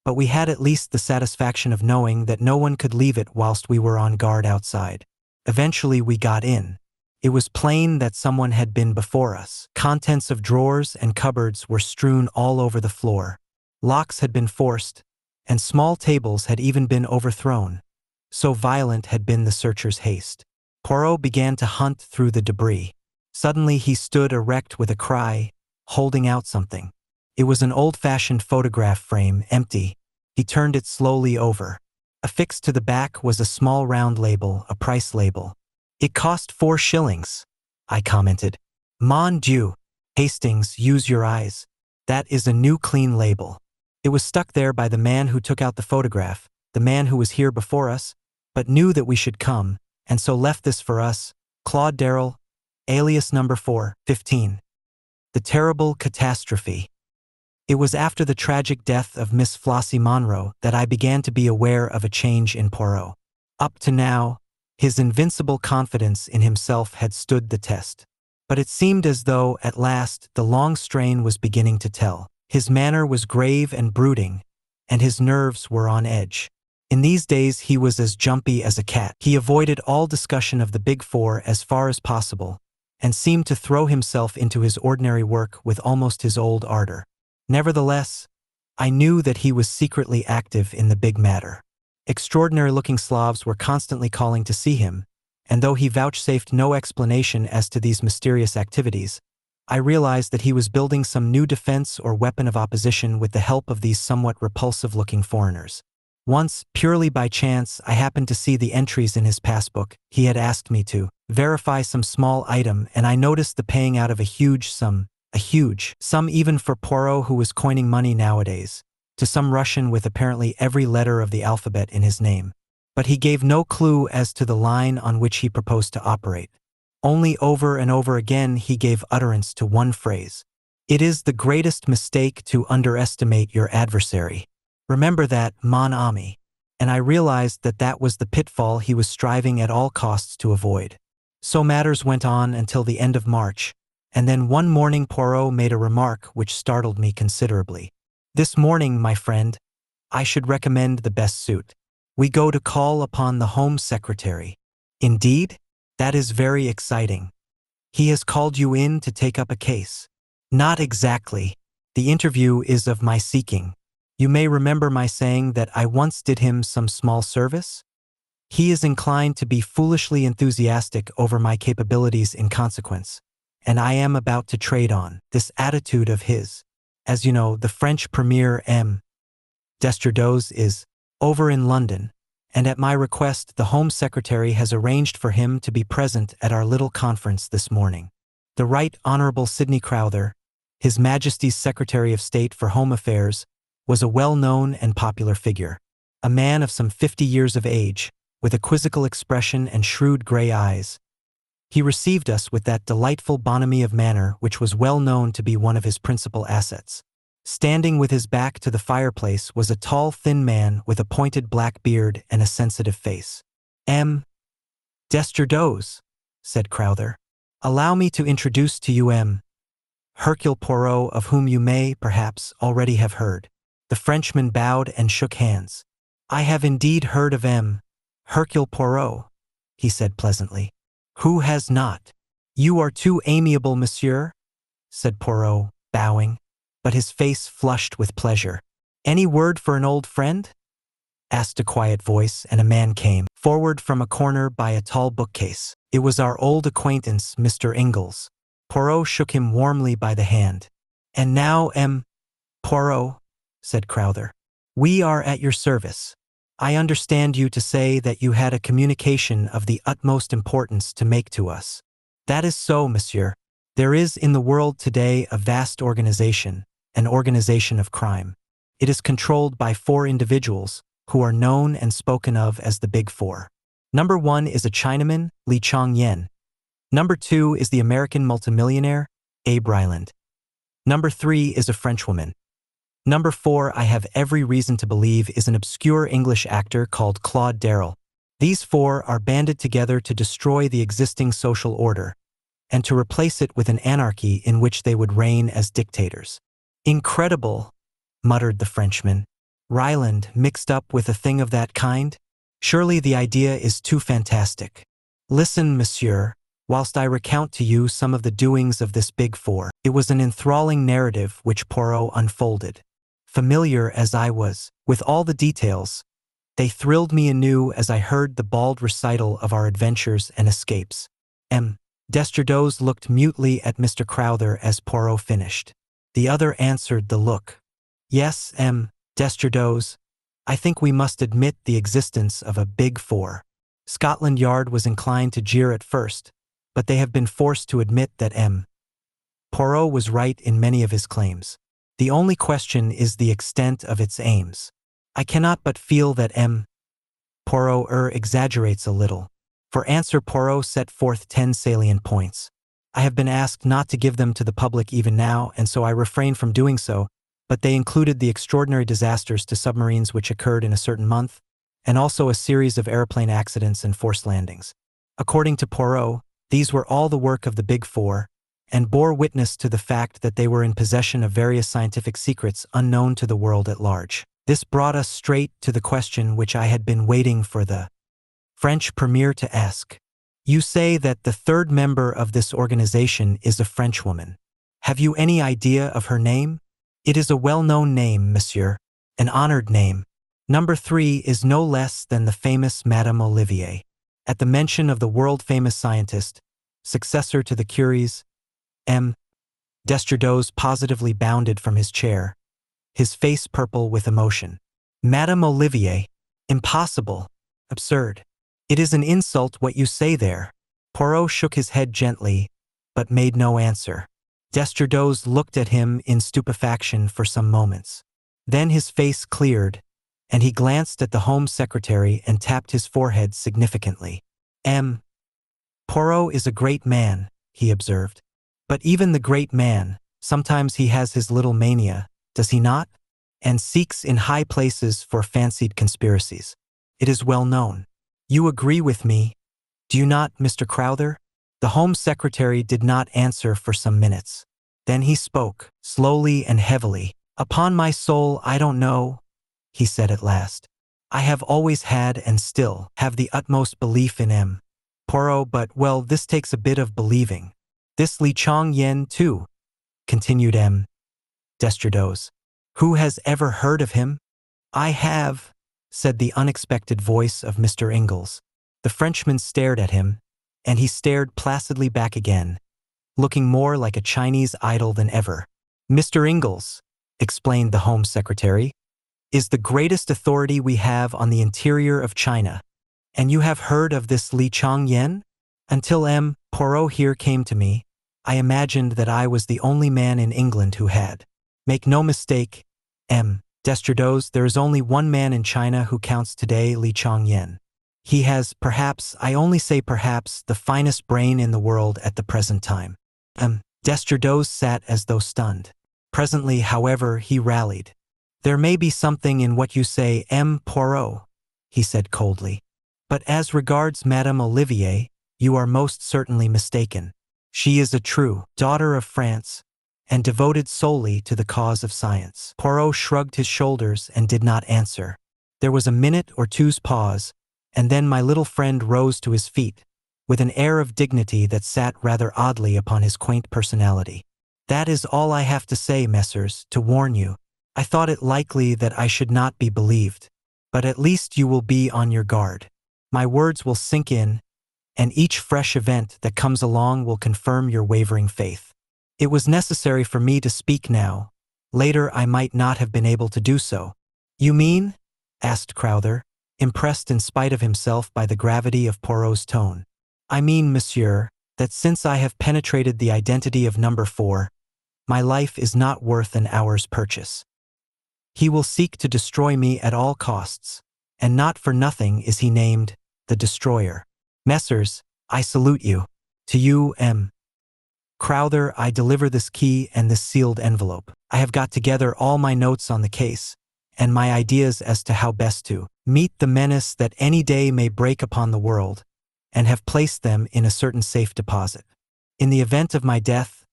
but we had at least the satisfaction of knowing that no one could leave it whilst we were on guard outside. Eventually we got in. It was plain that someone had been before us. Contents of drawers and cupboards were strewn all over the floor. Locks had been forced, and small tables had even been overthrown. So violent had been the searchers' haste. Poirot began to hunt through the debris. Suddenly he stood erect with a cry, holding out something. It was an old-fashioned photograph frame, empty. He turned it slowly over. Affixed to the back was a small round label, a price label. "It cost 4 shillings, I commented. "Mon Dieu, Hastings, use your eyes. That is a new clean label." It was stuck there by the man who took out the photograph, the man who was here before us, but knew that we should come, and so left this for us, Claude Darrell, alias number 415. The terrible catastrophe. It was after the tragic death of Miss Flossie Monroe that I began to be aware of a change in Poirot. Up to now, his invincible confidence in himself had stood the test. But it seemed as though, at last, the long strain was beginning to tell. His manner was grave and brooding, and his nerves were on edge. In these days he was as jumpy as a cat. He avoided all discussion of the Big Four as far as possible, and seemed to throw himself into his ordinary work with almost his old ardor. Nevertheless, I knew that he was secretly active in the big matter. Extraordinary-looking Slavs were constantly calling to see him, and though he vouchsafed no explanation as to these mysterious activities, I realized that he was building some new defense or weapon of opposition with the help of these somewhat repulsive-looking foreigners. Once, purely by chance, I happened to see the entries in his passbook. He had asked me to verify some small item, and I noticed the paying out of a huge sum even for Poirot, who was coining money nowadays, to some Russian with apparently every letter of the alphabet in his name. But he gave no clue as to the line on which he proposed to operate. Only over and over again he gave utterance to one phrase. "It is the greatest mistake to underestimate your adversary. Remember that, mon ami." And I realized that that was the pitfall he was striving at all costs to avoid. So matters went on until the end of March, and then one morning Poirot made a remark which startled me considerably. "This morning, my friend, I should recommend the best suit. We go to call upon the Home Secretary." "Indeed? That is very exciting. He has called you in to take up a case." "Not exactly. The interview is of my seeking. You may remember my saying that I once did him some small service? He is inclined to be foolishly enthusiastic over my capabilities in consequence, and I am about to trade on this attitude of his. As you know, the French Premier M. Desturdeaux is over in London, and at my request the Home Secretary has arranged for him to be present at our little conference this morning. The Right Honourable Sidney Crowther, His Majesty's Secretary of State for Home Affairs, was a well-known and popular figure, a man of some 50 years of age, with a quizzical expression and shrewd grey eyes. He received us with that delightful bonhomie of manner which was well known to be one of his principal assets. Standing with his back to the fireplace was a tall, thin man with a pointed black beard and a sensitive face. "M. Desturdeaux," said Crowther. "Allow me to introduce to you M. Hercule Poirot, of whom you may, perhaps, already have heard." The Frenchman bowed and shook hands. "I have indeed heard of M. Hercule Poirot," he said pleasantly. "Who has not?" "You are too amiable, monsieur," said Poirot, bowing, but his face flushed with pleasure. "Any word for an old friend?" asked a quiet voice, and a man came forward from a corner by a tall bookcase. It was our old acquaintance, Mr. Ingalls. Poirot shook him warmly by the hand. "And now, M. Poirot," said Crowther, "we are at your service. I understand you to say that you had a communication of the utmost importance to make to us." "That is so, monsieur. There is in the world today a vast organization, an organization of crime. It is controlled by 4 individuals who are known and spoken of as the Big Four. Number 1 is a Chinaman, Li Chong-yen. Number 2 is the American multimillionaire, Abe Ryland. Number 3 is a Frenchwoman. Number 4, I have every reason to believe, is an obscure English actor called Claude Darrell. These 4 are banded together to destroy the existing social order, and to replace it with an anarchy in which they would reign as dictators." "Incredible," muttered the Frenchman. "Ryland mixed up with a thing of that kind? Surely the idea is too fantastic. Listen, monsieur, whilst I recount to you some of the doings of this Big Four." It was an enthralling narrative which Poirot unfolded. Familiar as I was with all the details, they thrilled me anew as I heard the bald recital of our adventures and escapes. M. Desturdeaux looked mutely at Mr. Crowther as Poirot finished. The other answered the look. "Yes, M. Desturdeaux, I think we must admit the existence of a Big Four." Scotland Yard was inclined to jeer at first, but they have been forced to admit that M. Poirot was right in many of his claims. The only question is the extent of its aims. I cannot but feel that M. Poirot exaggerates a little. For answer, Poirot set forth 10 salient points. I have been asked not to give them to the public even now, and so I refrain from doing so, but they included the extraordinary disasters to submarines which occurred in a certain month, and also a series of airplane accidents and forced landings. According to Poirot, these were all the work of the Big Four, and bore witness to the fact that they were in possession of various scientific secrets unknown to the world at large. This brought us straight to the question which I had been waiting for the French Premier to ask. You say that the 3rd member of this organization is a Frenchwoman. Have you any idea of her name? It is a well-known name, monsieur, an honored name. Number 3 is no less than the famous Madame Olivier. At the mention of the world-famous scientist, successor to the Curies, M. Desturdos positively bounded from his chair, his face purple with emotion. Madame Olivier, impossible, absurd. It is an insult what you say there. Poirot shook his head gently, but made no answer. Desturdos looked at him in stupefaction for some moments. Then his face cleared, and he glanced at the Home Secretary and tapped his forehead significantly. Poirot is a great man, he observed. But even the great man, sometimes he has his little mania, does he not? And seeks in high places for fancied conspiracies. It is well known. You agree with me, do you not, Mr. Crowther? The Home Secretary did not answer for some minutes. Then he spoke, slowly and heavily. Upon my soul, I don't know, he said at last. I have always had and still have the utmost belief in Poirot, but, well, this takes a bit of believing. This Li Chong Yen, too, continued Desturdos. Who has ever heard of him? I have, said the unexpected voice of Mr. Ingalls. The Frenchman stared at him, and he stared placidly back again, looking more like a Chinese idol than ever. Mr. Ingalls, explained the Home Secretary, is the greatest authority we have on the interior of China. And you have heard of this Li Chong Yen? Until Poirot here came to me, I imagined that I was the only man in England who had. Make no mistake, Desturdos, there is only one man in China who counts today, Li Chong Yen. He has, perhaps, I only say perhaps, the finest brain in the world at the present time. Desturdos sat as though stunned. Presently, however, he rallied. There may be something in what you say, Poirot, he said coldly. But as regards Madame Olivier, you are most certainly mistaken. She is a true daughter of France, and devoted solely to the cause of science. Poirot shrugged his shoulders and did not answer. There was a minute or two's pause, and then my little friend rose to his feet, with an air of dignity that sat rather oddly upon his quaint personality. That is all I have to say, messrs, to warn you. I thought it likely that I should not be believed, but at least you will be on your guard. My words will sink in, and each fresh event that comes along will confirm your wavering faith. It was necessary for me to speak now. Later I might not have been able to do so. You mean? Asked Crowther, impressed in spite of himself by the gravity of Poirot's tone. I mean, monsieur, that since I have penetrated the identity of number 4, my life is not worth an hour's purchase. He will seek to destroy me at all costs, and not for nothing is he named the Destroyer. Messrs, I salute you. To you, Crowther, I deliver this key and this sealed envelope. I have got together all my notes on the case, and my ideas as to how best to meet the menace that any day may break upon the world, and have placed them in a certain safe deposit. In the event of my death,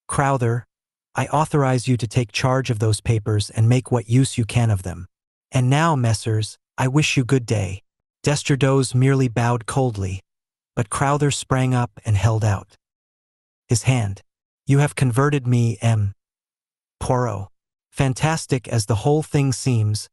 Crowther, I authorize you to take charge of those papers and make what use you can of them. And now, messrs, I wish you good day. Desturdos merely bowed coldly, but Crowther sprang up and held out his hand. You have converted me, Poirot. Fantastic as the whole thing seems,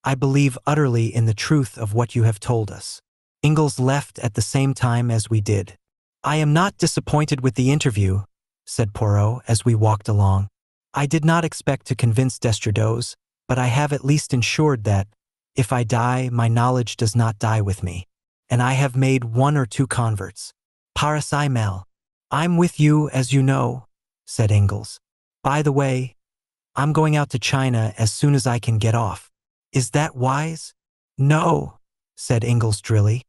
I believe utterly in the truth of what you have told us. Ingalls left at the same time as we did. I am not disappointed with the interview, said Poirot as we walked along. I did not expect to convince Desturdos, but I have at least ensured that, if I die, my knowledge does not die with me. And I have made 1 or 2 converts. Parasai Mel. I'm with you, as you know, said Ingalls. By the way, I'm going out to China as soon as I can get off. Is that wise? No, said Ingalls drily.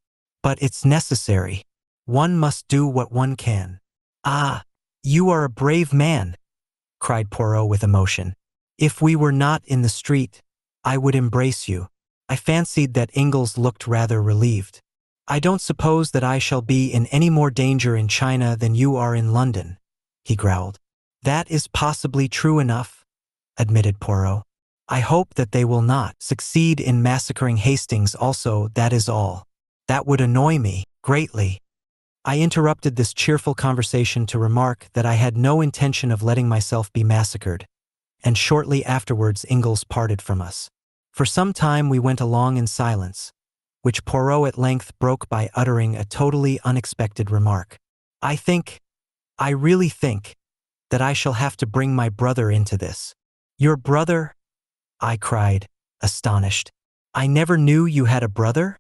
But it's necessary. One must do what one can. Ah, you are a brave man, cried Poirot with emotion. If we were not in the street, I would embrace you. I fancied that Ingalls looked rather relieved. I don't suppose that I shall be in any more danger in China than you are in London, he growled. That is possibly true enough, admitted Poirot. I hope that they will not succeed in massacring Hastings also, that is all. That would annoy me greatly. I interrupted this cheerful conversation to remark that I had no intention of letting myself be massacred, and shortly afterwards Ingalls parted from us. For some time we went along in silence, which Poirot at length broke by uttering a totally unexpected remark. I really think, that I shall have to bring my brother into this." "Your brother?" I cried, astonished. "I never knew you had a brother?"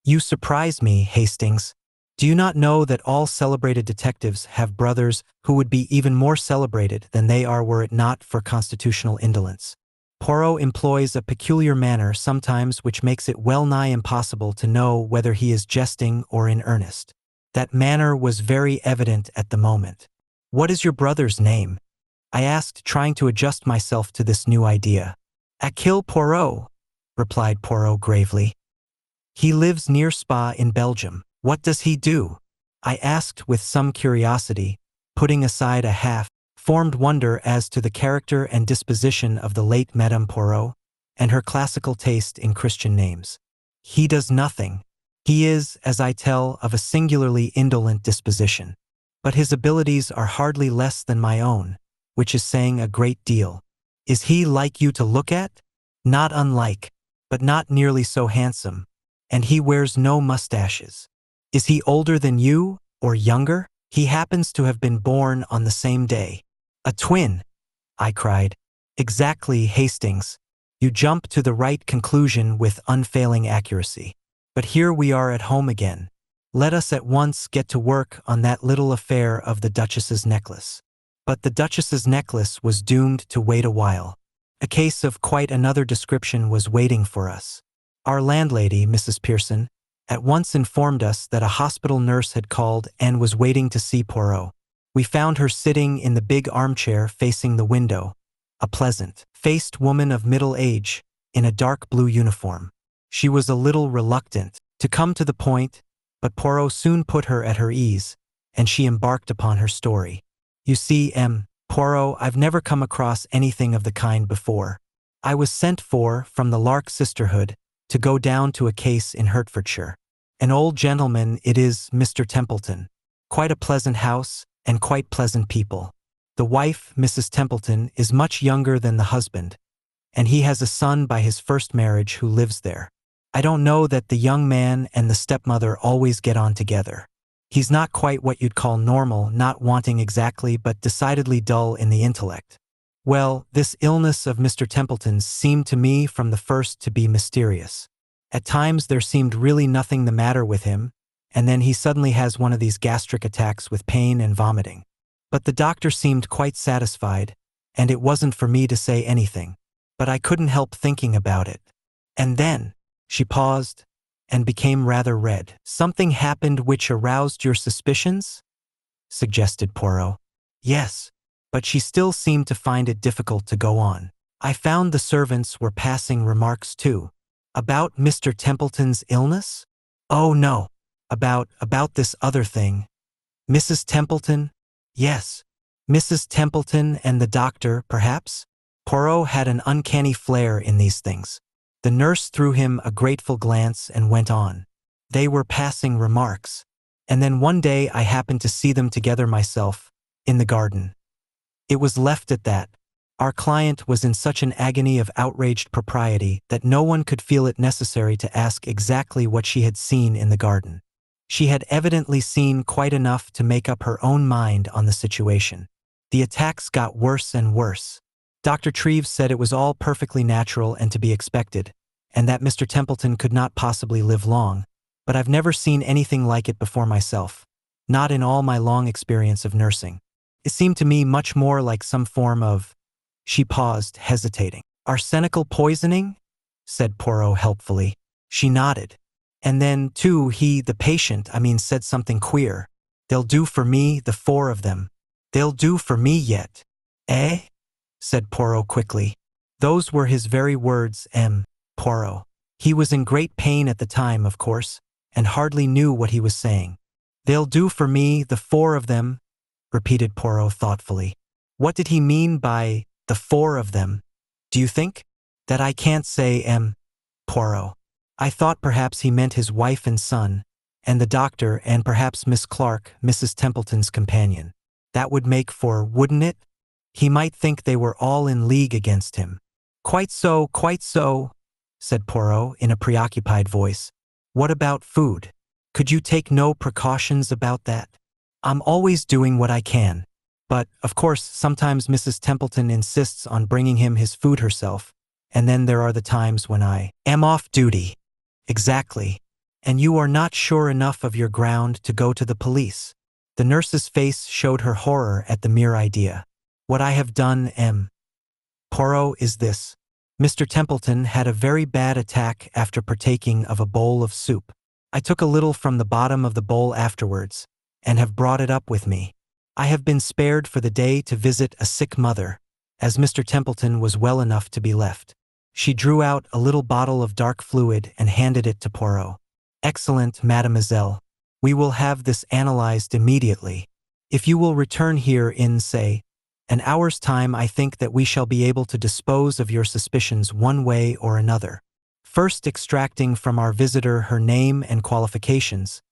"You surprise me, Hastings. Do you not know that all celebrated detectives have brothers who would be even more celebrated than they are were it not for constitutional indolence? Poirot employs a peculiar manner sometimes which makes it well-nigh impossible to know whether he is jesting or in earnest. That manner was very evident at the moment. "What is your brother's name?" I asked, trying to adjust myself to this new idea. "Hercule Poirot," replied Poirot gravely. "He lives near Spa in Belgium." "What does he do?" I asked with some curiosity, putting aside a half-formed wonder as to the character and disposition of the late Madame Poirot, and her classical taste in Christian names. "He does nothing. He is, as I tell, of a singularly indolent disposition. But his abilities are hardly less than my own, which is saying a great deal." "Is he like you to look at?" "Not unlike, but not nearly so handsome, and he wears no mustaches." "Is he older than you, or younger?" "He happens to have been born on the same day." "A twin?" I cried. "Exactly, Hastings. You jump to the right conclusion with unfailing accuracy. But here we are at home again. Let us at once get to work on that little affair of the Duchess's necklace." But the Duchess's necklace was doomed to wait a while. A case of quite another description was waiting for us. Our landlady, Mrs. Pearson, at once informed us that a hospital nurse had called and was waiting to see Poirot. We found her sitting in the big armchair facing the window, a pleasant-faced woman of middle age, in a dark blue uniform. She was a little reluctant to come to the point, but Poirot soon put her at her ease, and she embarked upon her story. "You see, Poirot, I've never come across anything of the kind before. I was sent for from the Lark Sisterhood to go down to a case in Hertfordshire. An old gentleman it is, Mr. Templeton. Quite a pleasant house, and quite pleasant people. The wife, Mrs. Templeton, is much younger than the husband, and he has a son by his first marriage who lives there. I don't know that the young man and the stepmother always get on together. He's not quite what you'd call normal, not wanting exactly, but decidedly dull in the intellect. Well, this illness of Mr. Templeton's seemed to me from the first to be mysterious. At times there seemed really nothing the matter with him, and then he suddenly has one of these gastric attacks with pain and vomiting. But the doctor seemed quite satisfied, and it wasn't for me to say anything. But I couldn't help thinking about it. And then," she paused, and became rather red. "Something happened which aroused your suspicions?" suggested Poirot. "Yes." But she still seemed to find it difficult to go on. "I found the servants were passing remarks too." "About Mr. Templeton's illness?" "Oh no. About this other thing." "Mrs. Templeton?" "Yes." "Mrs. Templeton and the doctor, perhaps?" Poirot had an uncanny flair in these things. The nurse threw him a grateful glance and went on. "They were passing remarks. And then one day I happened to see them together myself, in the garden." It was left at that. Our client was in such an agony of outraged propriety that no one could feel it necessary to ask exactly what she had seen in the garden. She had evidently seen quite enough to make up her own mind on the situation. The attacks got worse and worse. Dr. Treves said it was all perfectly natural and to be expected, and that Mr. Templeton could not possibly live long, but I've never seen anything like it before myself, not in all my long experience of nursing. It seemed to me much more like some form of— She paused, hesitating. "Arsenical poisoning?" said Poirot helpfully. She nodded. "And then, too, the patient, said something queer. 'They'll do for me, the four of them. They'll do for me yet.'" "Eh?" said Poirot quickly. "Those were his very words, Poirot. He was in great pain at the time, of course, and hardly knew what he was saying. 'They'll do for me, the four of them,'" repeated Poirot thoughtfully. "What did he mean by the four of them, do you think?" "That I can't say, Poirot. I thought perhaps he meant his wife and son, and the doctor, and perhaps Miss Clark, Mrs. Templeton's companion. That would make for, wouldn't it? He might think they were all in league against him." Quite so," said Poirot in a preoccupied voice. "What about food? Could you take no precautions about that?" "I'm always doing what I can. But, of course, sometimes Mrs. Templeton insists on bringing him his food herself, and then there are the times when I am off duty. Exactly. And you are not sure enough of your ground to go to the police. The nurse's face showed her horror at the mere idea. What I have done, M. Poirot, is this. Mr. Templeton had a very bad attack after partaking of a bowl of soup. I took a little from the bottom of the bowl afterwards, and have brought it up with me. I have been spared for the day to visit a sick mother, as Mr. Templeton was well enough to be left. She drew out a little bottle of dark fluid and handed it to Poirot. Excellent, mademoiselle. We will have this analyzed immediately. If you will return here in, say, an hour's time, I think that we shall be able to dispose of your suspicions one way or another. First extracting from our visitor her name and qualifications,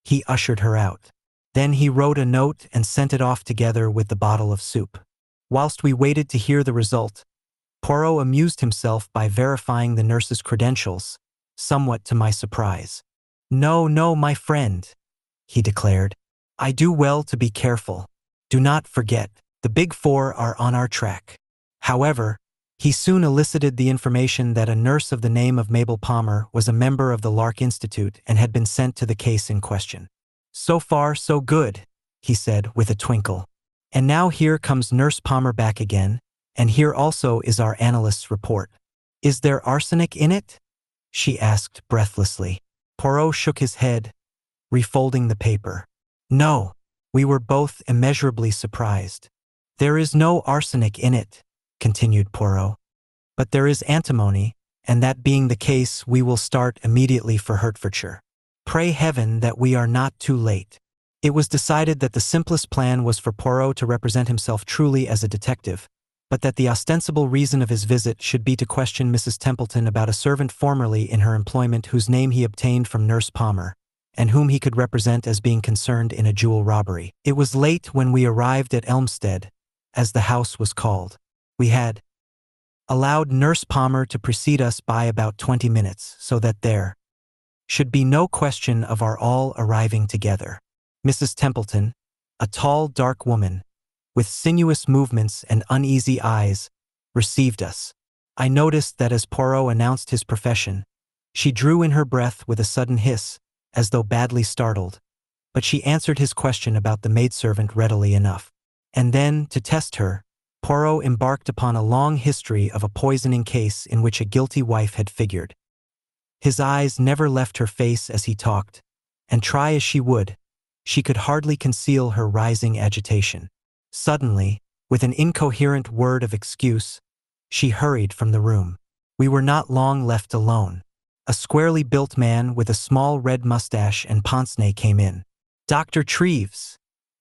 he ushered her out. Then he wrote a note and sent it off together with the bottle of soup. Whilst we waited to hear the result, Poirot amused himself by verifying the nurse's credentials, somewhat to my surprise. No, no, my friend, he declared. I do well to be careful. Do not forget, the Big Four are on our track. However, he soon elicited the information that a nurse of the name of Mabel Palmer was a member of the Lark Institute and had been sent to the case in question. So far, so good, he said with a twinkle. And now here comes Nurse Palmer back again, and here also is our analyst's report. Is there arsenic in it? She asked breathlessly. Poirot shook his head, refolding the paper. No, we were both immeasurably surprised. There is no arsenic in it, continued Poirot. But there is antimony, and that being the case, we will start immediately for Hertfordshire. Pray heaven that we are not too late. It was decided that the simplest plan was for Poirot to represent himself truly as a detective, but that the ostensible reason of his visit should be to question Mrs. Templeton about a servant formerly in her employment whose name he obtained from Nurse Palmer, and whom he could represent as being concerned in a jewel robbery. It was late when we arrived at Elmstead, as the house was called. We had allowed Nurse Palmer to precede us by about 20 minutes, so that there should be no question of our all arriving together. Mrs. Templeton, a tall, dark woman, with sinuous movements and uneasy eyes, received us. I noticed that as Poirot announced his profession, she drew in her breath with a sudden hiss, as though badly startled, but she answered his question about the maidservant readily enough. And then, to test her, Poirot embarked upon a long history of a poisoning case in which a guilty wife had figured. His eyes never left her face as he talked, and try as she would, she could hardly conceal her rising agitation. Suddenly, with an incoherent word of excuse, she hurried from the room. We were not long left alone. A squarely built man with a small red mustache and pince-nez came in. Dr. Treves,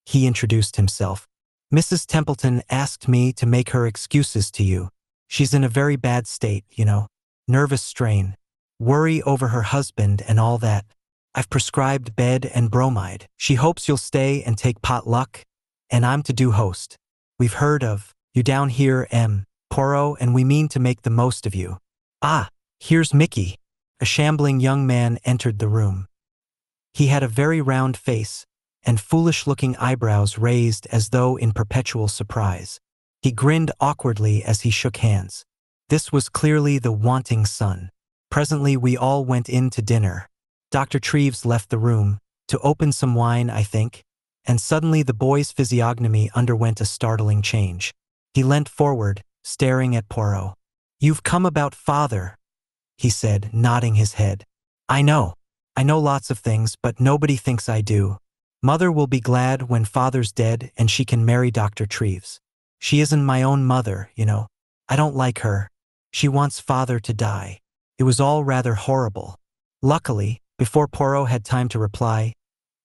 he introduced himself. Mrs. Templeton asked me to make her excuses to you. She's in a very bad state, you know. Nervous strain. Worry over her husband and all that. I've prescribed bed and bromide. She hopes you'll stay and take pot luck, and I'm to do host. We've heard of you down here, M. Poirot, and we mean to make the most of you. Ah, here's Mickey. A shambling young man entered the room. He had a very round face, and foolish-looking eyebrows raised as though in perpetual surprise. He grinned awkwardly as he shook hands. This was clearly the wanting son. Presently we all went in to dinner. Dr. Treves left the room, to open some wine, I think, and suddenly the boy's physiognomy underwent a startling change. He leant forward, staring at Poirot. You've come about father, he said, nodding his head. I know lots of things, but nobody thinks I do. Mother will be glad when father's dead and she can marry Dr. Treves. She isn't my own mother, you know. I don't like her. She wants father to die. It was all rather horrible. Luckily, before Poirot had time to reply,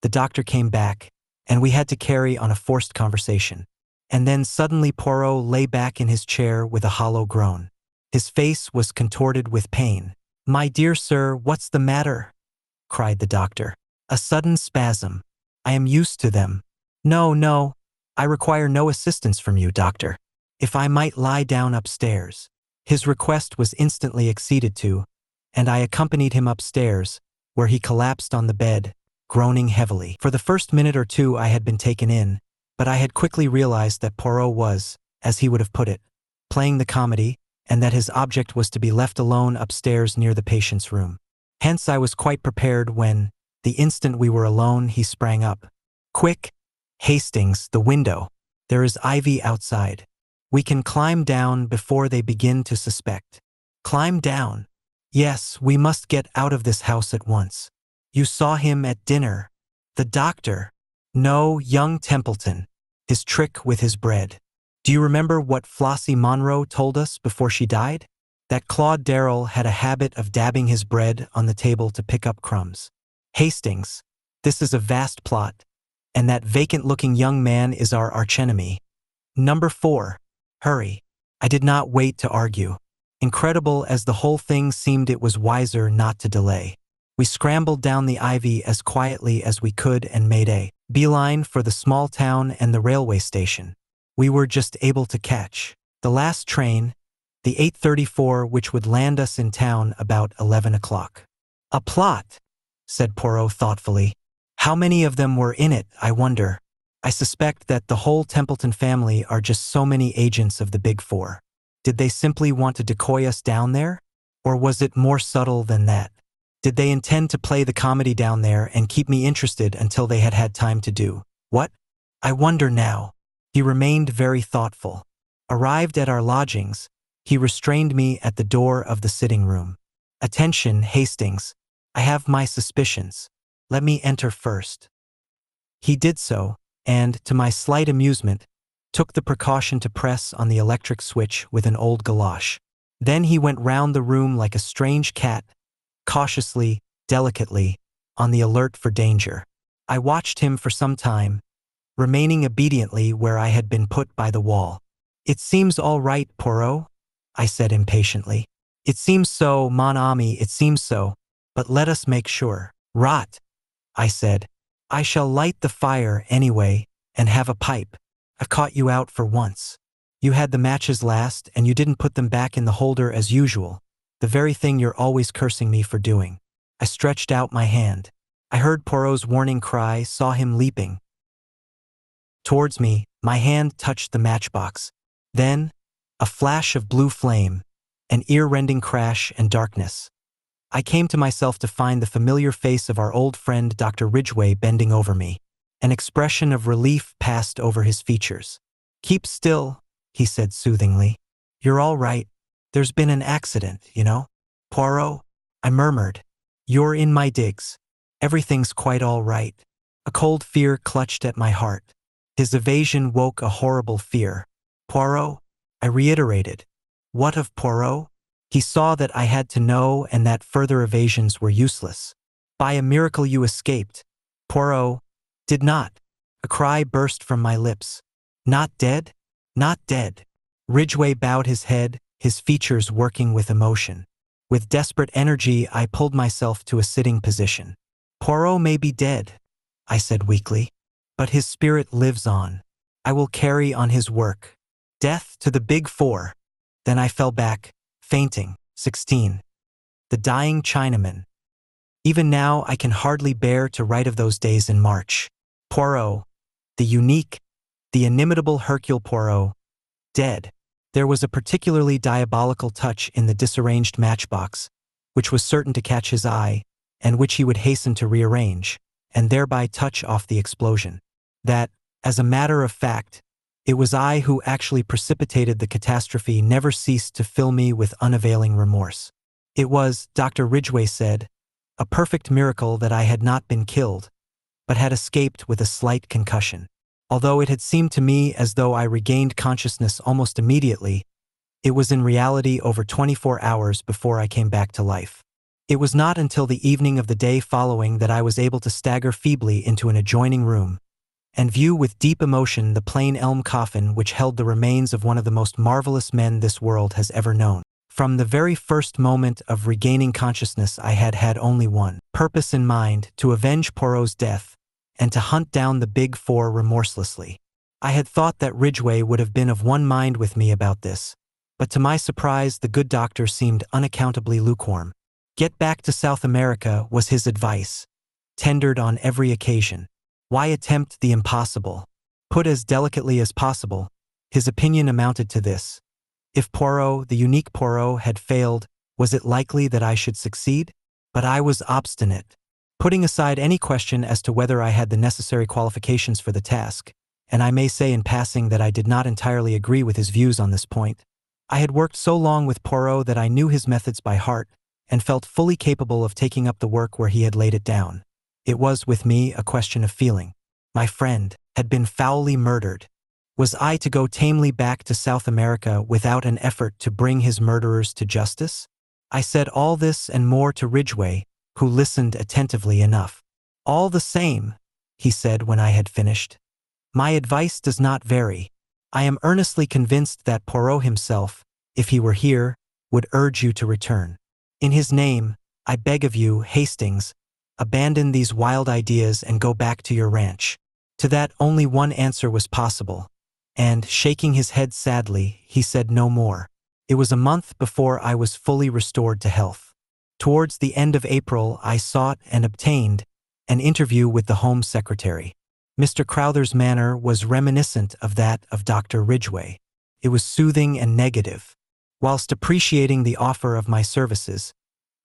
the doctor came back, and we had to carry on a forced conversation. And then suddenly Poirot lay back in his chair with a hollow groan. His face was contorted with pain. My dear sir, what's the matter? Cried the doctor. A sudden spasm. I am used to them. No, I require no assistance from you, doctor. If I might lie down upstairs. His request was instantly acceded to, and I accompanied him upstairs, where he collapsed on the bed, groaning heavily. For the first minute or two I had been taken in, but I had quickly realized that Poirot was, as he would have put it, playing the comedy, and that his object was to be left alone upstairs near the patient's room. Hence I was quite prepared when, the instant we were alone, he sprang up. "Quick! Hastings, the window. There is ivy outside. We can climb down before they begin to suspect." "Climb down?" "Yes, we must get out of this house at once." "You saw him at dinner?" "The doctor?" "No, young Templeton. His trick with his bread." "Do you remember what Flossie Monroe told us before she died? That Claude Darrell had a habit of dabbing his bread on the table to pick up crumbs." "Hastings, this is a vast plot, and that vacant-looking young man is our archenemy. Number 4. Hurry." I did not wait to argue. Incredible as the whole thing seemed, it was wiser not to delay. We scrambled down the ivy as quietly as we could and made a beeline for the small town and the railway station. We were just able to catch the last train, the 8:34, which would land us in town about 11 o'clock. "A plot," said Poirot thoughtfully. "How many of them were in it, I wonder? I suspect that the whole Templeton family are just so many agents of the Big Four. Did they simply want to decoy us down there? Or was it more subtle than that? Did they intend to play the comedy down there and keep me interested until they had had time to do what? I wonder now." He remained very thoughtful. Arrived at our lodgings, he restrained me at the door of the sitting room. "Attention, Hastings. I have my suspicions. Let me enter first." He did so, and, to my slight amusement, took the precaution to press on the electric switch with an old galoche. Then he went round the room like a strange cat, cautiously, delicately, on the alert for danger. I watched him for some time, remaining obediently where I had been put by the wall. "It seems all right, Poirot," I said impatiently. "It seems so, mon ami, it seems so, but let us make sure." "Rot," I said. "I shall light the fire anyway, and have a pipe. I've caught you out for once. You had the matches last, and you didn't put them back in the holder as usual, the very thing you're always cursing me for doing." I stretched out my hand. I heard Poirot's warning cry, saw him leaping towards me. My hand touched the matchbox. Then, a flash of blue flame, an ear-rending crash and darkness. I came to myself to find the familiar face of our old friend Dr. Ridgway bending over me. An expression of relief passed over his features. "Keep still," he said soothingly. "You're all right. There's been an accident, you know." "Poirot," I murmured. "You're in my digs. Everything's quite all right." A cold fear clutched at my heart. His evasion woke a horrible fear. "Poirot," I reiterated. "What of Poirot?" He saw that I had to know and that further evasions were useless. "By a miracle you escaped." "Poirot did not." A cry burst from my lips. "Not dead? Not dead." Ridgway bowed his head, his features working with emotion. With desperate energy, I pulled myself to a sitting position. "Poirot may be dead," I said weakly, "but his spirit lives on. I will carry on his work. Death to the Big Four." Then I fell back, fainting. 16. The Dying Chinaman. Even now I can hardly bear to write of those days in March. Poirot, the unique, the inimitable Hercule Poirot, dead. There was a particularly diabolical touch in the disarranged matchbox, which was certain to catch his eye, and which he would hasten to rearrange, and thereby touch off the explosion. That, as a matter of fact, it was I who actually precipitated the catastrophe never ceased to fill me with unavailing remorse. It was, Dr. Ridgway said, a perfect miracle that I had not been killed, but had escaped with a slight concussion. Although it had seemed to me as though I regained consciousness almost immediately, it was in reality over 24 hours before I came back to life. It was not until the evening of the day following that I was able to stagger feebly into an adjoining room and view with deep emotion the plain elm coffin which held the remains of one of the most marvelous men this world has ever known. From the very first moment of regaining consciousness I had had only one purpose in mind: to avenge Poirot's death and to hunt down the Big Four remorselessly. I had thought that Ridgway would have been of one mind with me about this, but to my surprise the good doctor seemed unaccountably lukewarm. Get back to South America was his advice, tendered on every occasion. Why attempt the impossible? Put as delicately as possible, his opinion amounted to this: if Poirot, the unique Poirot, had failed, was it likely that I should succeed? But I was obstinate. Putting aside any question as to whether I had the necessary qualifications for the task, and I may say in passing that I did not entirely agree with his views on this point, I had worked so long with Poirot that I knew his methods by heart and felt fully capable of taking up the work where he had laid it down. It was, with me, a question of feeling. My friend had been foully murdered. Was I to go tamely back to South America without an effort to bring his murderers to justice? I said all this and more to Ridgway, who listened attentively enough. "All the same," he said when I had finished, "my advice does not vary. I am earnestly convinced that Poirot himself, if he were here, would urge you to return. In his name, I beg of you, Hastings, abandon these wild ideas and go back to your ranch." To that only one answer was possible, and, shaking his head sadly, he said no more. It was a month before I was fully restored to health. Towards the end of April, I sought and obtained an interview with the Home Secretary. Mr. Crowther's manner was reminiscent of that of Dr. Ridgway. It was soothing and negative. Whilst appreciating the offer of my services,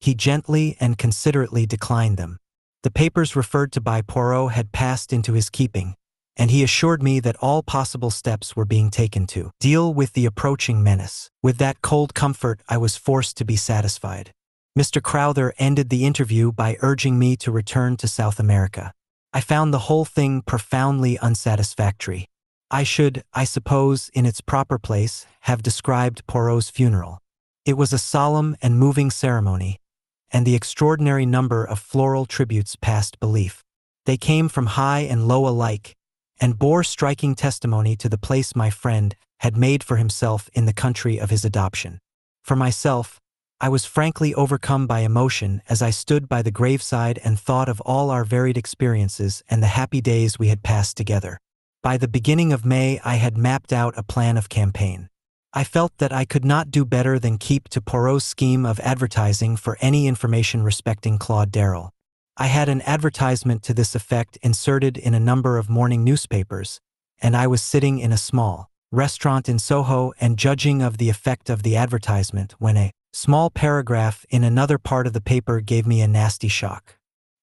he gently and considerately declined them. The papers referred to by Poirot had passed into his keeping, and he assured me that all possible steps were being taken to deal with the approaching menace. With that cold comfort, I was forced to be satisfied. Mr. Crowther ended the interview by urging me to return to South America. I found the whole thing profoundly unsatisfactory. I should, I suppose, in its proper place, have described Poirot's funeral. It was a solemn and moving ceremony, and the extraordinary number of floral tributes passed belief. They came from high and low alike, and bore striking testimony to the place my friend had made for himself in the country of his adoption. For myself, I was frankly overcome by emotion as I stood by the graveside and thought of all our varied experiences and the happy days we had passed together. By the beginning of May, I had mapped out a plan of campaign. I felt that I could not do better than keep to Poirot's scheme of advertising for any information respecting Claude Darrell. I had an advertisement to this effect inserted in a number of morning newspapers, and I was sitting in a small restaurant in Soho and judging of the effect of the advertisement when a small paragraph in another part of the paper gave me a nasty shock.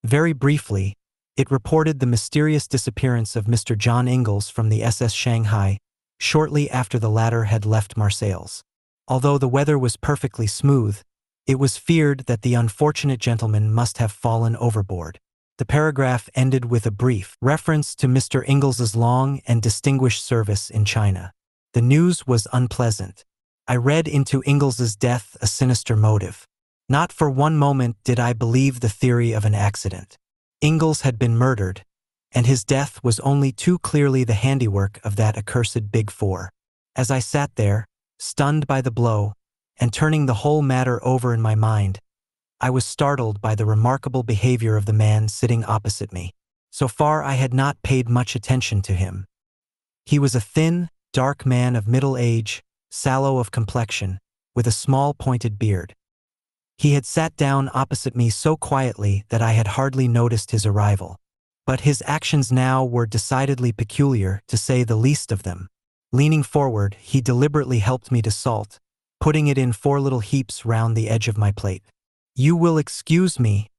Very briefly, it reported the mysterious disappearance of Mr. John Ingalls from the SS Shanghai shortly after the latter had left Marseilles. Although the weather was perfectly smooth, it was feared that the unfortunate gentleman must have fallen overboard. The paragraph ended with a brief reference to Mr. Ingles's long and distinguished service in China. The news was unpleasant. I read into Ingles's death a sinister motive. Not for one moment did I believe the theory of an accident. Ingalls had been murdered, and his death was only too clearly the handiwork of that accursed Big Four. As I sat there, stunned by the blow, and turning the whole matter over in my mind, I was startled by the remarkable behavior of the man sitting opposite me. So far I had not paid much attention to him. He was a thin, dark man of middle age, sallow of complexion, with a small pointed beard. He had sat down opposite me so quietly that I had hardly noticed his arrival. But his actions now were decidedly peculiar, to say the least of them. Leaning forward, he deliberately helped me to salt, putting it in 4 little heaps round the edge of my plate. "You will excuse me,"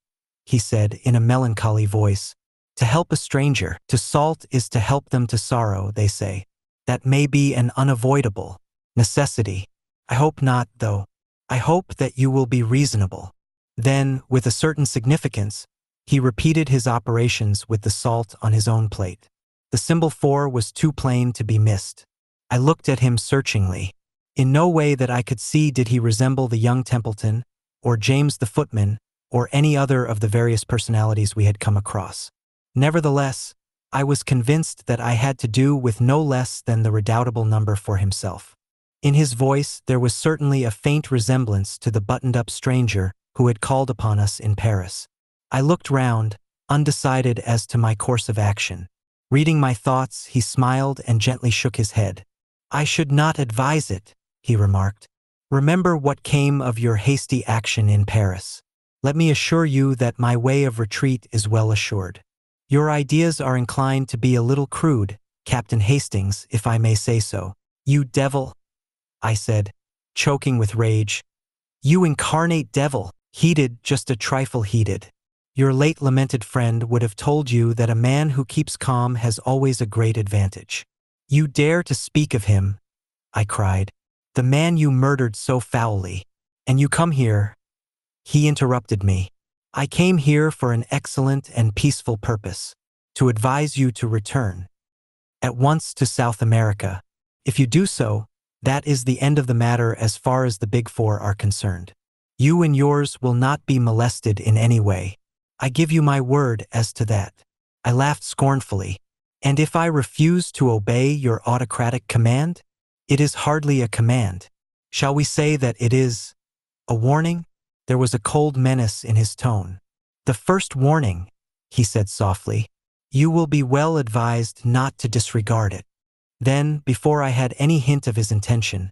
he said in a melancholy voice. "To help a stranger, to salt is to help them to sorrow, they say. That may be an unavoidable necessity. I hope not, though. I hope that you will be reasonable." Then, with a certain significance, he repeated his operations with the salt on his own plate. The symbol 4 was too plain to be missed. I looked at him searchingly. In no way that I could see did he resemble the young Templeton, or James the footman, or any other of the various personalities we had come across. Nevertheless, I was convinced that I had to do with no less than the redoubtable number 4 himself. In his voice there was certainly a faint resemblance to the buttoned-up stranger who had called upon us in Paris. I looked round, undecided as to my course of action. Reading my thoughts, he smiled and gently shook his head. "I should not advise it," he remarked. "Remember what came of your hasty action in Paris. Let me assure you that my way of retreat is well assured. Your ideas are inclined to be a little crude, Captain Hastings, if I may say so. You devil, I said, choking with rage. You incarnate devil. Heated, just a trifle heated. Your late lamented friend would have told you that a man who keeps calm has always a great advantage. You dare to speak of him, I cried. The man you murdered so foully. And you come here. He interrupted me. I came here for an excellent and peaceful purpose. To advise you to return. At once to South America. If you do so, that is the end of the matter as far as the Big Four are concerned. You and yours will not be molested in any way. I give you my word as to that. I laughed scornfully. And if I refuse to obey your autocratic command? It is hardly a command. Shall we say that it is a warning? There was a cold menace in his tone. The first warning, he said softly. You will be well advised not to disregard it. Then, before I had any hint of his intention,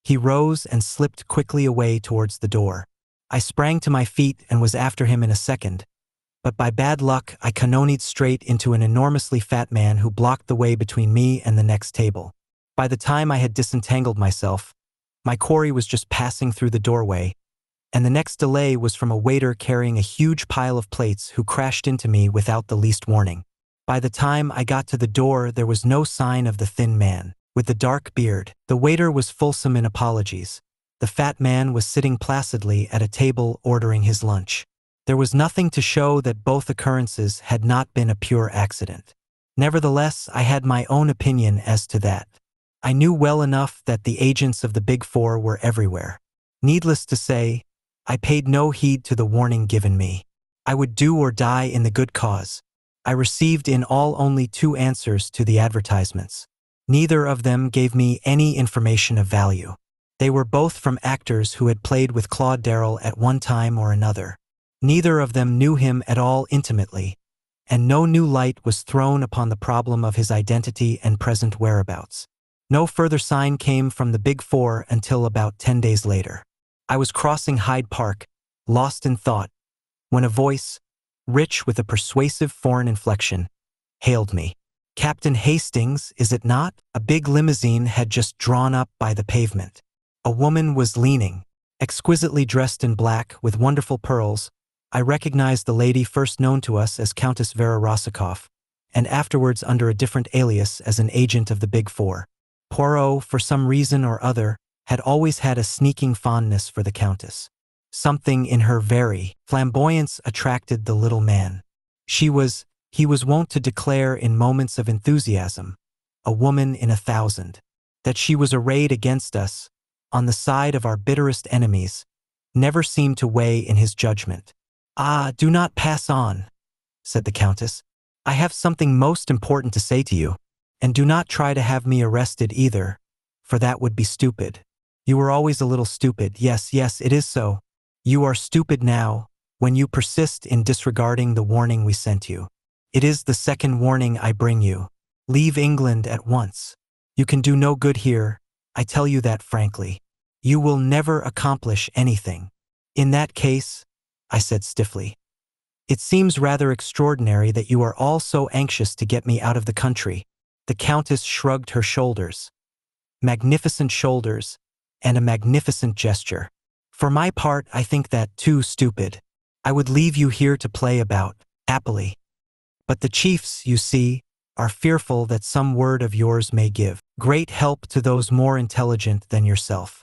he rose and slipped quickly away towards the door. I sprang to my feet and was after him in a second, but by bad luck I cannonied straight into an enormously fat man who blocked the way between me and the next table. By the time I had disentangled myself, my quarry was just passing through the doorway, and the next delay was from a waiter carrying a huge pile of plates who crashed into me without the least warning. By the time I got to the door, there was no sign of the thin man with the dark beard. The waiter was fulsome in apologies. The fat man was sitting placidly at a table ordering his lunch. There was nothing to show that both occurrences had not been a pure accident. Nevertheless, I had my own opinion as to that. I knew well enough that the agents of the Big Four were everywhere. Needless to say, I paid no heed to the warning given me. I would do or die in the good cause. I received in all only 2 answers to the advertisements. Neither of them gave me any information of value. They were both from actors who had played with Claude Darrell at one time or another. Neither of them knew him at all intimately, and no new light was thrown upon the problem of his identity and present whereabouts. No further sign came from the Big Four until about 10 days later. I was crossing Hyde Park, lost in thought, when a voice, rich with a persuasive foreign inflection, hailed me. Captain Hastings, is it not? A big limousine had just drawn up by the pavement. A woman was leaning, exquisitely dressed in black with wonderful pearls. I recognized the lady first known to us as Countess Vera Rosikoff, and afterwards under a different alias as an agent of the Big Four. Poirot, for some reason or other, had always had a sneaking fondness for the Countess. Something in her very flamboyance attracted the little man. He was wont to declare in moments of enthusiasm, a woman in 1,000, that she was arrayed against us, on the side of our bitterest enemies, never seemed to weigh in his judgment. Ah, do not pass on, said the Countess. I have something most important to say to you, and do not try to have me arrested either, for that would be stupid. You were always a little stupid. Yes, it is so. You are stupid now, when you persist in disregarding the warning we sent you. It is the second warning I bring you. Leave England at once. You can do no good here, I tell you that frankly. You will never accomplish anything. In that case, I said stiffly, it seems rather extraordinary that you are all so anxious to get me out of the country. The Countess shrugged her shoulders. Magnificent shoulders, and a magnificent gesture. For my part, I think that too stupid. I would leave you here to play about, happily. But the chiefs, you see, are fearful that some word of yours may give great help to those more intelligent than yourself.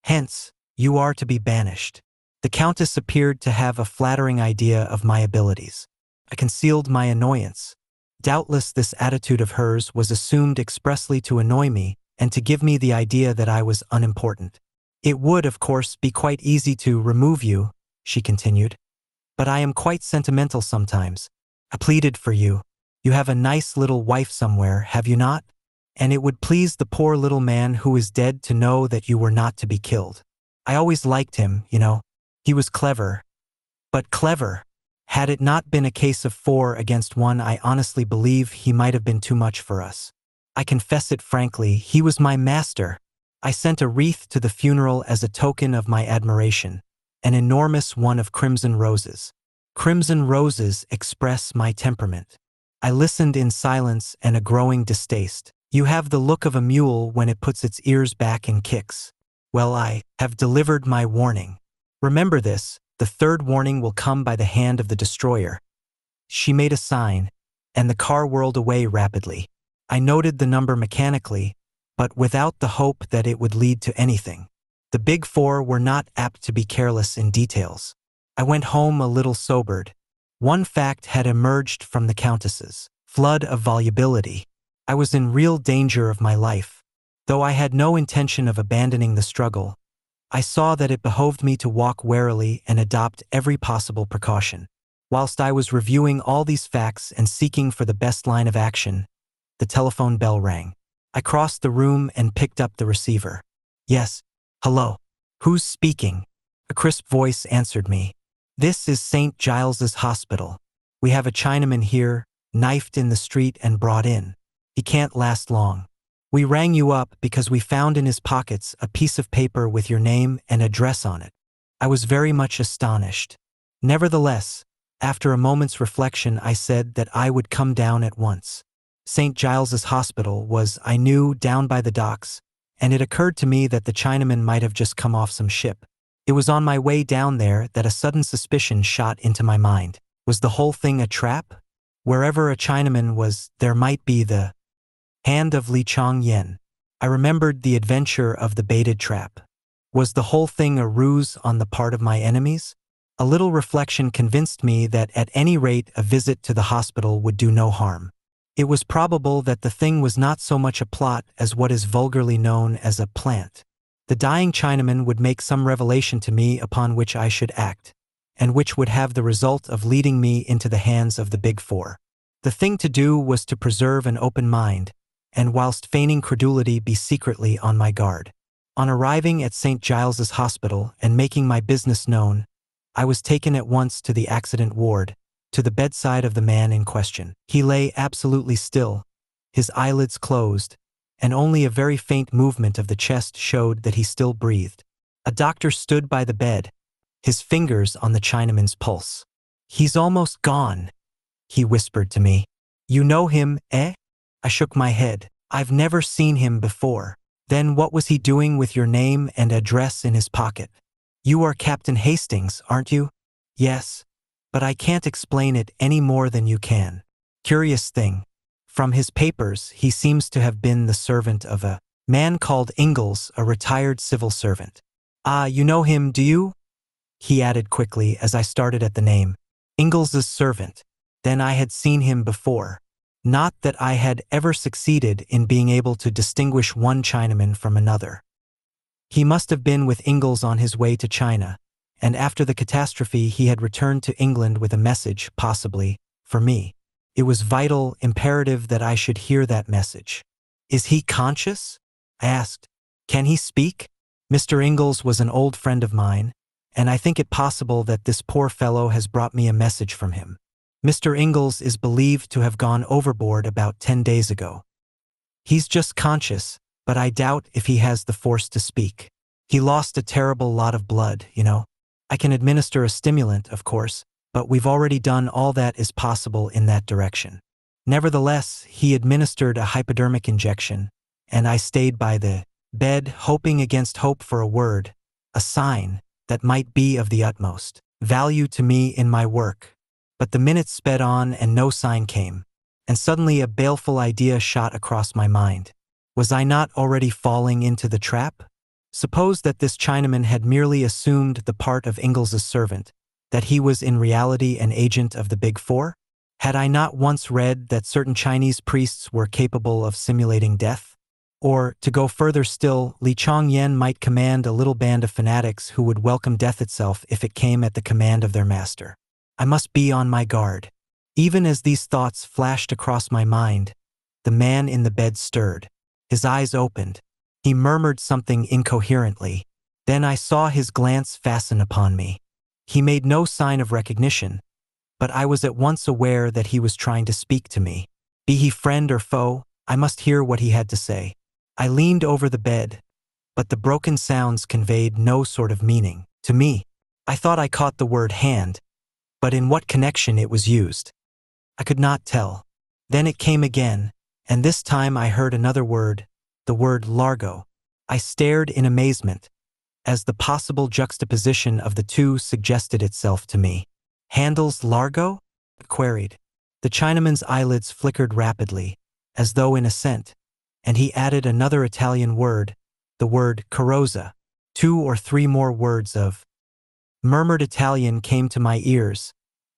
Hence, you are to be banished. The Countess appeared to have a flattering idea of my abilities. I concealed my annoyance. Doubtless this attitude of hers was assumed expressly to annoy me and to give me the idea that I was unimportant. It would, of course, be quite easy to remove you, she continued. But I am quite sentimental sometimes. I pleaded for you. You have a nice little wife somewhere, have you not? And it would please the poor little man who is dead to know that you were not to be killed. I always liked him, you know. He was clever. But clever. Had it not been a case of 4 against 1, I honestly believe he might have been too much for us. I confess it frankly, he was my master. I sent a wreath to the funeral as a token of my admiration, an enormous one of crimson roses. Crimson roses express my temperament. I listened in silence and a growing distaste. You have the look of a mule when it puts its ears back and kicks. Well, I have delivered my warning. Remember this, the third warning will come by the hand of the destroyer. She made a sign, and the car whirled away rapidly. I noted the number mechanically, but without the hope that it would lead to anything. The Big Four were not apt to be careless in details. I went home a little sobered. One fact had emerged from the Countess's flood of volubility. I was in real danger of my life. Though I had no intention of abandoning the struggle, I saw that it behoved me to walk warily and adopt every possible precaution. Whilst I was reviewing all these facts and seeking for the best line of action, the telephone bell rang. I crossed the room and picked up the receiver. Yes. Hello. Who's speaking? A crisp voice answered me. This is St. Giles's Hospital. We have a Chinaman here, knifed in the street and brought in. He can't last long. We rang you up because we found in his pockets a piece of paper with your name and address on it. I was very much astonished. Nevertheless, after a moment's reflection, I said that I would come down at once. St. Giles's Hospital was, I knew, down by the docks, and it occurred to me that the Chinaman might have just come off some ship. It was on my way down there that a sudden suspicion shot into my mind. Was the whole thing a trap? Wherever a Chinaman was, there might be the hand of Li Changyen. I remembered the adventure of the baited trap. Was the whole thing a ruse on the part of my enemies? A little reflection convinced me that at any rate a visit to the hospital would do no harm. It was probable that the thing was not so much a plot as what is vulgarly known as a plant. The dying Chinaman would make some revelation to me upon which I should act, and which would have the result of leading me into the hands of the Big Four. The thing to do was to preserve an open mind, and whilst feigning credulity be secretly on my guard. On arriving at St. Giles's Hospital and making my business known, I was taken at once to the accident ward, to the bedside of the man in question. He lay absolutely still, his eyelids closed, and only a very faint movement of the chest showed that he still breathed. A doctor stood by the bed, his fingers on the Chinaman's pulse. He's almost gone, he whispered to me. You know him, eh? I shook my head. I've never seen him before. Then what was he doing with your name and address in his pocket? You are Captain Hastings, aren't you? Yes, but I can't explain it any more than you can. Curious thing. From his papers, he seems to have been the servant of a man called Ingalls, a retired civil servant. Ah, you know him, do you? He added quickly as I started at the name. Ingalls' servant. Then I had seen him before. Not that I had ever succeeded in being able to distinguish one Chinaman from another. He must have been with Ingalls on his way to China, and after the catastrophe he had returned to England with a message, possibly, for me. It was vital, imperative that I should hear that message. Is he conscious? I asked. Can he speak? Mr. Ingalls was an old friend of mine, and I think it possible that this poor fellow has brought me a message from him. Mr. Ingalls is believed to have gone overboard about 10 days ago. He's just conscious, but I doubt if he has the force to speak. He lost a terrible lot of blood, you know. I can administer a stimulant, of course, but we've already done all that is possible in that direction. Nevertheless, he administered a hypodermic injection, and I stayed by the bed, hoping against hope for a word, a sign, that might be of the utmost value to me in my work. But the minutes sped on and no sign came, and suddenly a baleful idea shot across my mind. Was I not already falling into the trap? Suppose that this Chinaman had merely assumed the part of Ingalls' servant, that he was in reality an agent of the Big Four? Had I not once read that certain Chinese priests were capable of simulating death? Or, to go further still, Li Changyen might command a little band of fanatics who would welcome death itself if it came at the command of their master. I must be on my guard. Even as these thoughts flashed across my mind, the man in the bed stirred. His eyes opened. He murmured something incoherently. Then I saw his glance fasten upon me. He made no sign of recognition, but I was at once aware that he was trying to speak to me. Be he friend or foe, I must hear what he had to say. I leaned over the bed, but the broken sounds conveyed no sort of meaning to me. I thought I caught the word hand, but in what connection it was used, I could not tell. Then it came again, and this time I heard another word, the word Largo. I stared in amazement, as the possible juxtaposition of the two suggested itself to me. Handles Largo? I queried. The Chinaman's eyelids flickered rapidly, as though in assent, and he added another Italian word, the word carrozza. 2 or 3 more words of murmured Italian came to my ears,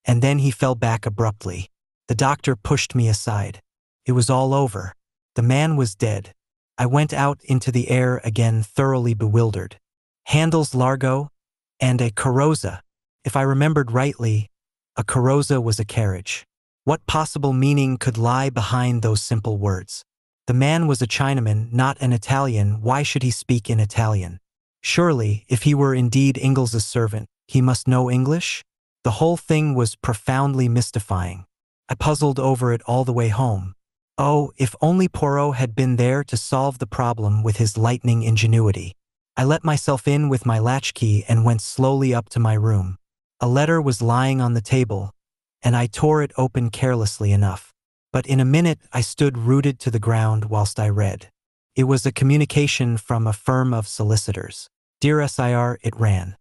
and then he fell back abruptly. The doctor pushed me aside. It was all over. The man was dead. I went out into the air again, thoroughly bewildered. Handles Largo and a carrozza. If I remembered rightly, a carrozza was a carriage. What possible meaning could lie behind those simple words? The man was a Chinaman, not an Italian. Why should he speak in Italian? Surely, if he were indeed Ingles's servant, he must know English? The whole thing was profoundly mystifying. I puzzled over it all the way home. Oh, if only Poirot had been there to solve the problem with his lightning ingenuity. I let myself in with my latchkey and went slowly up to my room. A letter was lying on the table, and I tore it open carelessly enough. But in a minute I stood rooted to the ground whilst I read. It was a communication from a firm of solicitors. Dear Sir, it ran.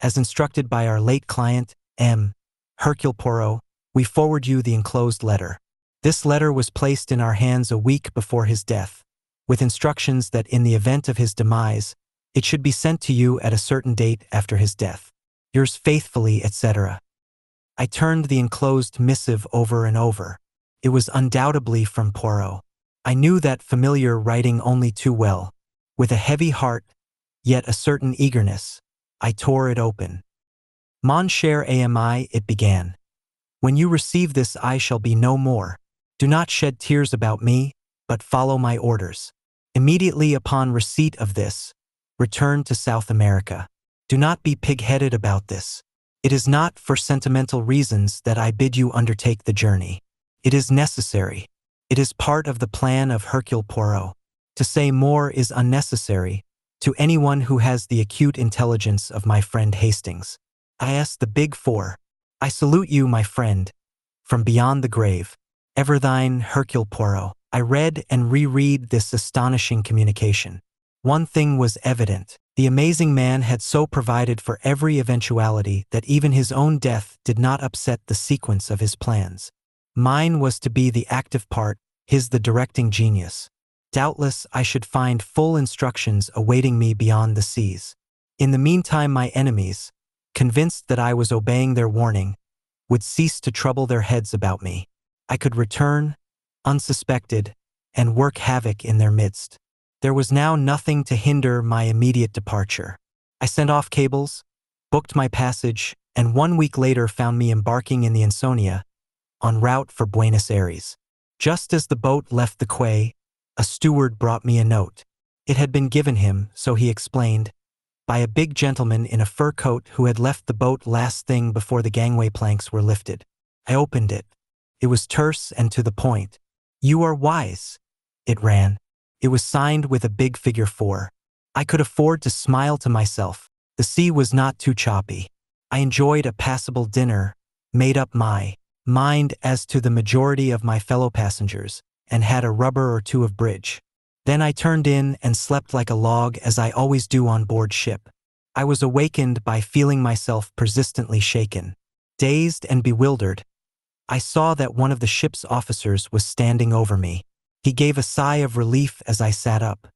As instructed by our late client, M. Hercule Poirot, we forward you the enclosed letter. This letter was placed in our hands a week before his death, with instructions that in the event of his demise, it should be sent to you at a certain date after his death. Yours faithfully, etc. I turned the enclosed missive over and over. It was undoubtedly from Poirot. I knew that familiar writing only too well. With a heavy heart, yet a certain eagerness, I tore it open. Mon cher ami, it began. When you receive this I shall be no more. Do not shed tears about me, but follow my orders. Immediately upon receipt of this, return to South America. Do not be pig-headed about this. It is not for sentimental reasons that I bid you undertake the journey. It is necessary. It is part of the plan of Hercule Poirot. To say more is unnecessary to anyone who has the acute intelligence of my friend Hastings. I ask the Big Four. I salute you, my friend, from beyond the grave. Ever thine, Hercule Poirot. I read and reread this astonishing communication. One thing was evident. The amazing man had so provided for every eventuality that even his own death did not upset the sequence of his plans. Mine was to be the active part, his the directing genius. Doubtless I should find full instructions awaiting me beyond the seas. In the meantime my enemies, convinced that I was obeying their warning, would cease to trouble their heads about me. I could return, unsuspected, and work havoc in their midst. There was now nothing to hinder my immediate departure. I sent off cables, booked my passage, and 1 week later found me embarking in the Ansonia, en route for Buenos Aires. Just as the boat left the quay, a steward brought me a note. It had been given him, so he explained, by a big gentleman in a fur coat who had left the boat last thing before the gangway planks were lifted. I opened it. It was terse and to the point. You are wise, it ran. It was signed with a big figure 4. I could afford to smile to myself. The sea was not too choppy. I enjoyed a passable dinner, made up my mind as to the majority of my fellow passengers, and had a rubber or two of bridge. Then I turned in and slept like a log as I always do on board ship. I was awakened by feeling myself persistently shaken. Dazed and bewildered, I saw that one of the ship's officers was standing over me. He gave a sigh of relief as I sat up.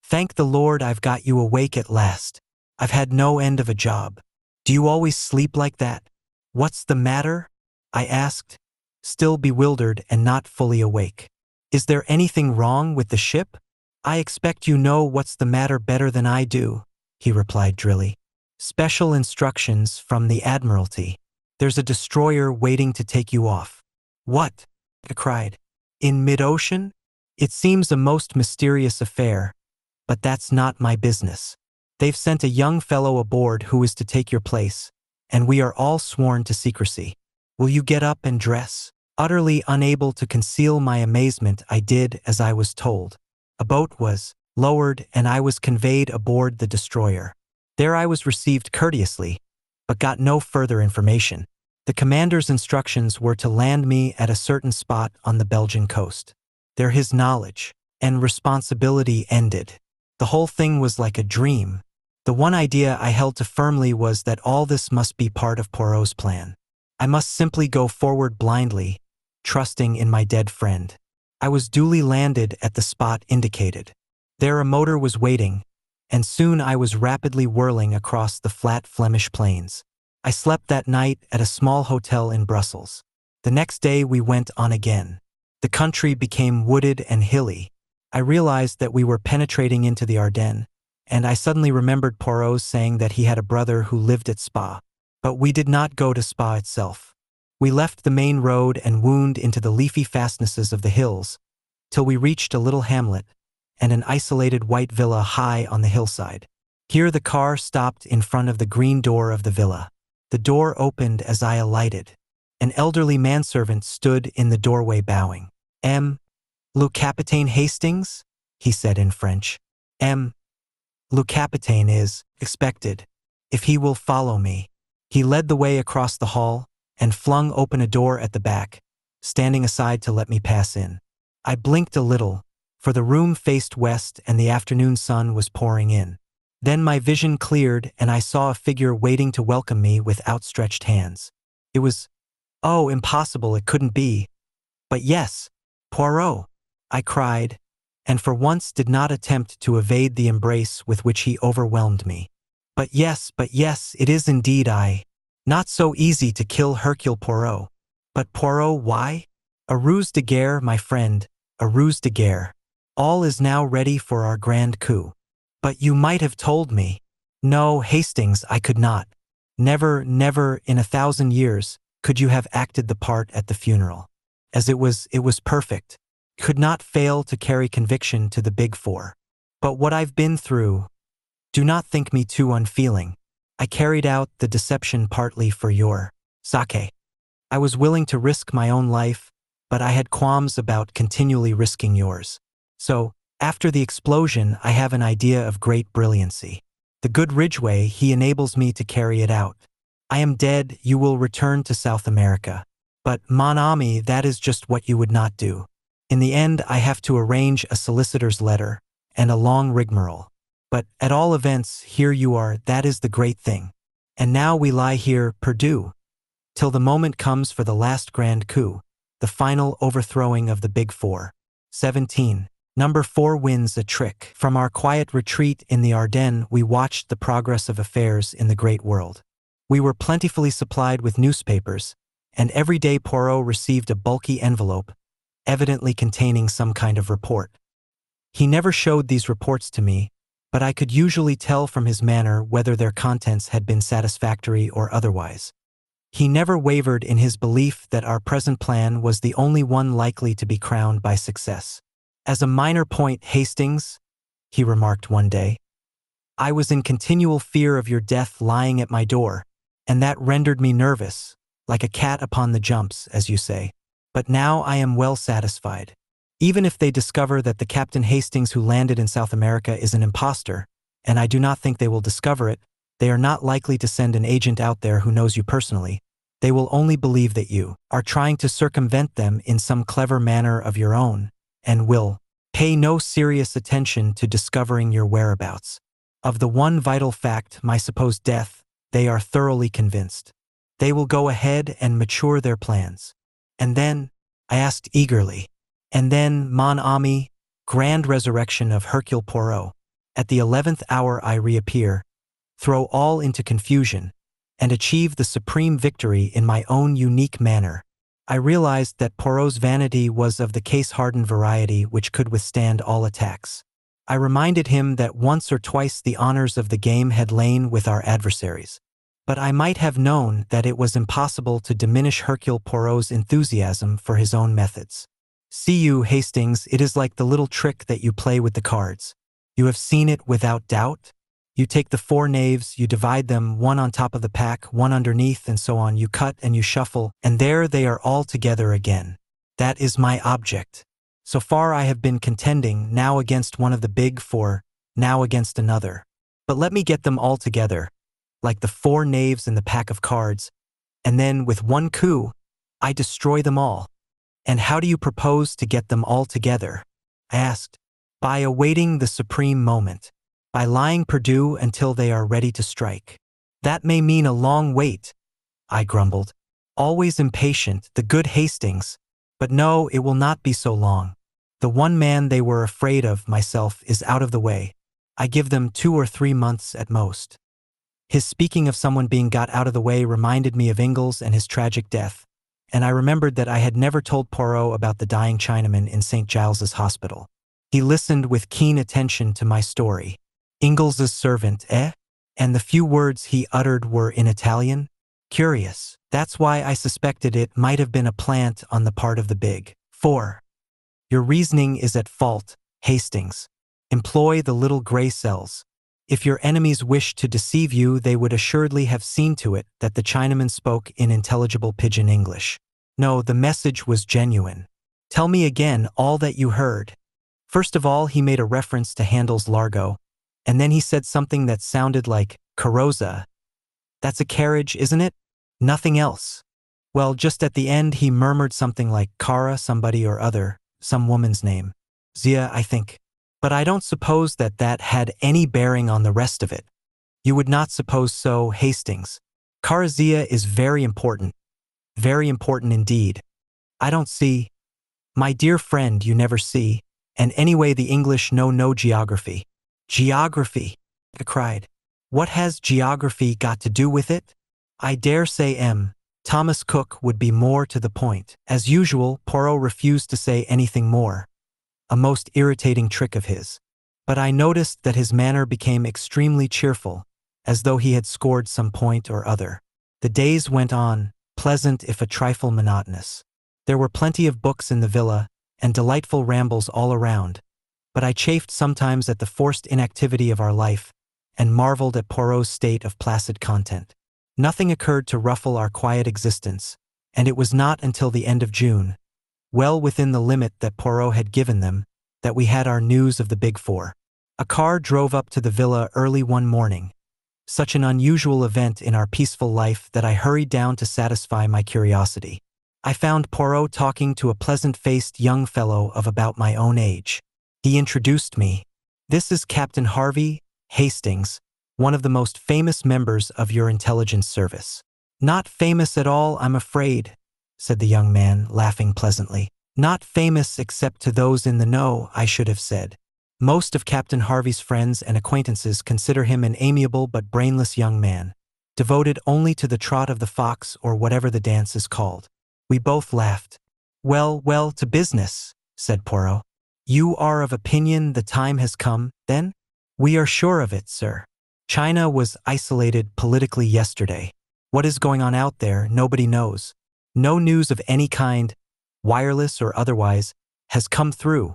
Thank the Lord I've got you awake at last. I've had no end of a job. Do you always sleep like that? What's the matter? I asked, still bewildered and not fully awake. Is there anything wrong with the ship? I expect you know what's the matter better than I do, he replied drily. Special instructions from the Admiralty. There's a destroyer waiting to take you off. What? I cried. In mid-ocean? It seems a most mysterious affair, but that's not my business. They've sent a young fellow aboard who is to take your place, and we are all sworn to secrecy. Will you get up and dress? Utterly unable to conceal my amazement, I did as I was told. A boat was lowered and I was conveyed aboard the destroyer. There I was received courteously, but got no further information. The commander's instructions were to land me at a certain spot on the Belgian coast. There his knowledge and responsibility ended. The whole thing was like a dream. The one idea I held to firmly was that all this must be part of Poirot's plan. I must simply go forward blindly, trusting in my dead friend. I was duly landed at the spot indicated. There a motor was waiting, and soon I was rapidly whirling across the flat Flemish plains. I slept that night at a small hotel in Brussels. The next day we went on again. The country became wooded and hilly. I realized that we were penetrating into the Ardennes, and I suddenly remembered Poirot saying that he had a brother who lived at Spa. But we did not go to Spa itself. We left the main road and wound into the leafy fastnesses of the hills, till we reached a little hamlet and an isolated white villa high on the hillside. Here the car stopped in front of the green door of the villa. The door opened as I alighted. An elderly manservant stood in the doorway bowing. Le Capitaine Hastings? He said in French. Le Capitaine is expected, if he will follow me. He led the way across the hall and flung open a door at the back, standing aside to let me pass in. I blinked a little, for the room faced west and the afternoon sun was pouring in. Then my vision cleared and I saw a figure waiting to welcome me with outstretched hands. It was, oh, impossible, it couldn't be. But yes, Poirot, I cried, and for once did not attempt to evade the embrace with which he overwhelmed me. But yes, it is indeed I. Not so easy to kill Hercule Poirot. But Poirot, why? A ruse de guerre, my friend, a ruse de guerre. All is now ready for our grand coup. But you might have told me. No, Hastings, I could not. Never in 1,000 years could you have acted the part at the funeral. As it was perfect. Could not fail to carry conviction to the Big Four. But what I've been through, do not think me too unfeeling. I carried out the deception partly for your sake. I was willing to risk my own life, but I had qualms about continually risking yours. So, after the explosion, I have an idea of great brilliancy. The good Ridgway, he enables me to carry it out. I am dead, you will return to South America. But, mon ami, that is just what you would not do. In the end, I have to arrange a solicitor's letter and a long rigmarole. But, at all events, here you are, that is the great thing. And now we lie here, perdu, till the moment comes for the last grand coup, the final overthrowing of the Big Four. 17. Number 4 wins a trick. From our quiet retreat in the Ardennes, we watched the progress of affairs in the great world. We were plentifully supplied with newspapers, and every day Poirot received a bulky envelope, evidently containing some kind of report. He never showed these reports to me, but I could usually tell from his manner whether their contents had been satisfactory or otherwise. He never wavered in his belief that our present plan was the only one likely to be crowned by success. As a minor point, Hastings, he remarked one day, I was in continual fear of your death lying at my door, and that rendered me nervous, like a cat upon the jumps, as you say. But now I am well satisfied. Even if they discover that the Captain Hastings who landed in South America is an impostor, and I do not think they will discover it, they are not likely to send an agent out there who knows you personally. They will only believe that you are trying to circumvent them in some clever manner of your own, and will pay no serious attention to discovering your whereabouts. Of the one vital fact, my supposed death, they are thoroughly convinced. They will go ahead and mature their plans. And then, I asked eagerly, and then, mon ami, grand resurrection of Hercule Poirot. At the 11th hour I reappear, throw all into confusion, and achieve the supreme victory in my own unique manner. I realized that Poirot's vanity was of the case-hardened variety which could withstand all attacks. I reminded him that once or twice the honors of the game had lain with our adversaries. But I might have known that it was impossible to diminish Hercule Poirot's enthusiasm for his own methods. See you, Hastings, it is like the little trick that you play with the cards. You have seen it without doubt? You take the 4 knaves, you divide them, one on top of the pack, one underneath, and so on. You cut and you shuffle, and there they are all together again. That is my object. So far I have been contending, now against one of the Big Four, now against another. But let me get them all together, like the 4 knaves in the pack of cards, and then with one coup, I destroy them all. And how do you propose to get them all together? I asked. By awaiting the supreme moment. By lying perdue until they are ready to strike. That may mean a long wait, I grumbled. Always impatient, the good Hastings. But no, it will not be so long. The one man they were afraid of, myself, is out of the way. I give them 2 or 3 months at most. His speaking of someone being got out of the way reminded me of Ingalls and his tragic death, and I remembered that I had never told Poirot about the dying Chinaman in St. Giles's Hospital. He listened with keen attention to my story. Ingles's servant, eh? And the few words he uttered were in Italian? Curious. That's why I suspected it might have been a plant on the part of the big 4. Your reasoning is at fault, Hastings. Employ the little gray cells. If your enemies wished to deceive you, they would assuredly have seen to it that the Chinaman spoke in intelligible pidgin English. No, the message was genuine. Tell me again all that you heard. First of all, he made a reference to Handel's Largo, and then he said something that sounded like carrozza. That's a carriage, isn't it? Nothing else. Well, just at the end he murmured something like Cara somebody or other, some woman's name. Zia, I think. But I don't suppose that that had any bearing on the rest of it. You would not suppose so, Hastings. Cara Zia is very important indeed. I don't see. My dear friend, you never see, and anyway the English know no geography. Geography, I cried. What has geography got to do with it? I dare say Thomas Cook would be more to the point. As usual, Poirot refused to say anything more. A most irritating trick of his. But I noticed that his manner became extremely cheerful, as though he had scored some point or other. The days went on, pleasant if a trifle monotonous. There were plenty of books in the villa, and delightful rambles all around, but I chafed sometimes at the forced inactivity of our life, and marveled at Poirot's state of placid content. Nothing occurred to ruffle our quiet existence, and it was not until the end of June, well within the limit that Poirot had given them, that we had our news of the Big Four. A car drove up to the villa early one morning, such an unusual event in our peaceful life that I hurried down to satisfy my curiosity. I found Poirot talking to a pleasant-faced young fellow of about my own age. He introduced me. This is Captain Harvey Hastings, one of the most famous members of your intelligence service. Not famous at all, I'm afraid, said the young man, laughing pleasantly. Not famous except to those in the know, I should have said. Most of Captain Harvey's friends and acquaintances consider him an amiable but brainless young man, devoted only to the trot of the fox or whatever the dance is called. We both laughed. Well, to business, said Poirot. You are of opinion the time has come, then? We are sure of it, sir. China was isolated politically yesterday. What is going on out there, nobody knows. No news of any kind, wireless or otherwise, has come through.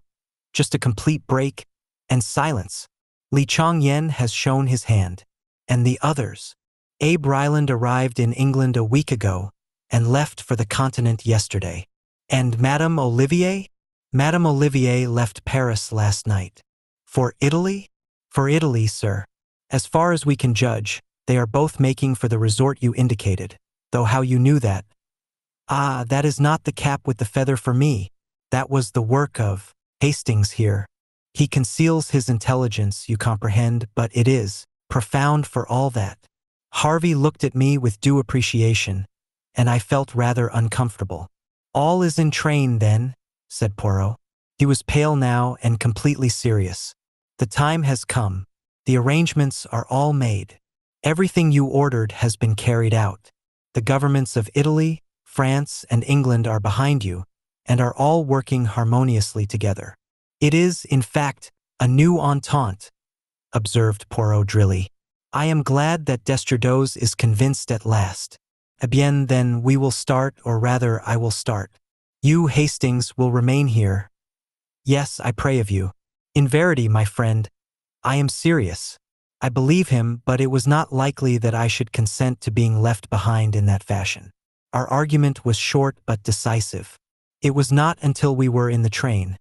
Just a complete break and silence. Li Chong-yen has shown his hand. And the others. Abe Ryland arrived in England a week ago and left for the continent yesterday. And Madame Olivier? Madame Olivier left Paris last night. For Italy? For Italy, sir. As far as we can judge, they are both making for the resort you indicated, though how you knew that. Ah, that is not the cap with the feather for me. That was the work of Hastings here. He conceals his intelligence, you comprehend, but it is profound for all that. Harvey looked at me with due appreciation, and I felt rather uncomfortable. All is in train, then, said Poirot. He was pale now and completely serious. The time has come. The arrangements are all made. Everything you ordered has been carried out. The governments of Italy, France, and England are behind you, and are all working harmoniously together. It is, in fact, a new entente, observed Poirot drily. I am glad that D'Estrados is convinced at last. Eh bien, then we will start, or rather I will start. You, Hastings, will remain here. Yes, I pray of you. In verity, my friend, I am serious. I believe him, but it was not likely that I should consent to being left behind in that fashion. Our argument was short but decisive. It was not until we were in the train,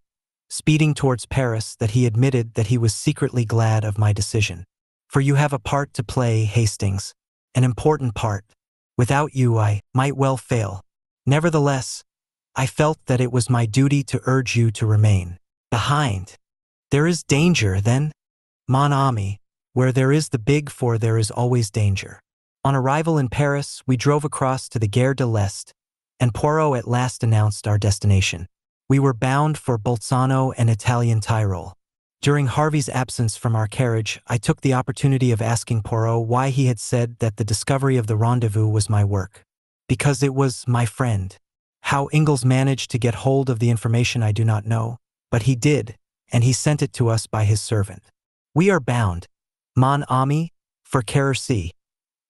speeding towards Paris, that he admitted that he was secretly glad of my decision. For you have a part to play, Hastings, an important part. Without you, I might well fail. Nevertheless, I felt that it was my duty to urge you to remain behind. There is danger, then, mon ami. Where there is the big four, there is always danger. On arrival in Paris, we drove across to the Gare de l'Est, and Poirot at last announced our destination. We were bound for Bolzano and Italian Tyrol. During Harvey's absence from our carriage, I took the opportunity of asking Poirot why he had said that the discovery of the rendezvous was my work. Because it was my friend. How Ingalls managed to get hold of the information I do not know, but he did, and he sent it to us by his servant. We are bound, mon ami, for Quercy,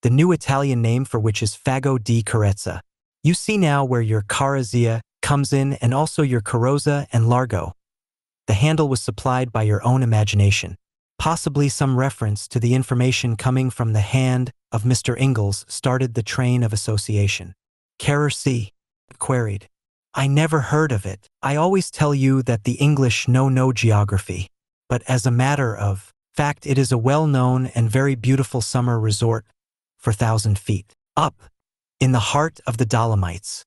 the new Italian name for which is Fago di Carezza. You see now where your Carazia comes in, and also your Carrozza and Largo. The handle was supplied by your own imagination, possibly some reference to the information coming from the hand of Mr. Ingalls started the train of association. Quercy? Queried. I never heard of it. I always tell you that the English know no geography, but as a matter of fact, it is a well-known and very beautiful summer resort for 1,000 feet up in the heart of the Dolomites.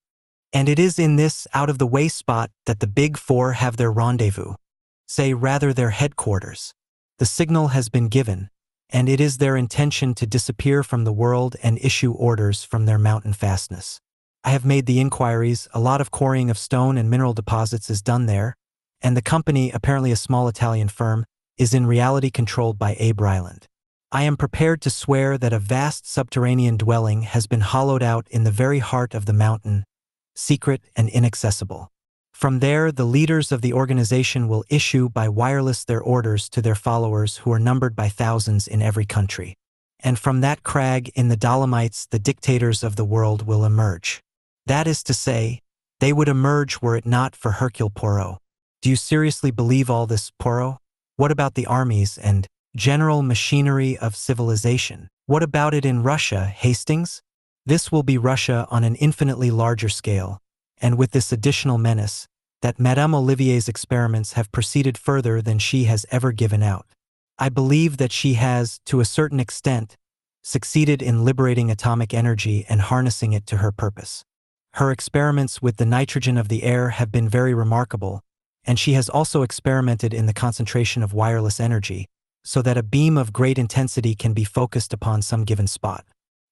And it is in this out-of-the-way spot that the Big Four have their rendezvous, say rather their headquarters. The signal has been given, and it is their intention to disappear from the world and issue orders from their mountain fastness. I have made the inquiries. A lot of quarrying of stone and mineral deposits is done there, and the company, apparently a small Italian firm, is in reality controlled by Abe Ryland. I am prepared to swear that a vast subterranean dwelling has been hollowed out in the very heart of the mountain, secret and inaccessible. From there, the leaders of the organization will issue by wireless their orders to their followers, who are numbered by thousands in every country. And from that crag in the Dolomites, the dictators of the world will emerge. That is to say, they would emerge were it not for Hercule Poirot. Do you seriously believe all this, Poirot? What about the armies and general machinery of civilization? What about it in Russia, Hastings? This will be Russia on an infinitely larger scale, and with this additional menace, that Madame Olivier's experiments have proceeded further than she has ever given out. I believe that she has, to a certain extent, succeeded in liberating atomic energy and harnessing it to her purpose. Her experiments with the nitrogen of the air have been very remarkable, and she has also experimented in the concentration of wireless energy, so that a beam of great intensity can be focused upon some given spot.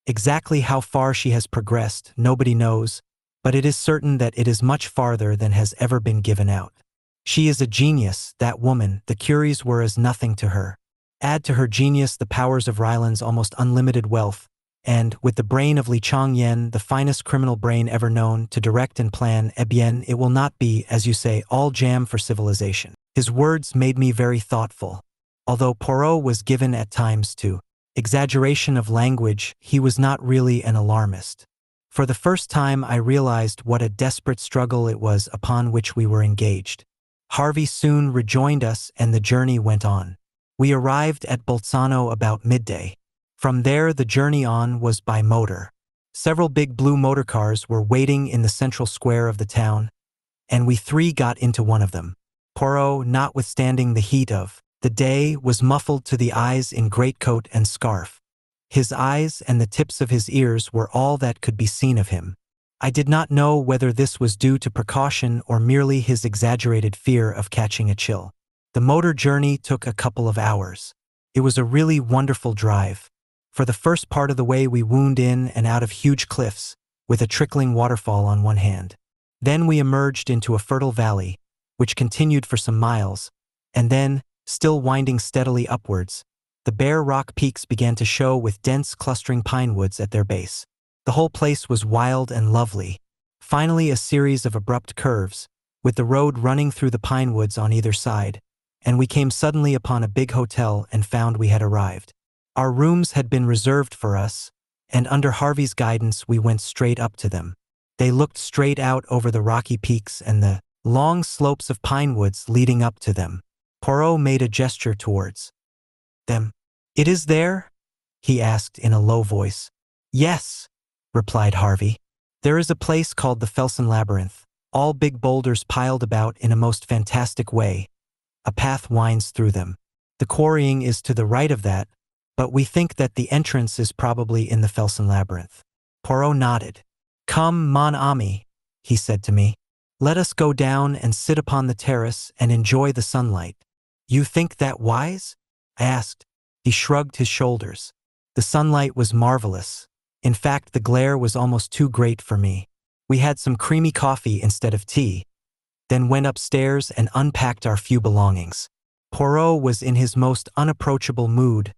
Exactly how far she has progressed, nobody knows, but it is certain that it is much farther than has ever been given out. She is a genius, that woman. The Curies were as nothing to her. Add to her genius the powers of Ryland's almost unlimited wealth, and, with the brain of Li Changyen, the finest criminal brain ever known, to direct and plan, eh bien, it will not be, as you say, all jam for civilization. His words made me very thoughtful. Although Poirot was given at times to exaggeration of language, he was not really an alarmist. For the first time I realized what a desperate struggle it was upon which we were engaged. Harvey soon rejoined us, and the journey went on. We arrived at Bolzano about midday. From there the journey on was by motor. Several big blue motor cars were waiting in the central square of the town, and we three got into one of them. Poirot, notwithstanding the heat of the day, was muffled to the eyes in greatcoat and scarf. His eyes and the tips of his ears were all that could be seen of him. I did not know whether this was due to precaution or merely his exaggerated fear of catching a chill. The motor journey took a couple of hours. It was a really wonderful drive. For the first part of the way we wound in and out of huge cliffs, with a trickling waterfall on one hand. Then we emerged into a fertile valley, which continued for some miles, and then, still winding steadily upwards, the bare rock peaks began to show with dense clustering pine woods at their base. The whole place was wild and lovely. Finally, a series of abrupt curves, with the road running through the pine woods on either side, and we came suddenly upon a big hotel and found we had arrived. Our rooms had been reserved for us, and under Harvey's guidance we went straight up to them. They looked straight out over the rocky peaks and the long slopes of pine woods leading up to them. Poirot made a gesture towards them. "It is there?" he asked in a low voice. "Yes," replied Harvey. "There is a place called the Felsen Labyrinth, all big boulders piled about in a most fantastic way. A path winds through them. The quarrying is to the right of that, but we think that the entrance is probably in the Felsen Labyrinth." Poirot nodded. "Come, mon ami," he said to me. "Let us go down and sit upon the terrace and enjoy the sunlight." "You think that wise?" I asked. He shrugged his shoulders. The sunlight was marvelous. In fact, the glare was almost too great for me. We had some creamy coffee instead of tea, then went upstairs and unpacked our few belongings. Poirot was in his most unapproachable mood,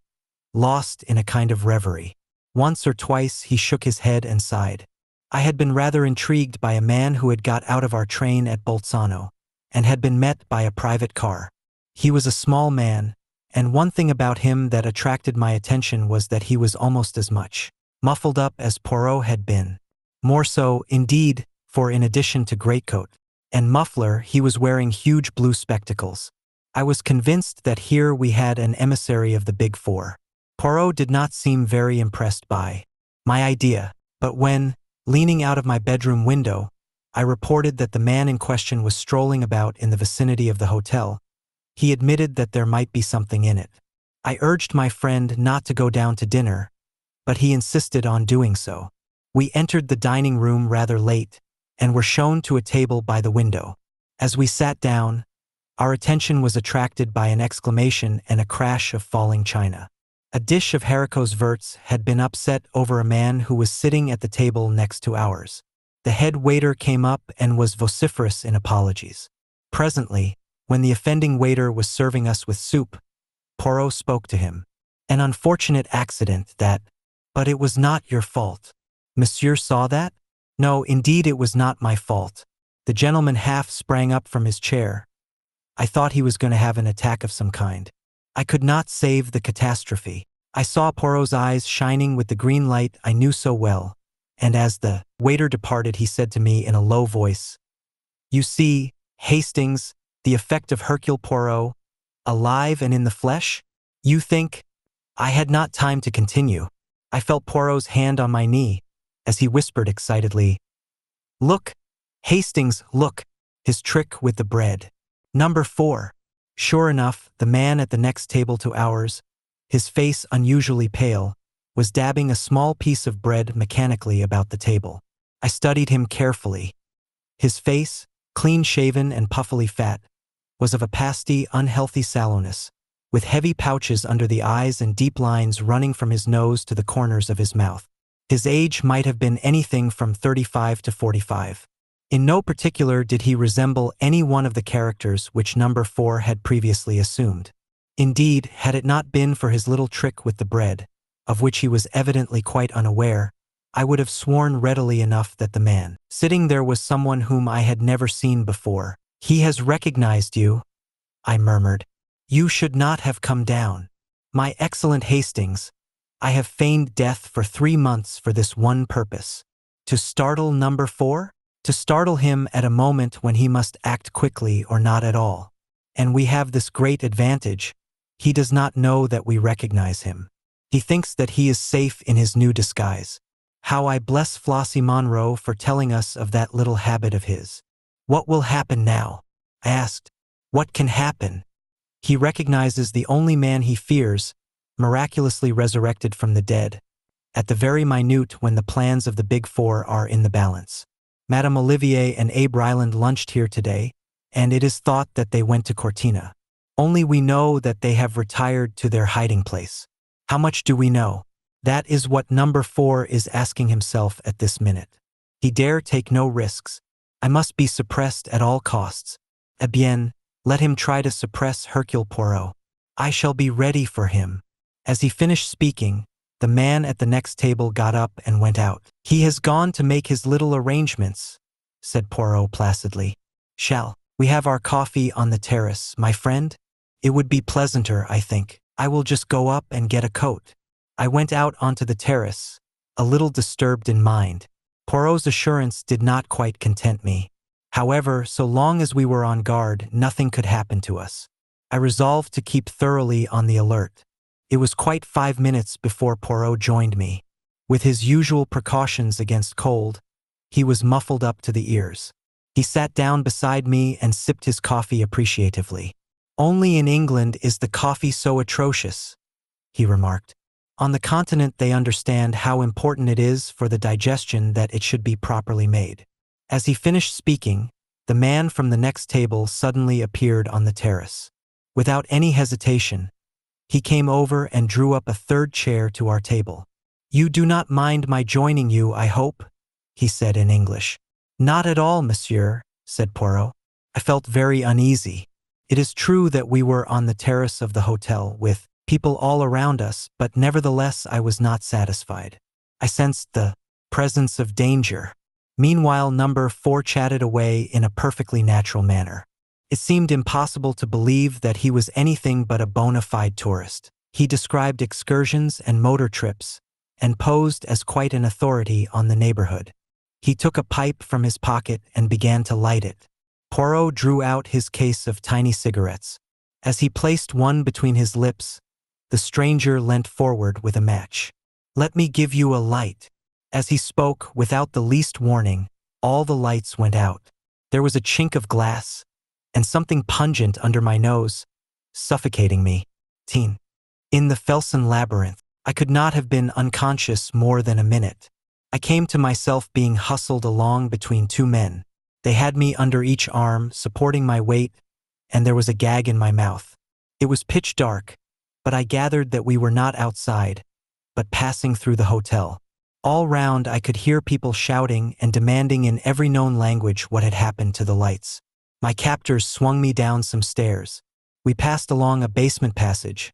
lost in a kind of reverie. Once or twice he shook his head and sighed. I had been rather intrigued by a man who had got out of our train at Bolzano and had been met by a private car. He was a small man, and one thing about him that attracted my attention was that he was almost as much muffled up as Poirot had been. More so, indeed, for in addition to greatcoat and muffler, he was wearing huge blue spectacles. I was convinced that here we had an emissary of the Big Four. Poirot did not seem very impressed by my idea, but when, leaning out of my bedroom window, I reported that the man in question was strolling about in the vicinity of the hotel, he admitted that there might be something in it. I urged my friend not to go down to dinner, but he insisted on doing so. We entered the dining room rather late and were shown to a table by the window. As we sat down, our attention was attracted by an exclamation and a crash of falling china. A dish of haricots verts had been upset over a man who was sitting at the table next to ours. The head waiter came up and was vociferous in apologies. Presently, when the offending waiter was serving us with soup, Poirot spoke to him. "An unfortunate accident, that. But it was not your fault. Monsieur saw that?" "No, indeed it was not my fault." The gentleman half sprang up from his chair. I thought he was going to have an attack of some kind. I could not save the catastrophe. I saw Poirot's eyes shining with the green light I knew so well, and as the waiter departed he said to me in a low voice, "You see, Hastings, the effect of Hercule Poirot, alive and in the flesh? You think—" I had not time to continue. I felt Poirot's hand on my knee, as he whispered excitedly, "Look, Hastings, look, his trick with the bread. Number 4. Sure enough, the man at the next table to ours, his face unusually pale, was dabbing a small piece of bread mechanically about the table. I studied him carefully. His face, clean-shaven and puffily fat, was of a pasty, unhealthy sallowness, with heavy pouches under the eyes and deep lines running from his nose to the corners of his mouth. His age might have been anything from 35 to 45. In no particular did he resemble any one of the characters which Number 4 had previously assumed. Indeed, had it not been for his little trick with the bread, of which he was evidently quite unaware, I would have sworn readily enough that the man sitting there was someone whom I had never seen before. "He has recognized you," I murmured. "You should not have come down. My excellent Hastings, I have feigned death for 3 months for this one purpose. To startle Number 4? To startle him at a moment when he must act quickly or not at all. And we have this great advantage. He does not know that we recognize him. He thinks that he is safe in his new disguise. How I bless Flossie Monroe for telling us of that little habit of his." "What will happen now?" I asked. "What can happen? He recognizes the only man he fears, miraculously resurrected from the dead, at the very minute when the plans of the Big Four are in the balance. Madame Olivier and Abe Ryland lunched here today, and it is thought that they went to Cortina. Only we know that they have retired to their hiding place. How much do we know? That is what Number 4 is asking himself at this minute. He dare take no risks. I must be suppressed at all costs. Eh bien, let him try to suppress Hercule Poirot. I shall be ready for him." As he finished speaking, the man at the next table got up and went out. "He has gone to make his little arrangements," said Poirot placidly. "Shall we have our coffee on the terrace, my friend? It would be pleasanter, I think. I will just go up and get a coat." I went out onto the terrace, a little disturbed in mind. Poirot's assurance did not quite content me. However, so long as we were on guard, nothing could happen to us. I resolved to keep thoroughly on the alert. It was quite 5 minutes before Poirot joined me. With his usual precautions against cold, he was muffled up to the ears. He sat down beside me and sipped his coffee appreciatively. "Only in England is the coffee so atrocious," he remarked. On the continent, they understand how important it is for the digestion that it should be properly made. As he finished speaking, the man from the next table suddenly appeared on the terrace. Without any hesitation, he came over and drew up a third chair to our table. "You do not mind my joining you, I hope?" he said in English. "Not at all, monsieur," said Poirot. I felt very uneasy. It is true that we were on the terrace of the hotel with people all around us, but nevertheless I was not satisfied. I sensed the presence of danger. Meanwhile, number 4 chatted away in a perfectly natural manner. It seemed impossible to believe that he was anything but a bona fide tourist. He described excursions and motor trips, and posed as quite an authority on the neighborhood. He took a pipe from his pocket and began to light it. Poirot drew out his case of tiny cigarettes. As he placed one between his lips, the stranger leant forward with a match. "Let me give you a light." As he spoke, without the least warning, all the lights went out. There was a chink of glass, and something pungent under my nose, suffocating me. In the Felsen labyrinth, I could not have been unconscious more than a minute. I came to myself being hustled along between two men. They had me under each arm, supporting my weight, and there was a gag in my mouth. It was pitch dark, but I gathered that we were not outside, but passing through the hotel. All round I could hear people shouting and demanding in every known language what had happened to the lights. My captors swung me down some stairs. We passed along a basement passage,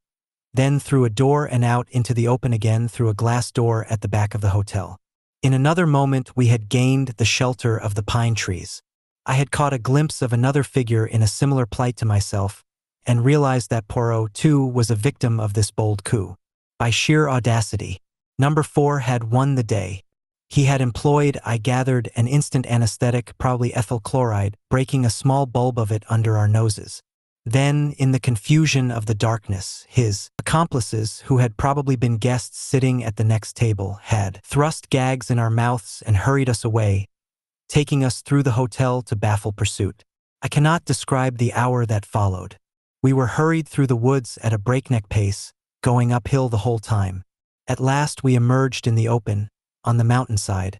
then through a door and out into the open again through a glass door at the back of the hotel. In another moment we had gained the shelter of the pine trees. I had caught a glimpse of another figure in a similar plight to myself, and realized that Poirot, too, was a victim of this bold coup. By sheer audacity, number 4 had won the day. He had employed, I gathered, an instant anesthetic, probably ethyl chloride, breaking a small bulb of it under our noses. Then, in the confusion of the darkness, his accomplices, who had probably been guests sitting at the next table, had thrust gags in our mouths and hurried us away, taking us through the hotel to baffle pursuit. I cannot describe the hour that followed. We were hurried through the woods at a breakneck pace, going uphill the whole time. At last we emerged in the open, on the mountainside,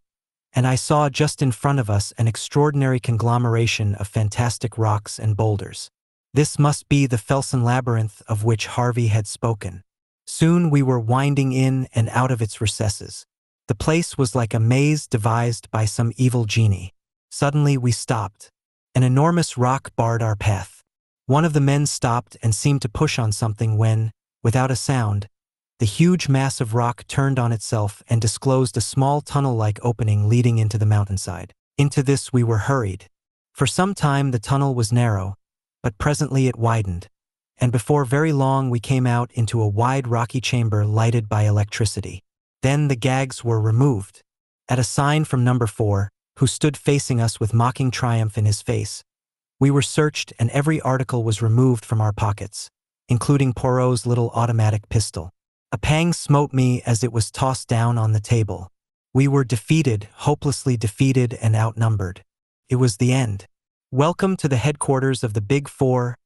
and I saw just in front of us an extraordinary conglomeration of fantastic rocks and boulders. This must be the Felsen labyrinth of which Harvey had spoken. Soon we were winding in and out of its recesses. The place was like a maze devised by some evil genie. Suddenly we stopped. An enormous rock barred our path. One of the men stopped and seemed to push on something when, without a sound, the huge mass of rock turned on itself and disclosed a small tunnel-like opening leading into the mountainside. Into this we were hurried. For some time the tunnel was narrow, but presently it widened, and before very long we came out into a wide rocky chamber lighted by electricity. Then the gags were removed. At a sign from number 4, who stood facing us with mocking triumph in his face, we were searched and every article was removed from our pockets, including Poirot's little automatic pistol. A pang smote me as it was tossed down on the table. We were defeated, hopelessly defeated and outnumbered. It was the end. "Welcome to the headquarters of the Big Four,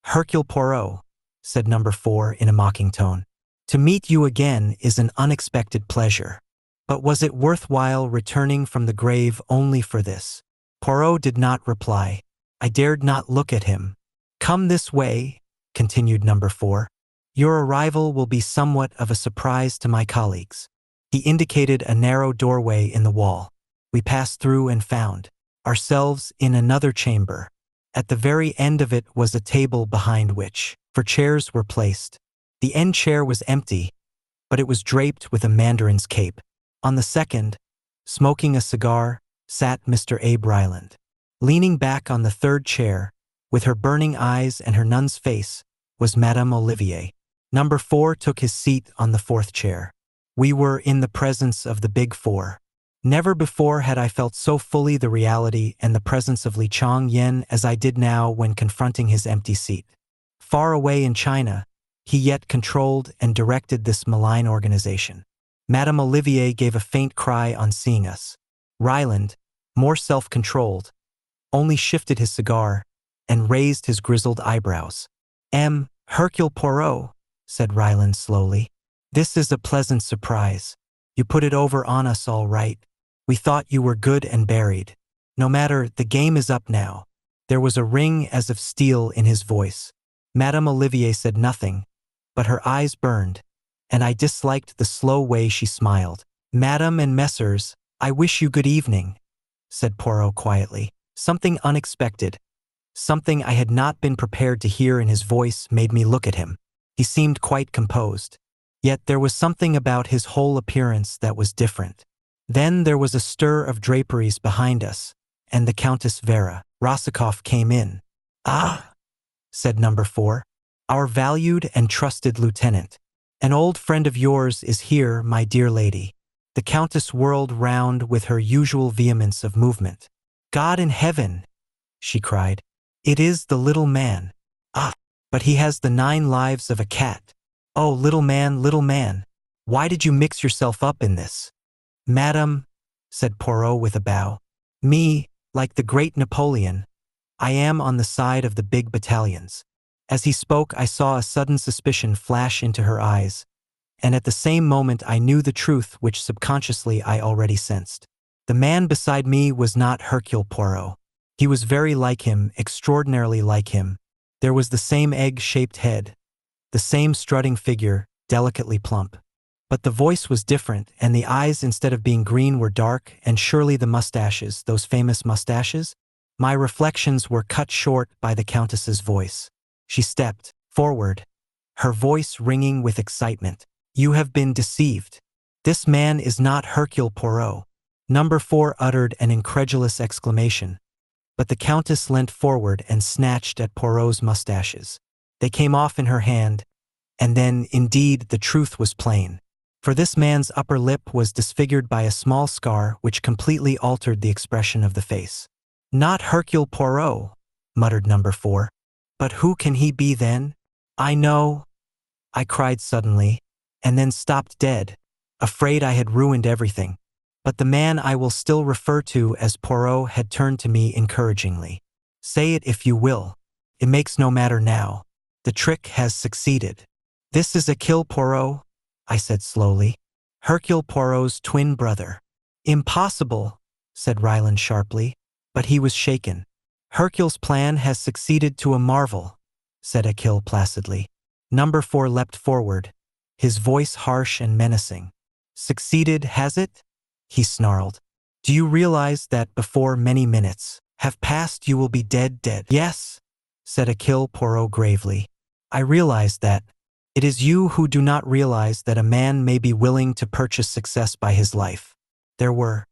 Hercule Poirot," said number 4 in a mocking tone. "To meet you again is an unexpected pleasure. But was it worthwhile returning from the grave only for this?" Poirot did not reply. I dared not look at him. "Come this way," continued number 4. "Your arrival will be somewhat of a surprise to my colleagues." He indicated a narrow doorway in the wall. We passed through and found ourselves in another chamber. At the very end of it was a table behind which chairs were placed. The end chair was empty, but it was draped with a mandarin's cape. On the second, smoking a cigar, sat Mr. Abe Ryland. Leaning back on the third chair, with her burning eyes and her nun's face, was Madame Olivier. Number 4 took his seat on the fourth chair. We were in the presence of the Big Four. Never before had I felt so fully the reality and the presence of Li Chong-yen as I did now when confronting his empty seat. Far away in China, he yet controlled and directed this malign organization. Madame Olivier gave a faint cry on seeing us. Ryland, more self-controlled, only shifted his cigar and raised his grizzled eyebrows. "Hercule Poirot," said Ryland slowly. This is a pleasant surprise. You put it over on us all right. We thought you were good and buried. No matter, the game is up now." There was a ring as of steel in his voice. Madame Olivier said nothing, but her eyes burned, and I disliked the slow way she smiled. "Madame and Messrs, I wish you good evening," said Poirot quietly. Something unexpected, something I had not been prepared to hear in his voice made me look at him. He seemed quite composed. Yet there was something about his whole appearance that was different. Then there was a stir of draperies behind us, and the Countess Vera Rosikoff came in. "Ah," said number 4. "Our valued and trusted lieutenant. An old friend of yours is here, my dear lady." The Countess whirled round with her usual vehemence of movement. "God in heaven," she cried. "It is the little man. Ah, but he has the 9 lives of a cat. Oh, little man, why did you mix yourself up in this?" "Madam," said Poirot with a bow, "me, like the great Napoleon, I am on the side of the big battalions." As he spoke, I saw a sudden suspicion flash into her eyes, and at the same moment I knew the truth which subconsciously I already sensed. The man beside me was not Hercule Poirot. He was very like him, extraordinarily like him. There was the same egg-shaped head, the same strutting figure, delicately plump. But the voice was different, and the eyes, instead of being green, were dark, and surely the mustaches, those famous mustaches? My reflections were cut short by the Countess's voice. She stepped forward, her voice ringing with excitement. "You have been deceived. This man is not Hercule Poirot." Number 4 uttered an incredulous exclamation, but the Countess leant forward and snatched at Poirot's mustaches. They came off in her hand, and then, indeed, the truth was plain. For this man's upper lip was disfigured by a small scar which completely altered the expression of the face. "Not Hercule Poirot," muttered number 4. "But who can he be then?" "I know," I cried suddenly, and then stopped dead, afraid I had ruined everything. But the man I will still refer to as Poirot had turned to me encouragingly. "Say it if you will. It makes no matter now. The trick has succeeded." "This is Hercule Poirot," I said slowly. "Hercule Poirot's twin brother." "Impossible," said Ryland sharply, but he was shaken. "Hercule's plan has succeeded to a marvel," said Hercule placidly. Number 4 leapt forward, his voice harsh and menacing. "Succeeded, has it?" he snarled. "Do you realize that before many minutes have passed you will be dead?" "Yes," said Hercule Poirot gravely. "I realize that. It is you who do not realize that a man may be willing to purchase success by his life. There were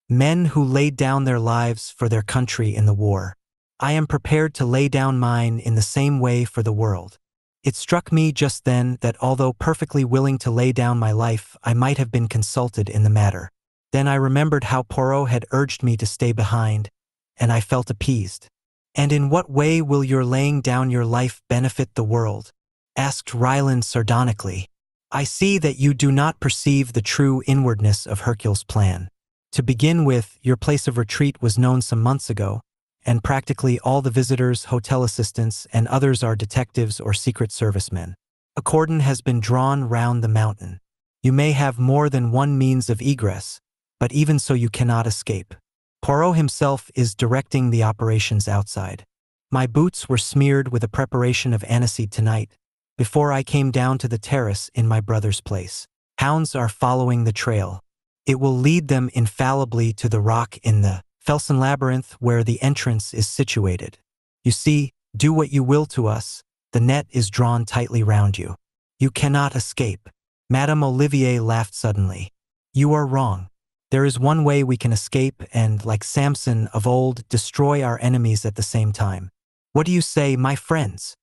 men who laid down their lives for their country in the war. I am prepared to lay down mine in the same way for the world." It struck me just then that although perfectly willing to lay down my life, I might have been consulted in the matter. Then I remembered how Poirot had urged me to stay behind, and I felt appeased. "And in what way will your laying down your life benefit the world?" asked Ryland sardonically. "I see that you do not perceive the true inwardness of Hercule's plan. To begin with, your place of retreat was known some months ago, and practically all the visitors, hotel assistants, and others are detectives or secret servicemen. A cordon has been drawn round the mountain. You may have more than one means of egress, but even so you cannot escape. Poirot himself is directing the operations outside. My boots were smeared with a preparation of aniseed tonight, before I came down to the terrace in my brother's place. Hounds are following the trail. It will lead them infallibly to the rock in the Felsen Labyrinth where the entrance is situated. You see, do what you will to us, the net is drawn tightly round you. You cannot escape." Madame Olivier laughed suddenly. "You are wrong. There is one way we can escape and, like Samson of old, destroy our enemies at the same time. What do you say, my friends?"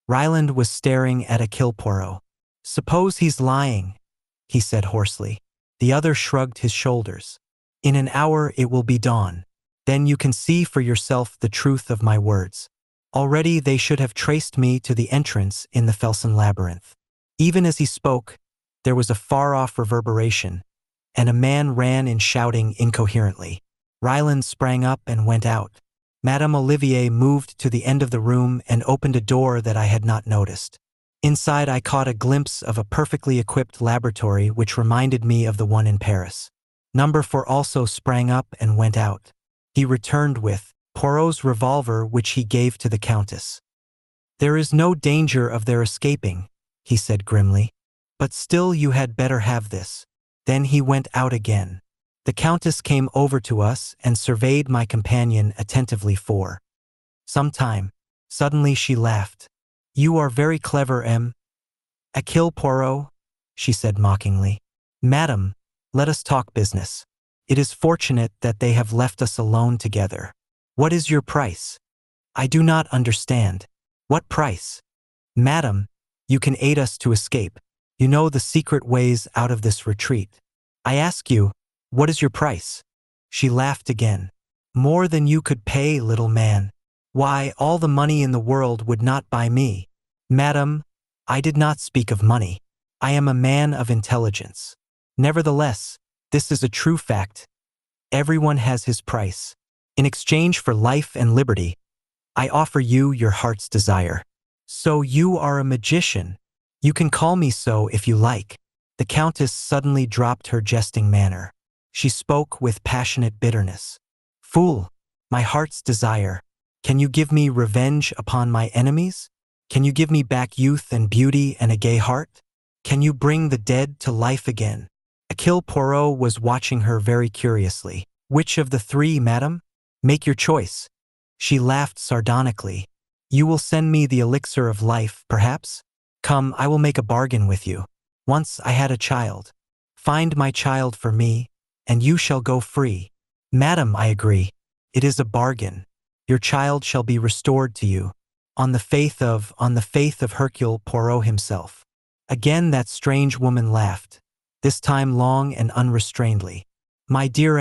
Ryland was staring at Hercule Poirot. "Suppose he's lying," he said hoarsely. The other shrugged his shoulders. "In an hour it will be dawn. Then you can see for yourself the truth of my words. Already they should have traced me to the entrance in the Felsen Labyrinth." Even as he spoke, there was a far-off reverberation, and a man ran in shouting incoherently. Ryland sprang up and went out. Madame Olivier moved to the end of the room and opened a door that I had not noticed. Inside I caught a glimpse of a perfectly equipped laboratory which reminded me of the one in Paris. Number 4 also sprang up and went out. He returned with Poirot's revolver which he gave to the Countess. "There is no danger of their escaping," he said grimly. "But still you had better have this." Then he went out again. The Countess came over to us and surveyed my companion attentively for some time. Suddenly she laughed. "You are very clever, Hercule Poirot," she said mockingly. "Madam, let us talk business. It is fortunate that they have left us alone together. What is your price?" "I do not understand." "What price?" "Madam, you can aid us to escape. You know the secret ways out of this retreat. I ask you, what is your price?" She laughed again. "More than you could pay, little man. Why, all the money in the world would not buy me." "Madam, I did not speak of money. I am a man of intelligence. Nevertheless, this is a true fact. Everyone has his price. In exchange for life and liberty, I offer you your heart's desire." "So you are a magician. You can call me so if you like." The Countess suddenly dropped her jesting manner. She spoke with passionate bitterness. "Fool, my heart's desire. Can you give me revenge upon my enemies? Can you give me back youth and beauty and a gay heart? Can you bring the dead to life again?" Hercule Poirot was watching her very curiously. "Which of the three, madam? Make your choice." She laughed sardonically. "You will send me the elixir of life, perhaps? Come, I will make a bargain with you. Once I had a child. Find my child for me, and you shall go free." "Madam, I agree. It is a bargain. Your child shall be restored to you, on the faith of Hercule Poirot himself." Again that strange woman laughed, this time long and unrestrainedly. "My dear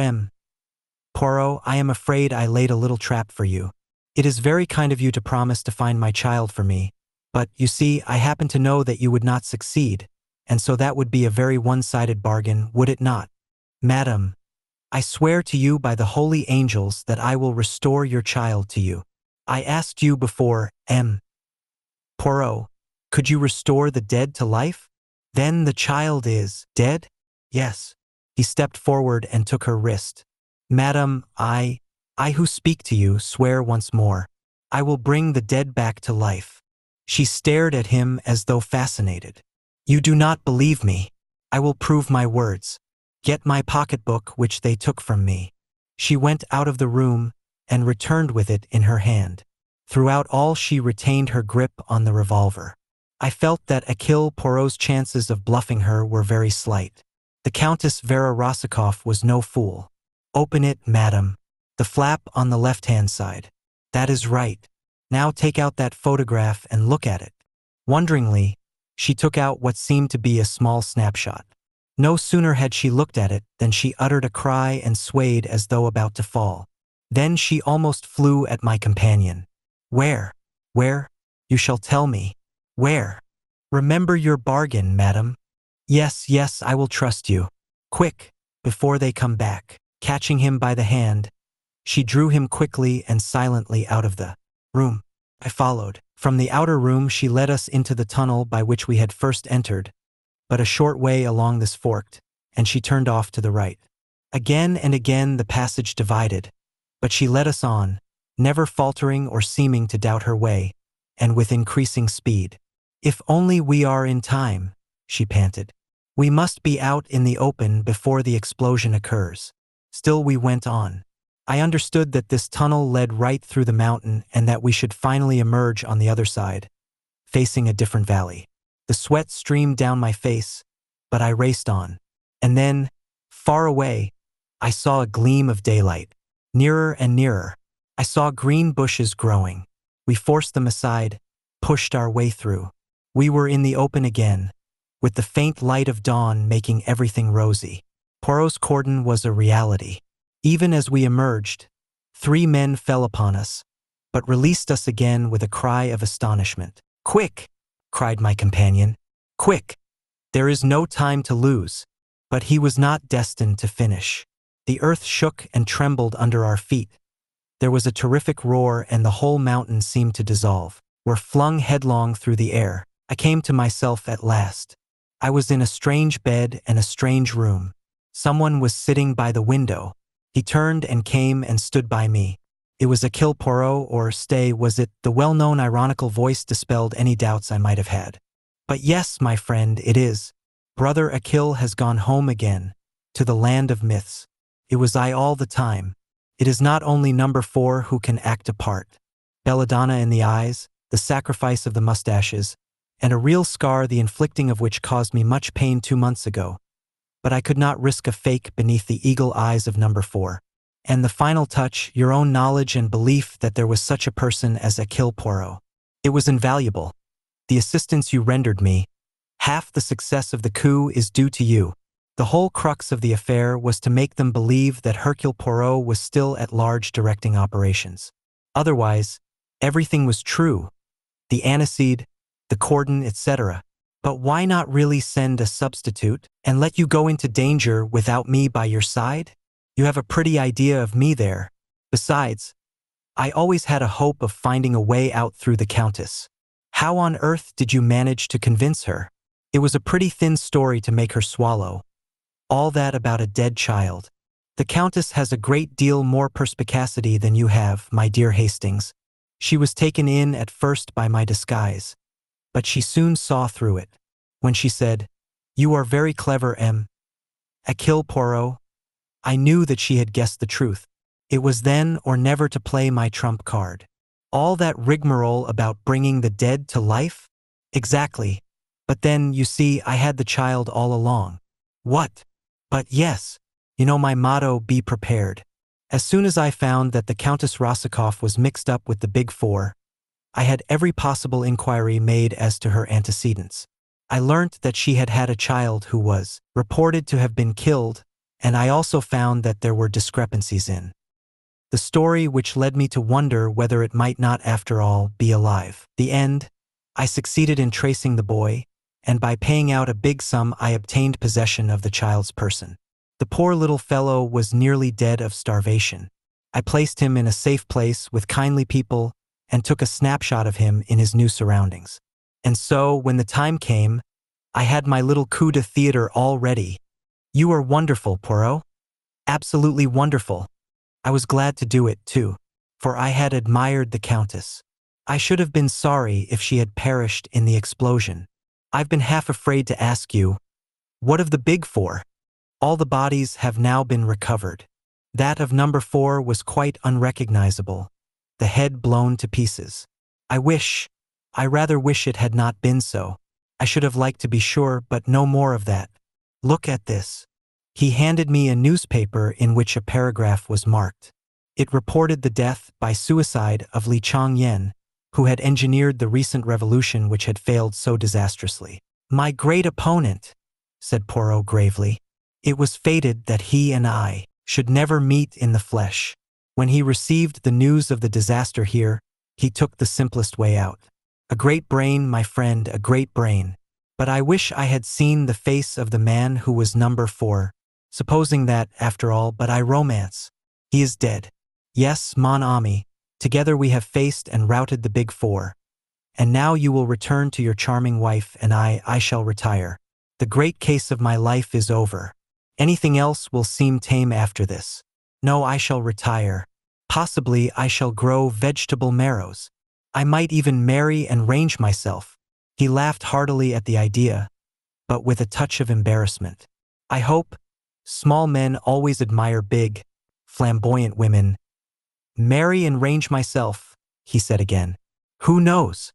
Poirot, I am afraid I laid a little trap for you. It is very kind of you to promise to find my child for me, but, you see, I happen to know that you would not succeed, and so that would be a very one-sided bargain, would it not? Madam, I swear to you by the holy angels that I will restore your child to you. I asked you before, Poirot, could you restore the dead to life? Then the child is dead?" "Yes." He stepped forward and took her wrist. "Madam, I who speak to you swear once more. I will bring the dead back to life." She stared at him as though fascinated. "You do not believe me. I will prove my words. Get my pocketbook which they took from me." She went out of the room and returned with it in her hand. Throughout all she retained her grip on the revolver. I felt that Hercule Poirot's chances of bluffing her were very slight. The Countess Vera Rosikoff was no fool. "Open it, madam. The flap on the left-hand side. That is right. Now take out that photograph and look at it." Wonderingly, she took out what seemed to be a small snapshot. No sooner had she looked at it than she uttered a cry and swayed as though about to fall. Then she almost flew at my companion. Where? You shall tell me. Where? Remember your bargain, madam." Yes, I will trust you. Quick, before they come back." Catching him by the hand, she drew him quickly and silently out of the room. I followed. From the outer room she led us into the tunnel by which we had first entered, but a short way along this forked, and she turned off to the right. Again and again the passage divided, but she led us on, never faltering or seeming to doubt her way, and with increasing speed. "If only we are in time," she panted. "We must be out in the open before the explosion occurs." Still we went on. I understood that this tunnel led right through the mountain and that we should finally emerge on the other side, facing a different valley. The sweat streamed down my face, but I raced on. And then, far away, I saw a gleam of daylight. Nearer and nearer. I saw green bushes growing. We forced them aside, pushed our way through. We were in the open again, with the faint light of dawn making everything rosy. Poirot's cordon was a reality. Even as we emerged, 3 men fell upon us, but released us again with a cry of astonishment. "Quick!" cried my companion. "Quick! There is no time to lose." But he was not destined to finish. The earth shook and trembled under our feet. There was a terrific roar and the whole mountain seemed to dissolve. We're flung headlong through the air. I came to myself at last. I was in a strange bed and a strange room. Someone was sitting by the window. He turned and came and stood by me. It was Hercule Poirot, or stay, was it? The well-known ironical voice dispelled any doubts I might have had. But yes, my friend, it is. Brother Hercule has gone home again, to the land of myths. It was I all the time. It is not only number 4 who can act a part. Belladonna in the eyes, the sacrifice of the mustaches, and a real scar the inflicting of which caused me much pain 2 months ago. But I could not risk a fake beneath the eagle eyes of number 4. And the final touch, your own knowledge and belief that there was such a person as Hercule Poirot. It was invaluable. The assistance you rendered me, half the success of the coup is due to you. The whole crux of the affair was to make them believe that Hercule Poirot was still at large directing operations. Otherwise, everything was true. The aniseed, the cordon, etc. But why not really send a substitute and let you go into danger without me by your side? You have a pretty idea of me there. Besides, I always had a hope of finding a way out through the Countess. How on earth did you manage to convince her? It was a pretty thin story to make her swallow. All that about a dead child. The Countess has a great deal more perspicacity than you have, my dear Hastings. She was taken in at first by my disguise, but she soon saw through it. When she said, "You are very clever, Hercule Poirot," I knew that she had guessed the truth. It was then or never to play my trump card. All that rigmarole about bringing the dead to life? Exactly. But then, you see, I had the child all along. What? But yes. You know my motto, be prepared. As soon as I found that the Countess Rosikoff was mixed up with the Big Four, I had every possible inquiry made as to her antecedents. I learnt that she had had a child who was reported to have been killed, and I also found that there were discrepancies in the story which led me to wonder whether it might not after all be alive. The end, I succeeded in tracing the boy, and by paying out a big sum I obtained possession of the child's person. The poor little fellow was nearly dead of starvation. I placed him in a safe place with kindly people and took a snapshot of him in his new surroundings. And so, when the time came, I had my little coup de theater all ready. You are wonderful, Poirot. Absolutely wonderful. I was glad to do it, too, for I had admired the Countess. I should have been sorry if she had perished in the explosion. I've been half afraid to ask you, what of the Big Four? All the bodies have now been recovered. That of number 4 was quite unrecognizable, the head blown to pieces. I rather wish it had not been so. I should have liked to be sure, but no more of that. Look at this. He handed me a newspaper in which a paragraph was marked. It reported the death by suicide of Li Changyen, who had engineered the recent revolution which had failed so disastrously. My great opponent, said Poirot gravely. It was fated that he and I should never meet in the flesh. When he received the news of the disaster here, he took the simplest way out. A great brain, my friend, a great brain. But I wish I had seen the face of the man who was number 4. Supposing that, after all, but I romance. He is dead. Yes, mon ami. Together we have faced and routed the Big Four. And now you will return to your charming wife, and I shall retire. The great case of my life is over. Anything else will seem tame after this. No, I shall retire. Possibly I shall grow vegetable marrows. I might even marry and range myself. He laughed heartily at the idea, but with a touch of embarrassment. I hope. Small men always admire big, flamboyant women. Marry and range myself, he said again. Who knows?